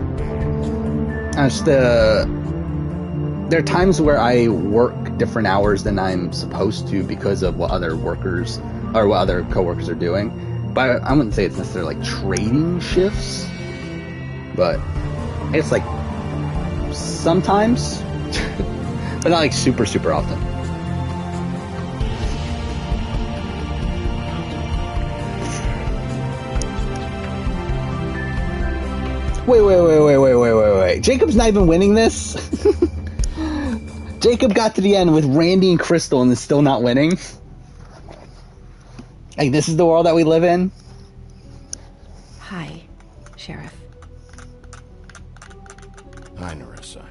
there are times where I work different hours than I'm supposed to because of what other workers or what other coworkers are doing. But I wouldn't say it's necessarily like trading shifts. But it's like sometimes, but not like super often. Wait. Jacob's not even winning this? Jacob got to the end with Randy and Crystal and is still not winning? Like, this is the world that we live in? Hi, Sheriff. Hi, Narissa.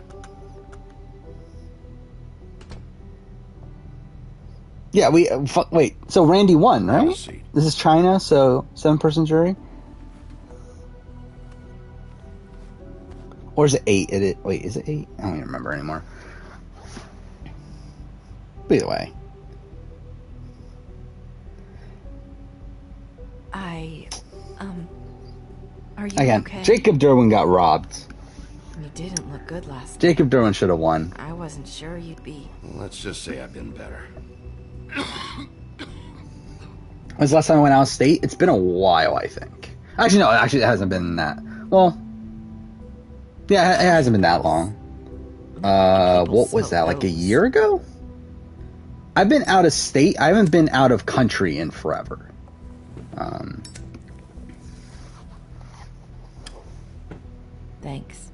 Yeah, wait, so Randy won, right? This is China, so 7-person jury? Or is it 8? Wait, is it 8? I don't even remember anymore. But either way. Are you Again, okay? Jacob Derwin got robbed. You didn't look good last night. Jacob Derwin should have won. I wasn't sure you'd be. Let's just say I've been better. When's the last time I went out of state? It's been a while, I think. Actually, no, it hasn't been that. Well, yeah, it hasn't been that long. What was that, like a year ago? I've been out of state. I haven't been out of country in forever. Thanks.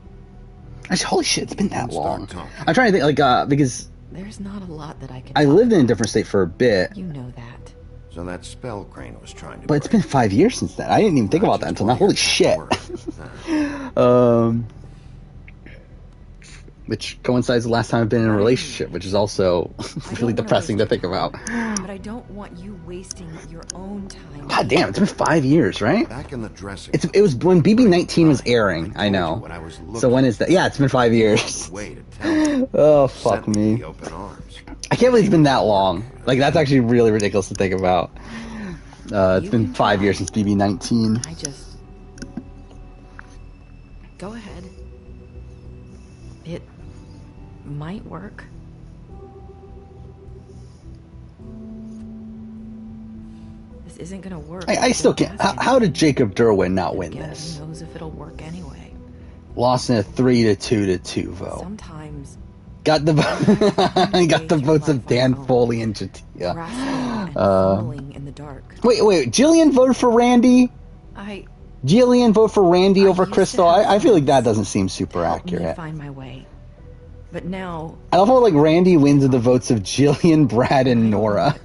Actually, holy shit, it's been that long. I'm trying to think, like, because There's not a lot that I can. I lived in a different state for a bit. You know that. So that spell Crane was trying to But it's been 5 years since then. I didn't even think about that until now. Holy shit. Which coincides with the last time I've been in a relationship, which is also really depressing to think about. But I don't want you wasting your own time. God damn, it's been 5 years, right? Back in the dressing. It was when BB-19 was airing, I know. So when is that? Yeah, it's been 5 years. Oh, fuck me. I can't believe it's been that long. Like, that's actually really ridiculous to think about. It's been 5 years since BB-19. I just... Go ahead. It might work. This this isn't gonna work. I still can't. How did Jacob Derwin not win Again, this? who knows if it'll work anyway. Lost in a 3-2 vote. Sometimes Got the got the votes of Dan Foley and Jatia. in the dark. Wait. Jillian voted for Randy. Jillian voted for Randy over Crystal. I feel like that doesn't seem super accurate. Find my way. But now I love how like Randy wins with the votes of Jillian, Brad, and Nora.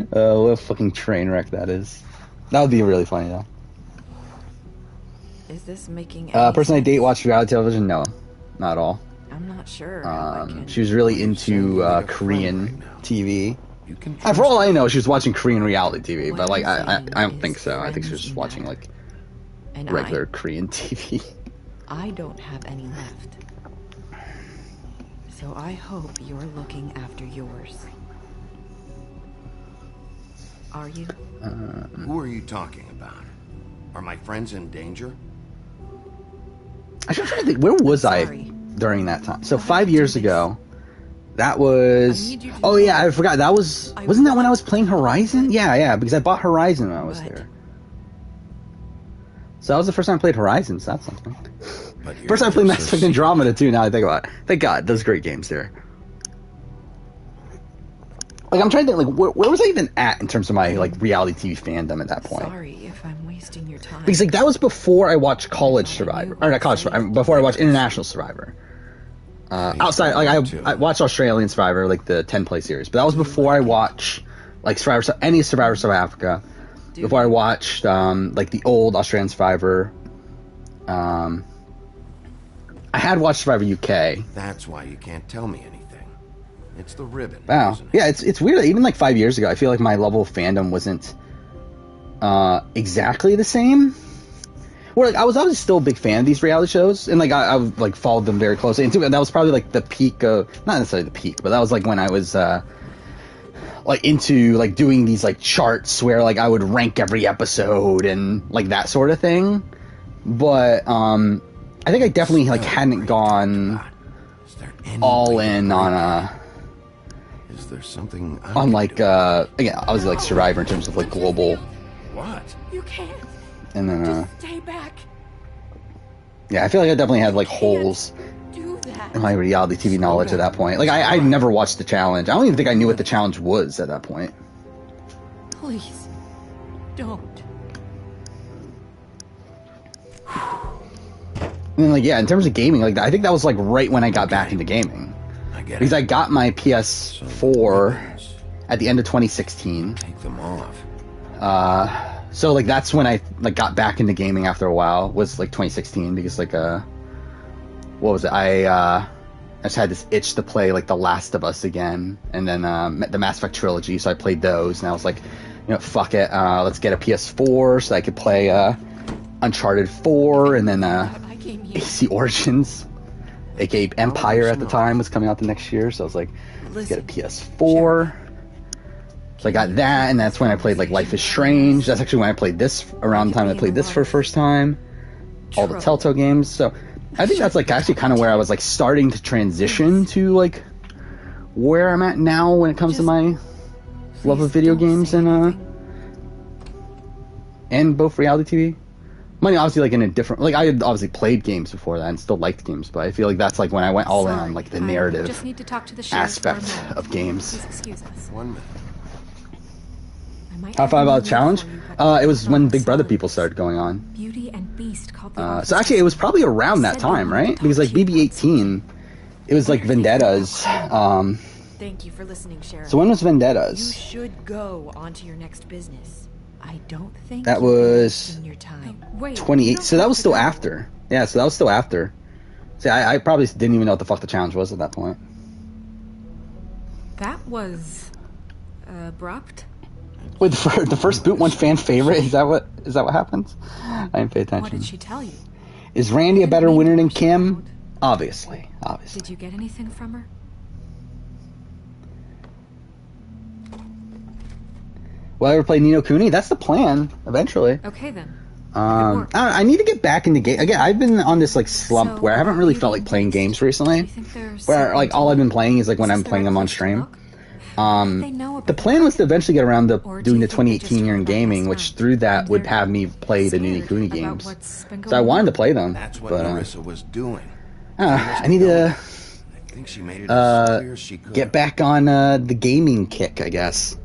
What a fucking train wreck that is. That would be really funny though. Is this making person I date watched reality television? No, not at all. I'm not sure. She was really into Korean TV. For all I know, she was watching Korean reality TV, but like I don't think so. I think she was just watching like regular Korean TV. I don't have any left. So I hope you're looking after yours. Are you? Who are you talking about? Are my friends in danger? I'm trying to think, where was I during that time? So 5 years ago, that was... Oh yeah, I forgot. That was... Wasn't that when I was playing Horizon? Yeah, because I bought Horizon when I was there. So that was the first time I played Horizon, so that's something. First time I played Mass Effect Andromeda too, now I think about it. Thank God, those great games there. Like, I'm trying to think, like, where was I even at in terms of my, like, reality TV fandom at that point? Sorry if I'm wasting your time. Because, like, that was before I watched College Survivor. Or not College Survivor, before I watched International Survivor. Outside, like, I watched Australian Survivor, like, the 10-play series. But that was before I watched, like, any Survivor South Africa. Before I watched, like, the old Australian Survivor. I had watched Survivor UK. That's why you can't tell me anything. It's the ribbon. Wow. Yeah, it's weird. Even like 5 years ago, I feel like my level of fandom wasn't exactly the same. Well, like, I was obviously still a big fan of these reality shows, and like I like followed them very closely. And that was probably like the peak of, not necessarily the peak, but that was like when I was like into like doing these like charts where like I would rank every episode and like that sort of thing. But I think I definitely like hadn't gone all in on Is there something on like again, I was like Survivor in terms of like global. What? You can't. And then Just stay back. yeah, I feel like I definitely had like holes in my reality TV knowledge at that point. Like I never watched the challenge. I don't even think I knew what the challenge was at that point. Please, don't. And then, like, yeah, in terms of gaming, like I think that was like right when I got back into gaming. Because I got my PS4 at the end of 2016. Take them off. So like that's when I like got back into gaming after a while, was like 2016, because like what was it? I just had this itch to play like The Last of Us again, and then the Mass Effect trilogy, so I played those, and I was like, you know, fuck it, let's get a PS4 so I could play Uncharted 4, and then AC Origins, aka Empire at the time, was coming out the next year, so I was like, let's get a PS4. So I got that, and that's when I played like Life is Strange. That's actually when I played this, around the time I played this for the first time. All the Telltale games. So I think that's like actually kind of where I was like starting to transition to like where I'm at now when it comes to my love of video games and both reality TV. I mean, obviously like in a different, like I had obviously played games before that and still liked games, but I feel like that's like when I went all in on like the narrative just need to talk to the sheriff aspect for a moment. of games. Please excuse us. 1 minute. How far about the challenge? It was when Big Brother people started going on. Beauty and Beast called the So actually, it was probably around that time, right? Because like BB-18, it was like Vendettas. Thank you for listening, Sheriff. So when was Vendettas? You should go on to your next business. I don't think That you're was wasting your time. 28. So that was still after. Yeah, so that was still after. See, I probably didn't even know what the fuck the challenge was at that point. That was abrupt. Wait, the first boot won fan favorite? Is that what happens? I didn't pay attention. What did she tell you? Is Randy a better winner than Kim? Obviously. Did you get anything from her? Will I ever play Ni no Kuni? That's the plan, eventually. Okay then. I need to get back into game again. I've been on this like slump where I haven't really felt like playing games recently. Where like all I've been playing is like when I'm playing them on stream. The plan was to eventually get around to doing the 2018 year in gaming, which through that would have me play the Ni no Kuni games. So I wanted to play them. That's what but, Nerissa was doing. I need to I think she made it as clear as she could. get back on the gaming kick, I guess.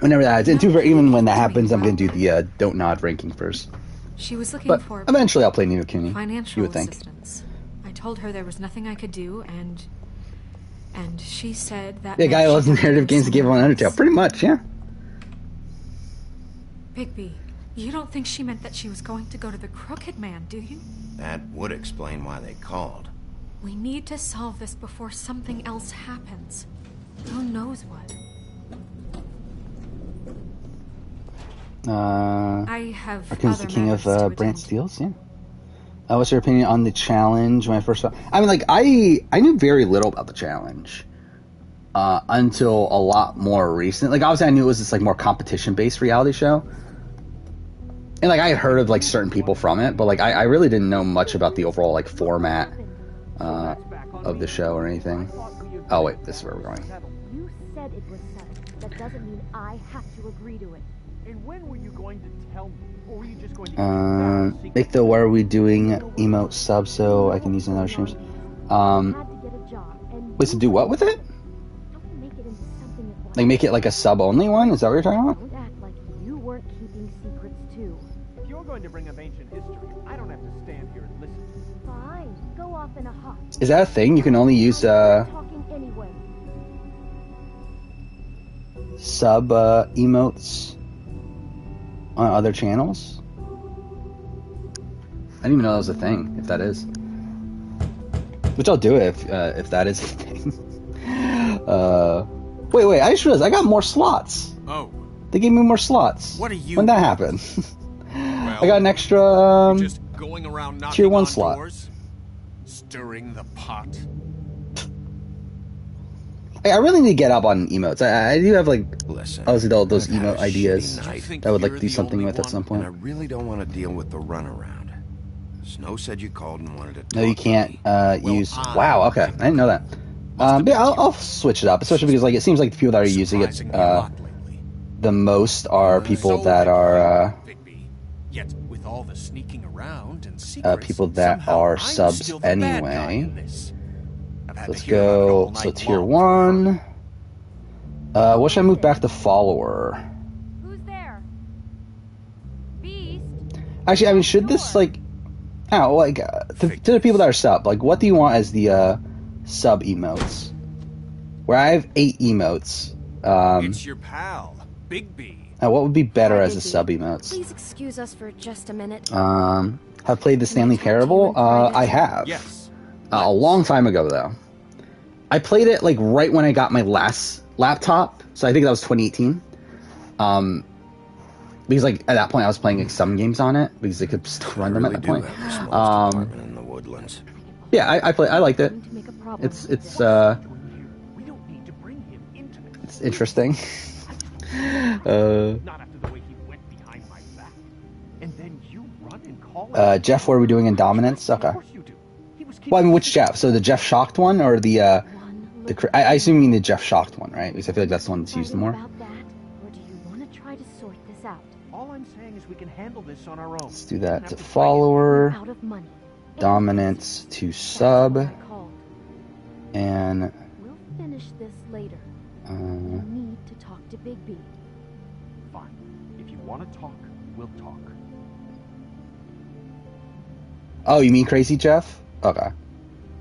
Whenever that is. And even when that happens, I'm going to do the Don't Nod ranking first. She was looking But for eventually I'll play Ni no Kuni, financial you would think. assistance. I told her there was nothing I could do, and she said that. The guy who loves narrative games that gave on Undertale. Pretty much, yeah. Bigby, you don't think she meant that she was going to go to the Crooked Man, do you? That would explain why they called. We need to solve this before something else happens. Who knows what? I have Raccoon's the other king matters of to Brant attend. Steels, yeah. What's your opinion on the challenge when I first saw? I mean, like, I knew very little about the challenge until a lot more recent. Like, obviously I knew it was this, like, more competition-based reality show. And, like, I had heard of, like, certain people from it, but, like, I really didn't know much about the overall, like, format of the show or anything. Oh, wait, this is where we're going. You said it was settled. That doesn't mean I have to agree to it. And when were you going to tell me? Or were you just going to Make the why are we doing emote sub so I can use it in other streams? Wait, so do what with it? Like make it like a sub only one? Is that what you're talking about? Don't act like you weren't keeping secrets too. If you're going to bring up ancient history, I don't have to stand here and listen. Fine, go off in a huff. Is that a thing? You can only use Talking anyway. sub emotes on other channels? I didn't even know that was a thing, if that is. Which I'll do it if that is a thing. Wait, I just realized I got more slots. Oh. They gave me more slots. What are you? When that happened? I got an extra just going around knocking tier 1 on slot. doors, stirring the pot. I really need to get up on emotes. I do have, like, obviously those I've had emote a ideas shitty that I would like night. to do something with at some And I point. really don't want to deal with the runaround. Snow said you called and wanted to talk. No, you can't use. Wow, okay, I didn't know that. But yeah, I'll switch it up, especially because like it seems like the people that are using it the most are people that are Yet with all the sneaking around and secrets, people that are subs anyway. Let's go. So tier 1. What should I move back to follower? Who's there? Beast? Actually, I mean, should this like, I don't know, like to the people that are sub, like, what do you want as the sub emotes? Where I have 8 emotes. It's your pal, Bigby. What would be better as a sub emotes? Please excuse us for just a minute. Have played the Stanley Parable? I have. Yes. A long time ago, though. I played it like right when I got my last laptop, so I think that was 2018. Because like at that point I was playing like some games on it because I could still run them at that point. In the woodlands. Yeah, I liked it. It's interesting. Jeff, what are we doing in Dominance? Okay. Well, I mean, which Jeff? So the Jeff Shocked one, or the I assume you mean the Jeff Shocked one, right? Because I feel like that's the one that's used more. Or do you want to try to sort this out? All I'm saying is we can handle this on our own. Let's do that to follower, Out of money. Dominance to sub, and We'll finish this later. We need to talk to Bigby. Fine. If you want to talk, we'll talk. oh, you mean Crazy Jeff? Okay.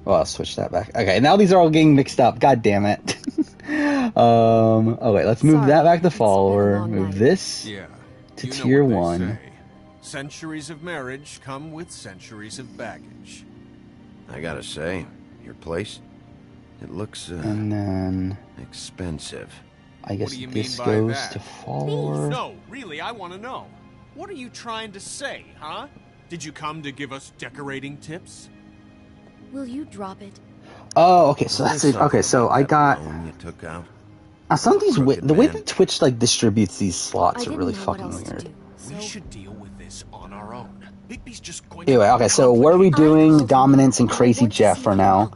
Well, I'll switch that back. Okay, now these are all getting mixed up. God damn it. Okay, let's move that back to follower. Move this to tier 1. Centuries of marriage come with centuries of baggage. I gotta say, your place, it looks And then expensive. I guess What do you this mean by goes that? to follower. No, really, I want to know. What are you trying to say, huh? Did you come to give us decorating tips? Will you drop it? Oh, okay, so that's it. Okay, so I got You took out. some of these the way that Twitch like distributes these slots are really fucking weird. We should deal with this on our own. Bigby's just going Anyway, okay, so what are we doing? Dominance and Crazy Jeff for now.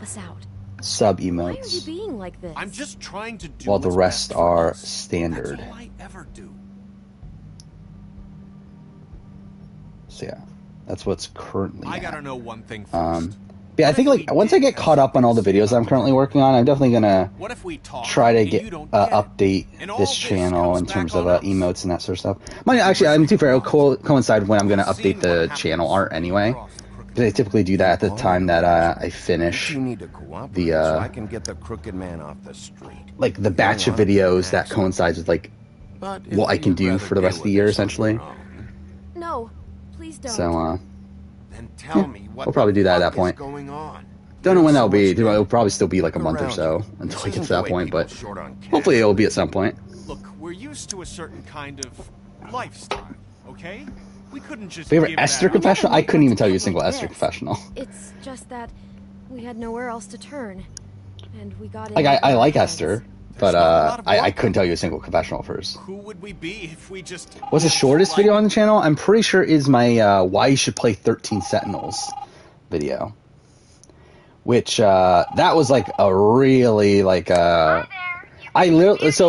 sub Why are you emotes, being like this? I'm just trying to do while the what's rest best for are us. standard. That's all I ever do. So yeah, that's what's currently. I gotta know one thing first. Yeah, I think like once I get caught up on all the videos I'm currently working on, I'm definitely gonna try to get update this channel in terms of emotes and that sort of stuff. Actually, I'm too fair. It'll coincide when I'm gonna update the channel art anyway, because I typically do that at the time that I finish the so I can get the crooked man off the street. like the batch of videos that coincides with like what I can do for the rest of the year essentially. No, please don't. So Then tell me what we'll probably do that at that point. going on. Don't know when that'll be. It'll probably still be like a month or so until I get to that point, but hopefully it'll be at some point. Look, we're used to a certain kind of lifestyle, okay? We couldn't just Favorite give Esther that up. confessional? I couldn't even tell you a single Esther confessional. It's just that we had nowhere else to turn, and we got Like in. I like Esther, but I couldn't tell you a single confessional of hers. Who would we be if we just... What's the shortest video on the channel? I'm pretty sure is my Why You Should Play 13 Sentinels video. Which, that was like a really, like, so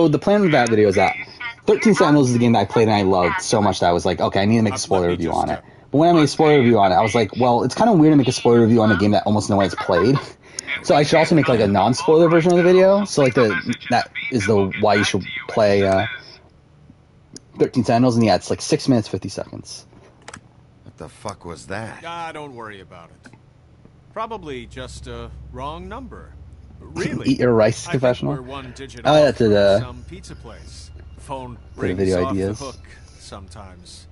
the plan of that video is that 13 Sentinels is a game that I played and I loved so much that I was like, okay, I need to make a spoiler review on it. But when I made a spoiler review on it, I was like, well, it's kind of weird to make a spoiler review on a game that almost no one has played. So I should also make like a non-spoiler version of the video. So like that is the Why You Should Play 13 Sentinels, and yeah, it's like 6 minutes 50 seconds. What the fuck was that? Don't worry about it. Probably just a wrong number. Really? Eat your rice confessional. We're one digit Oh, that's it. some pizza place. Phone the rings video off ideas. the hook sometimes.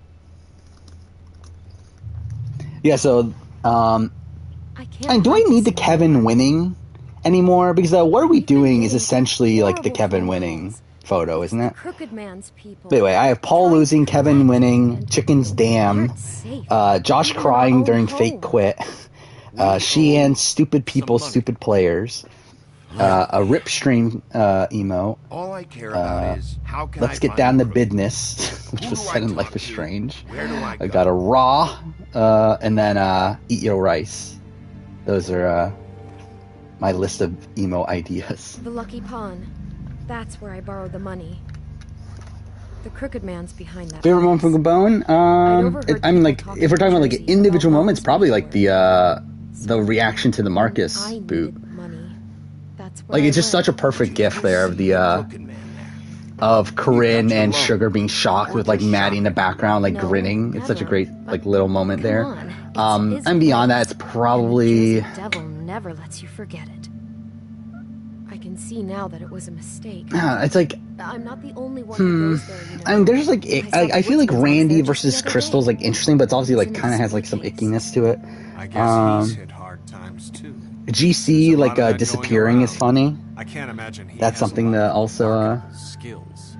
Yeah, so and do I need the Kevin winning anymore? Because what are we doing is essentially like the Kevin winning photo, isn't it? Crooked man's people. But anyway, I have Paul losing, Kevin winning, Chickens damn, Josh crying during fake quit, Sheehan stupid people, stupid players, a rip stream emo. All I care about is how can Let's I get find down to Crooked? business, which was said in Life is Strange. Where do I I got a raw, and then eat your rice. Those are my list of emo ideas. The Lucky Pawn. That's where I borrowed the money. The crooked man's behind that. Favorite moment from Gabon? I mean, like, if we're talking about like individual moments, probably like the reaction to the Marcus boot. Like, it's just such a perfect gif there of the of Corinne and Sugar being shocked with like Maddie in the background, like grinning. It's such a great like little moment there. And beyond that, it's probably. The devil never lets you forget it. I can see now that it was a mistake. It's like. I'm not the only one who goes there, you know. I mean, there's like I feel like Randy versus Crystal's like interesting, but it's obviously like kind of has like some ickiness to it. I guess he's hit hard times too. GC like disappearing is funny. I can't imagine he That's has something to also skills.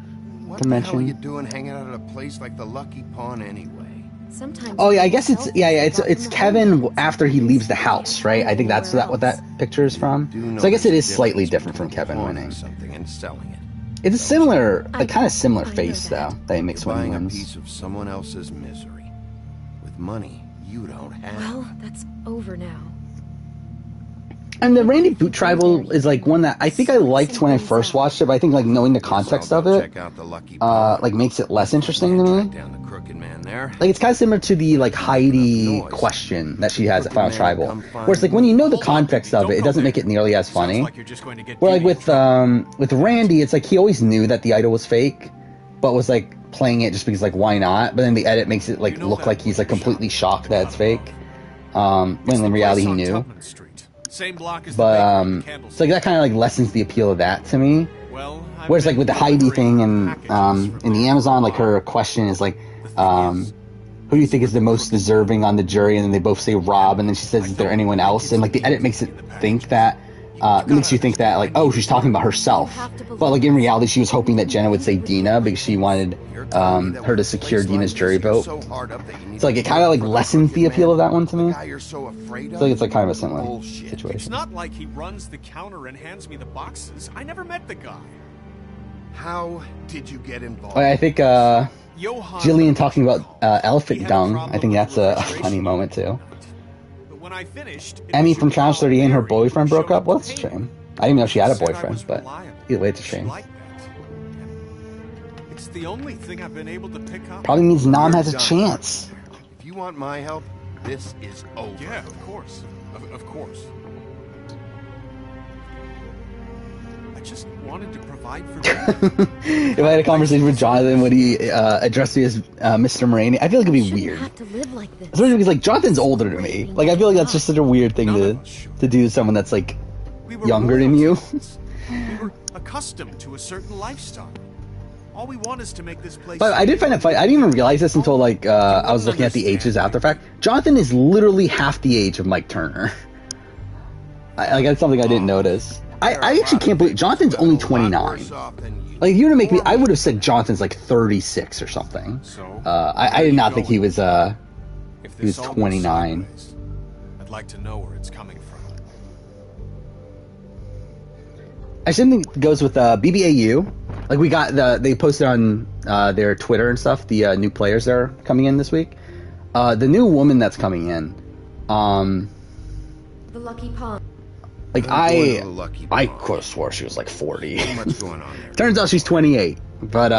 What to the mention. hell are you doing hanging out at a place like the Lucky Pawn anyway? Sometimes. Oh yeah, I guess it's Kevin after he leaves the house, right? I think that's what that picture is from. So I guess it is slightly different from Kevin winning. Something and selling it. It's a similar, like kind of similar face though that he makes when he Buying a wins. piece of someone else's misery with money you don't have. Well, that's over now. And the Randy Boot Tribal is like one that I think I liked when I first watched it, but I think like knowing the context of it, like makes it less interesting to me. Down the crooked man there. Like it's kind of similar to the like Heidi question that she has at Final Tribal, where it's like when you know the context of it, it doesn't make it nearly as funny. Where like with Randy, it's like he always knew that the idol was fake, but was like playing it just because like why not? But then the edit makes it like look like he's like completely shocked that it's fake, when in reality he knew. Same block as But so like that kind of like lessens the appeal of that to me. Whereas like with the Heidi thing and in the Amazon, like her question is like, who do you think is the most deserving on the jury? And then they both say Rob, and then she says, is there anyone else? And like the edit makes it think that makes you think that like, oh, she's talking about herself. But like in reality, she was hoping that Jenna would say Dina because she wanted her to secure Dina's jury vote. So like it kind of like lessens the appeal of that one to me. So like it's like kind of a similar It's situation. not like he runs the counter and hands me the boxes. I never met the guy. How did you get involved? I think Jillian talking about elephant dung. I think that's a funny moment too. when I finished, Emmy from Challenge 38 and her boyfriend broke up? Well, that's a shame. I didn't know she had a boyfriend, but either way, it's a shame. It's the only thing I've been able to pick up. Probably means Nam has a chance. If you want my help, this is over. Yeah, of course. Of course. I just wanted to provide for you. If I had a conversation with Jonathan, would he address me as Mr. Moraney? I feel like it'd be weird. Have to live like this. Especially because, like, Jonathan's older than me. Like, I feel like that's just such a weird thing to do to someone that's, like, younger than you. We were accustomed to a certain lifestyle. All we want is to make this place. But I did find it funny. I didn't even realize this until, like, I was looking at the ages after the fact. Jonathan is literally half the age of Mike Turner. Like, that's something I didn't notice. I actually can't believe Jonathan's only 29. Like, if you were to make me, I would have said Jonathan's like 36 or something. I did not think he was 29. I'd like to know where it's coming from. I still think it goes with BBAU. Like, we got they posted on their Twitter and stuff, the new players that are coming in this week. The new woman that's coming in. The Lucky Pawn. Like, I could have swore she was like 40. What's going on there? Turns out she's 28. But,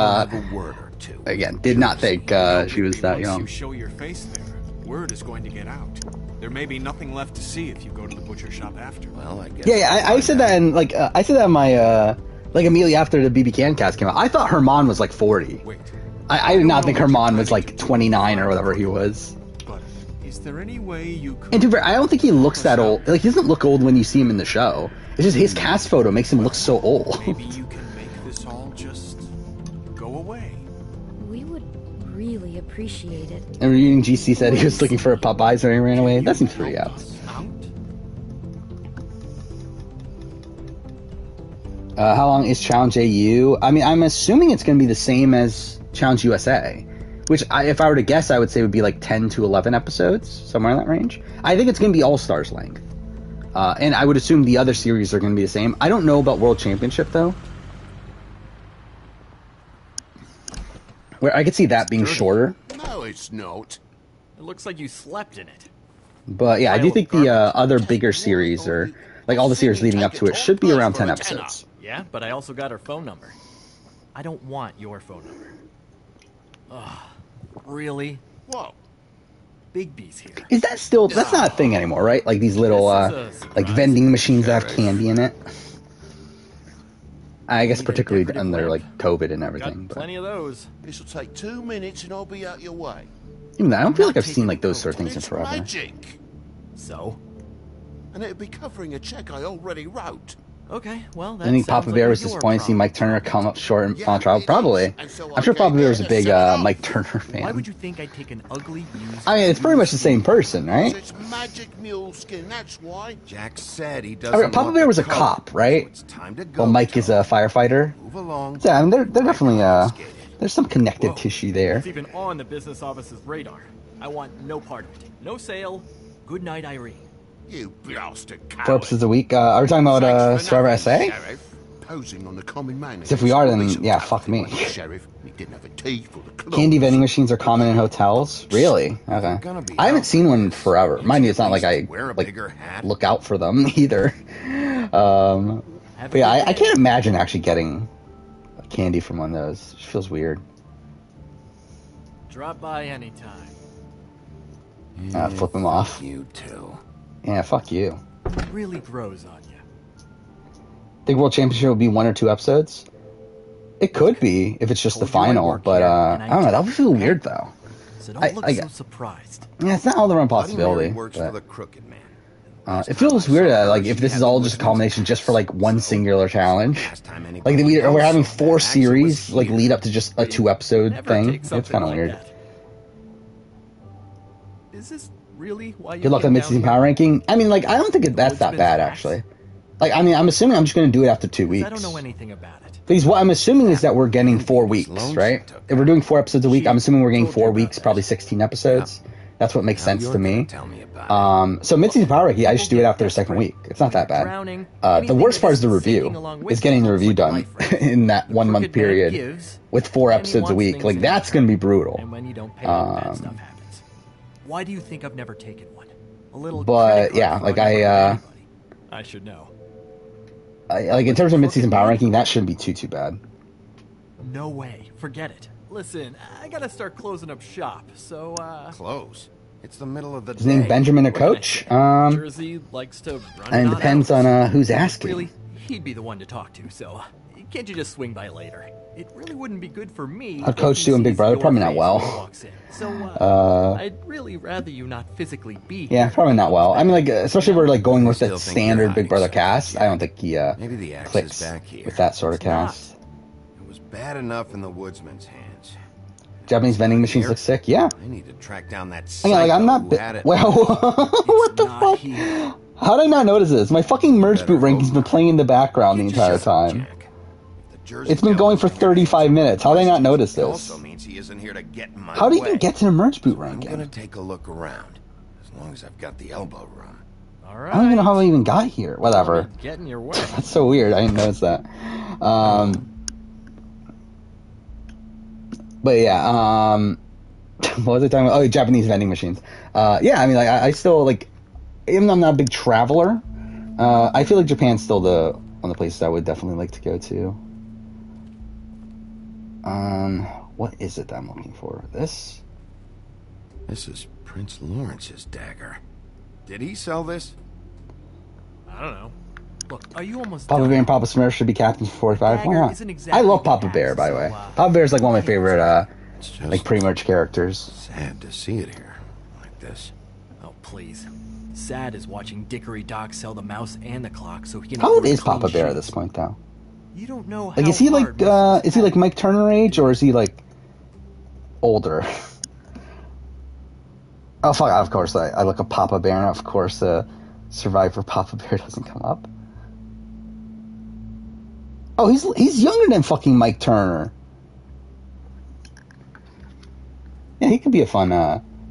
again, did not think she was that young. Once you show your face there, word is going to get out. There may be nothing left to see if you go to the butcher shop after. Well, I guess. Yeah, I said that, and like I said that in my like immediately after the BB Can cast came out. I thought Herman was like 40. Wait. I did not think Herman was like 29 or whatever he was. But is there any way you could? And to be fair, I don't think he looks that old. Like, he doesn't look old when you see him in the show. It's just his cast photo makes him look so old. Maybe you can make this all just go away. We would really appreciate it. And reading GC said he was looking for a Popeyes and he ran away. That seems pretty out. How long is Challenge AU? I mean, I'm assuming it's going to be the same as Challenge USA, which, if I were to guess, I would say would be like 10 to 11 episodes, somewhere in that range. I think it's going to be All-Stars length. And I would assume the other series are going to be the same. I don't know about World Championship, though. Where I could see that being shorter. No, it's not. It looks like you slept in it. But yeah, I do think the other bigger series, or like all the series leading up to it, should be around 10 episodes. Yeah, but I also got her phone number. I don't want your phone number. Ugh, really? Whoa. Bigby's here. Is that still... That's not a thing anymore, right? Like these little, like vending machines that have candy in it. I guess particularly under, like, COVID and everything. Got plenty of those. This'll take 2 minutes and I'll be out your way. Even though, I don't feel like I've seen, like, those sort of things in It's forever. magic. So? And it'll be covering a check I already wrote. Okay, well, that I think Papa Bear was disappointed to see Mike Turner come up short in final trial. Probably. I'm sure Papa Bear was a big Mike Turner fan. Why would you think I'd take an ugly used... I mean, it's pretty much the same person, right? It's magic mule skin, that's why. Jack said he doesn't. Right, Papa Bear was a cop, right? It's time to go. Well, Mike is a firefighter. Move along. Yeah, I mean, they're definitely there's some connective tissue there. It's even on the business office's radar. I want no part of it. No sale. Good night, Irene. You blasted coward. 4 episodes a week. Are we talking about Survivor SA? Posing on the common man. If we are, then yeah, fuck me. Sheriff, he didn't have a teeth for the claws. Candy vending machines are common in hotels. Really? Okay. I haven't seen one in forever. Mind you, it's not like I like look out for them either. But yeah, I can't imagine actually getting candy from one of those. It feels weird. Drop by anytime. Flip them off. You too. Yeah, fuck you. It really grows on you. Think World Championship will be 1 or 2 episodes? It could be if it's just the final, but I don't know. That would feel weird though. So don't look so surprised. Yeah, it's not all the wrun possibility. Works for the crooked man. It feels weird, like if this is all just a culmination just for like one singular challenge. Like we're having 4 series like lead up to just a 2-episode thing. It's kind of weird. Is this really why you Good luck on mid-season power ranking. I mean, like, I don't think that's that bad actually. Like, I mean, I'm assuming I'm just going to do it after 2 weeks. I don't know anything about it. Because what I'm assuming is that we're getting 4 weeks, right? If we're doing 4 episodes a week, I'm assuming we're getting 4 weeks, probably 16 episodes. That's what makes sense to me. So mid-season power ranking, I just do it after the 2nd week. It's not that bad. The worst part is the review. Is getting the review done in that 1 month period with 4 episodes a week. Like, that's going to be brutal. And when you don't pay, bad stuff happens. Why do you think I've never taken one? A little But credit yeah, card like fraud never hurt I anybody. I should know. like in terms of mid-season power ranking, that shouldn't be too bad. No way. Forget it. Listen, I gotta start closing up shop, so, Close? It's the middle of the His name day. Benjamin, a coach. Jersey likes to run And it depends on who's asking. Really, he'd be the one to talk to, so can't you just swing by later? It really wouldn't be good for me. I'd coach doing Big Brother, probably not well. So, I'd really rather you not physically be here. Yeah, probably not well. I mean, like, especially if we're like going with that standard Big Brother cast. I don't think he Maybe the axe clicks is back here. with that sort of cast. It was bad enough in the woodsman's hands. Japanese vending machines look sick. Yeah. I need to track down that I psycho mean, like, I'm not. who had it. Well, what the fuck? How did I not notice this? My fucking merge boot ranking's been playing in the background the entire time. It's been going for 35 minutes. How did I not notice this? Also means he isn't here to get in my How did way. you get to the merge boot ranking? I'm gonna take a look around, as long as I've got the elbow room. I don't even know how I even got here. Whatever. Get in your way. That's so weird. I didn't notice that. But yeah, what was I talking about? Oh, Japanese vending machines. Yeah, I mean, like, I still, like, even though I'm not a big traveler, I feel like Japan's still one of the places I would definitely like to go to. What is it that I'm looking for? This? This is Prince Lawrence's dagger. Did he sell this? I don't know. Look, are you almost Papa done? Bear and Papa Smurf should be captains for 45. Why not? isn't exactly I love Papa Bear, by the way. Papa Bear is like one of my favorite, like, pre-merge characters. Sad to see it here, like this. Oh, please. Sad is watching Dickory Doc sell the mouse and the clock so he can... How old afford is clean Papa Bear at sheets. this point, though? You don't know Like, how is he hard like, is he like Mike Turner age, or is he like older? Oh fuck! Of course, I look at Papa Bear, and of course, Survivor Papa Bear doesn't come up. Oh, he's younger than fucking Mike Turner. Yeah, he could be a fun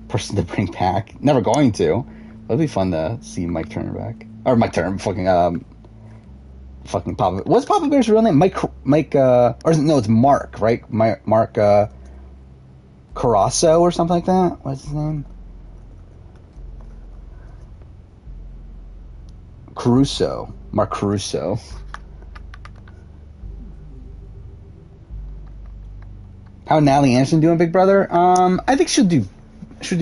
person to bring back. Never going to. But it'd be fun to see Mike Turner back, or Mike Turner, fucking Papa. What's Papa Bear's real name? Mike, or is it, no, it's Mark, right? Mark Carasso or something like that. What's his name? Caruso. Mark Caruso. How Natalie Anderson doing, Big Brother? I think she'll do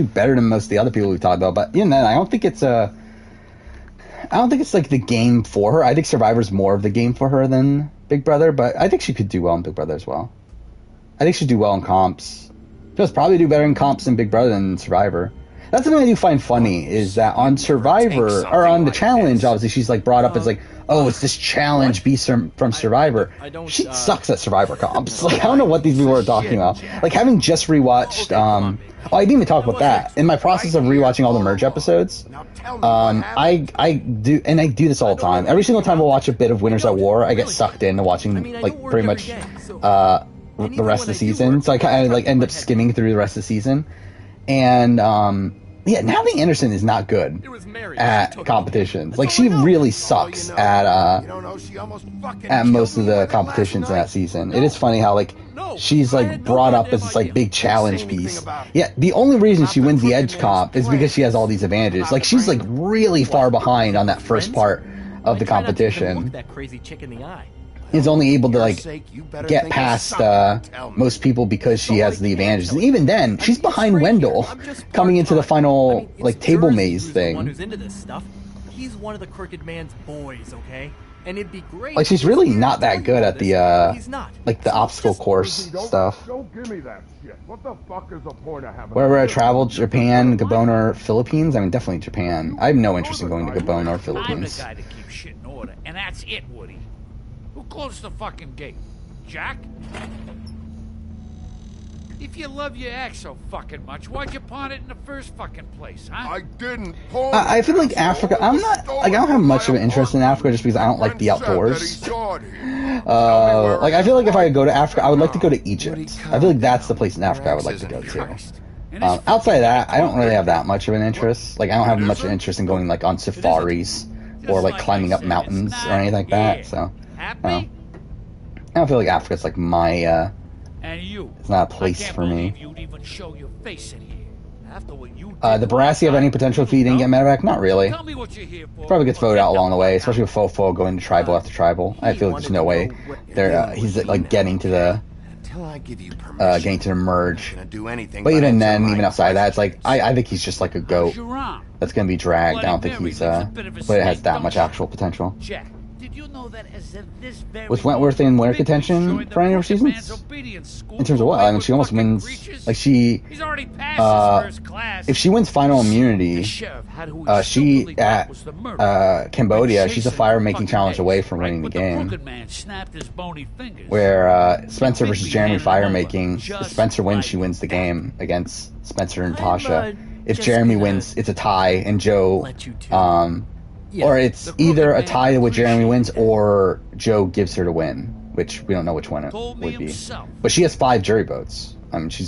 better than most of the other people we've talked about. But even then, I don't think it's like the game for her. I think Survivor's more of the game for her than Big Brother, but I think she could do well in Big Brother as well. I think she'd do well in comps. She'll probably do better in comps in Big Brother than Survivor. That's something I do find funny, is that on Survivor, or on the challenge, obviously, she's like brought up as like, oh, it's this challenge beast from Survivor. She sucks at Survivor comps. Like, I don't know what these people are talking about. Like, having just rewatched, I didn't even talk about that. In my process of rewatching all the merge episodes, I do this all the time. Every single time I watch a bit of Winners at War, I get sucked into watching, like, pretty much, the rest of the season. So I kind of, like, end up skimming through the rest of the season. And, yeah, Natalie Anderson is not good at competitions. Like, she really sucks at most of the competitions in that season. It is funny how, like, she's, like, brought up as this, like, big challenge piece. Yeah, the only reason she wins the Edge comp is because she has all these advantages. Like, she's, like, really far behind on that first part of the competition. That crazy chick in the eye. Is only able to, like, get past most people because she has the advantages. And even then, she's behind Wendell coming into the final, like, table maze thing. One who's into this stuff. He's one of the Crooked Man's boys, okay? And it'd be great. Like, she's really not that good at the, like, the obstacle course stuff. Don't give me that shit. What the fuck is the point of having... Wherever I traveled, Japan, Gabon, or Philippines? I mean, definitely Japan. I have no interest in going to Gabon or Philippines. I'm the guy to keep shit in order, and that's it, Woody. Who closed the fucking gate? Jack? If you love your ex so fucking much, why'd you pawn it in the first fucking place, huh? I didn't pawn it. I feel like Africa, I'm not, like, I don't have much of an interest in Africa just because I don't like the outdoors. Like, I feel like if I go to Africa, I would like to go to Egypt. I feel like that's the place in Africa I would like to go to. Outside of that, I don't really have that much of an interest. Like, I don't have much interest in going, like, on safaris or, like, climbing up mountains or anything like that, so... I don't feel like Africa's like my, and you, it's not a place for me. you'd even show your face in here. The Barassi have any potential if he didn't get medevac? Not really. Probably gets voted out along the way, especially with Fofo going to tribal after tribal. I feel like there's no way he's like getting to the merge. But even then, even outside that, it's like I think he's just like a goat that's gonna be dragged. I don't think he's but it has that much actual potential. Was Wentworth in winner contention for any of her seasons? In terms of what? I mean, she almost wins. Like she, if she wins final immunity, she at Cambodia, she's a fire-making challenge away from winning the game. Where Spencer versus Jeremy fire-making, if Spencer wins, she wins the game against Spencer and Tasha. If Jeremy wins, it's a tie, and Joe. Or it's either a tie with Jeremy wins or Joe gives her to win, which we don't know which one it would be. But she has 5 jury votes. I mean, she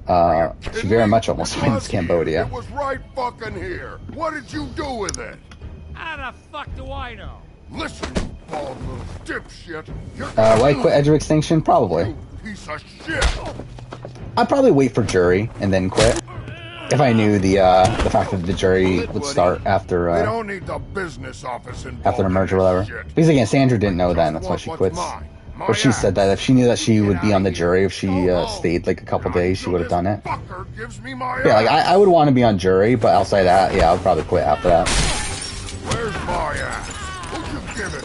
very much almost wins Cambodia. It was right fucking here. What did you do with it? How the fuck do I know? Listen, you bald little dipshit. Will I quit Edge of Extinction? Probably. Piece of shit. I'd probably wait for jury and then quit. If I knew the fact that the jury would start after They don't need the business office after the merge or whatever. Because again, Sandra didn't know that, and that's why she quits. Or she said that if she knew that she would be on the jury, if she stayed like a couple days, she would have done it. Yeah, like I would want to be on jury, but outside that, yeah, I would probably quit after that. Where's my ass? Who'd you give it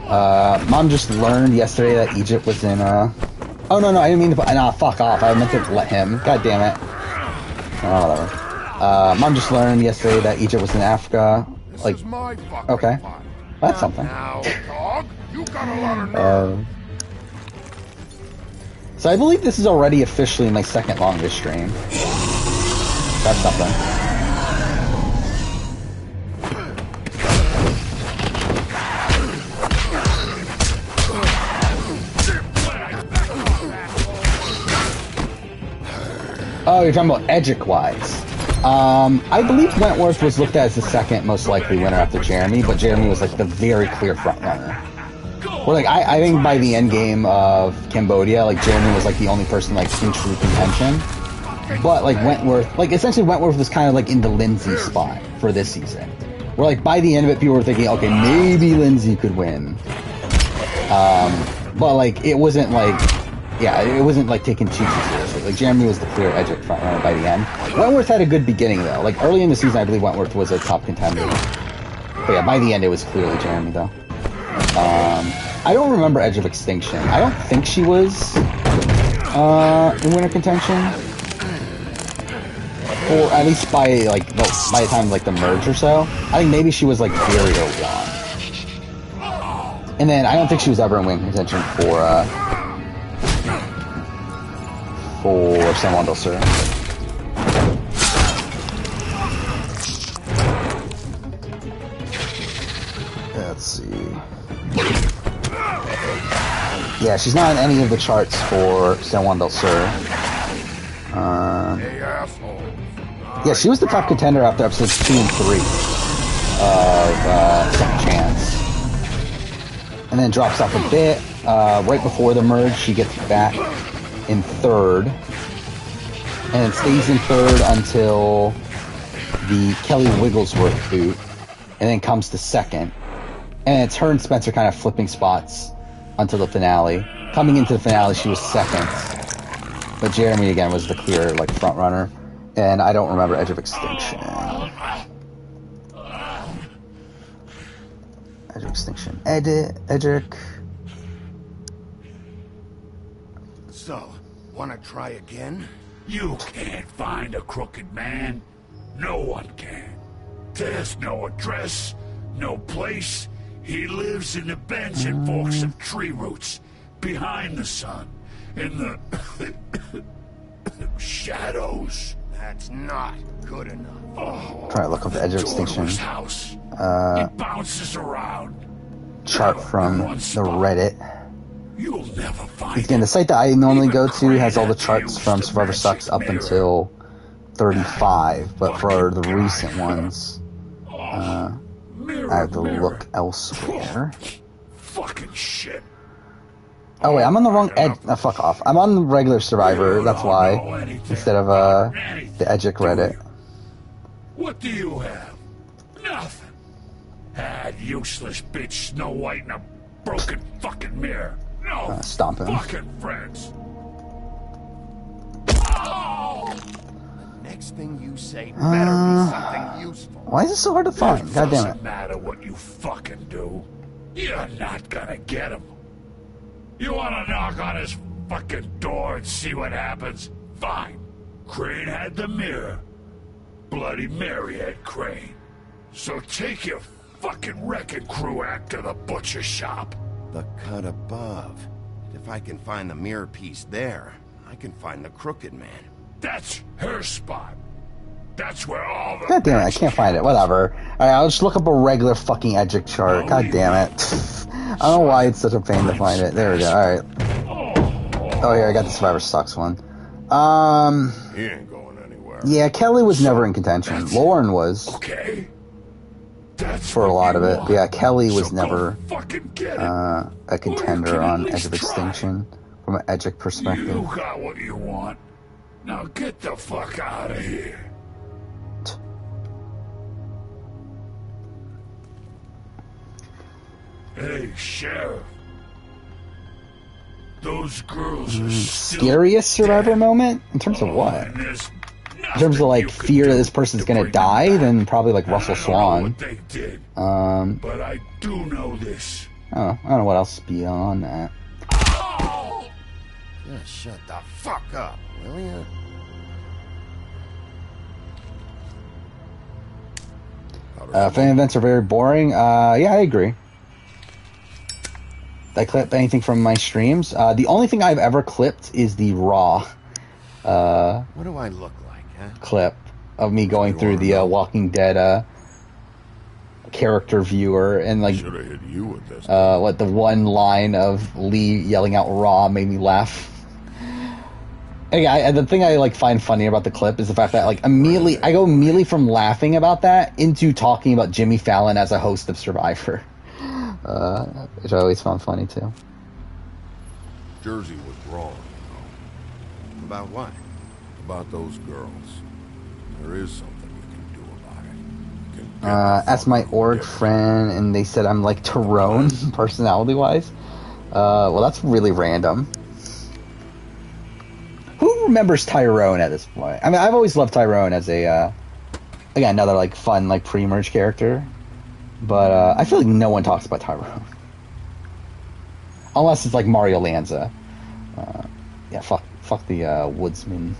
to? Mom just learned yesterday that Egypt was in Oh no, I didn't mean to put. Nah, fuck off. I meant to let him. God damn it. Oh, whatever. Mom just learned yesterday that Egypt was in Africa. Like, okay. That's something. So I believe this is already officially my second longest stream. That's something. Oh, you're talking about Edgic-wise. I believe Wentworth was looked at as the second most likely winner after Jeremy, but Jeremy was like the very clear front runner. Well, like I think by the end game of Cambodia, like Jeremy was like the only person like in true contention. But like Wentworth, like essentially Wentworth was kind of like in the Lindsay spot for this season. Where like by the end of it, people were thinking, okay, maybe Lindsay could win. But like it wasn't like. Yeah, it wasn't like taken too seriously. Like Jeremy was the clear edge at front runner by the end. Wentworth had a good beginning though. Like early in the season, I believe Wentworth was a top contender. But yeah, by the end, it was clearly Jeremy though. I don't remember Edge of Extinction. I don't think she was in winner contention, or at least by like by the time like the merge or so. I think maybe she was like very early on. And then I don't think she was ever in winner contention for San Juan del Sur. Let's see. Yeah, she's not in any of the charts for San Juan del Sur. Yeah, she was the top contender after episodes 2 and 3 of Second Chance. And then drops off a bit. Right before the merge, she gets back in 3rd, and stays in 3rd until the Kelly Wigglesworth boot, and then comes to 2nd. And it's her and Spencer kind of flipping spots until the finale. Coming into the finale, she was 2nd, but Jeremy again was the clear like front runner. And I don't remember Edge of Extinction. Edge of Extinction. Edric. So, wanna try again? You can't find a crooked man. No one can. There's no address, no place. He lives in the bends and forks of tree roots, behind the sun, in the shadows. That's not good enough. Oh, try to look up the Edge of Extinction. It bounces around. Chart from the Reddit. You'll never find Again, the site that I normally go to has all the charts from Survivor Sucks up until 35, but for the recent ones, I have to look elsewhere. Fucking shit. Oh wait, I'm on the wrong edge. No, fuck off. I'm on the regular Survivor. That's why, instead of the Edgic Reddit. What do you have? Nothing. Had useless bitch Snow White in a broken fucking mirror. No stomp him. fucking friends. Oh! Next thing you say better be something useful. Why is it so hard to find? God damn it. Doesn't matter what you fucking do. You're not gonna get him. You wanna knock on his fucking door and see what happens? Fine. Crane had the mirror. Bloody Mary had Crane. So take your fucking wrecking crew act to the butcher shop. The cut above. If I can find the mirror piece there, I can find the crooked man. That's her spot. That's where all the... God damn it, I can't find it. Whatever. Alright, I'll just look up a regular fucking Edgic chart. God damn it. I don't know why it's such a pain to find it. There we go, alright. Oh, here, I got the Survivor Sucks one. He ain't going anywhere. Yeah, Kelly was never in contention. Lauren was. Okay. For a lot of it. But yeah, Kelly was never a contender on Edge of Extinction from an Edgic perspective. You got what you want. Now get the fuck out of here. Hey, Sheriff. Those girls are still Scariest Survivor moment? In terms of what? In terms of like fear that this person's gonna die, then probably like Russell Swan. But I do know this. I don't know what else beyond that. Just shut the fuck up, will ya? Fan events are very boring. Yeah, I agree. Did I clip anything from my streams? The only thing I've ever clipped is the Raw What do I look like, huh? clip of me going through the Walking Dead character viewer, and like what the one line of Lee yelling out "Raw" made me laugh. The thing I like find funny about the clip is the fact that like I go immediately from laughing about that into talking about Jimmy Fallon as a host of Survivor, which I always found funny too. Jersey was wrong, you know. About what? About those girls. There is something you can do about it. Asked my org friend, and they said I'm like Tyrone, personality-wise. Well, that's really random. Who remembers Tyrone at this point? I mean, I've always loved Tyrone as a, again, another like fun like pre-merge character, but I feel like no one talks about Tyrone, unless it's like Mario Lanza. Yeah, fuck the woodsman.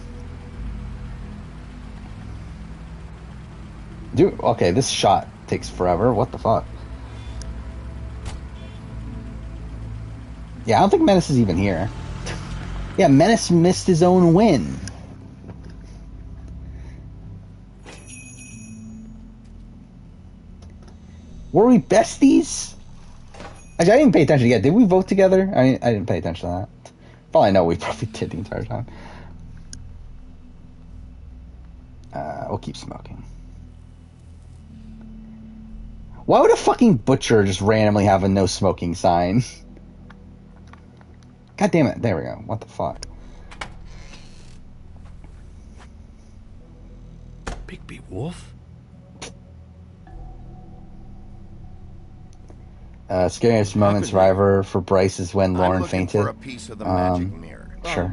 Dude, okay, this shot takes forever. What the fuck? Yeah, I don't think Menace is even here. Yeah, Menace missed his own win. Were we besties? Actually, I didn't pay attention yet. Did we vote together? I didn't pay attention to that. For all I know, we probably did the entire time. We'll keep smoking. Why would a fucking butcher just randomly have a no smoking sign? God damn it. There we go. What the fuck? Bigby Wolf? Scariest moment Survivor for Bryce is when Lauren fainted. For a piece of the magic mirror. Sure.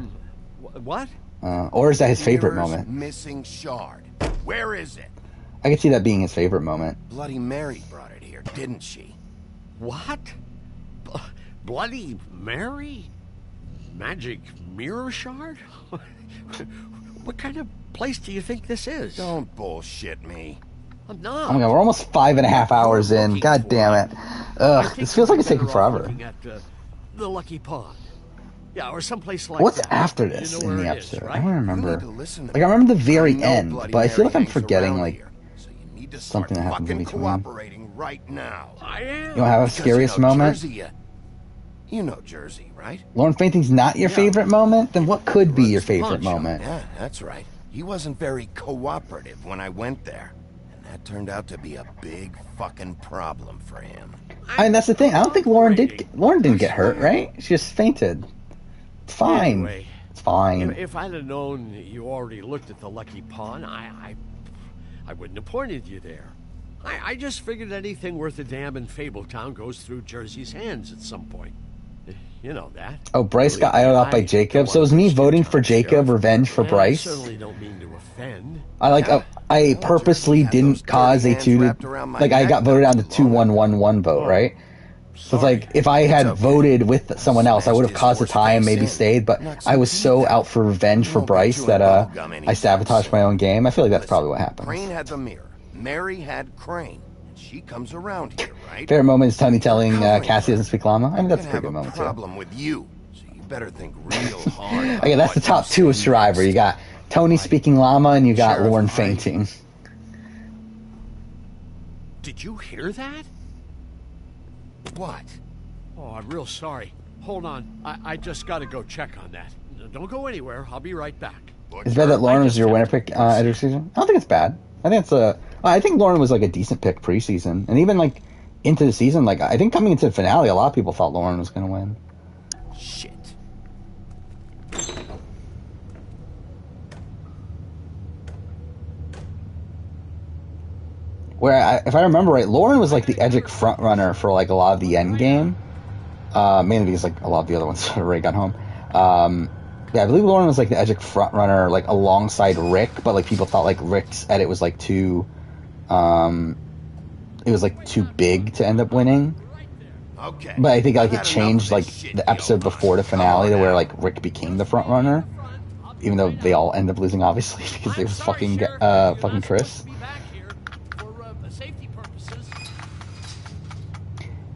What? Or is that his favorite Mirror's moment? Missing shard. Where is it? I could see that being his favorite moment. Bloody Mary brought it here, didn't she? What? Bloody Mary? Magic mirror shard? What kind of place do you think this is? Don't bullshit me. I'm not. Oh my god, we're almost 5.5 hours in. God damn it. Ugh, this feels like it's taking forever. Looking at the Lucky Pond. Yeah, or someplace like What's that. after this You know in where the it is, episode? right? I don't remember. Like, I remember the very end, but I feel like I'm forgetting, like, something that happens in between. Cooperating right now. I am. You don't have a scariest moment? Jersey, you know Jersey, right? Lauren fainting's not your favorite moment? Then what could be your favorite moment? Yeah, that's right. He wasn't very cooperative when I went there. And That turned out to be a big fucking problem for him. I mean, that's the thing. I don't think Lauren didn't get hurt, right? She just fainted. It's fine. Anyway, it's fine. If I'd have known you already looked at the lucky pawn, I wouldn't have pointed you there. I just figured anything worth a damn in Fabletown goes through Jersey's hands at some point. You know that. Oh, Bryce got idled out by Jacob. So it was me voting for Jacob, revenge for Bryce. I certainly don't mean to offend. I purposely didn't cause a 2 to... Like, I got voted on the 2-1-1-1 vote, right? So it's like, if I had voted with someone else, I would have caused a tie and maybe stayed, but I was so out for revenge for Bryce that I sabotaged my own game. I feel like that's probably what happened. Crane had the mirror. Mary had Crane. And she comes around here, right? Favorite moment is Tony telling Cassie doesn't speak llama. I mean, that's a pretty good moment, too. Problem with you, so you better think real hard. Okay, that's the top 2 of Survivor. You got Tony speaking llama, and you got Lauren fainting. Did you hear that? What? Oh, I'm real sorry. Hold on. I just gotta go check on that. Don't go anywhere. I'll be right back. It's bad that Lauren was your winner pick every season? I don't think it's bad. I think Lauren was like a decent pick preseason, and even like into the season. Like I think coming into the finale, a lot of people thought Lauren was going to win. Shit. If I remember right, Lauren was like the Edgic front runner for like a lot of the end game, mainly because like a lot of the other ones already got home. Yeah, I believe Lauren was like the Edgic front runner, like alongside Rick, but like people thought like Rick's edit was like too, it was like too big to end up winning. Okay. But I think like it changed like the episode before the finale to where like Rick became the front runner, even though they all end up losing obviously because it was fucking Chris.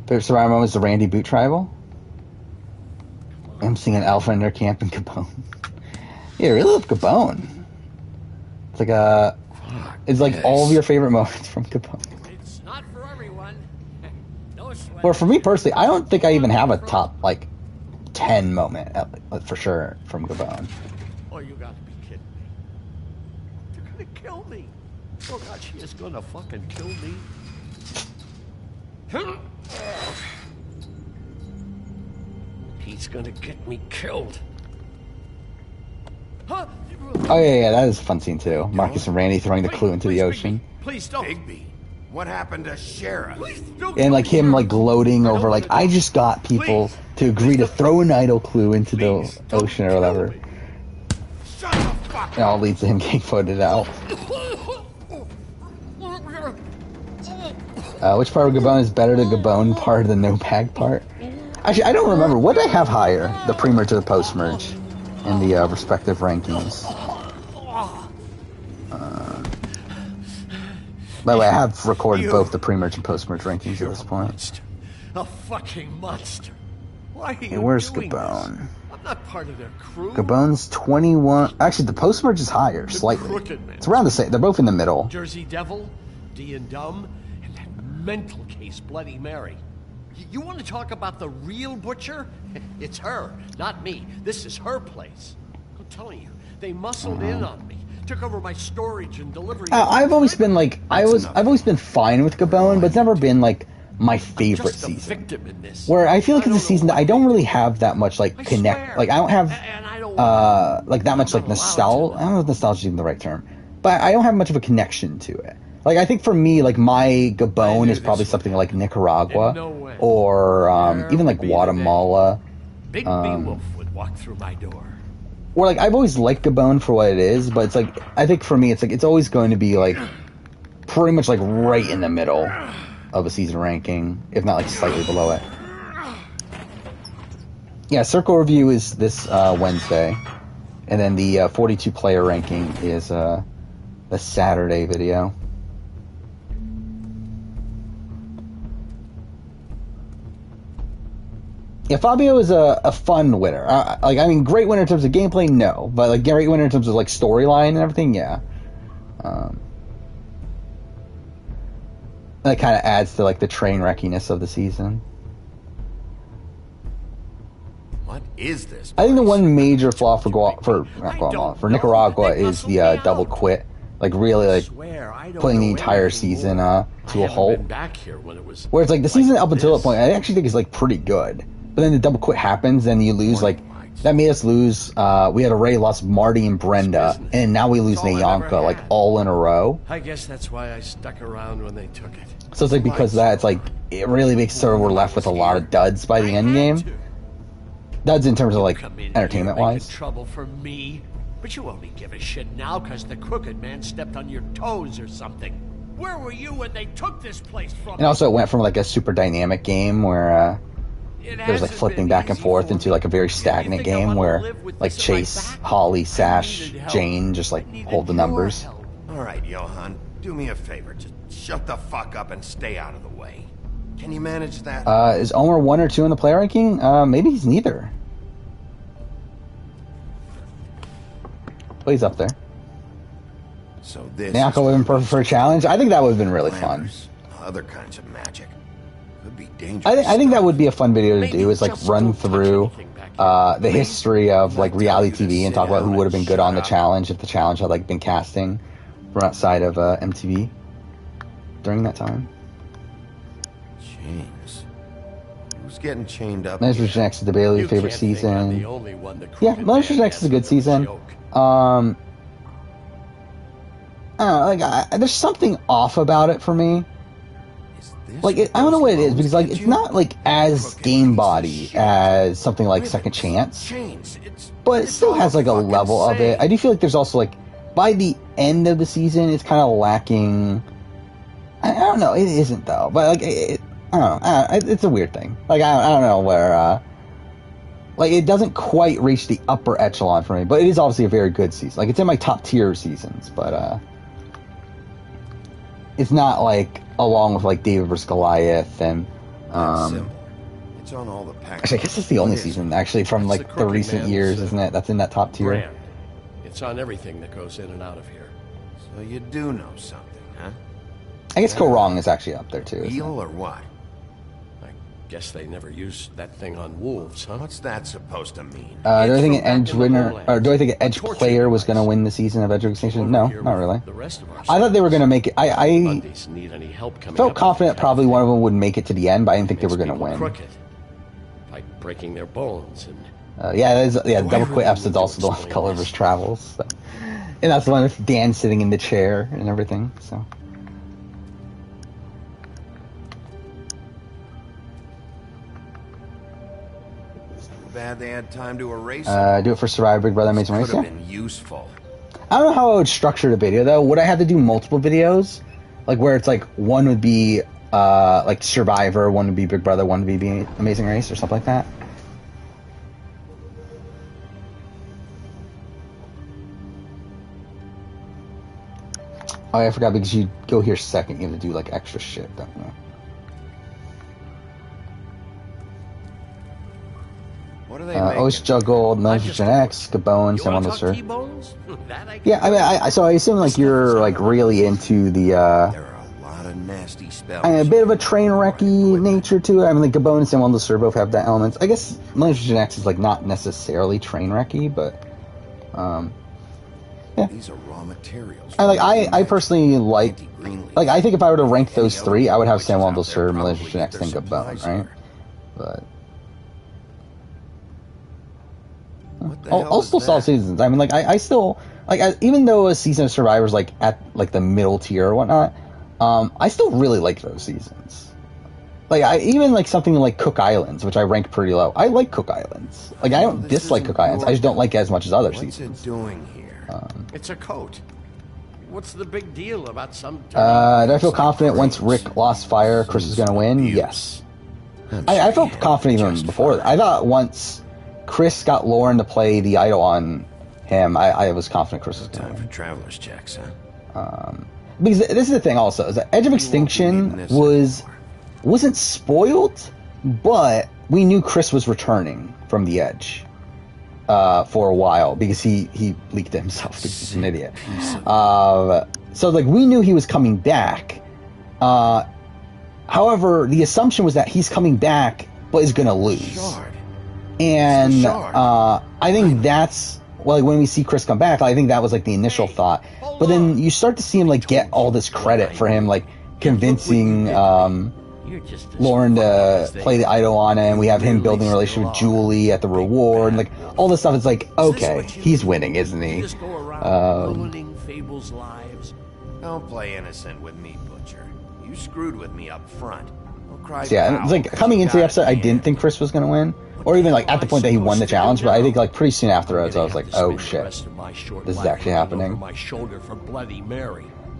Favorite Survivor moment was the Randy Boot Tribal. I'm seeing an alpha in their camp in Gabon. Yeah, I really love Gabon. It's like it's like all of your favorite moments from Gabon. It's not for everyone. No sweat. Or for me personally, I don't think I even have a top like 10 moment for sure from Gabon. Oh, you gotta be kidding me. They're gonna kill me. Oh God, she is gonna fucking kill me. He's gonna get me killed. Oh yeah, that is a fun scene too. Marcus and Randy throwing the clue into the ocean. Please don't. Bigby, what happened to Sheriff? And like him like gloating over like I just got people to agree to throw an idol clue into the ocean or whatever. It all leads to him getting voted out. Which part of Gabon is better, the Gabon part or the no pag part? Actually, I don't remember. What did I have higher? The pre-merge or the post-merge in the respective rankings? By the way, I have recorded both the pre-merge and post-merge rankings at this point. A fucking monster. Why are you Hey, where's doing Gabon? this? I'm not part of their crew. Gabon's 21. Actually, the post-merge is higher, slightly. It's around the same. They're both in the middle. Jersey Devil, D and Dumb, and that mental case, Bloody Mary. You want to talk about the real butcher? It's her, not me. This is her place. I'm telling you, they muscled in on me, took over my storage and delivery. I've always been like I've always been fine with Gabon, but it's never been like my favorite season. Where I feel like it's a season that I don't really have that much like connect. Like I don't have like that much like nostalgia. I don't know if nostalgia is even the right term, but I don't have much of a connection to it. Like I think for me, like my Gabon is probably something like Nicaragua or even like Guatemala. Big B Wolf would walk through my door. Or like I've always liked Gabon for what it is, but it's like I think for me it's like it's always going to be like pretty much like right in the middle of a season ranking, if not like slightly below it. Yeah, Circle Review is this Wednesday, and then the 42 player ranking is the Saturday video. Yeah, Fabio is a fun winner. Like, I mean, great winner in terms of gameplay, no. But, like, great winner in terms of, like, storyline and everything, yeah. That kind of adds to, like, the train wreckiness of the season. What is this? I think the one major flaw for Nicaragua is the double quit like really like putting the entire season to a halt. Back here when it was Where it's like the season up until that point, I actually think is like pretty good. But then the double quit happens, and you lose like that made us lose. We had already lost Marty and Brenda, and now we lose Nayanka like all in a row. I guess that's why I stuck around when they took it. So it's like because of that, it's like it really makes sort of we're left with a lot of duds by the end game. Duds in terms of like entertainment wise. Trouble for me, but you only give a shit now because the crooked man stepped on your toes or something. Where were you when they took this place from? And also, it went from like a super dynamic game where there's like flipping back and forth into like a very stagnant game where like Chase, Holly, Sash, Jane just like hold the numbers. All right, Johan, do me a favor. Just shut the fuck up and stay out of the way. Can you manage that? Is Omer 1 or 2 in the player ranking? Maybe he's neither. But he's up there. So this Nyanko would have been perfect for a challenge. I think that would have been really fun. Other kinds of magic. Could be dangerous. I think that would be a fun video to do. Is like run through the history of like reality TV and talk about who would have been good on the challenge if the challenge had like been casting from outside of MTV during that time. Chains. Who's getting chained up? Managers Next is the Bailey favorite season. Yeah, Managers Next is a good season. I don't know, like there's something off about it for me. Like I don't know what it is because like it's not like as game body as something like Second Chance, but it still has like a level of it. I do feel like there's also like by the end of the season it's kind of lacking. I don't know. It isn't though, but like I don't know. It's a weird thing. Like I don't know where. Like it doesn't quite reach the upper echelon for me, but it is obviously a very good season. Like it's in my top tier seasons, but it's not like along with like David vs. Goliath and it's on all the packages. Actually, I guess it's the only season actually from like the recent years, isn't it? That's in that top tier. Brand. It's on everything that goes in and out of here. So you do know something, huh? I guess Go Wrong is actually up there too. Eel or what? Guess they never used that thing on wolves, huh? What's that supposed to mean? Do I think an Edge winner, or do I think an Edge player was going to win the season of Edge of Extinction? No, not really. I thought they were going to make it. I felt confident probably one of them would make it to the end, but I didn't think they were going to win. By breaking their bones and. Double Quit episode's also the one with Gulliver's Travels, so. And that's the one with Dan sitting in the chair and everything. So. Bad they had time to erase do it for Survivor Big Brother Amazing Race. Could have been useful. I don't know how I would structure the video though. Would I have to do multiple videos, like where it's like one would be like Survivor, one would be Big Brother, one would be Amazing Race, or something like that? Oh, I forgot because you go here second. You have to do like extra shit, don't you? What are they Always juggled, Million X, Gabon, Sam Wonderster. Yeah, I mean, so I assume like you're like really into the. There are a lot of nasty spells. I mean, a bit of a train wrecky nature to it. I mean, like Gabon and Sam Wonderster both have that element. I guess Million X is like not necessarily train wrecky, but. Yeah. These are raw materials. I personally like I think if I were to rank those three, I would have Sam Wonderster, Million X, and Gabon, right? But. I'll still solid seasons. I mean, like I still like even though a season of Survivor's like at like the middle tier or whatnot, I still really like those seasons. Like I even like something like Cook Islands, which I rank pretty low. I like Cook Islands. Like I don't dislike Cook Islands. I just don't like it as much as other seasons. What's it doing here? It's a coat. What's the big deal about some? Do I feel confident once Rick lost fire, Chris is going to win? Yes. I felt confident even before that. I thought once Chris got Lauren to play the idol on him, I was confident Chris was going to win. Time for traveler's checks, huh? Because this is the thing also, is that Edge of Extinction wasn't spoiled, but we knew Chris was returning from the Edge for a while because he leaked it himself because he's an idiot. So like we knew he was coming back. However, the assumption was that he's coming back but is going to lose. And I think that's well, like, when we see Chris come back, I think that was like the initial thought. But then you start to see him like get all this credit for him like convincing Lauren to play the idol on him. We have him building a relationship with Julie at the reward, and like all this stuff. It's like, okay, he's winning, isn't he? Fable's lives. Don't play innocent with me, Butcher. You screwed with me up front. So yeah, it's like coming into the episode, I didn't think Chris was gonna win, or even like at the point that he won the challenge. But I think like pretty soon afterwards, I was like, oh shit, this is actually happening.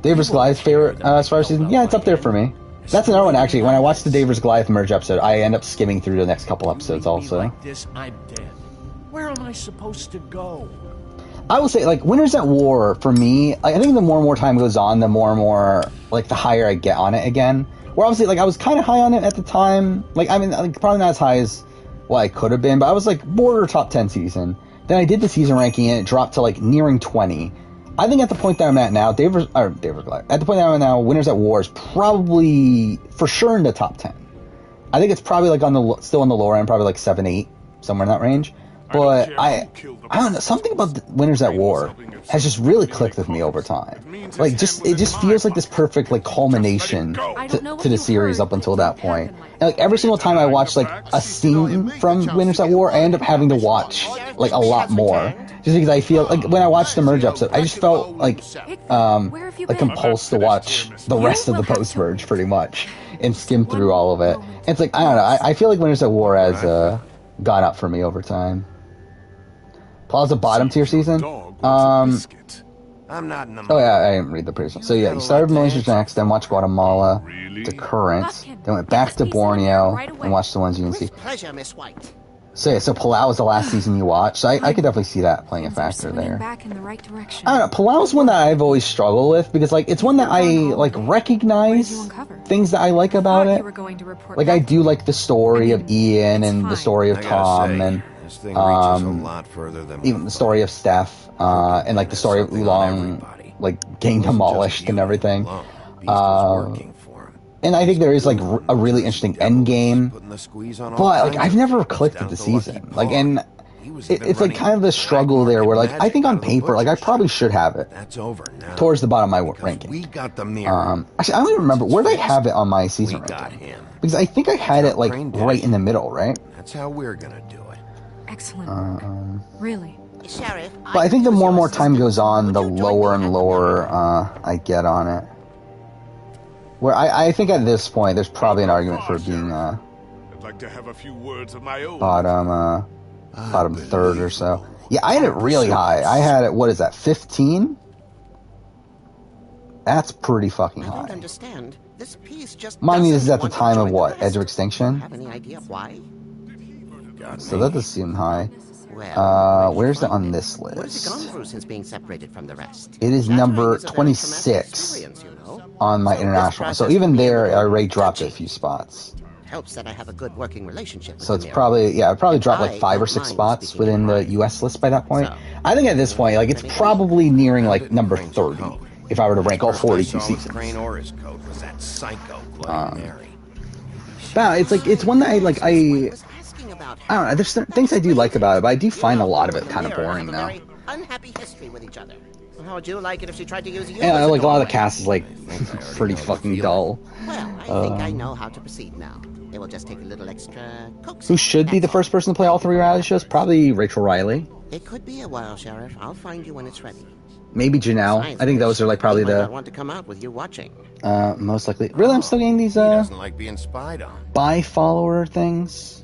Dave vs. Goliath's favorite as far as season? Yeah, it's up there for me. That's another one actually. When I watched the Dave vs. Goliath merge episode, I end up skimming through the next couple episodes also. Like this, I'm dead. Where am I supposed to go? I will say, like, Winners at War, for me, I think the more and more time goes on, the more and more, like, the higher I get on it again. Where obviously, like, I was kind of high on it at the time. Like, I mean, like, probably not as high as what I could have been, but I was, like, border top 10 season. Then I did the season ranking, and it dropped to, like, nearing 20. I think at the point that I'm at now, at the point that I'm at now, Winners at War is probably, for sure, in the top 10. I think it's probably, like, still on the lower end, probably, like, 7, 8, somewhere in that range. But I don't know, something about the Winners at War has just really clicked with me over time. Like, it just feels like this perfect, like, culmination to the series up until that point. And, like, every single time I watch, like, a scene from Winners at War, I end up having to watch, like, a lot more. Just because I feel, like, when I watched the merge episode, I just felt, like compulsed to watch the rest of the post-merge, pretty much, and skim through all of it. And it's like, I don't know, I feel like Winners at War has gone up for me over time. Plaza bottom tier season? I'm not in the Oh yeah, I didn't read the previous one. So yeah, you started Malaysia next, then watched Guatemala to current, then went back to Borneo and watched the ones you can see. Pleasure, Miss White. So yeah, so Palau was the last season you watched. So I could definitely see that playing a factor there. Back in the right direction. I don't know, Palau's one that I've always struggled with because like it's one that I like recognize things that I like about it. Like I do like the story of Ian and the story of Tom and this thing reaches a lot further than even the story of Steph and like the story of Oolong like getting demolished and everything. And I think there is like a really interesting end game, but like I've never clicked with the season. Like, and it's like kind of the struggle there where like I think on paper like I probably should have it towards the bottom of my ranking. Actually, I don't even remember where did I have it on my season ranking because I think I had it like right in the middle, right? That's how we're gonna do it. Excellent. Really? Sheriff, but I think the more and more time goes on, the lower and lower I get on it. Where I think at this point, there's probably an argument for being I'd like to have a few words of my own. bottom third or so. Yeah, I had it really high. I had it, what is that, 15? That's pretty fucking high. I don't understand. This piece just Mind you, this is at the time of what? Edge of Extinction? Have any idea why? So that does seem high. Where's it on this list? Where's it gone through since being separated from the rest? It is number 26 on my international. So even there, I already dropped it a few spots. Helps that I have a good working relationship with So it's probably, yeah, it probably dropped like 5 or 6 spots within the US list by that point. I think at this point, like, it's probably nearing like number 30 if I were to rank all 42 seasons. But it's like, it's one that I like, I don't know, there's things I do like about it, but I do find a lot of it kind of boring now. Unhappy history with each other. How would you like it if she tried to use you? Yeah, like a lot of the cast is like pretty fucking dull. Well, I think I know how to proceed now. It will just take a little extra coaxing. Who should be the first person to play all 3 reality shows? Probably Rachel Riley. It could be a while, Sheriff. I'll find you when it's ready. Maybe Janelle. I think those are like probably the. the want to come out with you watching. Most likely. Really, I'm still getting these doesn't like being spied on. Buy follower things.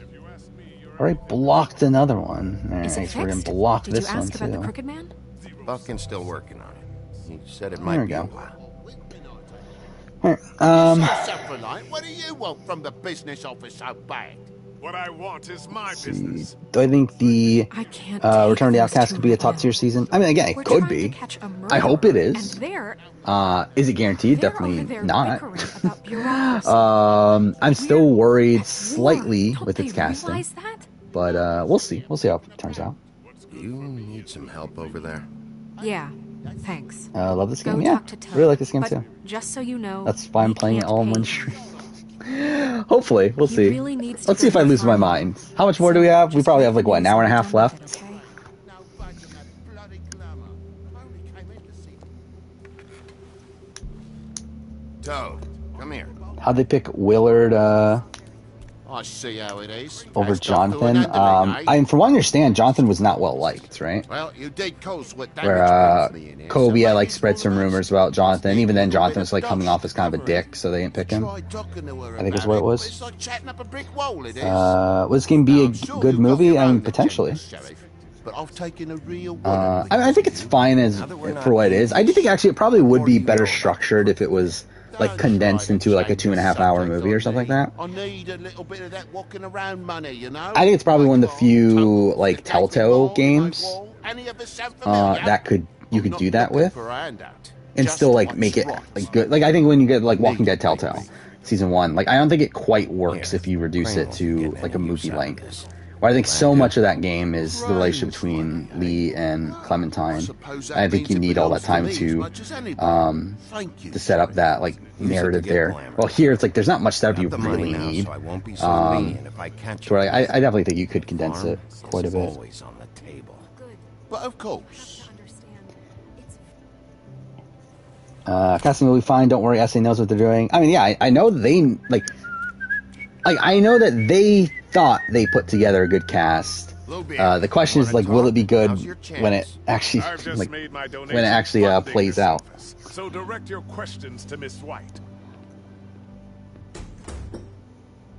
Already blocked another one. Alright, so we're gonna block this one too. The Crooked Man? Buckin's still working on it. He said it There might we be go. a while. Sapphire, what do you want from the business office so bad? What I want is my business. Do I think the Return of the Outcast could be a top tier season? I mean, again, it could be. I hope it is. Is it guaranteed? Definitely not. I'm still worried slightly with its casting. But we'll see. We'll see how it turns out. You need some help over there? Yeah, thanks. Love this game. Yeah, really like this game too. Just so you know, that's why I'm playing it all in one stream. Hopefully, we'll see. Let's see if I lose my mind. How much more do we have? We probably have like what, an hour and a half left. How'd they pick Willard I see how it is. over That's not Jonathan? going under me, eh? From what I understand, Jonathan was not well liked, right? Well, you did cause what damage Where brings me in here. Kobe so had maybe spread some rumors about Jonathan. Even then, Jonathan was coming off as kind of a dick, so they didn't pick him. try talking to her I think is about what it but was. It's like chatting up a brick wall, it is. Will this game be a good movie? I mean, potentially. But I've taken a real I think it's fine as for what it is. I do think actually it probably would be better structured if it was like condensed into like a 2.5 hour movie or something like that. I need a little bit of that walking around money, you know? I think it's probably one of the few like Telltale games that you could do that with and still like make it like good. Like I think when you get like Walking Dead Telltale season 1, like I don't think it quite works if you reduce it to like a movie length. Where I think so much of that game is the relationship between Lee and Clementine. I think you need all that time to set up that like narrative there. Well, here it's like there's not much setup you really need. So I definitely think you could condense it quite a bit. But of course. Casting will be fine. Don't worry. SA knows what they're doing. I mean, yeah, I know they like I know that they thought they put together a good cast. The question is like, will it be good when it actually plays out? So direct your questions to Miss White.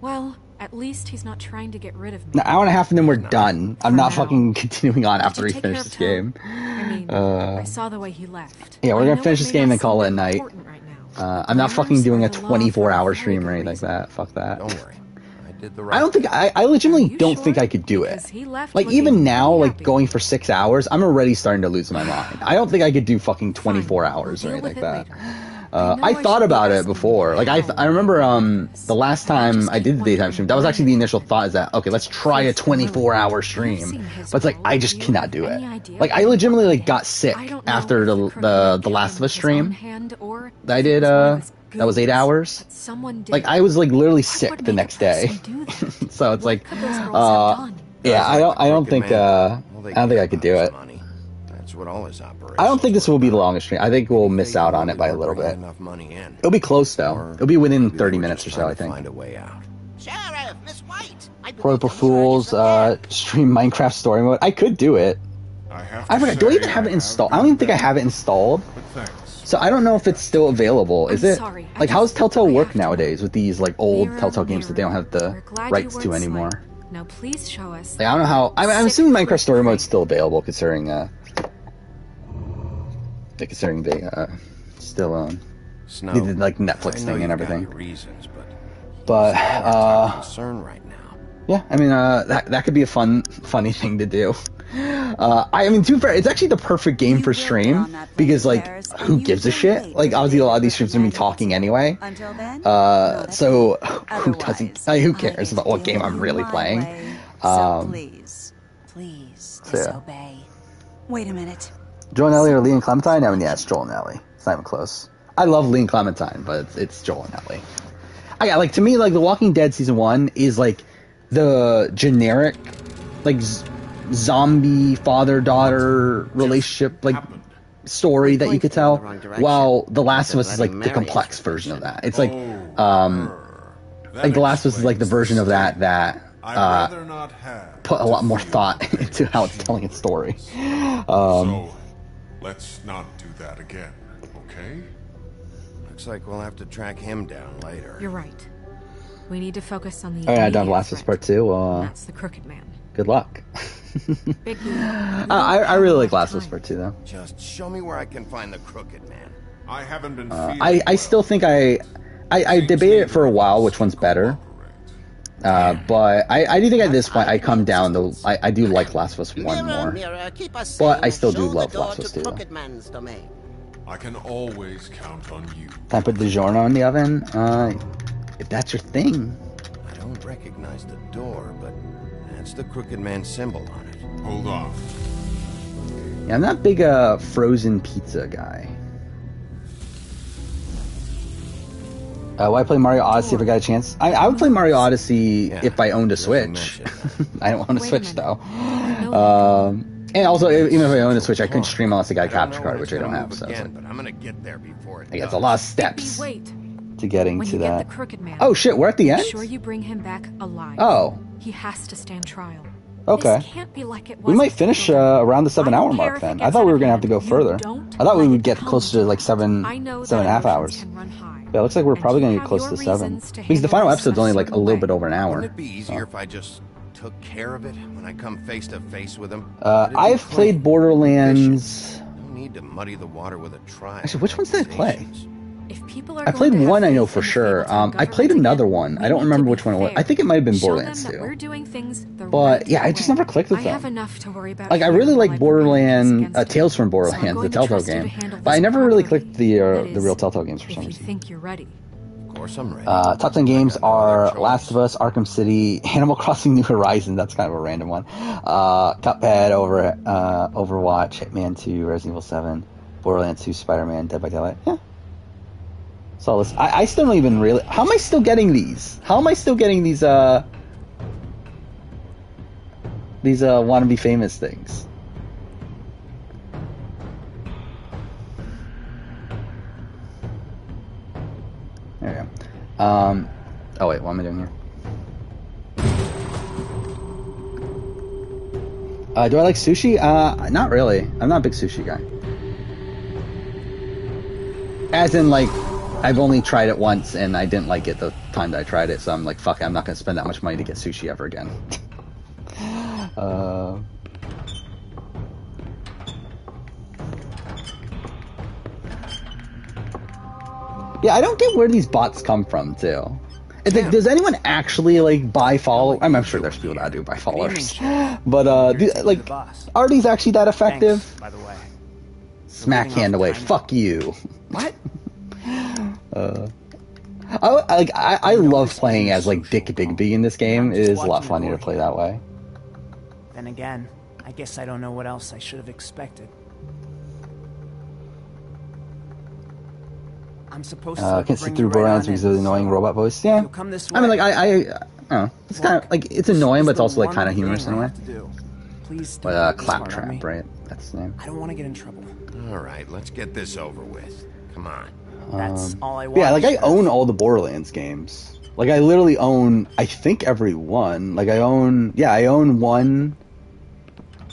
Well, at least he's not trying to get rid of me. An hour and a half and then we're done. I'm not fucking continuing on after we finish this game. I mean, I saw the way he left. Yeah, we're gonna finish this game and call it a night. I'm not fucking doing a 24-hour stream or anything like that. Fuck that. Don't worry. I don't think I legitimately don't think I could do it. Like even now, like going for 6 hours, I'm already starting to lose my mind. I don't think I could do fucking 24 hours or anything like that. I thought about it before. Like I remember the last time I did the daytime stream, that was actually the initial thought, is that okay, let's try a 24-hour stream. But it's like I just cannot do it. Like I legitimately like got sick after the Last of Us stream that I did. That was 8 hours. Like I was like literally sick the next day. So it's like, yeah, I don't think I could do it. That's what all his operations. I don't think this will be the longest stream. I think we'll miss out on it by a little bit. It'll be close though. It'll be within 30 minutes or so, I think. Sheriff, Miss White. April Fools stream Minecraft story mode. I could do it. I forgot. Do I even have it installed? I don't even think I have it installed. So I don't know if it's still available. Is it? Like, how does Telltale work nowadays with these like old Telltale games that they don't have the rights to anymore? Now please show us. Like, I don't know how. I'm assuming Minecraft Story Mode is still available, considering they still they did like Netflix thing and everything. But concern right now. Yeah, I mean that could be a funny thing to do. I mean, to be fair, it's actually the perfect game for stream because, like, who gives a shit? Like, obviously, a lot of these streams are gonna be talking anyway. So who doesn't? Who cares about what game I'm really playing? So please disobey. Wait a minute. Joel and Ellie or Lee and Clementine? I mean, yeah, it's Joel and Ellie. It's not even close. I love Lee and Clementine, but it's Joel and Ellie. Like, to me, like, The Walking Dead season 1 is like the generic, like, zombie father-daughter relationship, like, story that you could tell, while The Last of Us is like the complex version of that. It's like The Last of Us is like the version of that put a lot more thought into how it's telling its story. So let's not do that again, okay? Looks like we'll have to track him down later. You're right. We need to focus on the. Oh yeah, I done Last of Us Part 2. That's the Crooked Man. Good luck. I really like Last of Us Part 2 though. Just show me where I can find the Crooked Man. I haven't been. I still think I debated it for a while which one's better. But I do think at this point I come down to I do like Last of Us 1 more. But I still do love Last of Us 2. I can always count on you. Can I put DiGiorno in the oven? If that's your thing. I don't recognize the door, but that's the Crooked Man symbol on it. Hold on. Yeah, I'm not a big frozen pizza guy. Why play Mario Odyssey if I got a chance? I would play Mario Odyssey if I owned a Switch. I don't own a Switch though. And also, even if I owned a Switch, I couldn't stream unless I got a capture card, which I don't have. So it's like, but I'm gonna get there before it I guess a lot of steps. Wait. to getting when to you that. Get the crooked man, oh shit, we're at the end? Make sure you bring him back alive. Oh. He has to stand trial. Okay. This can't be like it was. We might finish around the 7-hour mark then. I thought we were going to have to go further. I thought we would get closer to like 7.5 hours. Yeah, it looks like we're probably going to get close to 7. Because the final episode's only like a little bit over an hour. Wouldn't it be easier if I just took care of it when I come face to face with him? I've played Borderlands. No need to muddy the water with a try. Actually, which ones did I play? If people are I played one, I know for sure. I played another one. I don't remember which one it was. I think it might have been Borderlands 2. But yeah, I just never clicked with them. I have enough to worry about. Like I really like Borderlands, Tales from Borderlands, the Telltale game, but I never really clicked the real Telltale games for some reason. Think you're ready. Of course I'm ready. Top 10 games are Last of Us, Arkham City, Animal Crossing New Horizons, that's kind of a random one, Cuphead, Overwatch, Hitman 2, Resident Evil 7, Borderlands 2, Spider-Man, Dead by Daylight. Yeah. So I still don't even really... How am I still getting these? How am I still getting these wannabe famous things? There we go. Oh wait, what am I doing here? Do I like sushi? Not really. I'm not a big sushi guy. As in, like, I've only tried it once and I didn't like it the time that I tried it, so I'm like, fuck it, I'm not gonna spend that much money to get sushi ever again. Yeah, I don't get where these bots come from, too. Does anyone actually, like, buy followers? I'm sure there's people that do buy followers. But, like, are these actually that effective? Thanks, by the way. Smack hand away. Fuck you. What? I love playing as, like, Dick Bigby in this game. It is a lot funnier to play that way. Then again, I guess I don't know what else I should have expected. I'm supposed to can't sit through Borderlands because of the annoying robot voice. Yeah, I mean, like I don't know. It's kind of like it's annoying, but it's also like kind of humorous in a way. Please But Claptrap, right? That's the name. I don't want to get in trouble. All right, let's get this over with. Come on. That's all I want. Yeah, like I own all the Borderlands games. Like I literally own, I think every one. Like I own one.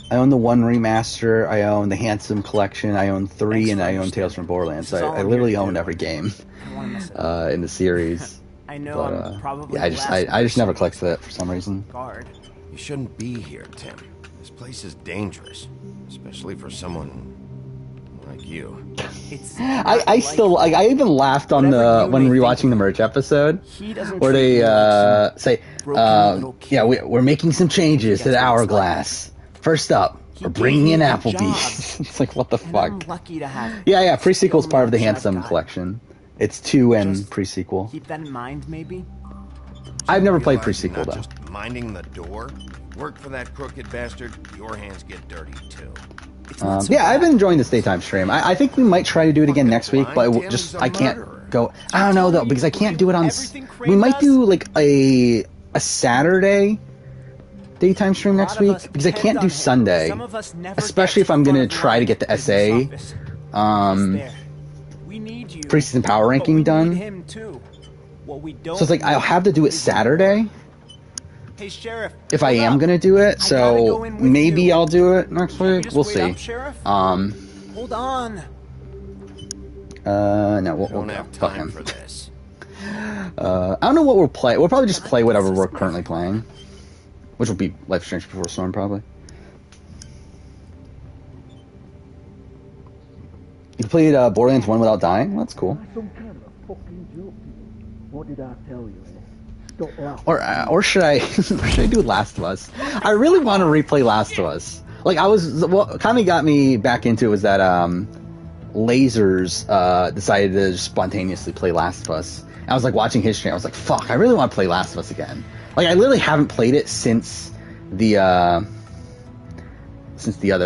I own the 1 remaster, I own the Handsome Collection, I own 3, and I own Tales from Borderlands. So I literally own every game in the series. I know, but, I'm probably yeah, I just never clicked with it for some reason. You shouldn't be here, Tim. This place is dangerous, especially for someone like you. I still like. I even laughed on when rewatching the merch episode where they say, "Yeah, we're making some changes to the hourglass." First up, we're bringing in Applebee's. It's like, what the fuck? I'm lucky to have Yeah, pre-sequel is part of the Handsome Collection. It's 2 and pre-sequel. Keep that in mind, maybe? I've never played pre-sequel, though. Just minding the door? Work for that crooked bastard, your hands get dirty, too. Yeah, I've been enjoying this daytime stream. I think we might try to do it again next week, but I can't go... I don't know, though, because I can't do it on... We might do, like, a Saturday... daytime stream next week because I can't do Sunday, especially if I'm gonna try to get the SA preseason power ranking done. So it's like I'll have to do it Saturday if I am gonna do it. So maybe I'll do it next week. We'll see. Hold on. No, we'll have time for this. I don't know what we'll play. We'll probably just play whatever we're currently playing. Which will be Life is Strange Before Storm, probably. You played Borderlands 1 without dying? That's cool. What did I tell you? Or should I do Last of Us? I really want to replay Last of Us. Like what kind of got me back into it was that Lasers decided to just spontaneously play Last of Us. And I was like watching his stream. I was like, fuck, I really want to play Last of Us again. Like I literally haven't played it since the other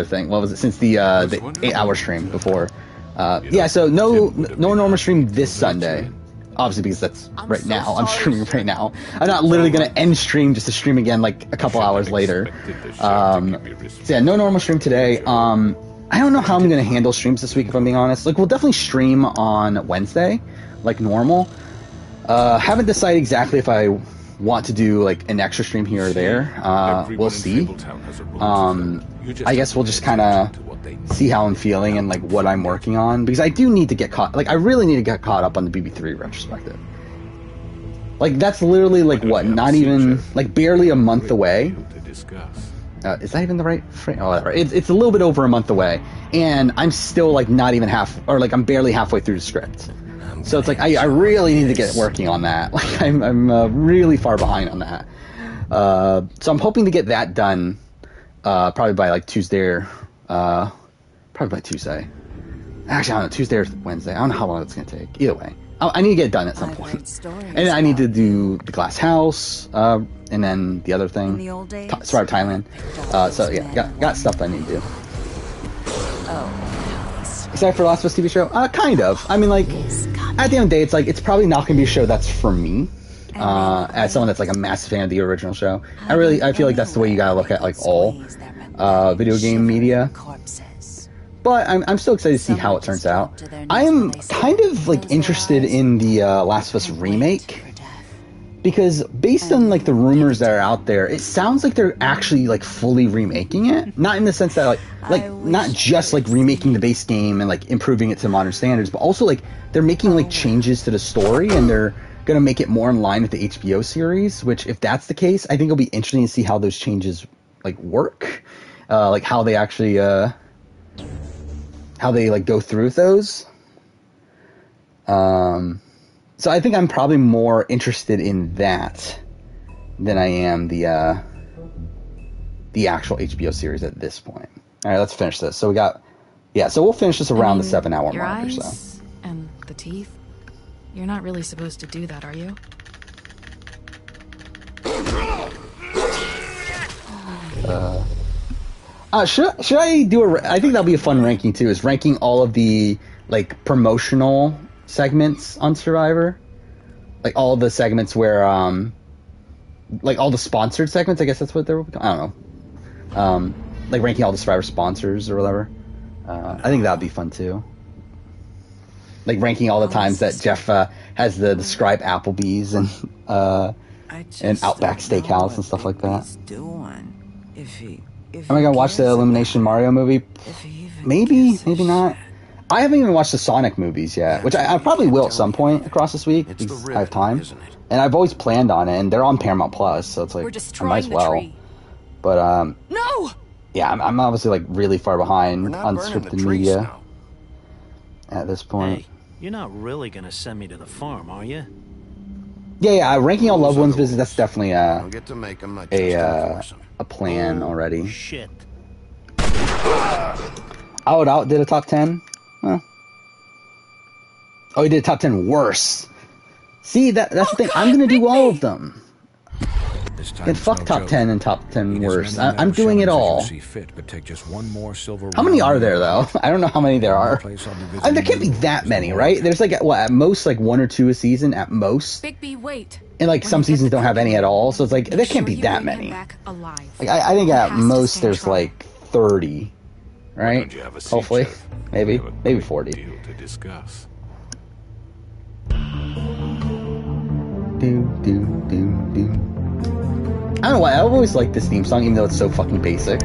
thing. What was it? Since the 8-hour stream before. Yeah. So no normal stream this Sunday. Obviously because that's right now. I'm streaming right now. I'm not literally gonna end stream just to stream again like a couple hours later. So yeah, no normal stream today. I don't know how I'm gonna handle streams this week if I'm being honest. Like we'll definitely stream on Wednesday, like normal. Haven't decided exactly if I want to do like an extra stream here or there. We'll see. I guess we'll just kind of see how I'm feeling and like what I'm working on, because I do need to get caught. Like I really need to get caught up on the BB3 retrospective. Like that's literally like what? Not even like barely a month away. Is that even the right frame? Oh, whatever. It's a little bit over a month away, and I'm still like not even half, or like I'm barely halfway through the script. So it's like I really need to get working on that. Like I'm really far behind on that. So I'm hoping to get that done probably by like Tuesday or probably by Tuesday. Actually, I don't know, Tuesday or Wednesday. I don't know how long it's gonna take. Either way, I need to get it done at some point. And I need to do the Glass House, and then the other thing, Survivor Thailand. So yeah, got stuff I need to do. Except for Last of Us TV show, kind of. I mean, like, at the end of the day, it's like it's probably not going to be a show that's for me. As someone that's like a massive fan of the original show, I feel like that's the way you gotta look at like all video game media. But I'm still excited to see how it turns out. I am kind of like interested in the Last of Us remake, because based on like the rumors that are out there, it sounds like they're actually like fully remaking it. Not in the sense that like not just like remaking the base game and like improving it to modern standards, but also like they're making like changes to the story, and they're gonna make it more in line with the HBO series. Which, if that's the case, I think it'll be interesting to see how those changes like work, like how they actually how they like go through with those. So I think I'm probably more interested in that than I am the actual HBO series at this point. All right, let's finish this. So we got, so we'll finish this around the 7-hour mark or so. And the teeth. You're not really supposed to do that, are you? Should I do I think that'll be a fun ranking too, is ranking all of the like promotional segments on Survivor, like all the segments where like all the sponsored segments, I guess that's what they're, I don't know, like ranking all the Survivor sponsors or whatever. I think that'd be fun too, like ranking all the times that Jeff has the describe Applebee's and Outback Steakhouse and stuff like that. Am I gonna watch the Illumination Mario movie? Maybe not. I haven't even watched the Sonic movies yet, which I probably will at some point across this week because I have time. And I've always planned on it, and they're on Paramount Plus, so it's like I might as well. But no. Yeah, I'm obviously like really far behind on scripted media at this point. Hey, you're not really gonna send me to the farm, are you? Yeah. Ranking all loved ones visits, that's definitely Don't get to make them like a plan already. Shit. Out did a top 10. Huh. Oh, he did a top 10 worse. See, that's the thing. I'm gonna do all of them. And fuck top 10 and top 10 worse. I'm doing it all. How many are there though? I don't know how many there are. I mean, there can't be that many, right? There's like at most like 1 or 2 a season at most. Bigby, wait. And like some seasons don't have any at all, so it's like there can't be that many. Like I think at most there's like 30, right? Hopefully, maybe 40. To discuss. I don't know why, I've always liked this theme song, even though it's so fucking basic.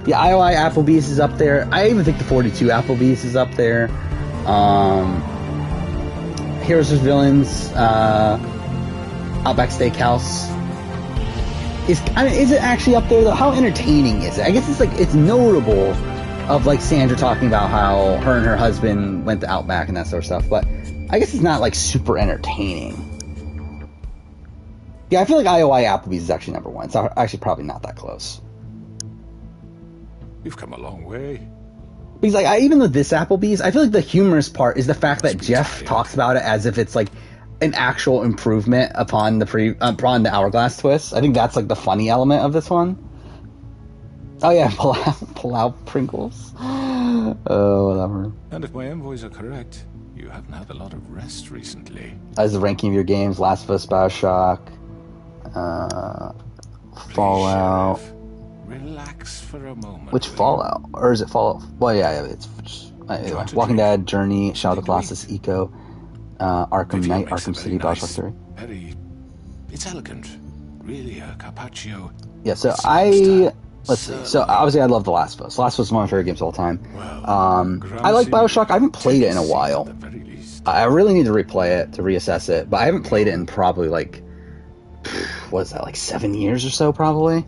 Yeah, IOI Applebee's is up there. I even think the 42 Applebee's is up there. Heroes vs. Villains, Outback Steakhouse. Is it actually up there though? How entertaining is it? I guess it's like, it's notable of like Sandra talking about how her and her husband went to Outback and that sort of stuff, but I guess it's not like super entertaining. Yeah, I feel like IOI Applebee's is actually number 1. It's actually probably not that close. You've come a long way. Because like even with this Applebee's, I feel like the humorous part is the fact that Jeff talks about it as if it's like an actual improvement upon the Hourglass twist. I think that's like the funny element of this one. Oh yeah, Palau Pringles. Oh, whatever. And if my envoys are correct, you haven't had a lot of rest recently. As the ranking of your games: Last of Us, BioShock, Fallout, Relax for a moment. Which Fallout? Or is it Fallout? Well, yeah, it's... Anyway, Walking Dead, Journey, Shadow of the Colossus, Eco, Arkham Knight, Arkham City, Bioshock 3. Very... It's elegant. Really, a Carpaccio. Yeah, so let's see. So obviously I love The Last of Us. The Last of Us is one of my favorite games of all time. I like Bioshock. I haven't played it in a while. I really need to replay it, to reassess it, but I haven't played it in probably like, what is that, like 7 years or so probably?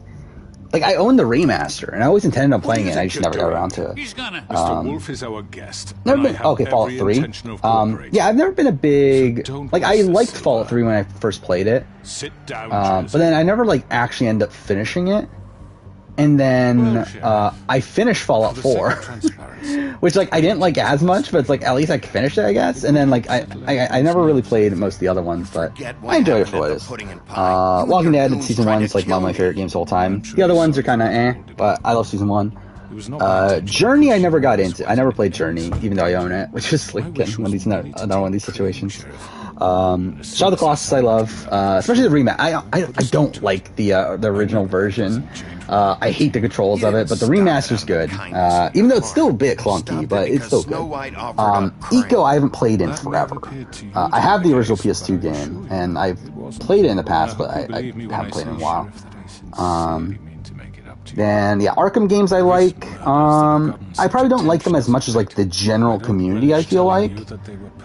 Like, I own the remaster, and I always intended on playing it, and I just never got around to it. Mr. Wolf is our guest. Never been, okay, Fallout 3. Yeah, I've never been a big... Like, I liked Fallout 3 when I first played it. Sit down, but then I never, like, actually ended up finishing it. And then I finished Fallout 4, which, like, I didn't like as much, but it's like, at least I finished it, I guess. And then, like, I never really played most of the other ones, but I enjoyed it for what it is. Walking Dead Season 1 is, like, one of my favorite games of all time. The other ones are kind of eh, but I love Season 1. Journey I never got into. I never played Journey, even though I own it, which is, like, again, another one of these situations. Shadow of the Colossus I love, especially the remake. I don't like the original version. I hate the controls of it, but the remaster's good. Even though it's still a bit clunky, but it's still good. Eco I haven't played in forever. I have the original PS2 game, and I've played it in the past, but I haven't played it in a while. Then, yeah, Arkham games I like. I probably don't like them as much as, like, the general community, I feel like.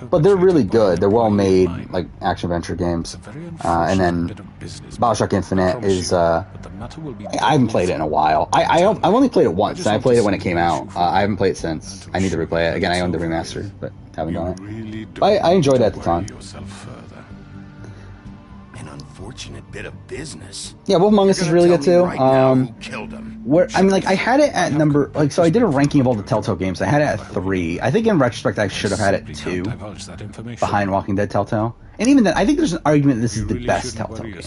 But they're really good. They're well-made, like, action-adventure games. And then Bioshock Infinite is... I haven't played it in a while. I've only played it once, and I played it when it came out. I haven't played it since. I need to replay it. Again, I own the remaster, but haven't done it. I enjoyed it at the time. Unfortunate bit of business. Yeah, Wolf Among Us is really good too. Who killed him? I mean, like, I had it at number, like, so I did a ranking of all the Telltale games. I had it at 3. I think in retrospect I should have had it 2, behind Walking Dead Telltale. And even then, I think there's an argument this is the best Telltale game.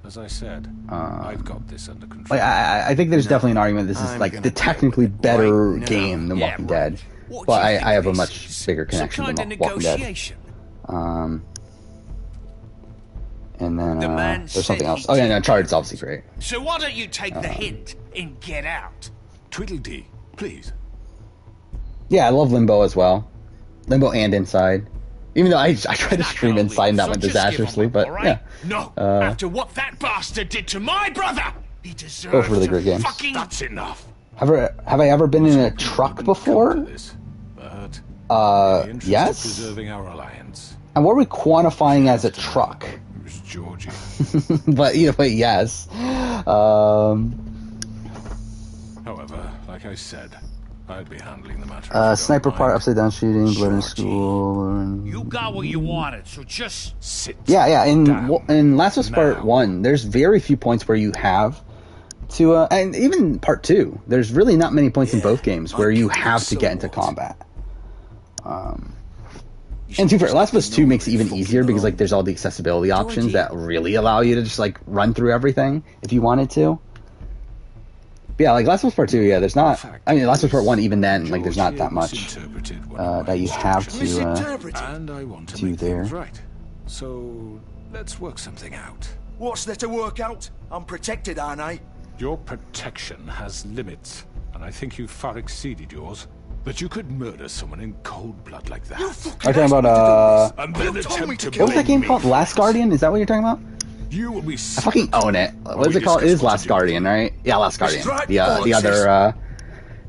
As I said, I've got this under control. Like, I think there's definitely an argument this is, like, the technically better game than Walking Dead. But I have a much bigger connection to Walking Dead. And then there's something else. Oh yeah, no, Uncharted's obviously great. So why don't you take the hint and get out? Tweedledee, please. Yeah, I love Limbo as well. Limbo and Inside. Even though I tried to stream Inside and that went disastrously, but yeah. No, after what that bastard did to my brother, he deserves both really great games. That's enough. Have I ever been in a truck before? Yes. Preserving our alliance. And what are we quantifying as a truck? Georgie. But either way, yes. However, like I said, I'd be handling the matter. Sniper part, upside down shooting, blood in school. You got what you wanted, so just sit. Yeah. In Last of Us Part 1, there's very few points where you have to, and even Part 2, there's really not many points in both games where you have to get into combat. And to be fair, Last of Us 2 makes it even easier because, like, there's all the accessibility options that really allow you to just, like, run through everything if you wanted to. But yeah, like, Last of Us Part 2, yeah, there's not... I mean, Last of Us Part 1, even then, like, there's not that much that you have to do there. Right. So, let's work something out. What's there to work out? I'm protected, aren't I? Your protection has limits, and I think you've far exceeded yours. But you could murder someone in cold blood like that. Are you talking about, and then attempt to what was that game called? Last Guardian? Is that what you're talking about? You will be I fucking own it. What is it called? It is Last Guardian, right? Yeah, Last Guardian. The other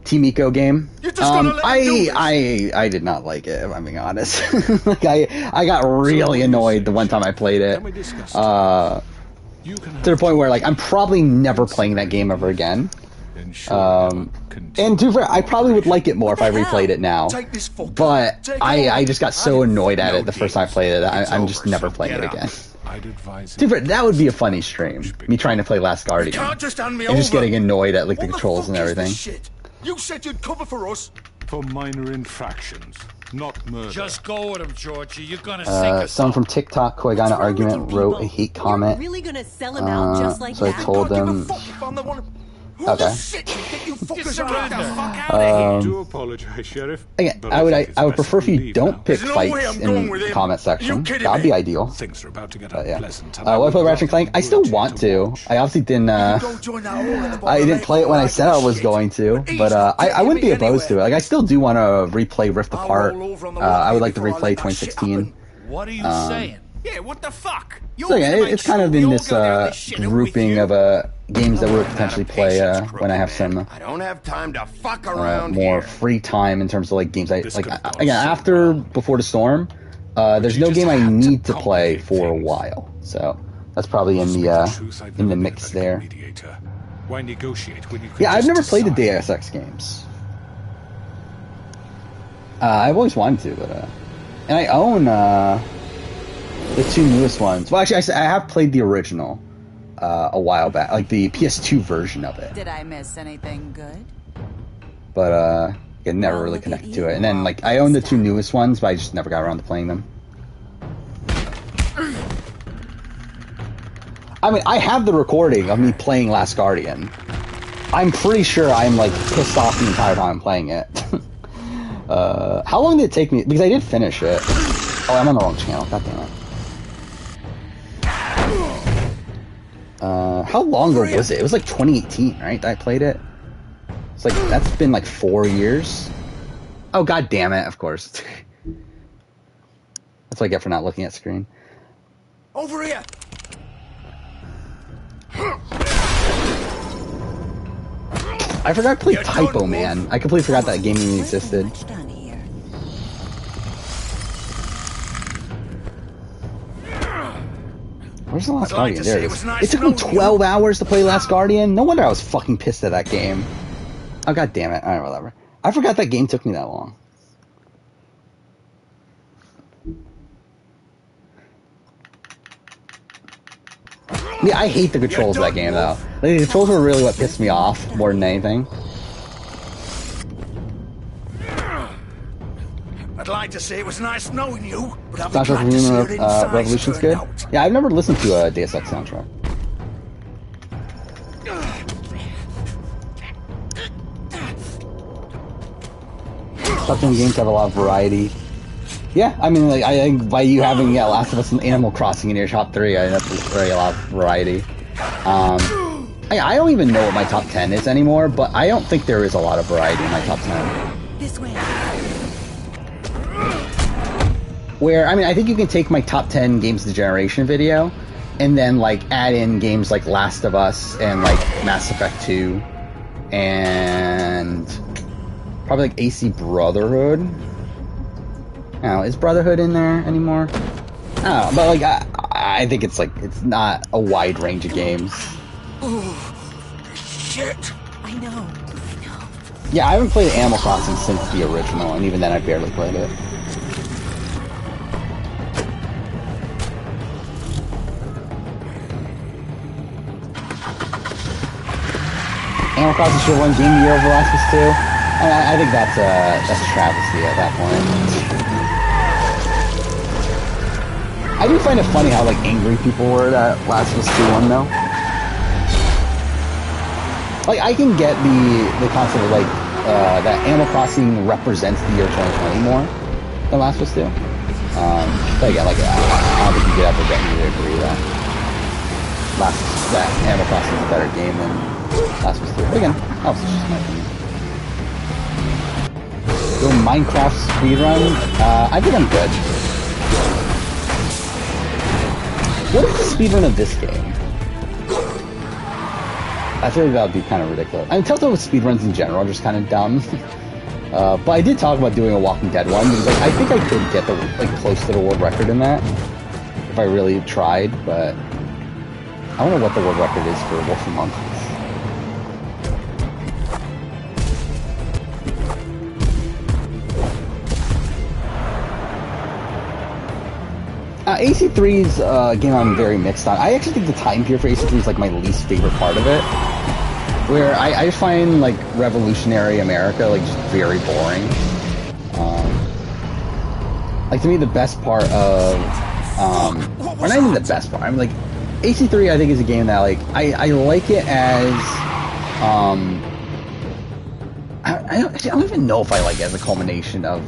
Team Eco game. I did not like it, if I'm being honest. Like, I got really annoyed the one time I played it. To the point where, like, I'm probably never playing that game ever again. And to be fair, I probably would like it more if I replayed it now. But I just got so annoyed at it the first time I played it, I'm just never playing it again. To be fair, that would be a funny stream. Me trying to play Last Guardian. And just getting annoyed at, like, the controls and everything. You said you'd cover for us. For minor infractions, not murder. Just go with him, Georgie. You're gonna sink us. Someone from TikTok who I got in an argument wrote a hate comment. Really gonna sell him out just like so that? I told them... Okay. I do apologize, Sheriff. Again, I would prefer if you don't pick fights in the comment section. That'd be ideal. Things are about to get Yeah. unpleasant. What I play Ratchet and Clank? I still want to. I obviously didn't. I didn't play it when I said I was going to, but I wouldn't be opposed to it. Like, I still do want to replay Rift Apart. I would like to replay 2016. What are you saying? Yeah, what the fuck? So yeah, it's kind of in this grouping of games that we would potentially play when I have some I don't have time to fuck around more free time in terms of like games I like. Again, after Before the Storm, there's no game I need to play for a while, so that's probably in the mix there. Why negotiate when you Yeah, I've never played the Deus Ex games. I've always wanted to, but and I own the two newest ones. Well, actually, I have played the original a while back, like the PS2 version of it. Did I miss anything good? But it never really connected to it. And then like I own the two newest ones, but I just never got around to playing them. I mean, I have the recording of me playing Last Guardian. I'm pretty sure I'm like pissed off the entire time I'm playing it. How long did it take me? Because I did finish it. Oh, I'm on the wrong channel. God damn it. How long ago was it? It was like 2018, right? That I played it. It's like that's been like 4 years. Oh, god damn it! Of course. That's what I get for not looking at screen. Over here. I forgot to play Typo Man. I completely forgot that game even existed. Where's the Last Guardian? There it is. It took me 12 hours to play Last Guardian. No wonder I was fucking pissed at that game. Oh, god damn it. Alright, whatever. I forgot that game took me that long. Yeah, I hate the controls of that game, though. The controls were really what pissed me off more than anything. I'd like to say it was nice knowing you, but I'm Soundtrack glad to see your from insides Revolution's turned good. out. Yeah, I've never listened to a Deus Ex soundtrack. Top 10 games have a lot of variety. Yeah, I mean, like, I think by you having Last of Us and Animal Crossing in your top 3, that's very a lot of variety. I don't even know what my top 10 is anymore, but I don't think there is a lot of variety in my top 10. This way. Where, I mean, I think you can take my top 10 games of the generation video and then, like, add in games like Last of Us and, like, Mass Effect 2 and probably, like, AC Brotherhood. I don't know, is Brotherhood in there anymore? I don't know, but, like, I think it's, like, it's not a wide range of games. Oh, shit. I know. Yeah, I haven't played Animal Crossing since the original, and even then I barely played it. Animal Crossing should have won Game of the Year over Last of Us 2. I think that's a travesty at that point. I do find it funny how like angry people were that Last of Us 2 won though. Like I can get the concept of like that Animal Crossing represents the year 2020 more than Last of Us 2. But again, like I don't think you could ever get me to agree that Animal Crossing is a better game than Last of Us 2. But again, that was just my opinion. Go Minecraft speedrun? I think I'm good. What is the speedrun of this game? I feel like that would be kind of ridiculous. I mean, Telltale speedruns in general are just kind of dumb. But I did talk about doing a Walking Dead one because like, I think I could get close to the world record in that if I really tried. But I don't know what the world record is for Wolf Among Us. AC3's game I'm very mixed on. I actually think the time period for AC3 is like my least favorite part of it. Where I find like revolutionary America like just very boring. Like to me the best part of or not even the best part. I'm like AC3 I think is a game that like I like it as I don't even know if I like it as a culmination of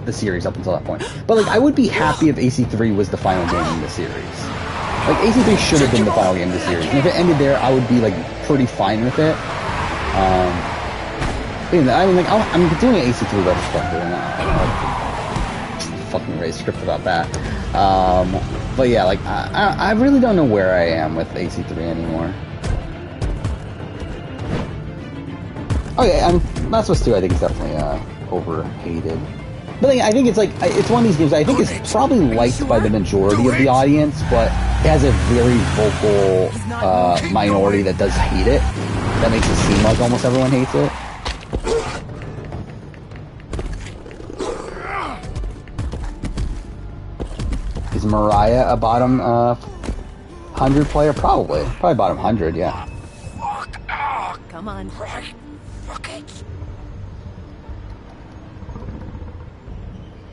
the series up until that point. But like, I would be happy if AC3 was the final game in the series. Like, AC3 should have been the final game of the series. And if it ended there, I would be like pretty fine with it. I mean, like, I'm doing an AC3 retrospective, and I'll fucking raise script about that. But yeah, like, I really don't know where I am with AC3 anymore. Oh yeah, Last of Us 2 I think is definitely overhated. But I think it's like, it's one of these games I think is probably liked by the majority of the audience, but it has a very vocal minority that does hate it. That makes it seem like almost everyone hates it. Is Mariah a bottom 100 player? Probably bottom 100, yeah. Come on.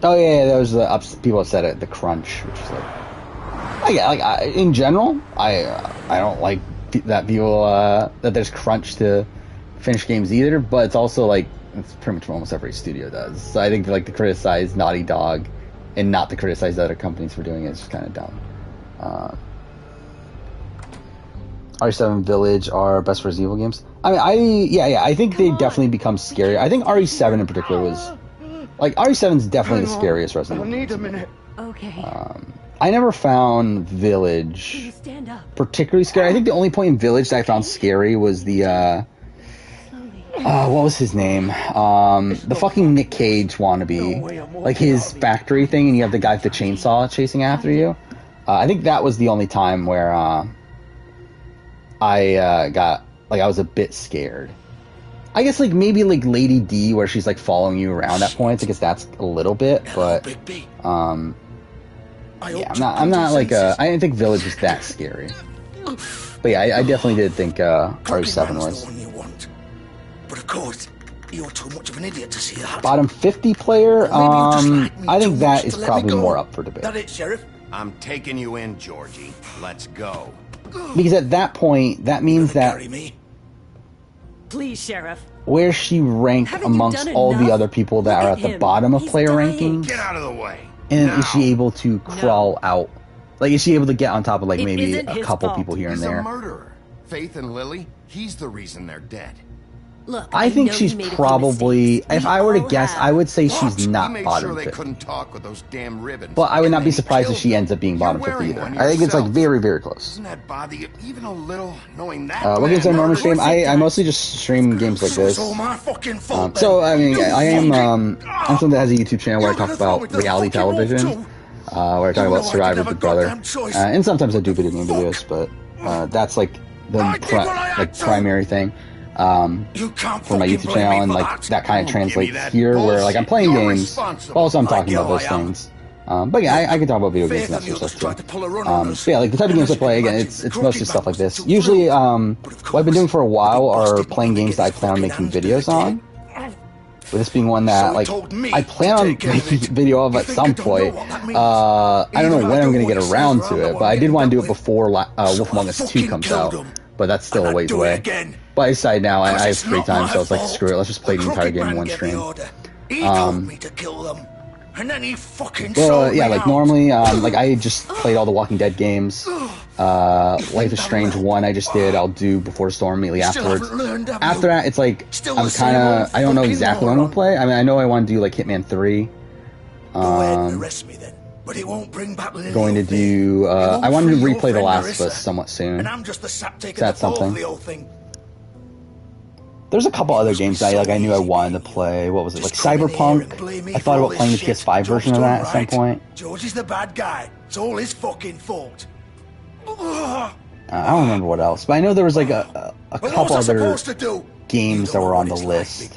Oh yeah, there was the people said it, the crunch, which is like, in general, I don't like that people that there's crunch to finish games either. But it's also like it's pretty much what almost every studio does. So I think like to criticize Naughty Dog and not to criticize other companies for doing it is just kind of dumb. RE7 Village are best Resident Evil games. I mean, I think they definitely become scary. I think RE7 in particular was. Like, RE7's definitely the scariest Resident Evil. I need a minute. Okay. I never found Village particularly scary. I think the only point in Village that I found scary was the, what was his name? The fucking Nick Cage wannabe. Like, his factory thing, and you have the guy with the chainsaw chasing after you. I think that was the only time where, I was a bit scared. I guess, like, maybe, like, Lady D, where she's, like, following you around at points. I guess that's a little bit, but, yeah, I'm not, like, I didn't think Village was that scary. But, yeah, I definitely did think, RE7 was. But, of course, you're too much of an idiot to see that. Bottom 50 player, I think that is probably more up for debate. That it, Sheriff? I'm taking you in, Georgie. Let's go. Because at that point, that means that... Please, Sheriff. Where she ranked amongst all the other people that are at the bottom of player rankings? Get out of the way. And is she able to crawl out? Like, is she able to get on top of, like, maybe a couple people here and there? He's a murderer. Faith and Lily, he's the reason they're dead. Look, I think she's probably, if I were to guess, I would say she's not bottom 50. Couldn't talk with those damn ribbons. But I would not be surprised if she ends up being bottom 50 either. I think it's like very, very close. Doesn't that bother you even a little, knowing that? What games I normally stream? I mostly just stream games like this. So I mean, I'm someone that has a YouTube channel where I talk about reality television, where I talk about Survivor, Big Brother, and sometimes I do video game videos, but that's like the primary thing. For my YouTube channel, and like that kind of translates here where like I'm playing games, but also I'm talking about those things. But yeah, I can talk about video games and that sort of stuff too. So yeah, like the type of games I play, again, it's mostly stuff like this. Usually, what I've been doing for a while are playing games that I plan on making videos on. With this being one that, like, I plan on making a video of at some point. I don't know when I'm going to get around to it, but I did want to do it before Wolf Among Us 2 comes out. But that's still a ways away. But I decided now I have free time, so I was like, screw it, let's just play the entire game in one stream. Well, yeah, like normally, like I just played all the Walking Dead games. Life is Strange 1 I just did, I'll do Before the Storm immediately afterwards. After that, it's like, I'm kinda, I don't know exactly what I'm gonna play. I mean, I know I want to do like Hitman 3. But it won't bring back Lily. Going to do, I wanted to replay The Last of Us somewhat soon. And I'm just the sap taking That's something. The whole thing. There's a couple other games that I knew I wanted to play. What was it, like Cyberpunk? I thought about playing the PS5 version of that at some point. George is the bad guy. It's all his fucking fault. I don't remember what else, but I know there was like a couple other games that were on the list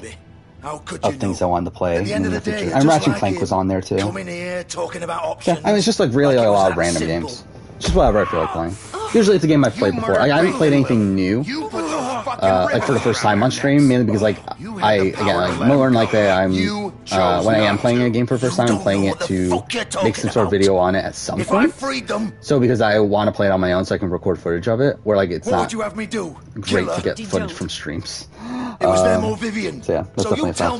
of things I wanted to play in the future. And Ratchet & Clank was on there too. Here talking about options. Yeah, I mean, it's just like really like a lot of random games. It's just whatever I feel like playing. Usually it's a game I've played before. I haven't played anything new. like for the first time on stream, mainly because like more than likely I'm when I am playing a game for the first time, I'm playing it to make some sort of video on it at some point. So because I want to play it on my own, so I can record footage of it. Where like it's not great to get footage from streams. It was them or Vivian. So yeah, that's definitely a factor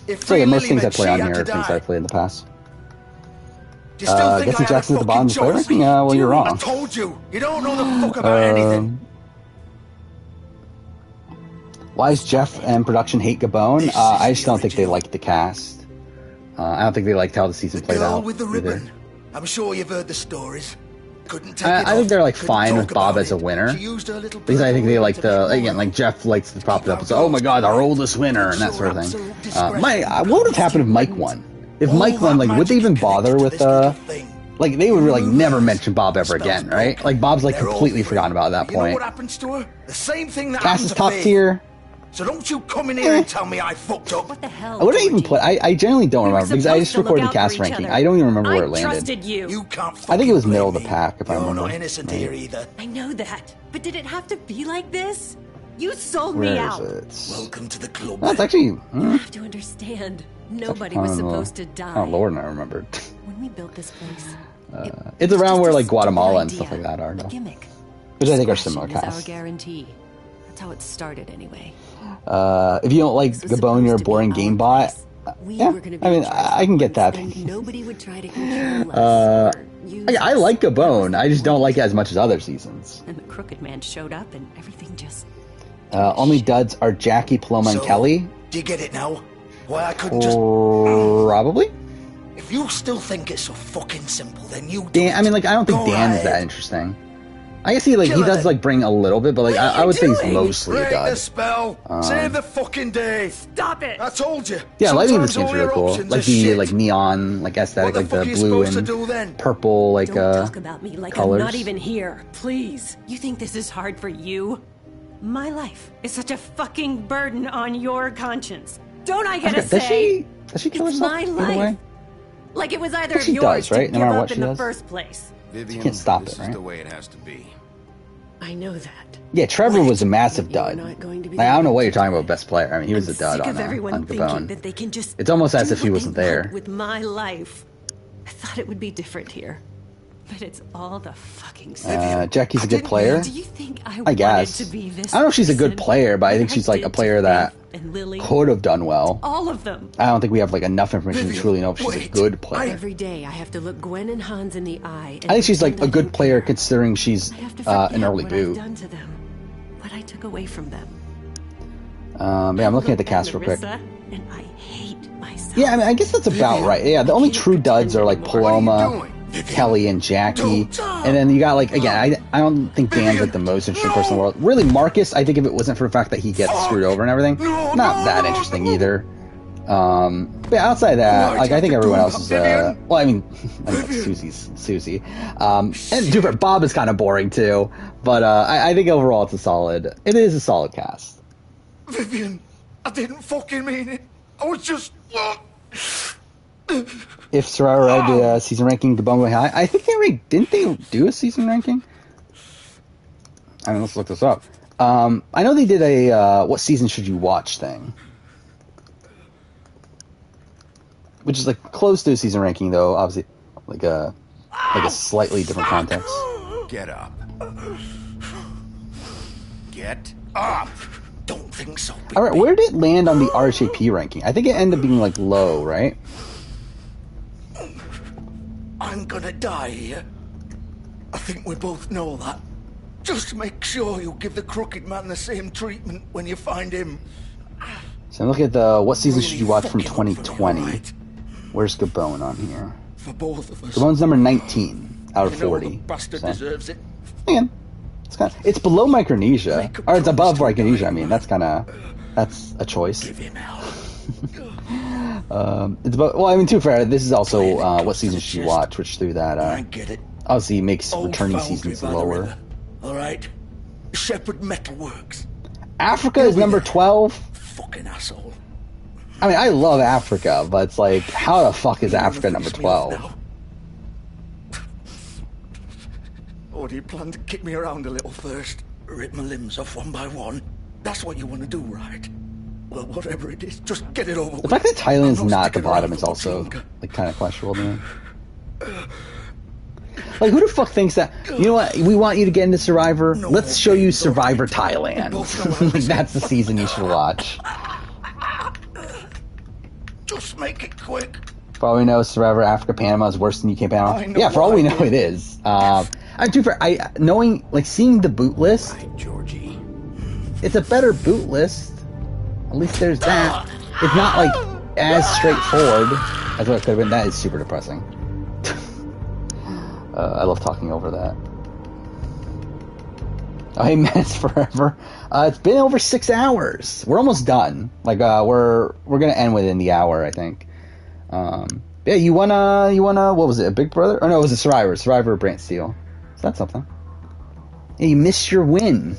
there. So yeah, most things I play on here are things I've played in the past. Guessing Jackson's at the bottom of the player ranking? Well, you're wrong. I told you. You don't know the fuck about anything. Why does Jeff and production hate Gabon? I just don't think they liked the cast. I don't think they liked how the season played out. With the ribbon. I'm sure you've heard the stories. Couldn't take I think they're like fine with Bob as a winner, because I think they like like Jeff likes to prop it up and say, "Oh my God, our oldest winner" and that sort of thing. What would have happened if Mike won? If Mike won, like, would they even bother with like they would like never mention Bob ever again, right? Like Bob's like completely forgotten about at that point. You know what happens to her? The same thing that Cass is top tier. So don't you come in here and tell me I fucked up. What the hell? I wouldn't even play. I generally don't remember because I just recorded the cast ranking. I don't even remember where it landed. You can't. I think it was middle of the pack, if I remember. You're not innocent here either. I know that, but did it have to be like this? You sold Where me is out. it? Welcome to the club. That's actually. You have to understand. Nobody was supposed to die. Oh Lord, I remembered. When we built this place, it's around where like Guatemala and stuff like that are, though. Gimmick. Which I think are similar Is our casts. guarantee. That's how it started, anyway. If you don't like Gabon, you're a boring game bot. Yeah, I mean, I can get that. Nobody would try to control us. I like Gabon. I just don't like it as much as other seasons. And the crooked man showed up, and everything just. Only duds are Jackie, Paloma, and Kelly. Do you get it now? Why I couldn't just. Probably. If you still think it's so fucking simple, then you. Dan, I mean, like, I don't think Dan's that interesting. I guess he does like bring a little bit, but like I would say he's mostly a dud. The spell. Save the fucking day. Stop it! I told you. Yeah, lighting in this game's really cool. Like the like neon, like aesthetic, like the blue and purple, like Don't talk about me like colors. I'm not even here, please. You think this is hard for you? My life is such a fucking burden on your conscience. Don't I get a say? Does she kill it's herself? my Either life. way? Like it was either of She yours does, right? to No give matter up what in she the does? first place. Vivian, You can't stop this it, right? is the way it has to be. I know that. Yeah, Trevor was a massive dud. Like, I don't know what you're talking about, best player. I mean, he was a dud Sick on of everyone on thinking Gabon. that they can just It's almost as do if he what wasn't they there. want with my life. I thought it would be different here, but it's all the fucking same. Jackie's a good player. Do you think I guess. wanted to be this I don't know if she's a good person? player, but I think she's like a player that And Lily, could have done well. all of them. I don't think we have like enough information to truly know if she's a good player. Every day I have to look Gwen and Hans in the eye. And I think she's like a good player considering she's I have to forget an early what I've boot. done to them, what I took away from them. Yeah, I'm looking at the cast real quick. Marissa, and I hate myself. Yeah, I mean, I guess that's about right. Yeah, the only true duds are like Paloma, Kelly, and Jackie. And then you got like, again, I don't think Dan's like the most interesting person in the world. Really, Marcus, I think if it wasn't for the fact that he gets screwed over and everything, not that interesting either. But yeah, outside of that, like, I think everyone else is, well, I mean Susie's Susie. And Dupert, Bob is kind of boring too, but I think overall it is a solid cast. Vivian, I didn't fucking mean it. I was just. If Soraya did a season ranking, Gabon way high, I think didn't they do a season ranking? I mean, let's look this up. I know they did a what season should you watch thing, which is like close to a season ranking, though obviously like a slightly different context. Get up. Get up. Don't think so. All right, where did it land on the RHAP ranking? I think it ended up being like low, right? I'm gonna die here. I think we both know that. Just make sure you give the crooked man the same treatment when you find him. So I'm looking at the what season should you watch from 2020. Where's Gabon on here? For both of us. Gabon's number 19 out of 40. The bastard deserves it. Again, it's below Micronesia, or it's above Micronesia. I mean, that's a choice. Give him hell. It's about, well, I mean, to be fair, this is also what season should you watch, which through that obviously makes returning seasons lower. All right, Shepherd Metalworks. Africa is number 12. Fucking asshole. I mean, I love Africa, but it's like, how the fuck is Africa number 12? Or do you plan to kick me around a little first? Rip my limbs off one by one? That's what you want to do, right? Well, whatever it is, just get it over with. The fact that Thailand's I'm not at the sticking around bottom is for much also longer. like kind of questionable to me. Like, who the fuck thinks that? You know what? We want you to get into Survivor. Let's show you Survivor Thailand. Like, that's the season you should watch. Just make it quick. For all we know, Survivor Africa Panama is worse than UK Panama. I know Yeah, for all what we I know, did. it is. I'm too fair. Knowing, like, seeing the boot list. Georgie. It's a better boot list. At least there's that. It's not like as straightforward as what it could have been. That is super depressing. I love talking over that. Oh, hey, man, it's forever. It's been over 6 hours. We're almost done. Like, we're gonna end within the hour, I think. Yeah, you wanna, what was it, a Big Brother? Oh, no, it was a Survivor Brant Steele. So that's something. Yeah, you missed your win.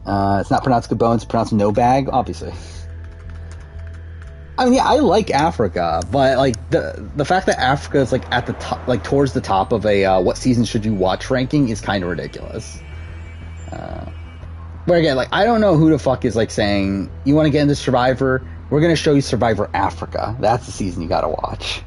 It's not pronounced Gabon, it's pronounced no bag, obviously. I mean, yeah, I like Africa, but like the fact that Africa is like at the top, like towards the top of a what season should you watch ranking is kind of ridiculous. But again, like I don't know who the fuck is like saying you want to get into Survivor. We're gonna show you Survivor Africa. That's the season you gotta watch.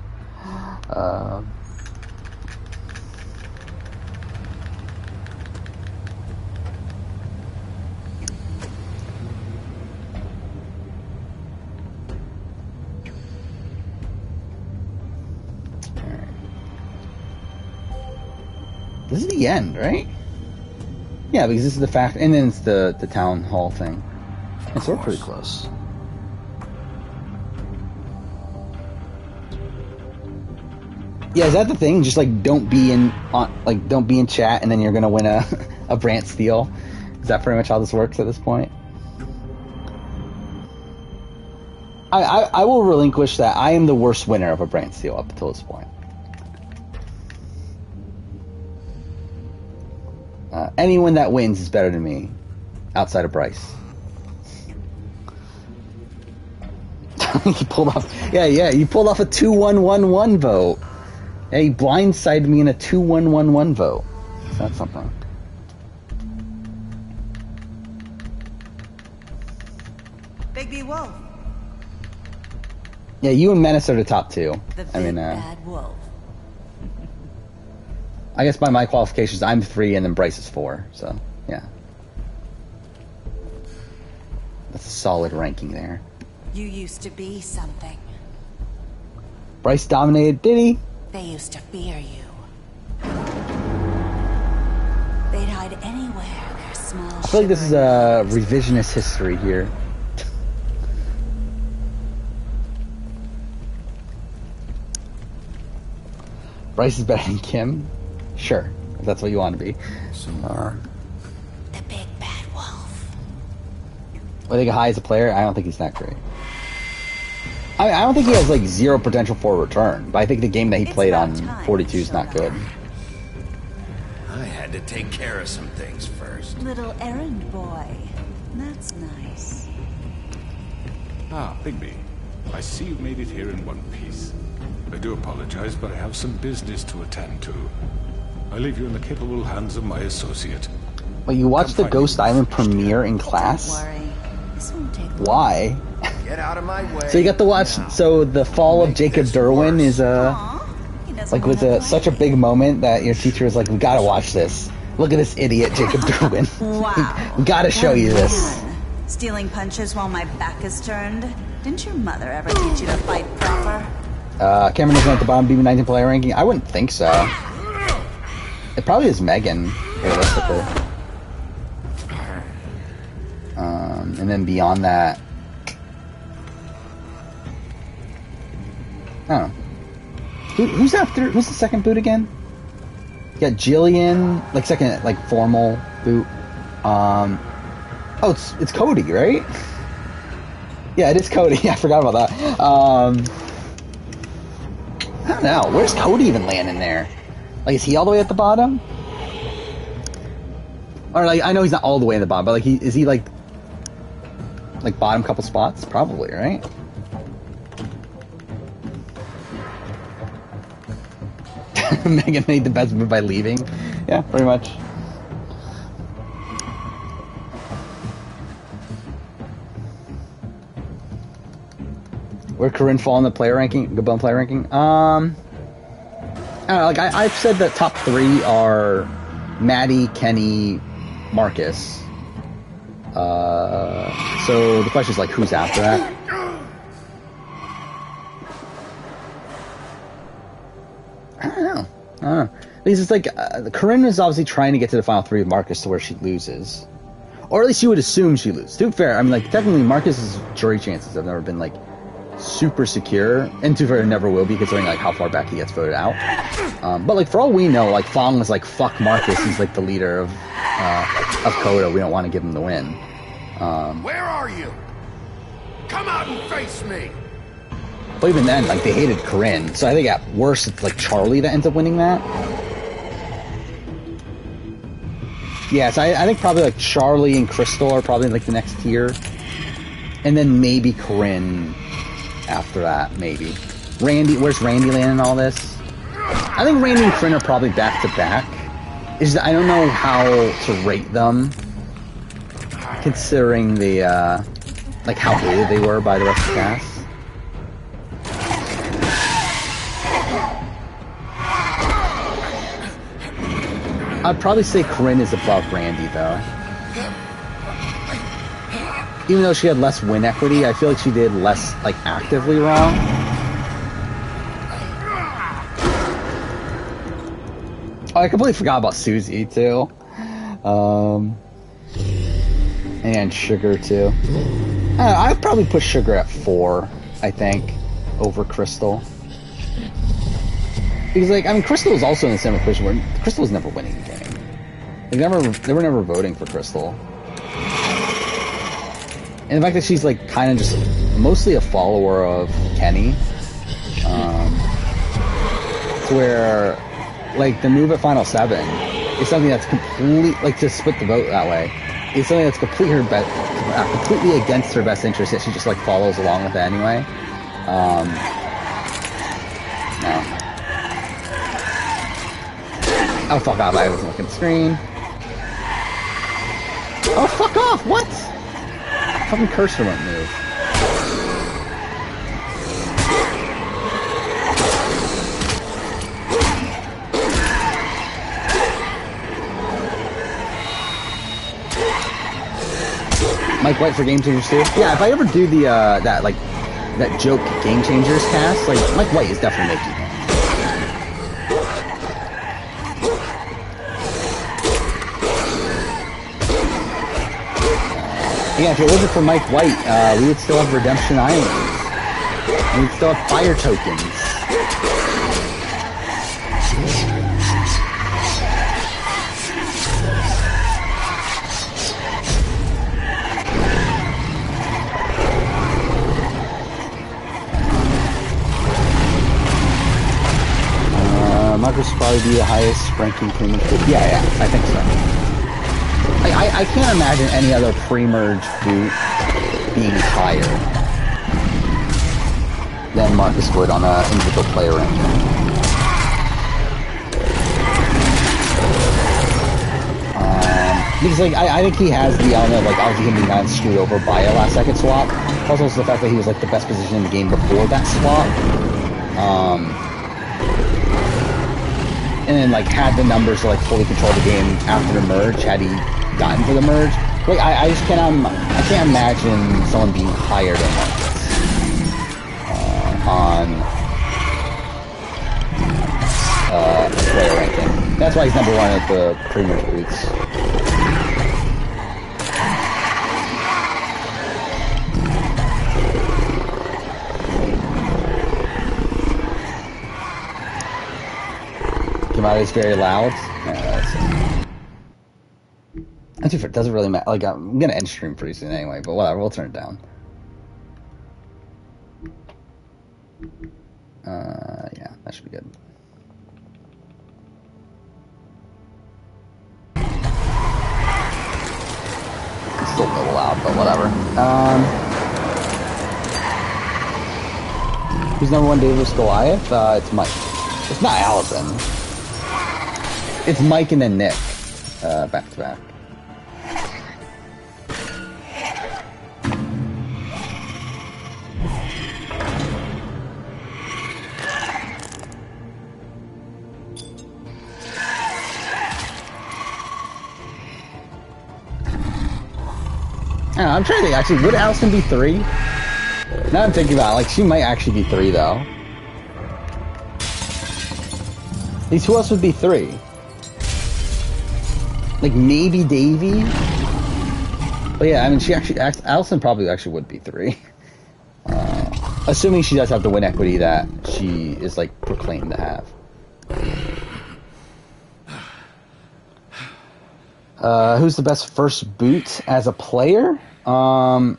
This is the end, right? Yeah, because this is the fact, and then it's the town hall thing. And so we're pretty close. Yeah, is that the thing? Just like don't be in chat, and then you're gonna win a Brant Steele. Is that pretty much how this works at this point? I will relinquish that. I am the worst winner of a Brant Steele up until this point. Anyone that wins is better than me, outside of Bryce. He pulled off, you pulled off a 2-1-1-1 vote. Yeah, he blindsided me in a 2-1-1-1 vote. So that's something. Big B Wolf. Yeah, you and Menace are the top two. The I mean, bad wolf. I guess by my qualifications, I'm 3 and then Bryce is 4. So, yeah. That's a solid ranking there. You used to be something. Bryce dominated, did he? They used to fear you. They'd hide anywhere their small. I feel like this is a revisionist history here. Bryce is better than Kim? Sure, if that's what you want to be. The big bad wolf. I think high as a player, I don't think he's that great. I mean, I don't think he has like zero potential for return, but I think the game that he played on 42 is not good. I had to take care of some things first. Little errand boy. That's nice. Ah, Bigby. I see you made it here in one piece. I do apologize, but I have some business to attend to. I leave you in the capable hands of my associate. Well, you watched the Ghost Island premiere in class? Don't worry. This won't take long. Why? Get out of my way. So you got to watch. So the fall of Jacob Derwin is like was such a big moment that your teacher was like, "We gotta watch this. Look at this idiot, Jacob Derwin. Wow. We gotta show you this." Man. Stealing punches while my back is turned. Didn't your mother ever teach you to fight proper? Cameron isn't at the bottom BB19 player ranking. I wouldn't think so. It probably is Megan, realistically. And then beyond that, I don't know. Who's after? Who's the second boot again? You got Jillian, like second, like formal boot. Oh, it's Cody, right? Yeah, it is Cody. I forgot about that. I don't know. Where's Cody even landing there? Like, is he all the way at the bottom? Or like, I know he's not all the way in the bottom, but like, is he like bottom couple spots? Probably, right? Megan made the best move by leaving. Yeah, pretty much. Where Corinne fall in the player ranking, Gabon player ranking? I don't know, like I've said that top 3 are Maddie, Kenny, Marcus. So the question is like, who's after that? I don't know. Because it's like Corinne is obviously trying to get to the final 3 of Marcus to where she loses, or at least you would assume she loses. To be fair, I mean, like technically Marcus's jury chances have never been like super secure, and to be fair, it never will be considering like how far back he gets voted out. But like for all we know, like Fong was like, fuck Marcus, he's like the leader of Coda. We don't want to give him the win. Where are you? Come out and face me! But even then, like, they hated Corinne, so I think at worst it's like Charlie that ends up winning that. Yeah, so I think probably like Charlie and Crystal are probably like the next tier. And then maybe Corinne after that, maybe. Randy, where's Randy land in all this? I think Randy and Corinne are probably back to back. Is that I don't know how to rate them, considering the, like how hated they were by the rest of the cast. I'd probably say Corinne is above Randy, though. Even though she had less win equity, I feel like she did less, like, actively wrong. Oh, I completely forgot about Susie, too. And Sugar, too. I'd probably put Sugar at 4, I think, over Crystal. Because, like, I mean, Crystal is also in the same equation where Crystal was never winning the game. They were never voting for Crystal. And the fact that she's, like, kind of just mostly a follower of Kenny. To where, like, the move at Final 7 is something that's like, to split the vote that way, is something that's completely against her best interest, yet she just, like, follows along with it anyway. No. Oh, fuck off, I wasn't looking at the screen. Oh, fuck off, what? Fucking cursor won't move. Mike White for Game Changers too? Yeah, if I ever do the, that joke Game Changers cast, like, Mike White is definitely making it. Yeah, if it wasn't for Mike White, we would still have Redemption Islands. We would still have fire tokens. Marcus would probably be the highest ranking premium. Yeah, I think so. I can't imagine any other pre-merge boot being higher than Marcus would on an individual player ranking. Because, like, I think he has the element of, like, obviously him being not screwed over by a last-second swap. Also, the fact that he was, like, the best position in the game before that swap. And then, like, had the numbers to, like, fully control the game after the merge, had he gotten to the merge. Like, I just can't imagine someone being higher than Marcus on player ranking. That's why he's number 1 at the pre-merge boots. It's very loud. It doesn't really matter. Like, I'm gonna end stream pretty soon anyway, but whatever, we'll turn it down. Yeah, that should be good. It's still a little loud, but whatever. Who's number 1 Davis Goliath? It's Mike. It's not Allison. It's Mike and then Nick, back to back. I'm trying to think, actually, would Allison be 3? Now I'm thinking about it, like, she might actually be 3, though. At least who else would be 3? Like, maybe Davy? But yeah, I mean, Allison probably actually would be 3. Assuming she does have the win equity that she is, like, proclaimed to have. Who's the best first boot as a player? And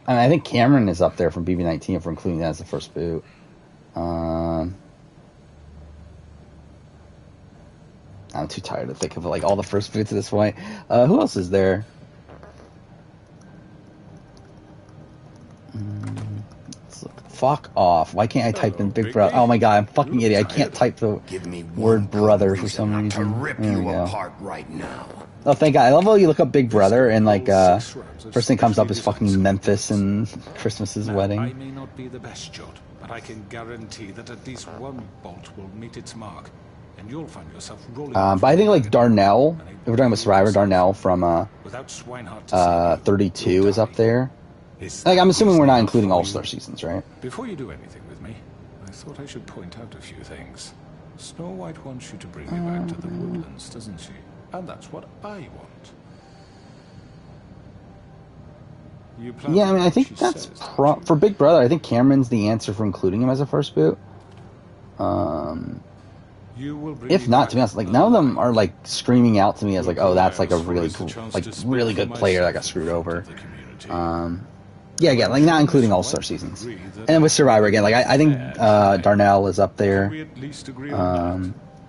I think Cameron is up there from BB19 if we're including that as the first boot. I'm too tired to think of like all the first boots at this point. Who else is there? Fuck off. Why can't I type in Big Brother? Oh my god, I'm fucking idiot. I can't type the word brother for some reason. There we go. Right now. Oh, thank god. I love how you look up Big Brother and like, first thing comes up is fucking Memphis and Christmas's wedding. I may not be the best shot, but I can guarantee that at least one bolt will meet its mark. And you'll find yourself rolling. But I think like Darnell, if we're talking about Survivor, Darnell from 32 is up there. Like, I'm assuming we're not including All-Star seasons, right? Before you do anything with me, I thought I should point out a few things. Snow White wants you to bring me back to the woodlands, doesn't she? And that's what I want. Yeah, I mean, I think that's for Big Brother. I think Cameron's the answer for including him as a first boot. If not, to be honest, like none of them are like screaming out to me as like, oh, that's like a really cool, like really good player that got screwed over. Yeah, again, like not including All-Star seasons. And then with Survivor again, like I think Darnell is up there.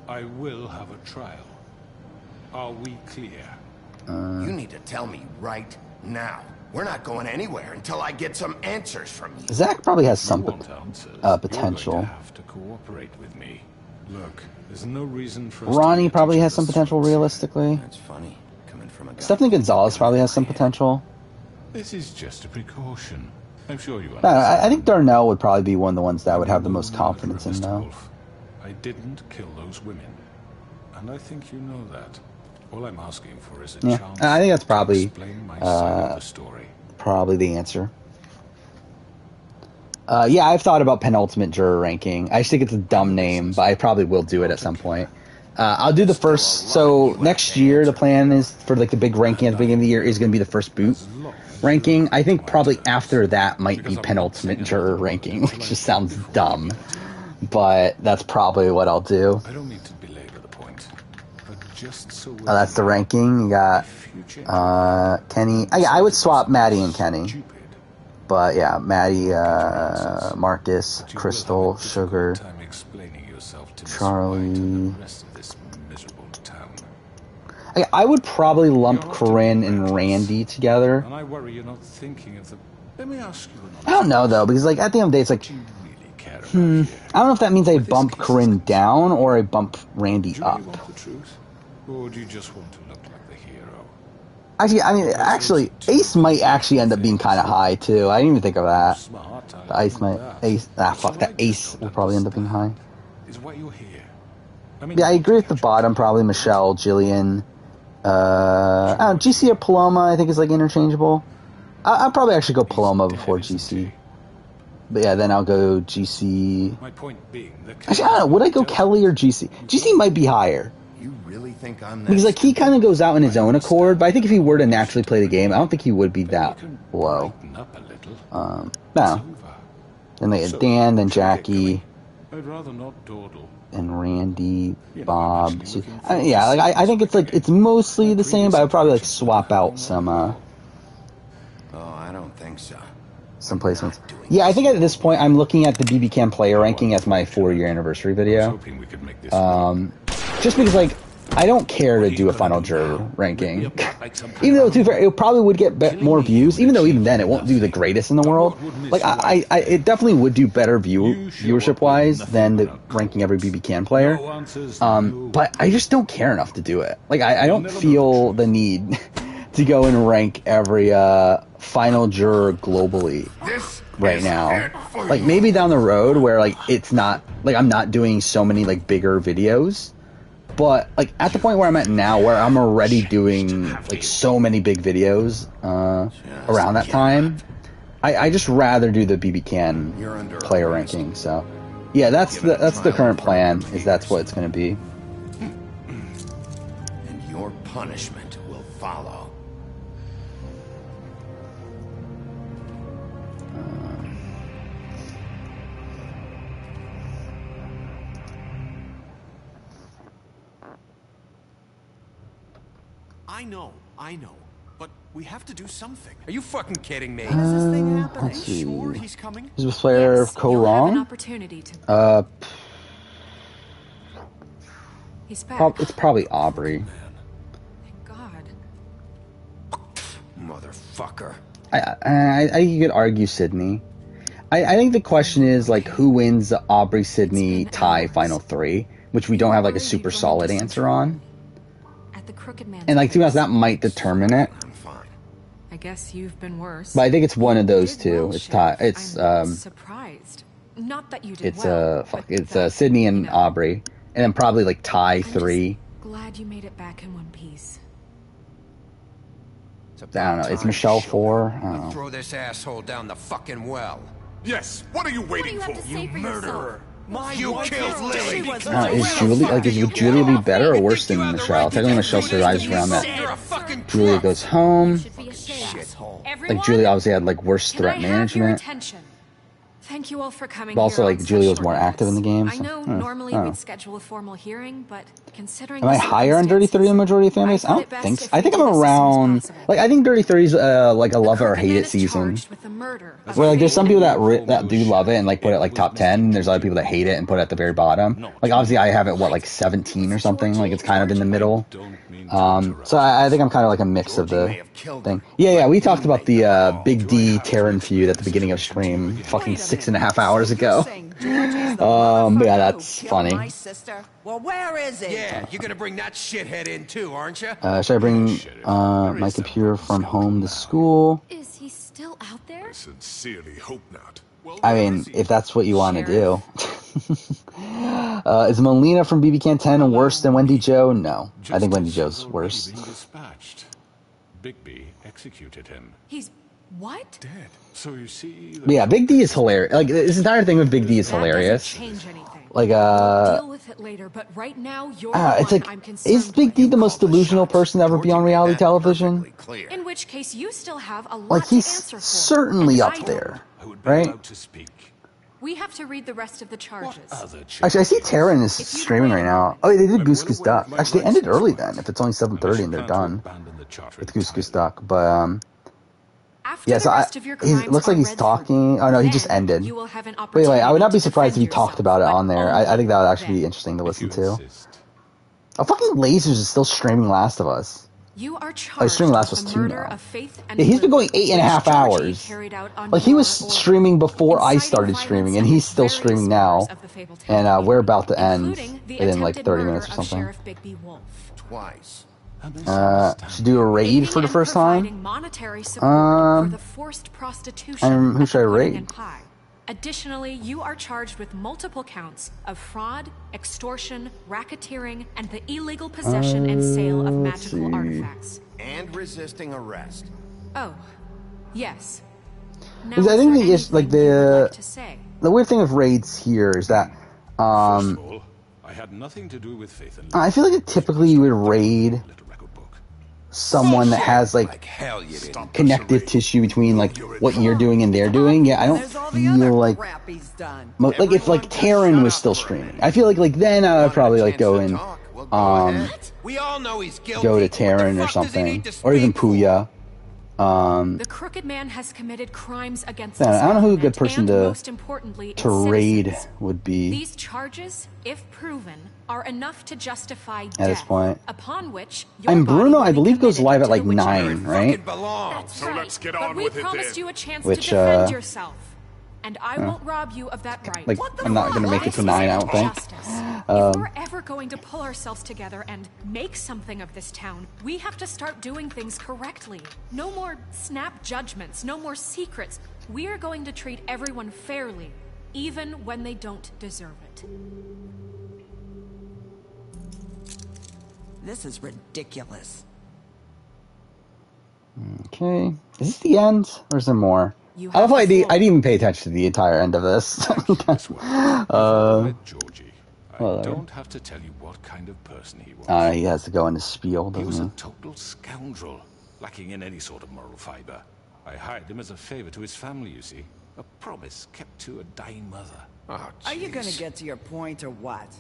I will have a trial. Are we clear? You need to tell me right now. We're not going anywhere until I get some answers from you. Zach probably has some potential. You're going to have to cooperate with me. Look, there's no reason for Ronnie probably has some potential realistically. That's funny. Coming from a guy. Stephanie Gonzalez probably has some potential. This is just a precaution. I'm sure you understand. I think Darnell would probably be one of the ones that I would have the most confidence in, though. I didn't kill those women. And I think you know that. All I'm asking for is a chance I think that's probably to explain my side of the story. Probably the answer. Yeah, I've thought about penultimate juror ranking. I just think it's a dumb name, but I probably will do it at some point. I'll do the first. So next year, the plan is for like the big ranking at the beginning of the year is going to be the first boot ranking. I think probably after that might be penultimate juror ranking, which just sounds dumb, but that's probably what I'll do. I don't need to belabor the point, but just so that's the ranking. You got Kenny. I would swap Maddie and Kenny. But yeah, Maddie, Marcus, Crystal, Sugar, Charlie. I would probably lump Corinne and Randy together. And I worry you're not thinking of the. Let me ask you. I don't know though, because like at the end of the day, it's like, I don't know if that means I bump Corinne down or I bump Randy up. Do you want the truth, or do you just want to look like the hero? Actually, Ace might actually end up being kind of high too. I didn't even think of that. The Ace will probably end up being high. Is why you're here. Yeah, I agree with the bottom. Probably Michelle, Jillian. GC or Paloma, I think is like interchangeable. I'll probably actually go Paloma before GC. But yeah, then I'll go GC. My point being, actually, I don't know. Would I go Kelly or GC? GC might be higher. You really think I'm that? Because like he kind of goes out in his own accord, but I think if he were to naturally play the game, I don't think he would be that low. No. Then they had Dan, then Jackie. I'd rather not dawdle. And Randy, Bob. Yeah, like I think it's like it's mostly the same, but I would probably like swap out some. Oh, I don't think so. Some placements. Yeah, I think at this point I'm looking at the BB Cam player ranking as my 4-year anniversary video. Just because like I don't care to do a final juror ranking, even though to be fair, it probably would get more views. Even though even then it won't do the greatest in the world. Like it definitely would do better viewership wise than the ranking every BB Can player. But I just don't care enough to do it. Like I don't feel the need to go and rank every final juror globally right now. Like maybe down the road where like it's not like I'm not doing so many like bigger videos, but like at the point where I'm at now, where I'm already doing like so many big videos around that time, I just rather do the BB Can player ranking. So yeah, that's the current plan. Is that's what it's going to be. And your punishment will follow. I know, but we have to do something. Are you fucking kidding me? How does this thing happen? Let's see. Sure he's coming? Is this player Ko Wrong? He's back. It's probably Aubrey. Motherfucker. I think you could argue Sydney. I think the question is like who wins the Aubrey Sydney tie final 3, which we don't have like a super solid answer on. At the Crooked Man. And like to be honest, that might determine it. I guess you've been worse. But I think it's one of those two. It's tie. It's surprised. Not that you did it's Sydney and Aubrey, and then probably like tie 3. Glad you made it back in one piece. I don't know. It's Michelle 4. I don't know. Throw this asshole down the fucking well. Yes. What are you waiting for? You murderer. You killed Lily. Would Julia be better or worse than Michelle? Technically, Michelle survives around that. Julia goes home. Like Julia obviously had like worse threat management. Thank you all for coming. But also, like Julia was more active in the game. I know normally we'd schedule a formal hearing, but considering am I higher on Dirty 30 than the majority of fan base? I don't think so. I think I'm around. Like I think Dirty 30 is like a love it or hate it season. Where like there's some people that do love it and like put it like top 10. And there's other people that hate it and put it at the very bottom. Like obviously I have it like 17 or something. Like it's kind of in the middle. So I think I'm kind of like a mix of the thing. Yeah. We talked about the Big D Terran feud at the beginning of stream, fucking 6.5 hours ago. Yeah, that's funny. Well, where is it? Yeah, you're gonna bring that shithead in too, aren't you? Should I bring my computer from home to school? Is he still out there? I sincerely hope not. I mean, if that's what you want to do. Is Melina from BB Can 10 worse than Wendy Jo? No. I think Wendy Jo's worse. Bigby executed him. He's what? Dead. So you see. Yeah, Big D is hilarious. Like this entire thing with Big D is hilarious. Like deal with it later, but right now you're it's like is Big D the most delusional person to ever be on reality television? In which case you still have a lot like he's to answer for. Certainly up there, right? We have to read the rest of the charges. Actually, I see Taryn is streaming right now. Oh, they did Goose Goose Duck. Actually, they ended early then. If it's only 7:30 and they're done with Goose Goose Duck, but yeah, so it looks like he's talking. Oh no, he just ended. Wait, I would not be surprised if he talked about it on there. I think that would actually be interesting to listen to. Oh, fucking Lasers is still streaming Last of Us. You are charged streaming Last of Us 2 murder now. of Faith and Yeah, he's been going 8.5 hours. Like he was streaming before I started streaming, and he's still streaming now. And we're about to end within like 30 minutes or something. Twice. Should do a raid for the first time. And who should I raid? Additionally, you are charged with multiple counts of fraud, extortion, racketeering, and the illegal possession and sale of magical artifacts. And resisting arrest. Oh, yes. I think the weird thing with raids here is that First of all, I had nothing to do with Faith and I feel like typically you would raid someone that has like connective tissue between like what you're doing and they're doing. Yeah, I don't feel like if like Taryn was still streaming, I feel like then I would probably like go and we all know he's guilty. go to Taryn or something, or even Puya. The Crooked Man has committed crimes against I don't know who a good the person to raid would be. These charges, if proven, are enough to justify at death, this point. upon which And Bruno, I believe, goes live at like 9, right? That's so right. let's get But on we with it promised then. you a chance Which, to defend yourself. and I won't rob you of that right. Like, I'm not gonna make it to 9, I don't think. If we're ever going to pull ourselves together and make something of this town, we have to start doing things correctly. No more snap judgments, no more secrets. We are going to treat everyone fairly, even when they don't deserve it. This is ridiculous. Okay. Is this the end? Or is there more? I love how I didn't even pay attention to the entire end of this. Georgie, I don't have to tell you what kind of person he was. He has to go into spiel, doesn't he? He was a total scoundrel, lacking in any sort of moral fiber. I hired him as a favor to his family, you see. A promise kept to a dying mother. Oh, are you gonna get to your point or what?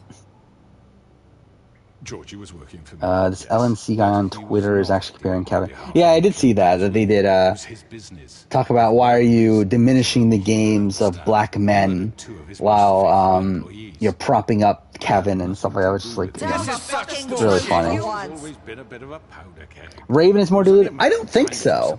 Georgie was working for me. This LNC guy on Twitter is actually comparing Kevin. Yeah, I did see that they did talk about why are you diminishing the games of black men while you're propping up Kevin and stuff like that, which is like it's really funny. Raven is more deluded? I don't think so.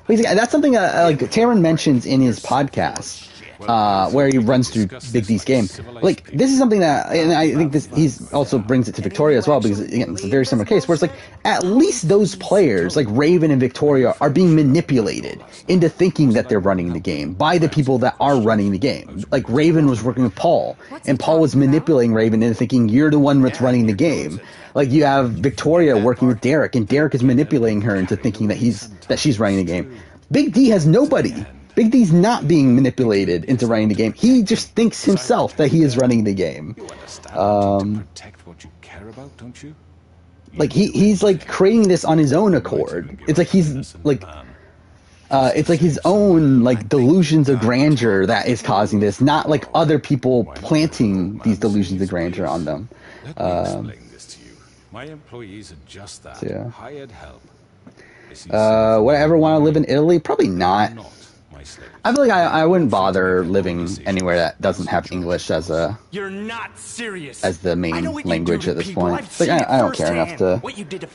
That's something like Taron mentions in his podcast. Where he runs through Big D's game. Like, this is something that, and I think he's also brings it to Victoria as well, because, again, it's a very similar case, where it's like, at least those players, like Raven and Victoria, are being manipulated into thinking that they're running the game by the people that are running the game. Like, Raven was working with Paul, and Paul was manipulating Raven into thinking, you're the one that's running the game. Like, you have Victoria working with Derek, and Derek is manipulating her into thinking that she's running the game. Big D has nobody. Big D's not being manipulated into running the game. He just thinks himself that he is running the game. Protect what you care about, don't you? Like he's like creating this on his own accord. It's like he's like it's like his own like delusions of grandeur that is causing this, not like other people planting these delusions of grandeur on them. Let me explain this to you. My employees are just that. Yeah. Hired help. Would I ever want to live in Italy? Probably not. I feel like I wouldn't bother living anywhere that doesn't have English as a as the main language at this point. Like I don't care enough to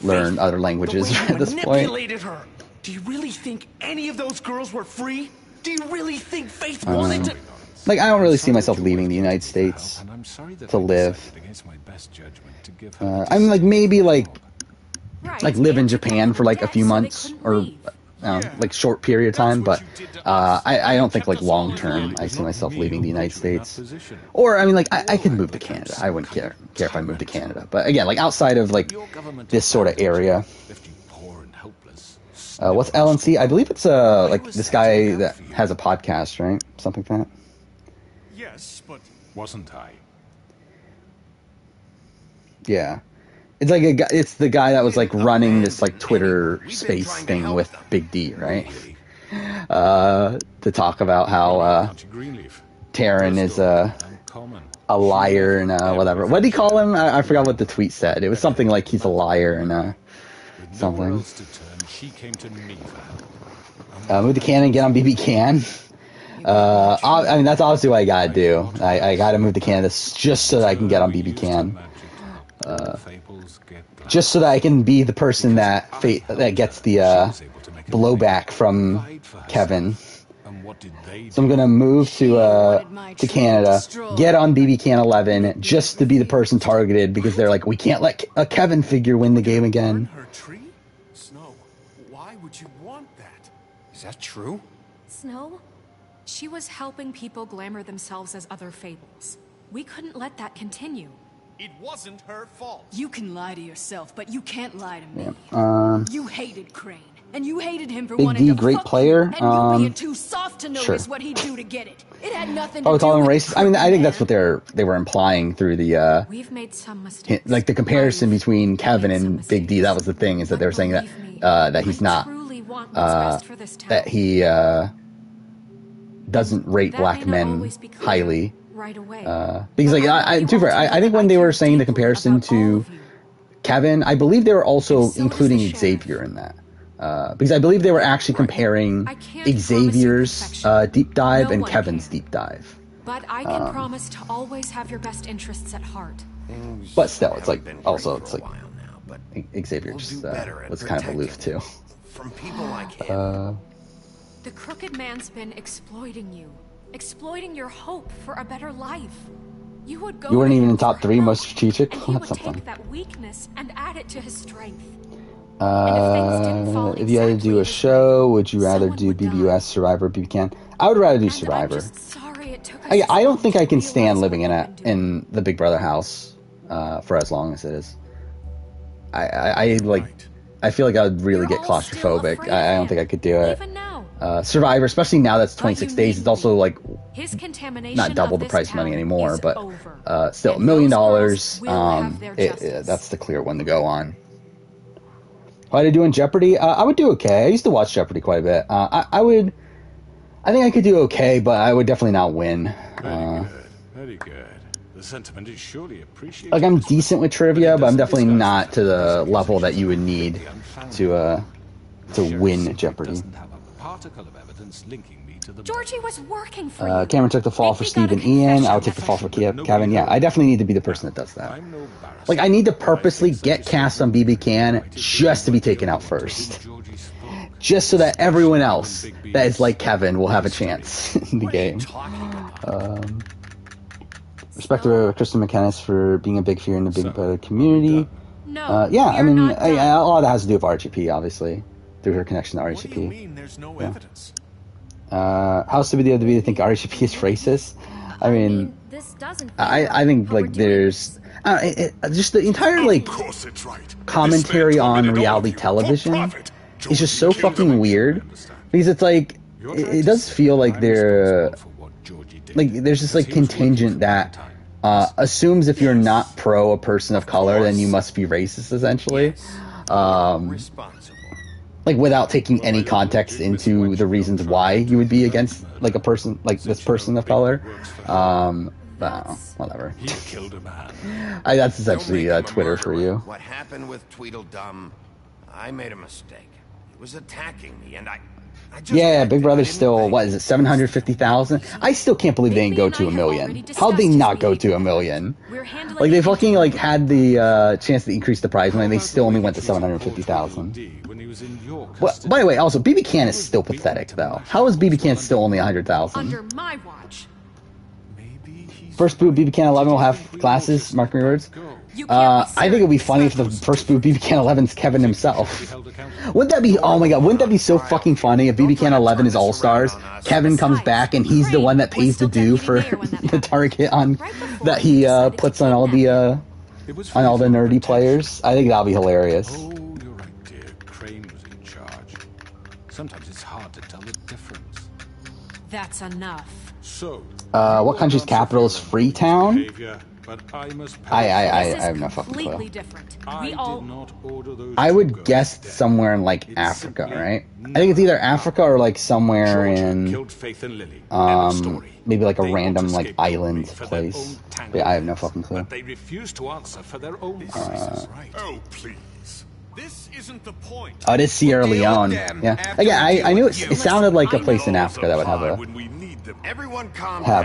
learn other languages at this point. Her. Do you really think any of those girls were free? Do you really think Faith wanted to? Like I don't really see myself leaving the United States to live. I mean, like maybe like live in Japan for like a few months or. Like short period of time, but I don't think like long term I see myself leaving the United States. Or I mean like I could move to Canada. I wouldn't care if I moved to Canada. But again, like outside of like this sort of area. What's LNC? I believe it's like this guy that has a podcast, right? Something like that. Yes, but wasn't I? Yeah. It's like it's the guy that was like running this like Twitter space thing with Big D, right? To talk about how Taron is a liar and whatever. What did he call him? I forgot what the tweet said. It was something like he's a liar and something. Move to Canada and get on BB Can. I mean that's obviously what I gotta do. I gotta move to Canada just so that I can get on BB Can. Just so that I can be the person that gets the blowback from Kevin. So I'm gonna move to Canada, get on BB Can 11, just to be the person targeted because they're like, we can't let a Kevin figure win the game again. Snow, why would you want that? Is that true? Snow? She was helping people glamour themselves as other fables. We couldn't let that continue. It wasn't her fault. You can lie to yourself, but you can't lie to me. Yeah. You hated Crane, and you hated him for Big wanting D, to great fuck player. You, and you being too soft to notice Sure. what he'd do to get it. It had nothing Oh, to do calling him with racist. I mean, I think that's what they were implying through the We've made some mistakes. like the comparison between Kevin and Big D. That was the thing, is that they were saying that that he's not that he doesn't rate black men highly. Right away. Because like I think when they were saying the comparison to Kevin, I believe they were also including Xavier in that. Because I believe they were actually comparing Xavier's deep dive and Kevin's deep dive. But I can promise to always have your best interests at heart. But still, it's like also it's like Xavier just was kind of aloof too. From people like him. The crooked man's been exploiting you. exploiting your hope for a better life. You would go. You weren't to even him in top for 3 help, most strategic? and he That's would something. take that weakness and add it to his strength. If you had to do a show, would you rather do BBUS, Survivor, BB Can? I would rather do Survivor. Sorry it took us I don't think I can stand living in the Big Brother house for as long as it is. I feel like I would really get claustrophobic. I don't think I could do it. Survivor, especially now that's 26 days, it's also like not double the price of money anymore, but still $1 million. That's the clear one to go on. What I do in Jeopardy? I would do okay. I used to watch Jeopardy quite a bit. I think I could do okay, but I would definitely not win. Very good. The sentiment is surely appreciated. Like, I'm decent with trivia, but I'm definitely not to the level that you would need to win Jeopardy. Particle of evidence linking me to the Georgie was working for you. Cameron took the fall for Steve and Ian. I would take the fall for Kevin. Yeah, I definitely need to be the person that does that. Like, I need to purposely get cast on BB Can just to be taken out first. Just so that everyone else that is like Kevin will have a chance in the game. Respect to Kristen McKennis for being a big fear in the Big Brother community. Yeah, I mean, a lot of that has to do with RGP, obviously, through her connection to RGP. What do you mean there's no evidence? How stupid do you have to be to think RGP is racist? I mean, I think, like, there's... just the entire, like, commentary on reality television is just so fucking weird. Because it's like, it does feel like there's this, like, contingent that assumes if you're not pro a person of color, then you must be racist, essentially. Like, without taking any context into the reasons why you would be against, like, a person, like this person of color. Whatever. He killed a man. That's essentially Twitter for you. What happened with Tweedledum, I made a mistake. He was attacking me, and I just Yeah, Big Brother's still, what is it, 750,000? I still can't believe they didn't go to 1 million. How'd they not go to 1 million? Like, they fucking, like, had the chance to increase the prize money, and they still only went to 750,000. Well, by the way, also, BB Can is still pathetic, though. How is BB Can still only 100,000? Under my watch. First boot BB Can 11 will have glasses, mark my words. I think it would be funny if the first boot BB Can 11 is Kevin himself. Wouldn't that be, oh my god, wouldn't that be so fucking funny if BB Can 11 is All-Stars, Kevin comes back and he's the one that pays the due for the target on that he puts on all the nerdy players? I think that'll be hilarious. Oh, you're right, dear. Crane was in charge. Sometimes it's hard to tell the difference. That's enough. So, what country's capital is Freetown? I have no fucking Completely clue. different. We all. I would guess somewhere in, like, Africa, right? I think it's either Africa or, like, somewhere in maybe like a random, like, island place. But yeah, I have no fucking clue. They refuse to answer for their own Oh, please. This isn't the point. Oh, it is Sierra Leone. Yeah. Again, I knew it sounded like a place in Africa that would have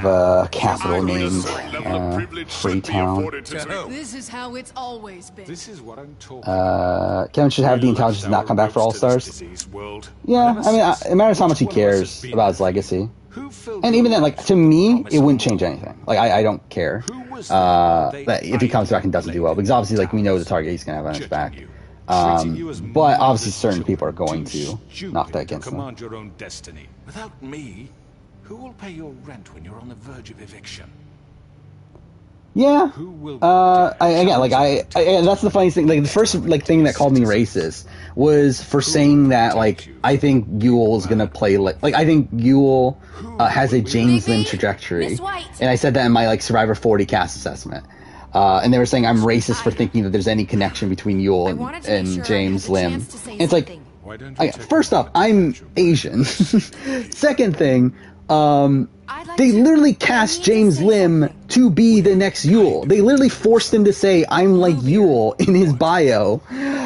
a capital named Freetown. This is how it's always been. This is what I'm talking Kevin should have the intelligence to not come back for All-Stars. Yeah, I mean, it matters how much he cares about his legacy. And even then, like, to me, it wouldn't change anything. Like, I don't care that if he comes back and doesn't do well. Because obviously, like, we know the target he's going to have on his back. But obviously certain people are going to knock that against them. Command your own destiny. Without me, who will pay your rent when you're on the verge of eviction? Yeah. That's the funniest thing. Like, the first, like, thing that called me racist was for saying that, like, I think Yule is gonna play like I think Yule has a James Lim trajectory, and I said that in my, like, Survivor 40 cast assessment. And they were saying I'm racist for thinking that there's any connection between Yule and James Lim. And it's like, first off, I'm Asian. Second thing, they literally cast James Lim to be the next Yule. They literally forced him to say, I'm like Yule in his bio.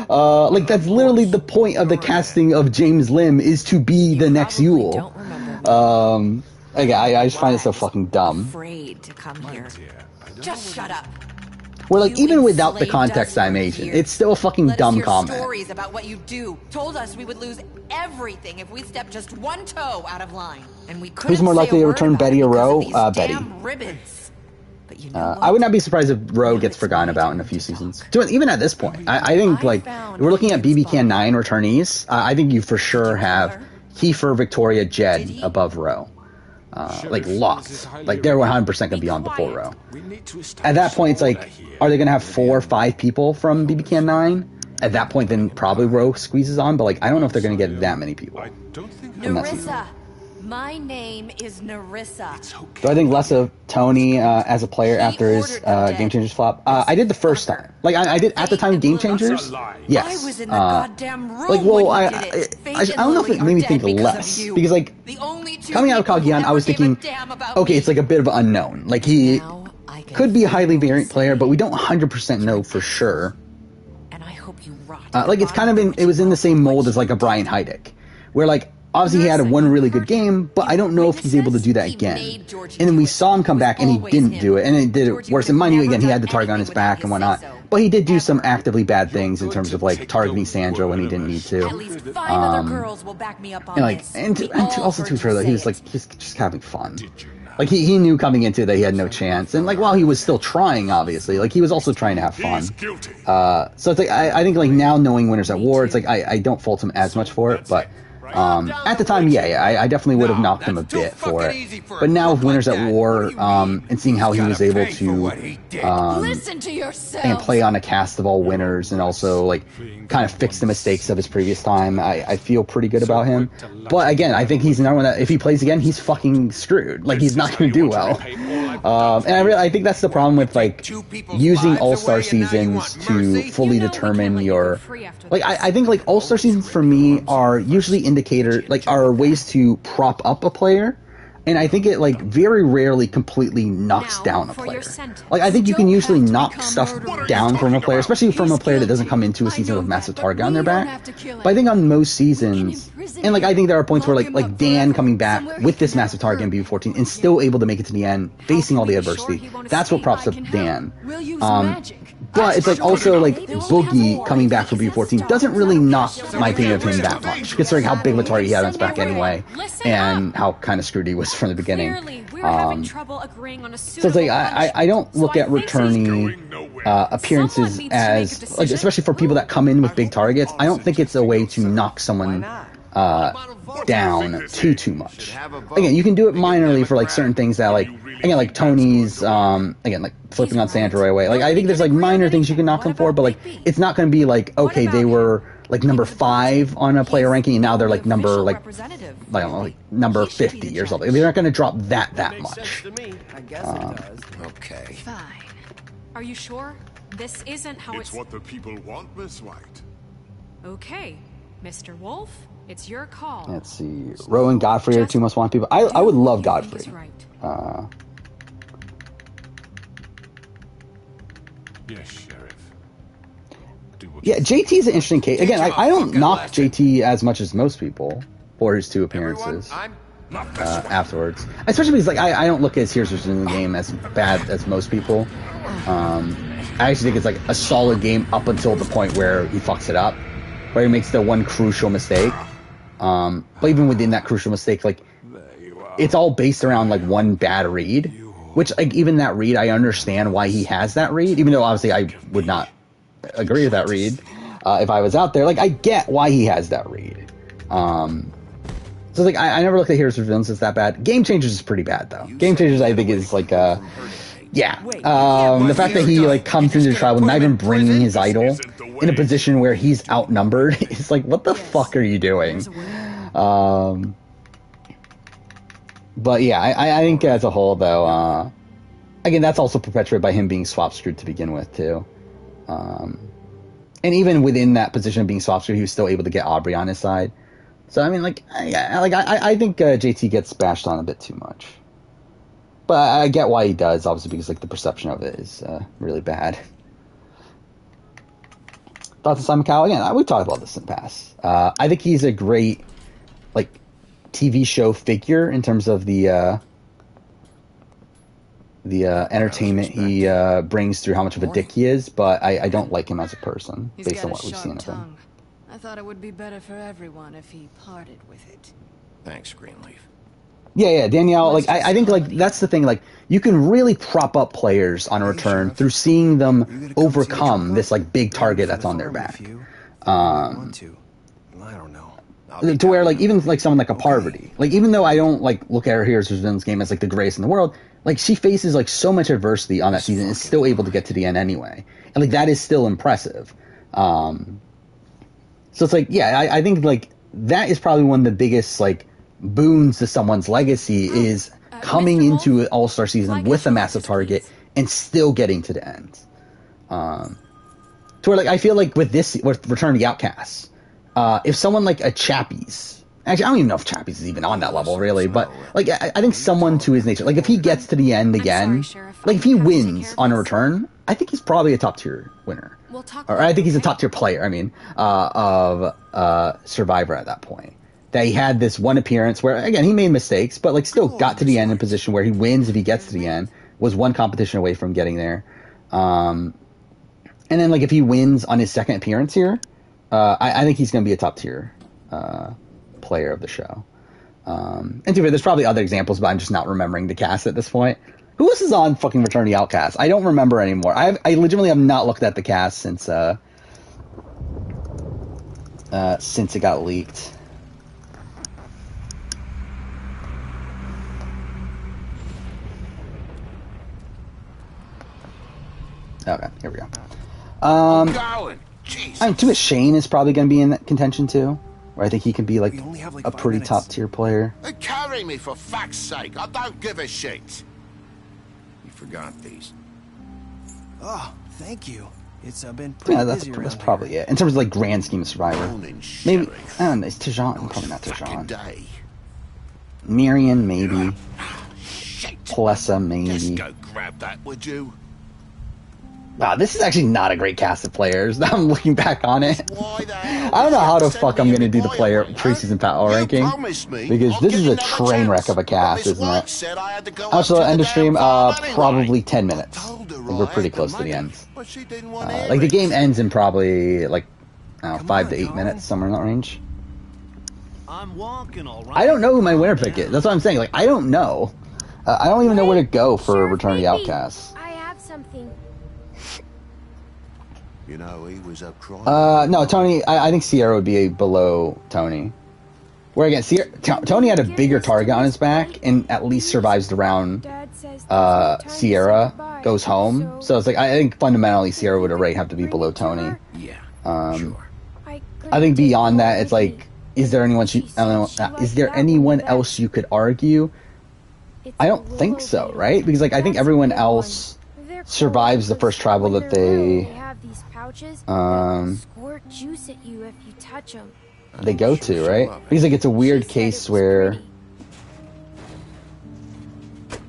Like, that's literally the point of the casting of James Lim, is to be the next Yule. I just find it so fucking dumb. Afraid to come here. Just shut up. Where like even without the context animation, it's still a fucking dumb comment. Stories about what you do. Told us we would lose everything if we stepped just one toe out of line, and we couldn't. Who's more likely to return, Betty or Ro? Betty. Ribbons. But you I would not be surprised if Ro gets forgotten about in a few seasons. Even at this point, I think like if we're looking at BB Can 9 returnees, I think you for sure have Kiefer, Victoria, Jed above Ro. Like locked. Like they're 100% gonna be on before Ro. At that point, it's like, are they gonna have 4 or 5 people from BB Can 9? At that point, then probably Ro squeezes on. But like, I don't know if they're gonna get that many people. Narissa. My name is Narissa. Do I think less of Tony as a player after his Game Changers flop? I did the first time. Like I did at the time of Game Changers. Yes. I was in the goddamn room like well, when I don't know if it made me think less because like coming out of Kaguyan, I was thinking, okay, it's like a bit of an unknown. Like he could be a highly variant player, but we don't 100% know for sure. And I hope you rot. Like it's kind of it was in the same mold as like a Brian Heidick, where like. Obviously, he had one really good game, but I don't know if he's able to do that again. And then we saw him come back, and he didn't do it, and it did it worse. And mind you, again, he had the target on his back and whatnot, but he did do some actively bad things in terms of like targeting Sandra when he didn't need to. And like, and also to be fair though, he was like just having fun. Like he knew coming into it that he had no chance, and like while he was still trying, obviously, like he was also trying to have fun. So it's like I think like now knowing Winners at War, it's like I don't fault him as much for it, but. At the time, I definitely would have knocked him a bit for it. But now with Winners at War, and seeing how he was able to Listen to yourself. and play on a cast of all winners, and also like kind of fix the mistakes of his previous time, I feel pretty good about him. But again, I think he's another one that if he plays again, he's fucking screwed. Like he's not going to do well. And I think that's the problem with like using All-Star seasons to fully determine your. Like I think like All-Star seasons for me are usually are ways to prop up a player, and I think it like very rarely completely knocks down a player. Like I think you can usually knock stuff down from a player, especially from a player that doesn't come into a season with massive target on their back. But I think on most seasons, and like I think there are points where like Dan coming back with this massive target in BB14 and still able to make it to the end, facing all the adversity. That's what props up Dan. But it's like also like Boogie coming back from BB14 doesn't really knock my opinion of him that much, considering how big of a target he had on his back anyway, and how kind of screwed he was from the beginning. So it's like I don't look at returning appearances as like, especially for people that come in with big targets. I don't think it's a way to knock someone down too much. Again, you can do it minorly for like certain things that like again like Tony's again like flipping on Sandra right away. Like I think there's like minor things you can knock them for, but like it's not going to be like okay they were like number 5 on a player ranking and now they're like number like I don't know like number 50 or something. They're not going to drop that much. I guess it does. Okay. Fine. Are you sure? This isn't how it's what the people want, Miss White. Okay, Mr. Wolf, it's your call. Let's see. Ro and Godfrey are 2 most wanted people. I would love Godfrey. Yes, Sheriff. Yeah, JT is an interesting case. Again, I don't knock JT as much as most people for his 2 appearances afterwards. Especially because like I don't look at his heroes in the game as bad as most people. I actually think it's like a solid game up until the point where he fucks it up, where he makes the one crucial mistake. But even within that crucial mistake, like it's all based around like one bad read, which like even that read, I understand why he has that read, even though obviously I would not agree with that read if I was out there. Like I get why he has that read. So like I never looked at Heroes vs. Villains as that bad. Game Changers is pretty bad though. Game Changers I think is like the fact that he like comes into the trial with not even bringing his idol in a position where he's outnumbered is like, what the fuck are you doing? But yeah, I think as a whole though, again that's also perpetuated by him being swap screwed to begin with too. And even within that position of being swap screwed, he was still able to get Aubrey on his side. So I mean, I think JT gets bashed on a bit too much. But I get why he does, obviously, because like the perception of it is really bad. Thoughts on Simon Cowell? Again, we've talked about this in the past. I think he's a great like TV show figure in terms of the entertainment he brings through how much of a dick he is, but I don't like him as a person He's based got on a what we've sharp seen of him. tongue. I thought it would be better for everyone if he parted with it. Thanks, Greenleaf. Yeah, Danielle, like, I think, like, that's the thing, like, you can really prop up players on a return through seeing them overcome this, like, big target that's on their back. I don't know. To where, like, even, like, someone like a Parvati, like, even though I don't, like, look at her Heroes of Villains game as, like, the greatest in the world, like, she faces, like, so much adversity on that season and is still able to get to the end anyway. And, like, that is still impressive. So it's like, yeah, I think, like, that is probably one of the biggest, like, boons to someone's legacy is coming into an All-Star season with a massive target and still getting to the end. To where, like, I feel like with Return of the Outcasts, if someone like a Chappies, actually, I don't even know if Chappies is even on that level, really, but, like, I think someone to his nature, like, if he gets to the end again, like, if he wins on a return, I think he's probably a top-tier winner. Or I think he's a top-tier player, of Survivor at that point. That he had this one appearance where, again, he made mistakes, but, like, still got to the end in a position where he wins if he gets to the end, was one competition away from getting there. And then, like, if he wins on his second appearance here, I think he's going to be a top-tier player of the show. And to be fair, there's probably other examples, but I'm just not remembering the cast at this point. Who else is on fucking Return of the Outcast? I don't remember anymore. I legitimately have not looked at the cast since it got leaked. Okay, here we go. Too Shane is probably going to be in that contention too, where I think he can be like a pretty top tier player. Carry me for fuck's sake! I don't give a shit. You forgot these. Oh, thank you. It's been Yeah, pretty that's busy around probably it in terms of like grand scheme of Survivor. Maybe I don't know. It's Tajan, probably not Tajan. Miriam, maybe. Plessa, maybe. Just go grab that, would you? Wow, this is actually not a great cast of players. Now I'm looking back on it. I don't know how the fuck I'm going to do the player preseason power ranking, because this is a train wreck of a cast, isn't it? Also, end of stream, probably 10 minutes. We're pretty close to the end. Like, the game ends in probably, like, I don't know, 5 to 8 minutes, somewhere in that range. I don't know who my winner pick is. That's what I'm saying. Like, I don't know. I don't even know where to go for Return of the Outcasts. I have something. You know, he was up crying. No, Tony, I think Sierra would be below Tony. Where again, Tony had a bigger target on his back and at least survives the round. Sierra goes home. So it's like, I think fundamentally Sierra would already have to be below Tony. Yeah, sure. I think beyond that, it's like, is there anyone else you could argue? I don't think so, right? Because like I think everyone else survives the first tribal that they squirt juice at you if you touch them. They go to, right? Because like it's a weird case where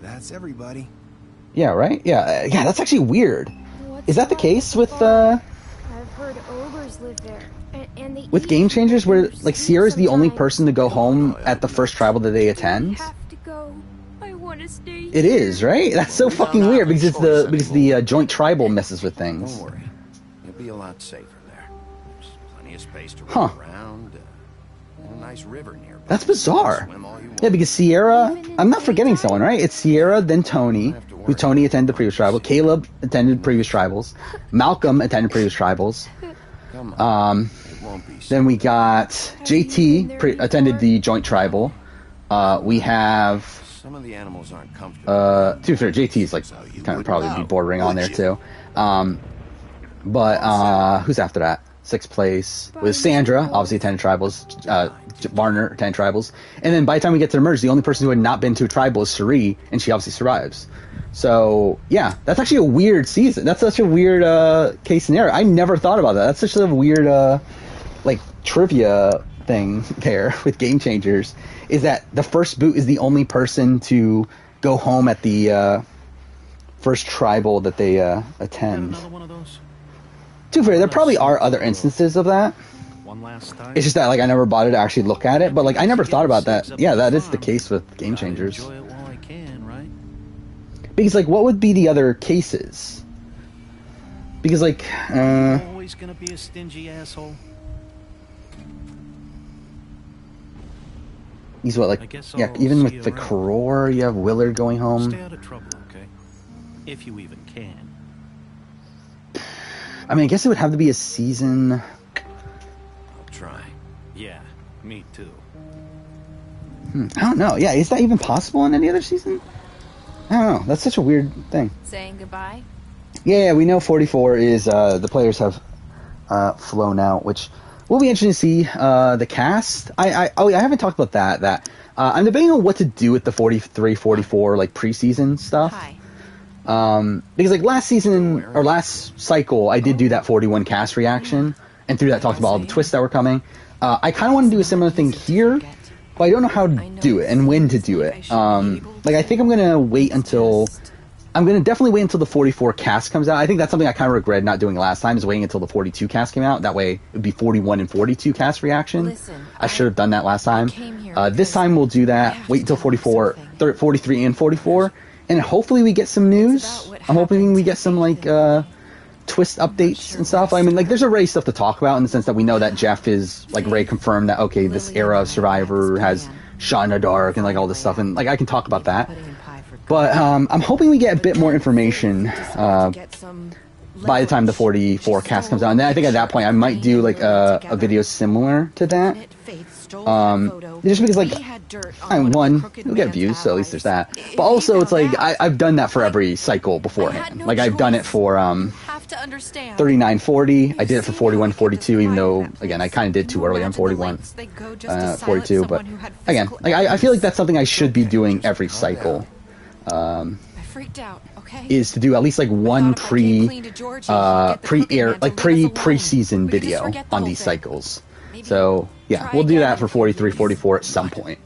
that's everybody. Yeah, right? Yeah, that's actually weird. Is that the case with I've heard ogres live there. And they with Game Changers where like Sierra's the only person to go home at the first tribal that they attend? It is, right? That's so fucking weird because it's the joint tribal messes with things. Don't worry, you'll be a lot safer there. There's plenty of space to Huh. run around, and a nice river nearby. That's bizarre. Yeah, because Sierra, I'm not forgetting someone, right? It's Sierra, then Tony, who Tony attended the previous tribal. Caleb attended previous tribals. Malcolm attended previous tribals. Then we got JT attended the joint tribal. We have. Some of the animals aren't comfortable. To be fair, JT's like kind of probably be bordering on there too. But who's after that? Sixth place was Sandra, obviously attended tribals. Varner attended tribals, and then by the time we get to the merge, the only person who had not been to a tribal is Suri, and she obviously survives. So yeah, that's actually a weird season. That's such a weird case scenario. I never thought about that. That's such a weird like trivia thing there with Game Changers. Is that the first boot is the only person to go home at the first tribal that they attend. To be fair, there probably are other instances of that. One last time. It's just that like I never bothered to actually look at it, but like I never thought about that. Yeah, that is the case with Game Changers. Because, like, what would be the other cases? Because, like, Always gonna be a stingy asshole. he's what, like, yeah, even with the Crore, you have Willard going home. Stay out of trouble, okay? If you even can. I mean, I guess it would have to be a season. I'll try. Yeah, me too. I don't know. Yeah, is that even possible in any other season? I don't know. That's such a weird thing. Saying goodbye? Yeah, we know 44 is, the players have flown out, which will be interesting to see. The cast, I haven't talked about that. I'm debating on what to do with the 43, 44, like, preseason stuff. Hi. Because, like, last season, or last cycle, I did do that 41 cast reaction, and through that talked about all the twists that were coming. I kind of want to do a similar thing here, but I don't know how to do it and when to do it. Like, I think I'm going to definitely wait until the 44 cast comes out. I think that's something I kind of regret not doing last time, is waiting until the 42 cast came out. That way, it would be 41 and 42 cast reaction. I should have done that last time. This time, we'll do that. Wait until 43 and 44. And hopefully we get some news. I'm hoping we get some, like, twist updates and stuff. I mean, like, there's already stuff to talk about in the sense that we know that Jeff is, like, Ray confirmed that, okay, this era of Survivor has shot in the dark and, like, all this stuff. And, like, I can talk about that. But I'm hoping we get a bit more information by the time the 44 cast comes out. And then I think at that point I might do, like, a video similar to that. Just because, like, you'll get views, so at least there's that. But also, it's like, I've done that for every cycle beforehand. Like, I've done it for 39, 40. I did it for 41, 42, even though, again, I kind of did too early on 41, 42. But, again, like, I feel like that's something I should be doing every cycle. Is to do at least, like, one pre-season video on these cycles. So, yeah, we'll do that for 43, 44 at some point.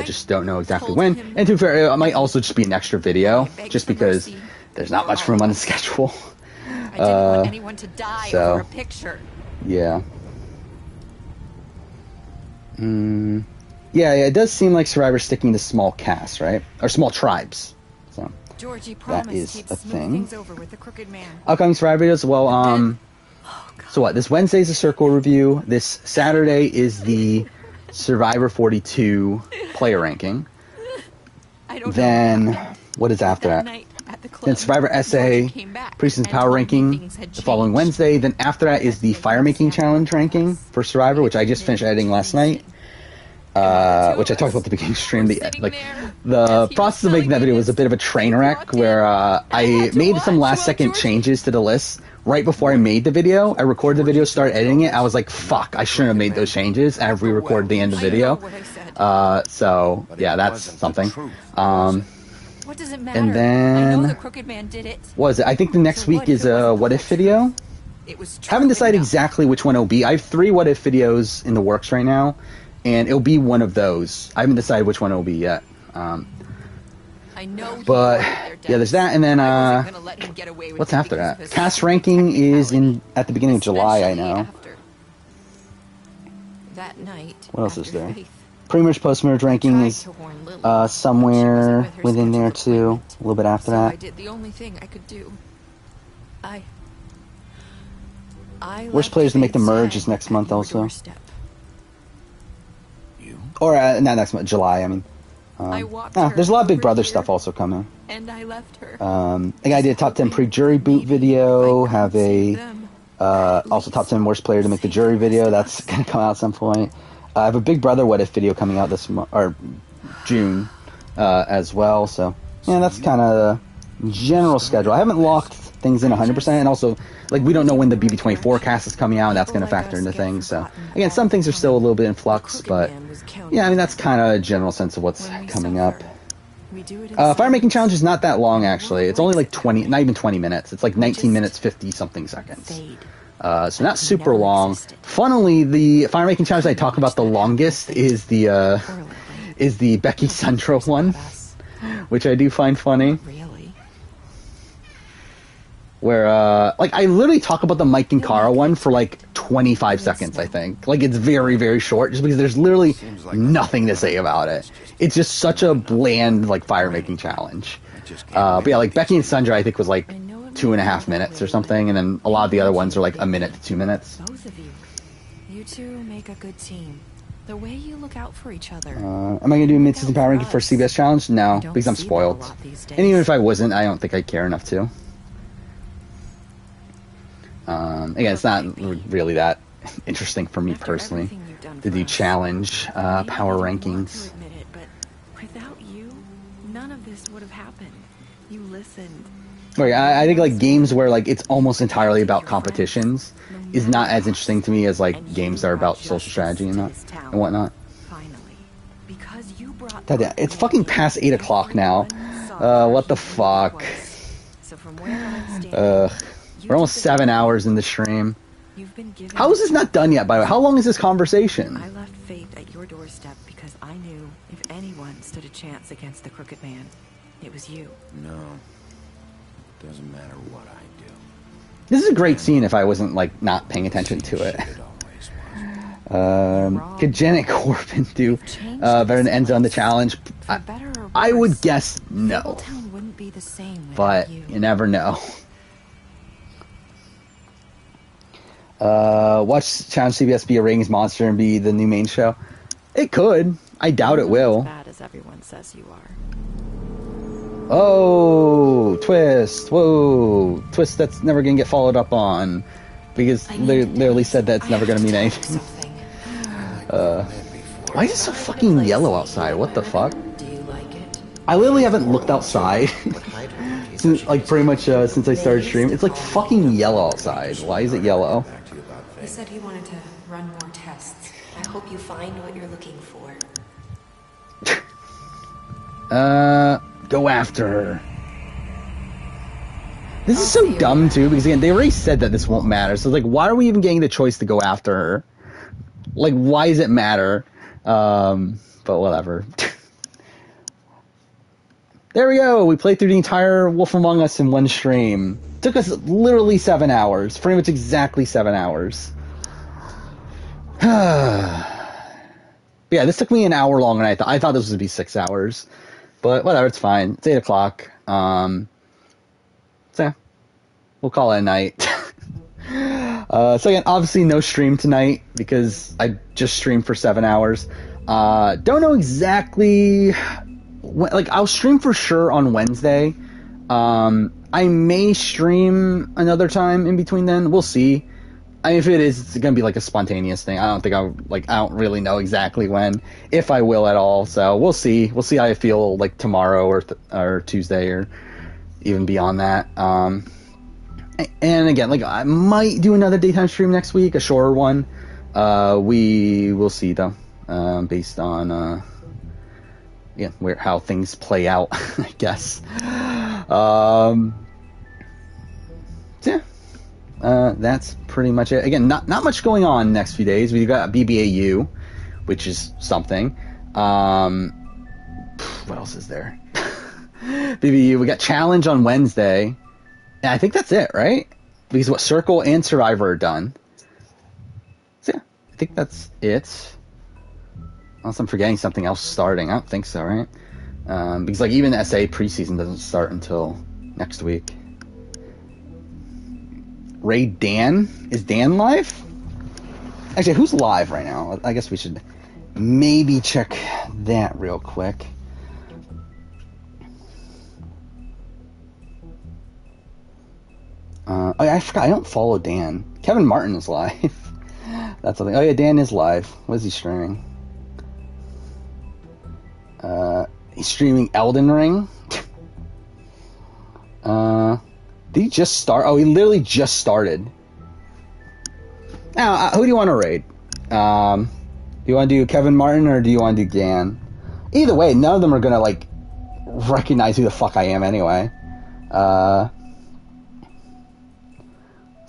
Just don't know exactly when. And to be fair, it might also just be an extra video, just because there's not much room on the schedule. I didn't want anyone to die over a picture. Yeah. Yeah, it does seem like Survivor's sticking to small casts, right? Or small tribes. So, that is a thing. Upcoming Survivor videos, well, so what, this Wednesday is a Circle review. This Saturday is the Survivor 42 player ranking. Then, what is after that? Then Survivor SA, Preseason Power ranking the following Wednesday. Then after that is the Fire Making Challenge ranking for Survivor, which I just finished editing last night. Which I talked about at the beginning of the stream. The process of making that video was a bit of a train wreck, where I made some last-second changes to the list right before I made the video. I recorded the video, started editing it. I was like, fuck, I shouldn't have made those changes. And I've re-recorded the end of the video. So, yeah, that's something. What does it matter? And then, I know the Crooked Man did it. What is it? I think the next week is a What If video. Haven't decided exactly which one it'll be. I have 3 What If videos in the works right now. And it'll be one of those. I haven't decided which one it'll be yet. But yeah, there's that, and then what's after that? Cast ranking is at the beginning of July, I know. What else is there? Pre-merge, post-merge ranking is somewhere within there too. A little bit after that. I did the only thing I could do. Worst players to make the merge is next month also. Or not next month, July. I mean, there's a lot of Big Brother stuff also coming. And I left her. I did a top 10 pre-jury boot video. Have a also top 10 worst player to make the jury video. That's gonna come out at some point. I have a Big Brother What If video coming out this month or June as well. So yeah, that's kind of the general schedule. I haven't locked things in 100%, and also, like, we don't know when the BB24 cast is coming out, and that's going to factor into things. So again, some things are still a little bit in flux, but yeah, I mean, that's kind of a general sense of what's coming up. Fire Making Challenge is not that long, actually. It's only like 20, not even 20 minutes. It's like 19 minutes 50 something seconds. So not super long. Funnily, the Fire Making Challenge I talk about the longest is the Becky Sundro one, which I do find funny. Where, like, I literally talk about the Mike and Cara one for, like, 25 seconds, I think. Like, it's very, very short, just because there's literally nothing to say about it. It's just such a bland, like, fire-making challenge. But yeah, like Becky and Sundra, I think was like 2.5 minutes or something, and then a lot of the other ones are like 1 minute to 2 minutes. Both of you. You two make a good team. The way you look out for each other. Am I going to do a mid-season power ranking for CBS Challenge? No, because I'm spoiled. And even if I wasn't, I don't think I'd care enough to. Again, it's not really that interesting for me personally to do challenge power rankings. Without you, none of this would have happened. You listened. Right, I think like games where like it's almost entirely about competitions is not as interesting to me as like games that are about social strategy and whatnot. God, it's fucking past 8 o'clock now. What the fuck? We're almost 7 hours in the stream. How is this not done yet, by the way? How long is this conversation? I left fate at your doorstep because I knew if anyone stood a chance against the Crooked Man, it was you. No. Doesn't matter what I do. This is a great scene if I wasn't, like, not paying attention to it. Could Janet Corbin do better than Enzo on the challenge? I would guess no. But you never know. Watch Challenge CBS be a ratings monster and be the new main show? It could. I doubt it will. As bad as everyone says you are. Oh, twist. Whoa. Twist that's never going to get followed up on. Because they literally said that it's never going to mean anything. Why is it so fucking yellow outside? What the fuck? I literally haven't looked outside since, like, pretty much since I started streaming. It's like fucking yellow outside. Why is it yellow? He said he wanted to run more tests. I hope you find what you're looking for. Go after her. This is so dumb too, because again, they already said that this won't matter. So like, why are we even getting the choice to go after her? Like, why does it matter? But whatever. There we go. We played through the entire Wolf Among Us in one stream. Took us literally 7 hours. Pretty much exactly 7 hours. Yeah, this took me an hour longer than I thought this would be 6 hours. But whatever, it's fine. It's 8 o'clock. So yeah, we'll call it a night. So again, obviously no stream tonight because I just streamed for 7 hours. Don't know exactly when, like, I'll stream for sure on Wednesday. I may stream another time in between then. We'll see. I mean, if it is, it's gonna be like a spontaneous thing. I don't really know exactly when, if I will at all. So we'll see. We'll see how I feel like tomorrow or Tuesday or even beyond that. And again, like, I might do another daytime stream next week, a shorter one. We will see though, based on how things play out, I guess. Yeah. That's pretty much it. Again, not much going on next few days. We got BBAU, which is something. What else is there? BBAU. We got Challenge on Wednesday. And I think that's it, right? Because what Circle and Survivor are done. So yeah, I think that's it. Unless I'm forgetting something else starting. I don't think so, right? Because like even SA preseason doesn't start until next week. Ray Dan? Is Dan live? Actually, who's live right now? I guess we should maybe check that real quick. I forgot. I don't follow Dan. Kevin Martin is live. That's something. Oh yeah, Dan is live. What is he streaming? He's streaming Elden Ring. Did he just start? Oh, he literally just started. Now, who do you want to raid? Do you want to do Kevin Martin or do you want to do Dan? Either way, none of them are gonna like recognize who the fuck I am anyway.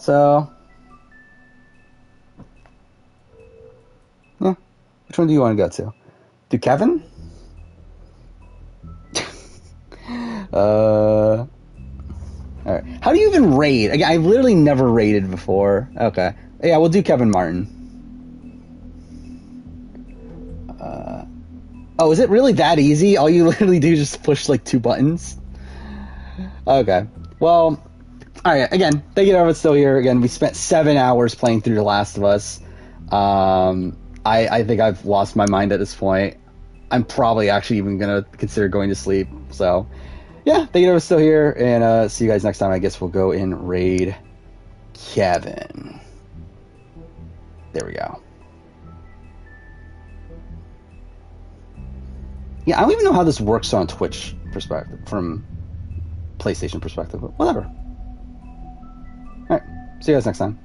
So yeah, which one do you want to go to? Do Kevin? Alright. How do you even raid? Again, I've literally never raided before. Okay. Yeah, we'll do Kevin Martin. Oh, is it really that easy? All you literally do is just push like 2 buttons? Okay. Well, all right. Again, thank you to everyone still here. Again, we spent 7 hours playing through The Last of Us. I think I've lost my mind at this point. I'm probably actually even going to consider going to sleep. So, yeah, thank you to everyone still here. And see you guys next time. I guess we'll go and raid Kevin. There we go. Yeah, I don't even know how this works on Twitch perspective, from PlayStation perspective, but whatever. Alright, see you guys next time.